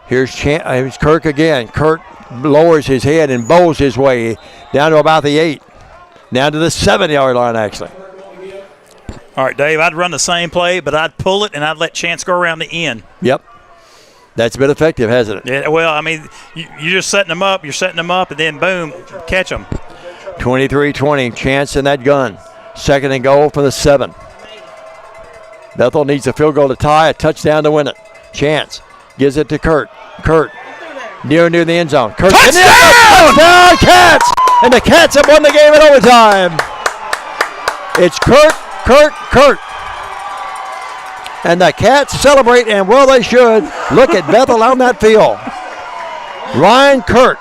Here's Kirk again. Kirk lowers his head and bowls his way down to about the 8. Down to the 7-yard line, actually. All right, Dave, I'd run the same play, but I'd pull it and I'd let Chance go around the end. Yep. That's been effective, hasn't it? Yeah, well, I mean, you're just setting them up. You're setting them up, and then, boom, catch them. 23-20, Chance in that gun. 2nd and goal from the 7. Bethel needs a field goal to tie, a touchdown to win it. Chance gives it to Kurt. Kurt near the end zone. Kurt touchdown, Cats! And the Cats have won the game in overtime. It's Kurt. And the Cats celebrate, and well they should. Look at Bethel on that field. Ryan Kurt.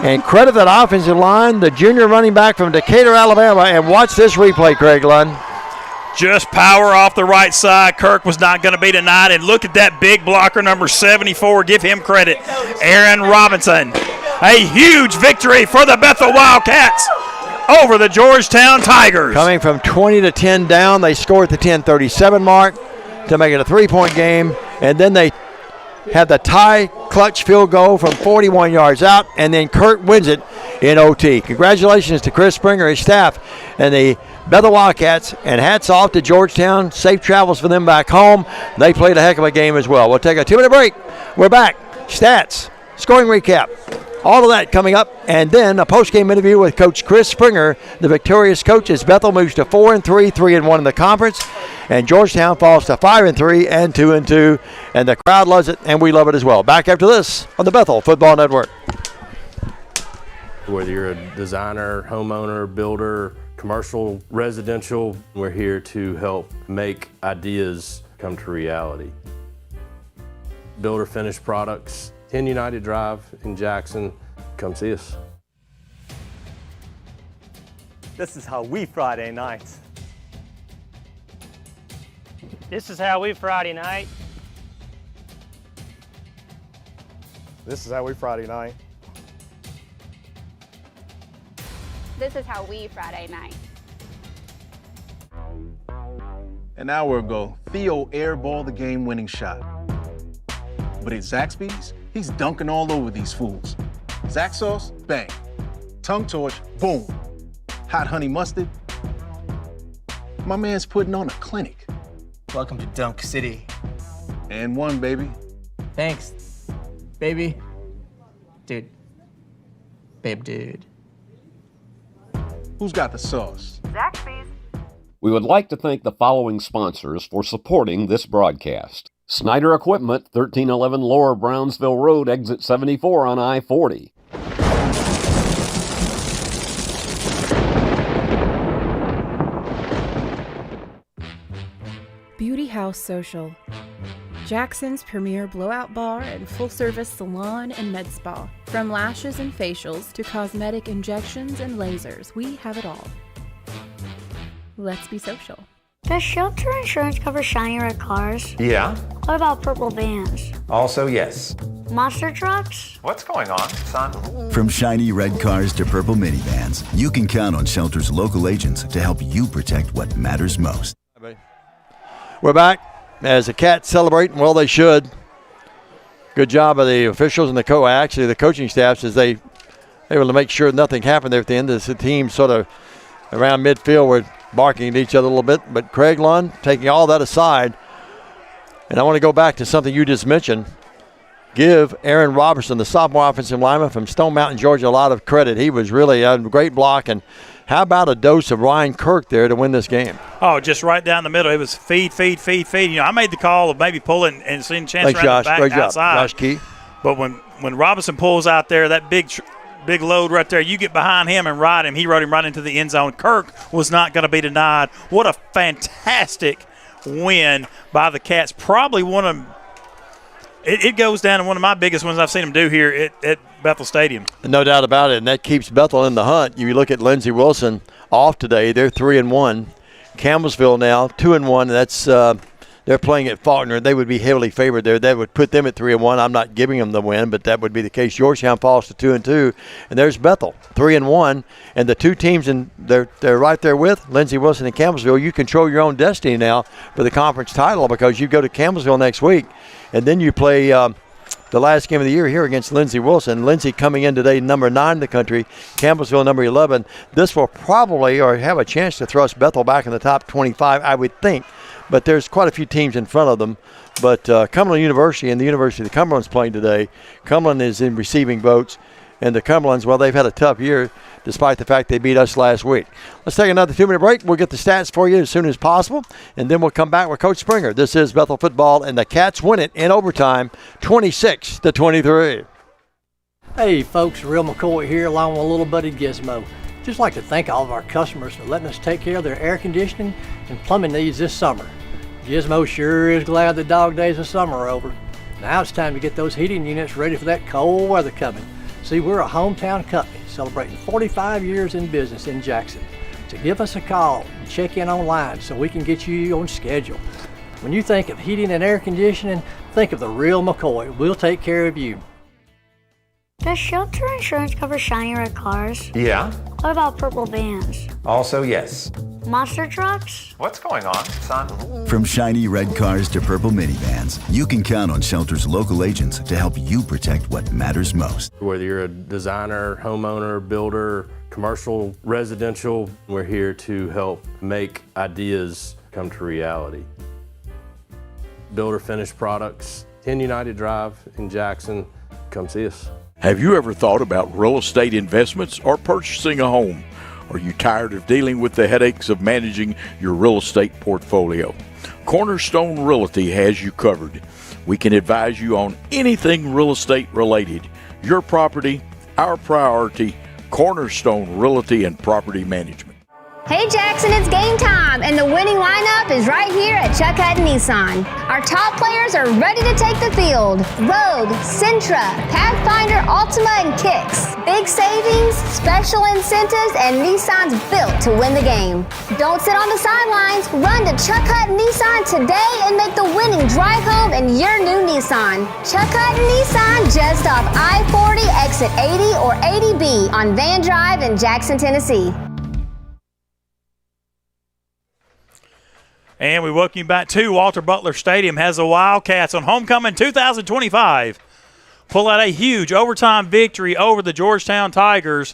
And credit that offensive line, the junior running back from Decatur, Alabama. And watch this replay, Craig Lund. Just power off the right side. Kirk was not going to be denied. And look at that big blocker, number 74. Give him credit. Aaron Robinson. A huge victory for the Bethel Wildcats over the Georgetown Tigers. Coming from 20-10 down, they score at the 10:37 mark to make it a 3-point game. And then they had the tie clutch field goal from 41 yards out, and then Kurt wins it in OT. Congratulations to Chris Springer, his staff, and the Bethel Wildcats, and hats off to Georgetown. Safe travels for them back home. They played a heck of a game as well. We'll take a 2-minute break. We're back. Stats, scoring recap, all of that coming up, and then a post-game interview with Coach Chris Springer, the victorious coach, as Bethel moves to 4-3, 3-1 in the conference, and Georgetown falls to 5-3 and 2-2, and the crowd loves it, and we love it as well. Back after this on the Bethel Football Network. Whether you're a designer, homeowner, builder, commercial, residential, we're here to help make ideas come to reality. Builder finished products, 10 United Drive in Jackson. Come see us. This is how we Friday nights. This is how we Friday night. This is how we Friday night. This is how we Friday night. An hour ago, Theo airballed the game-winning shot. But at Zaxby's, he's dunking all over these fools. Zax sauce, bang. Tongue torch, boom. Hot honey mustard. My man's putting on a clinic. Welcome to Dunk City. And one, baby. Thanks, baby. Dude. Babe, dude. Who's got the sauce? Zaxby's. We would like to thank the following sponsors for supporting this broadcast. Snyder Equipment, 1311 Lower Brownsville Road, exit 74 on I-40. Beauty House Social. Jackson's premier blowout bar and full-service salon and med spa. From lashes and facials to cosmetic injections and lasers, we have it all. Let's be social. Does shelter insurance cover shiny red cars? Yeah. What about purple vans? Also, yes. Monster trucks? What's going on, son? From shiny red cars to purple minivans, you can count on Shelter's local agents to help you protect what matters most. We're back as the Cats celebrate, and well, they should. Good job of the officials and the coaching staffs as they able to make sure nothing happened there at the end. The team sort of around midfield were barking at each other a little bit, but Craig Lund taking all that aside, and I want to go back to something you just mentioned. Give Aaron Robertson, the sophomore offensive lineman from Stone Mountain, Georgia, a lot of credit. He was really a great block, and how about a dose of Ryan Kirk there to win this game? Oh, just right down the middle. It was feed. You know, I made the call of maybe pulling and seeing Chance Thanks, around Josh. the back Great outside. Job. Josh Key. But when Robinson pulls out there, that big load right there, you get behind him and ride him. He rode him right into the end zone. Kirk was not going to be denied. What a fantastic win by the Cats. Probably one of them. It goes down to one of my biggest ones I've seen them do here at Bethel Stadium. No doubt about it, and that keeps Bethel in the hunt. You look at Lindsey Wilson off today. They're 3-1. Campbellsville now 2-1. That's they're playing at Faulkner. They would be heavily favored there. That would put them at 3-1. I'm not giving them the win, but that would be the case. Georgetown falls to 2-2, and there's Bethel 3-1. And the two teams they're right there with Lindsey Wilson and Campbellsville. You control your own destiny now for the conference title because you go to Campbellsville next week, and then you play the last game of the year here against Lindsey Wilson. Lindsey coming in today number 9 in the country, Campbellsville number 11. This will probably or have a chance to thrust Bethel back in the top 25, I would think. But there's quite a few teams in front of them. But Cumberland University and the University of Cumberland's playing today. Cumberland is in receiving votes. And the Cumberlands, well, they've had a tough year despite the fact they beat us last week. Let's take another 2-minute break. We'll get the stats for you as soon as possible, and then we'll come back with Coach Springer. This is Bethel football, and the Cats win it in overtime, 26-23. Hey folks, Real McCoy here along with a little buddy Gizmo. Just like to thank all of our customers for letting us take care of their air conditioning and plumbing needs this summer. Gizmo sure is glad the dog days of summer are over. Now it's time to get those heating units ready for that cold weather coming. See, we're a hometown company celebrating 45 years in business in Jackson. So give us a call and check in online so we can get you on schedule. When you think of heating and air conditioning, think of the Real McCoy. We'll take care of you. Does shelter insurance cover shiny red cars? Yeah. What about purple vans? Also, yes. Monster trucks? What's going on, son? From shiny red cars to purple minivans, you can count on Shelter's local agents to help you protect what matters most. Whether you're a designer, homeowner, builder, commercial, residential, we're here to help make ideas come to reality. Builder finished products, 10 United Drive in Jackson. Come see us. Have you ever thought about real estate investments or purchasing a home? Are you tired of dealing with the headaches of managing your real estate portfolio? Cornerstone Realty has you covered. We can advise you on anything real estate related. Your property, our priority. Cornerstone Realty and Property Management. Hey Jackson, it's game time, and the winning lineup is right here at Chuck Hutton Nissan. Our top players are ready to take the field. Rogue, Sentra, Pathfinder, Altima, and Kicks. Big savings, special incentives, and Nissan's built to win the game. Don't sit on the sidelines. Run to Chuck Hutton Nissan today and make the winning drive home in your new Nissan. Chuck Hutton Nissan, just off I-40, exit 80 or 80B on Van Drive in Jackson, Tennessee. And we welcome you back to Walter Butler Stadium. Has the Wildcats on homecoming 2025 pull out a huge overtime victory over the Georgetown Tigers,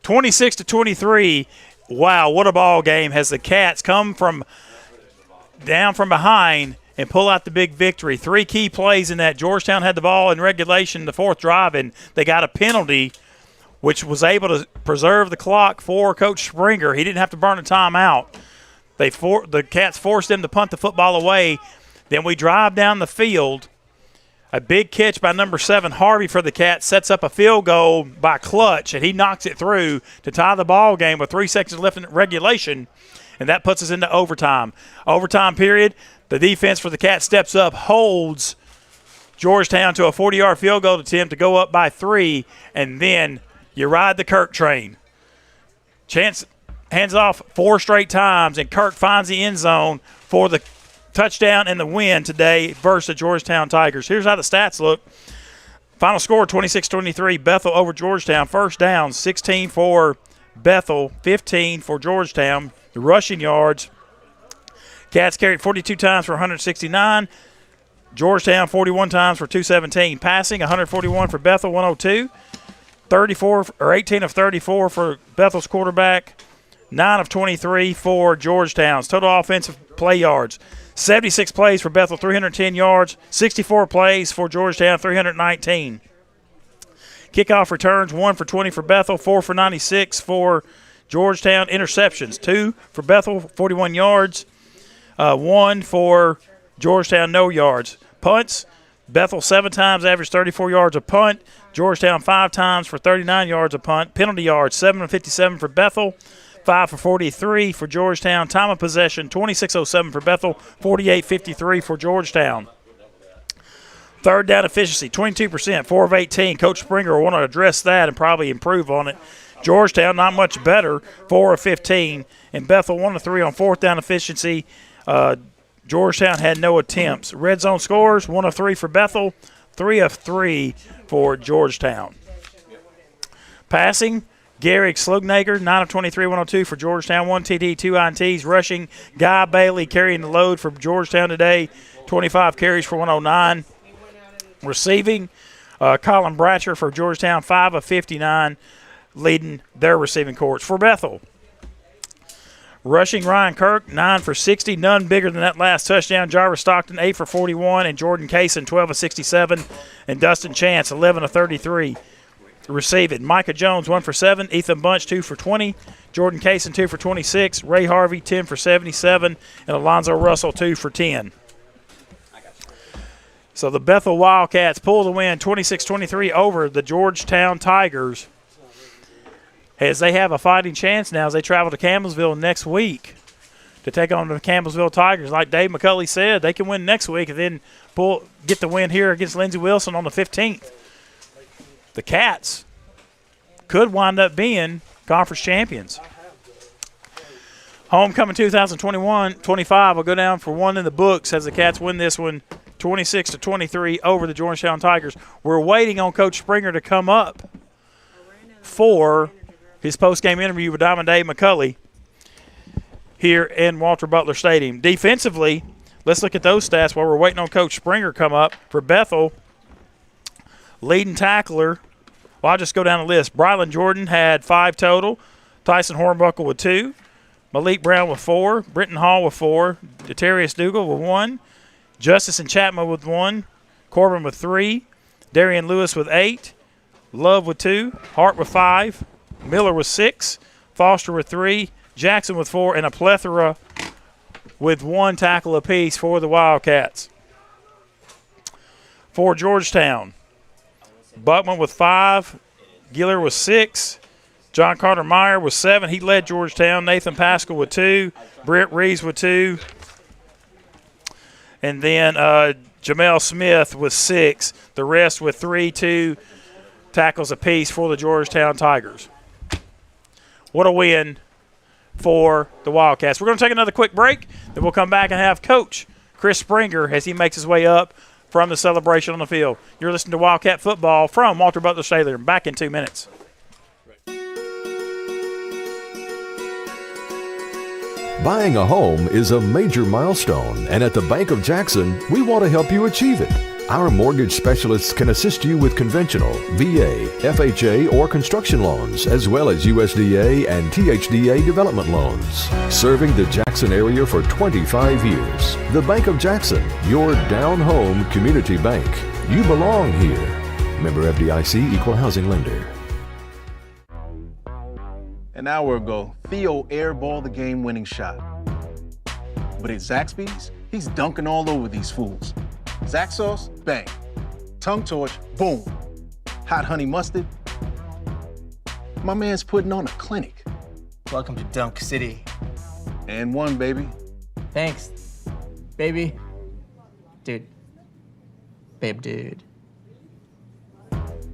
26-23. Wow, what a ball game! Has the Cats come from down from behind and pull out the big victory. 3 key plays in that. Georgetown had the ball in regulation, the 4th drive, and they got a penalty, which was able to preserve the clock for Coach Springer. He didn't have to burn a timeout. The Cats forced them to punt the football away. Then we drive down the field. A big catch by number 7, Harvey, for the Cats, sets up a field goal by Clutch, and he knocks it through to tie the ball game with 3 seconds left in regulation, and that puts us into overtime. Overtime period, the defense for the Cats steps up, holds Georgetown to a 40-yard field goal attempt to go up by 3, and then you ride the Kirk train. Chance hands off 4 straight times, and Kirk finds the end zone for the touchdown and the win today versus the Georgetown Tigers. Here's how the stats look. Final score, 26-23, Bethel over Georgetown. First down, 16 for Bethel, 15 for Georgetown. The rushing yards, Cats carried 42 times for 169. Georgetown 41 times for 217. Passing, 141 for Bethel, 102. 18 of 34 for Bethel's quarterback. 9 of 23 for Georgetown's. Total offensive play yards, 76 plays for Bethel, 310 yards. 64 plays for Georgetown, 319. Kickoff returns, 1 for 20 for Bethel, 4 for 96 for Georgetown. Interceptions, 2 for Bethel, 41 yards. 1 for Georgetown, no yards. Punts, Bethel 7 times, averaged 34 yards a punt. Georgetown 5 times for 39 yards a punt. Penalty yards, 7 of 57 for Bethel. 5 for 43 for Georgetown. Time of possession, 26:07 for Bethel, 48:53 for Georgetown. Third down efficiency, 22%, 4 of 18. Coach Springer will want to address that and probably improve on it. Georgetown, not much better, 4 of 15. And Bethel, 1 of 3 on 4th down efficiency. Georgetown had no attempts. Red zone scores, 1 of 3 for Bethel, 3 of 3 for Georgetown. Passing, Gary Slugnager, 9 of 23, 102 for Georgetown, 1 TD, 2 INTs. Rushing, Guy Bailey carrying the load for Georgetown today, 25 carries for 109. Receiving, Colin Bratcher for Georgetown, 5 of 59, leading their receiving corps. For Bethel, rushing, Ryan Kirk, 9 for 60, none bigger than that last touchdown. Jarvis Stockton, 8 for 41, and Jordan Kaysen, 12 of 67, and Dustin Chance, 11 of 33. Receiving, Micah Jones, 1 for 7, Ethan Bunch, 2 for 20, Jordan Kaysen, 2 for 26, Ray Harvey, 10 for 77, and Alonzo Russell, 2 for 10. So the Bethel Wildcats pull the win 26-23 over the Georgetown Tigers, as they have a fighting chance now as they travel to Campbellsville next week to take on the Campbellsville Tigers. Like Dave McCulley said, they can win next week and then get the win here against Lindsey Wilson on the 15th. The Cats could wind up being conference champions. Homecoming 2021-25 will go down for one in the books as the Cats win this one 26-23 over the Georgetown Tigers. We're waiting on Coach Springer to come up for his post-game interview with Diamond Dave McCulley here in Walter Butler Stadium. Defensively, let's look at those stats while we're waiting on Coach Springer to come up. For Bethel, leading tackler, well, I'll just go down the list. Brylan Jordan had 5 total. Tyson Hornbuckle with 2. Malik Brown with 4. Brenton Hall with 4. Detarius Dougal with 1. Justice and Chapman with 1. Corbin with 3. Darian Lewis with 8. Love with 2. Hart with 5. Miller with 6. Foster with 3. Jackson with 4. And a plethora with 1 tackle apiece for the Wildcats. For Georgetown, Buckman with 5. Giller with 6. John Carter Meyer with 7. He led Georgetown. Nathan Pascal with 2. Britt Reeves with 2. And then Jamel Smith with 6. The rest with 3-2 tackles apiece for the Georgetown Tigers. What a win for the Wildcats. We're going to take another quick break. Then we'll come back and have Coach Chris Springer as he makes his way up from the celebration on the field. You're listening to Wildcat Football from Walter Butler Stadium. Back in 2 minutes. Buying a home is a major milestone, and at the Bank of Jackson, we want to help you achieve it. Our mortgage specialists can assist you with conventional, VA, FHA, or construction loans, as well as USDA and THDA development loans. Serving the Jackson area for 25 years. The Bank of Jackson, your down-home community bank. You belong here. Member FDIC, Equal Housing Lender. An hour ago, Theo airballed the game-winning shot. But at Zaxby's, he's dunking all over these fools. Zax sauce, bang. Tongue torch, boom. Hot honey mustard. My man's putting on a clinic. Welcome to Dunk City. And one, baby. Thanks, baby. Dude. Babe, dude.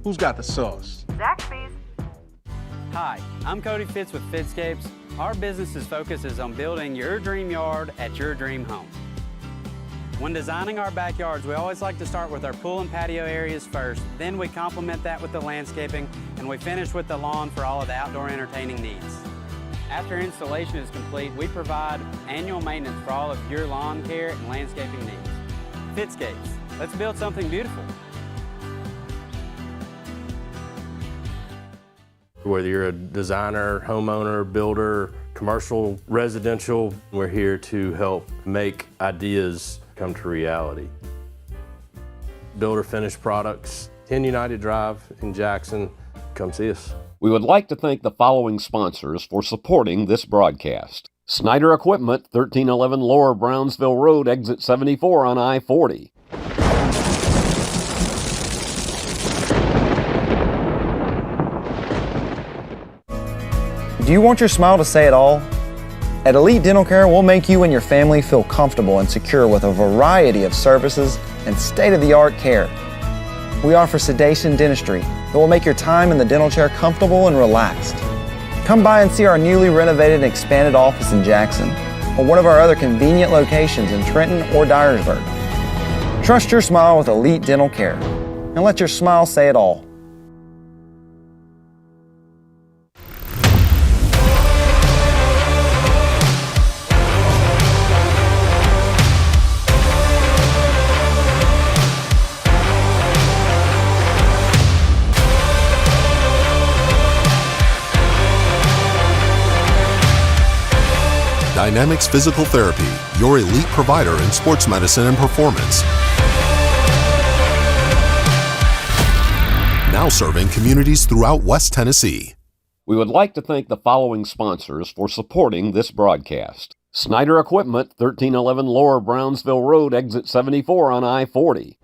Who's got the sauce? Zaxby's. Hi, I'm Cody Fitz with Fitscapes. Our business's focus is on building your dream yard at your dream home. When designing our backyards, we always like to start with our pool and patio areas first. Then we complement that with the landscaping, and we finish with the lawn for all of the outdoor entertaining needs. After installation is complete, we provide annual maintenance for all of your lawn care and landscaping needs. Fitscapes, let's build something beautiful. Whether you're a designer, homeowner, builder, commercial, residential, we're here to help make ideas come to reality. Builder finished products, 10 United Drive in Jackson. Come see us. We would like to thank the following sponsors for supporting this broadcast. Snyder Equipment, 1311 Lower Brownsville Road, Exit 74 on I-40. Do you want your smile to say it all? At Elite Dental Care, we'll make you and your family feel comfortable and secure with a variety of services and state-of-the-art care. We offer sedation dentistry that will make your time in the dental chair comfortable and relaxed. Come by and see our newly renovated and expanded office in Jackson or one of our other convenient locations in Trenton or Dyersburg. Trust your smile with Elite Dental Care and let your smile say it all. Dynamics Physical Therapy, your elite provider in sports medicine and performance. Now serving communities throughout West Tennessee. We would like to thank the following sponsors for supporting this broadcast. Snyder Equipment, 1311 Lower Brownsville Road, exit 74 on I-40.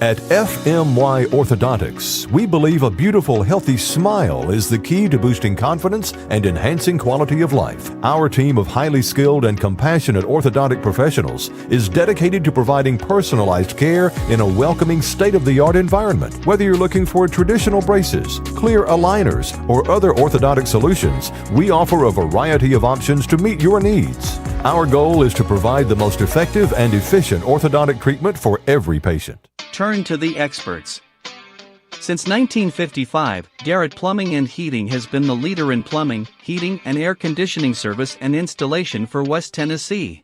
At FMY Orthodontics, we believe a beautiful, healthy smile is the key to boosting confidence and enhancing quality of life. Our team of highly skilled and compassionate orthodontic professionals is dedicated to providing personalized care in a welcoming, state-of-the-art environment. Whether you're looking for traditional braces, clear aligners, or other orthodontic solutions, we offer a variety of options to meet your needs. Our goal is to provide the most effective and efficient orthodontic treatment for every patient. Turn to the experts. Since 1955, Garrett Plumbing and Heating has been the leader in plumbing, heating, and air conditioning service and installation for West Tennessee.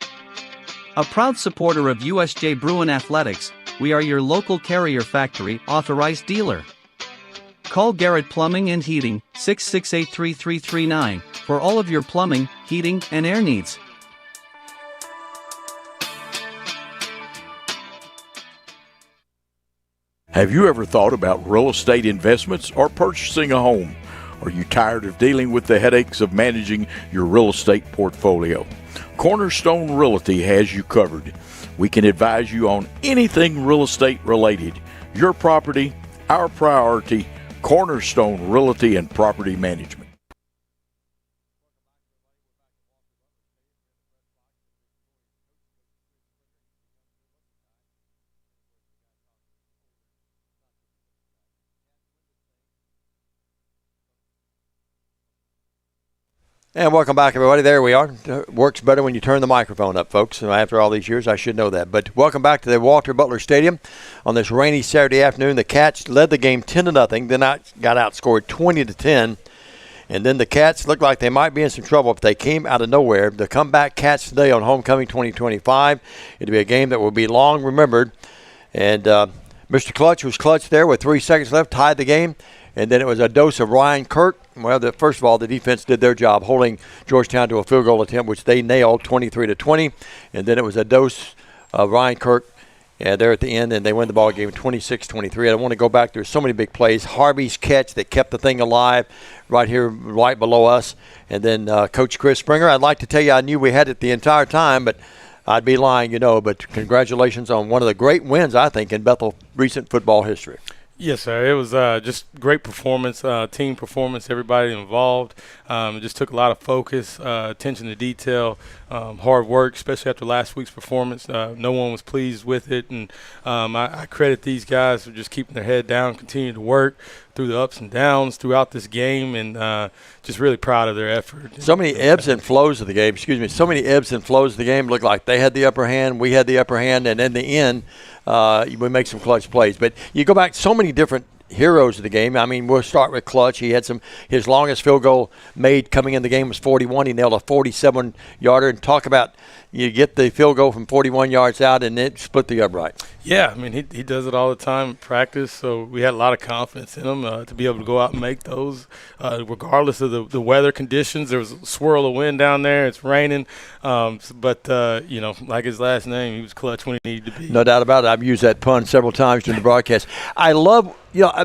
A proud supporter of USJ Bruin Athletics, we are your local Carrier Factory authorized dealer. Call Garrett Plumbing and Heating, 668-3339, for all of your plumbing, heating, and air needs. Have you ever thought about real estate investments or purchasing a home? Are you tired of dealing with the headaches of managing your real estate portfolio? Cornerstone Realty has you covered. We can advise you on anything real estate related. Your property, our priority. Cornerstone Realty and Property Management. And welcome back, everybody. There we are. It works better when you turn the microphone up, folks. And after all these years, I should know that. But welcome back to the Walter Butler Stadium on this rainy Saturday afternoon. The Cats led the game 10-0, then got outscored 20-10. And then the Cats looked like they might be in some trouble if they came out of nowhere. The comeback Cats today on Homecoming 2025. It'll be a game that will be long remembered. And Mr. Clutch was clutch there with 3 seconds left, tied the game. And then it was a dose of Ryan Kirk. Well, first of all, the defense did their job holding Georgetown to a field goal attempt, which they nailed 23-20. And then it was a dose of Ryan Kirk there at the end, and they win the ball game 26-23. I want to go back. There's so many big plays. Harvey's catch that kept the thing alive right here, right below us. And then Coach Chris Springer, I'd like to tell you I knew we had it the entire time, but I'd be lying, but congratulations on one of the great wins, I think, in Bethel recent football history. Yes, sir. It was just great performance, team performance, everybody involved. It just took a lot of focus, attention to detail, hard work, especially after last week's performance. No one was pleased with it, and I credit these guys for just keeping their head down, continuing to work through the ups and downs throughout this game, and just really proud of their effort. So many ebbs and flows of the game. So many ebbs and flows of the game. Looked like they had the upper hand, we had the upper hand, and in the end, we make some clutch plays. But you go back, so many different heroes of the game. I mean, we'll start with Clutch. He had his longest field goal made coming in the game was 41. He nailed a 47-yarder. And talk about you get the field goal from 41 yards out and it split the upright. Yeah, I mean, he does it all the time in practice, so we had a lot of confidence in him to be able to go out and make those, regardless of the weather conditions. There was a swirl of wind down there. It's raining. But like his last name, he was clutch when he needed to be. No doubt about it. I've used that pun several times during the broadcast. I love,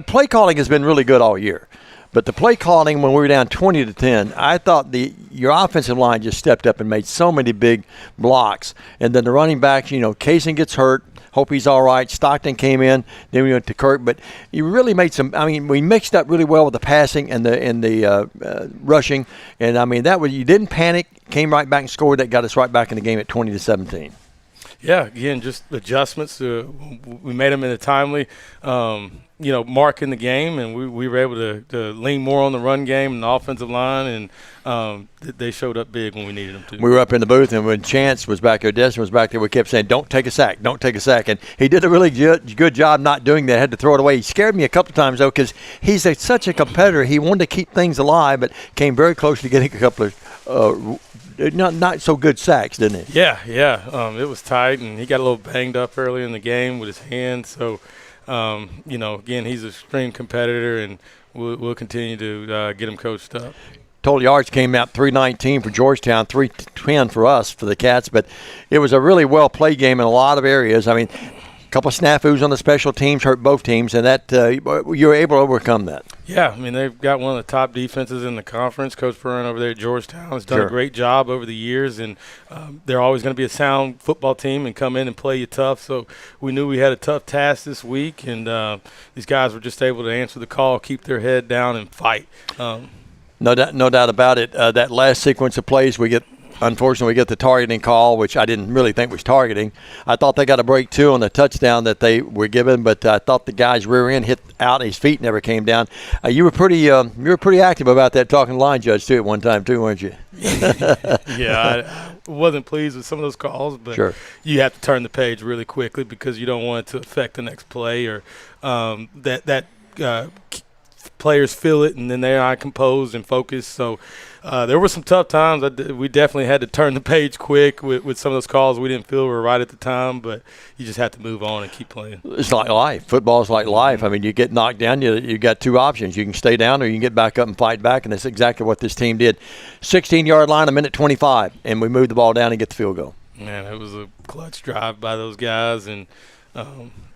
play calling has been really good all year. But the play calling when we were down 20-10, I thought your offensive line just stepped up and made so many big blocks. And then the running backs, Kaysen gets hurt. Hope he's all right. Stockton came in. Then we went to Kirk. But you really made we mixed up really well with the passing and the rushing. And, you didn't panic, came right back and scored. That got us right back in the game at 20-17. Yeah, again, just adjustments. We made them in a timely, mark in the game, and we were able to lean more on the run game and the offensive line, and they showed up big when we needed them to. We were up in the booth, and when Chance was back there, Destin was back there, we kept saying, don't take a sack, don't take a sack. And he did a really good job not doing that, had to throw it away. He scared me a couple times, though, because he's such a competitor. He wanted to keep things alive, but came very close to getting a couple of not so good sacks, didn't he? Yeah. It was tight, and he got a little banged up early in the game with his hand. So, Again, he's a extreme competitor, and we'll continue to get him coached up. Total yards came out 319 for Georgetown, 310 for us, for the Cats. But it was a really well-played game in a lot of areas. I mean, a couple of snafus on the special teams hurt both teams, and that you were able to overcome that. Yeah, I mean, they've got one of the top defenses in the conference. Coach Perrin over there at Georgetown has done a great job over the years, and they're always going to be a sound football team and come in and play you tough. So we knew we had a tough task this week, and these guys were just able to answer the call, keep their head down, and fight. No doubt about it. That last sequence of plays, unfortunately, we get the targeting call, which I didn't really think was targeting. I thought they got a break, too, on the touchdown that they were given, but I thought the guy's rear end hit out and his feet never came down. You were pretty active about that talking line judge, too, at one time, too, weren't you? Yeah, I wasn't pleased with some of those calls, but you have to turn the page really quickly because you don't want it to affect the next play or players feel it, and then they're not composed and focused. So there were some tough times. We definitely had to turn the page quick with some of those calls we didn't feel were right at the time, but you just have to move on and keep playing. It's like life. Football's like life. I mean, you get knocked down, you got two options. You can stay down or you can get back up and fight back, and that's exactly what this team did. 16-yard line, 1:25, and we moved the ball down and get the field goal. Man, it was a clutch drive by those guys, and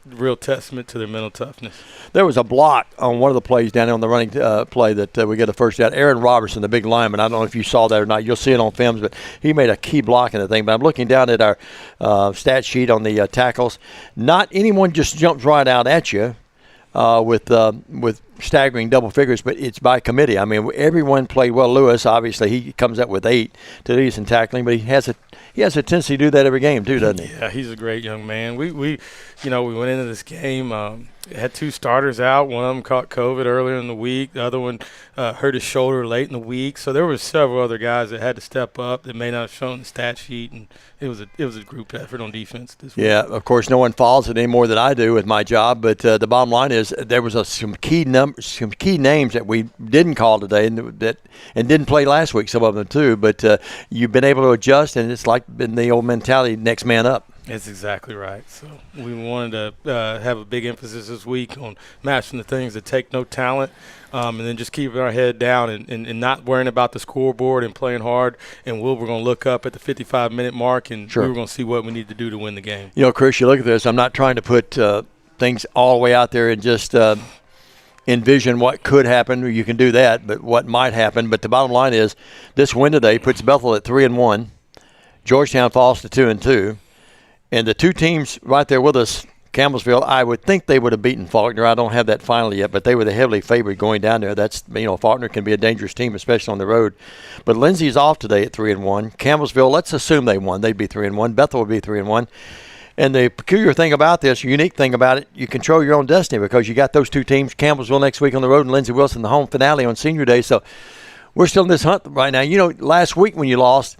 real testament to their mental toughness. There was a block on one of the plays down there on the running play that we get a first down. Aaron Robertson, the big lineman, I don't know if you saw that or not. You'll see it on films, but he made a key block in the thing. But I'm looking down at our stat sheet on the tackles. Not anyone just jumps right out at you with staggering double figures, but it's by committee. I mean, everyone played well. Lewis, obviously, he comes up with 8 to lead us in tackling, but he has a tendency to do that every game too, doesn't he? Yeah, he's a great young man. We went into this game, had 2 starters out. One of them caught COVID earlier in the week. The other one hurt his shoulder late in the week. So there were several other guys that had to step up that may not have shown the stat sheet, and it was a group effort on defense this week. Yeah, of course, no one follows it any more than I do with my job. But the bottom line is there was some key names that we didn't call today and didn't play last week. Some of them too. But you've been able to adjust, and it's like been the old mentality, next man up. That's exactly right. So we wanted to have a big emphasis this week on matching the things that take no talent, and then just keeping our head down and not worrying about the scoreboard and playing hard. And we're going to look up at the 55-minute mark, and we're going to see what we need to do to win the game. You know, Chris, you look at this. I'm not trying to put things all the way out there and just envision what could happen. You can do that, but what might happen. But the bottom line is this win today puts Bethel at 3-1. Georgetown falls to 2-2. And the 2 teams right there with us, Campbellsville, I would think they would have beaten Faulkner. I don't have that final yet, but they were the heavily favored going down there. That's, Faulkner can be a dangerous team, especially on the road. But Lindsay's off today at 3-1. Campbellsville, let's assume they won. They'd be 3-1. Bethel would be 3-1. And the peculiar thing about this, unique thing about it, you control your own destiny because you got those 2 teams, Campbellsville next week on the road and Lindsay Wilson the home finale on Senior Day. So we're still in this hunt right now. Last week when we lost,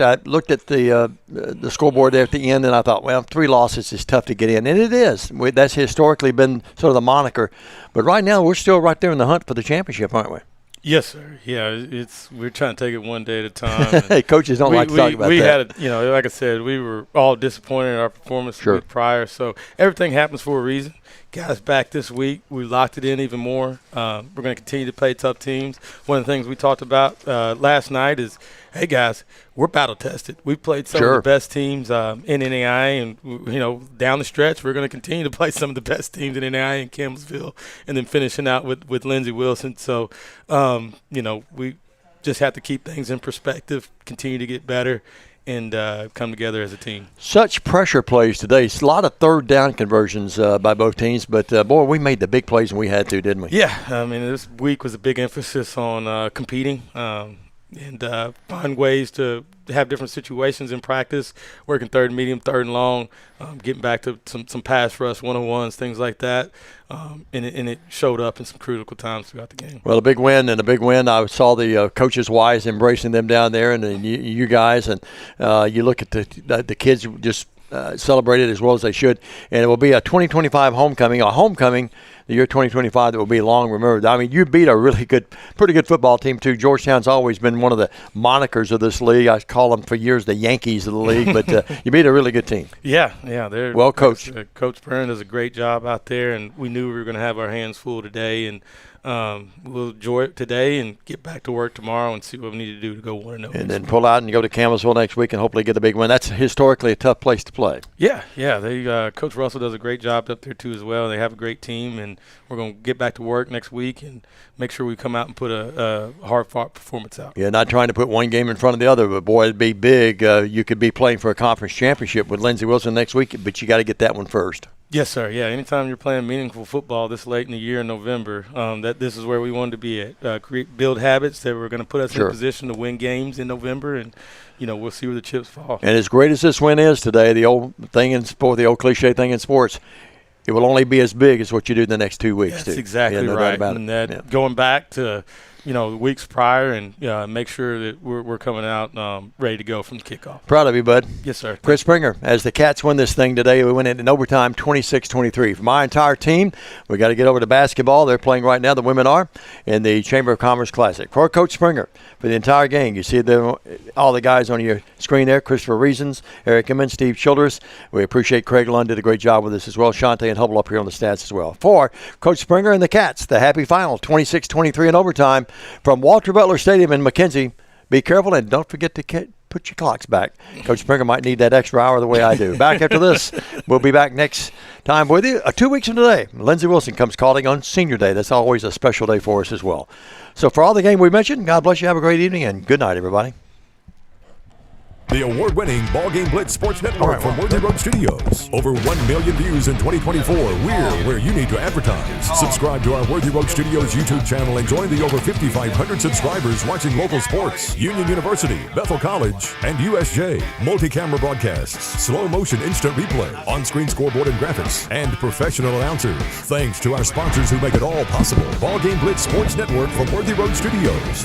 I looked at the scoreboard there at the end, and I thought, well, 3 losses is tough to get in. And it is. That's historically been sort of the moniker. But right now, we're still right there in the hunt for the championship, aren't we? Yes, sir. Yeah, we're trying to take it one day at a time. Hey, coaches don't like to talk about that. We had, like I said, we were all disappointed in our performance the week prior. So everything happens for a reason. Got us back this week. We locked it in even more. We're going to continue to play tough teams. One of the things we talked about last night is, hey, guys, we're battle-tested. We've played some of the best teams in NAI, and, down the stretch, we're going to continue to play some of the best teams in NAI in Campbellsville, and then finishing out with Lindsey Wilson. So, we just have to keep things in perspective, continue to get better, and come together as a team. Such pressure plays today. A lot of third down conversions by both teams, but, boy, we made the big plays when we had to, didn't we? Yeah. I mean, this week was a big emphasis on competing and find ways to have different situations in practice, working third and medium, third and long, getting back to some pass rush, one-on-ones, things like that. And it showed up in some critical times throughout the game. Well, a big win. I saw the coaches' wives embracing them down there, and you guys. And you look at the kids just celebrated as well as they should. And it will be a 2025 homecoming the year 2025 that will be long remembered. I mean, you beat a pretty good football team, too. Georgetown's always been one of the monikers of this league. I call them for years the Yankees of the league, but you beat a really good team. Yeah, they're well coached. Coach Byrne does a great job out there, and we knew we were going to have our hands full today, and we'll enjoy it today and get back to work tomorrow and see what we need to do to go 1-0. And then pull out and go to Campbellsville next week and hopefully get a big win. That's historically a tough place to play. Yeah. They Coach Russell does a great job up there too as well. They have a great team, and we're going to get back to work next week and make sure we come out and put a hard-fought performance out. Yeah, not trying to put one game in front of the other, but boy, it'd be big. You could be playing for a conference championship with Lindsey Wilson next week, but you got to get that one first. Yes, sir. Yeah, anytime you're playing meaningful football this late in the year in November, this is where we wanted to be at. Build habits that were going to put us in a position to win games in November, and we'll see where the chips fall. And as great as this win is today, the old thing in sport, the old cliche thing in sports, it will only be as big as what you do the next 2 weeks. That's exactly right. And going back to the weeks prior and make sure that we're coming out ready to go from the kickoff. Proud of you, bud. Yes, sir. Chris Springer, as the Cats win this thing today, we went in overtime 26-23. For my entire team, we got to get over to basketball. They're playing right now, the women are, in the Chamber of Commerce Classic. For Coach Springer, for the entire game, you see all the guys on your screen there, Christopher Reasons, Eric Emmons, Steve Childress. We appreciate Craig Lund, did a great job with us as well. Shante and Hubble up here on the stats as well. For Coach Springer and the Cats, the happy final, 26-23 in overtime. From Walter Butler Stadium in McKenzie, be careful and don't forget to put your clocks back. Coach Springer might need that extra hour the way I do. Back after this, we'll be back next time with you. 2 weeks from today, Lindsey Wilson comes calling on Senior Day. That's always a special day for us as well. So for all the game we mentioned, God bless you. Have a great evening and good night, everybody. The award-winning BallGame Blitz Sports Network from Worthy Road Studios. Over 1 million views in 2024. We're where you need to advertise. Subscribe to our Worthy Road Studios YouTube channel and join the over 5,500 subscribers watching local sports, Union University, Bethel College, and USJ. Multi-camera broadcasts, slow motion instant replay, on-screen scoreboard and graphics, and professional announcers. Thanks to our sponsors who make it all possible. BallGame Blitz Sports Network from Worthy Road Studios.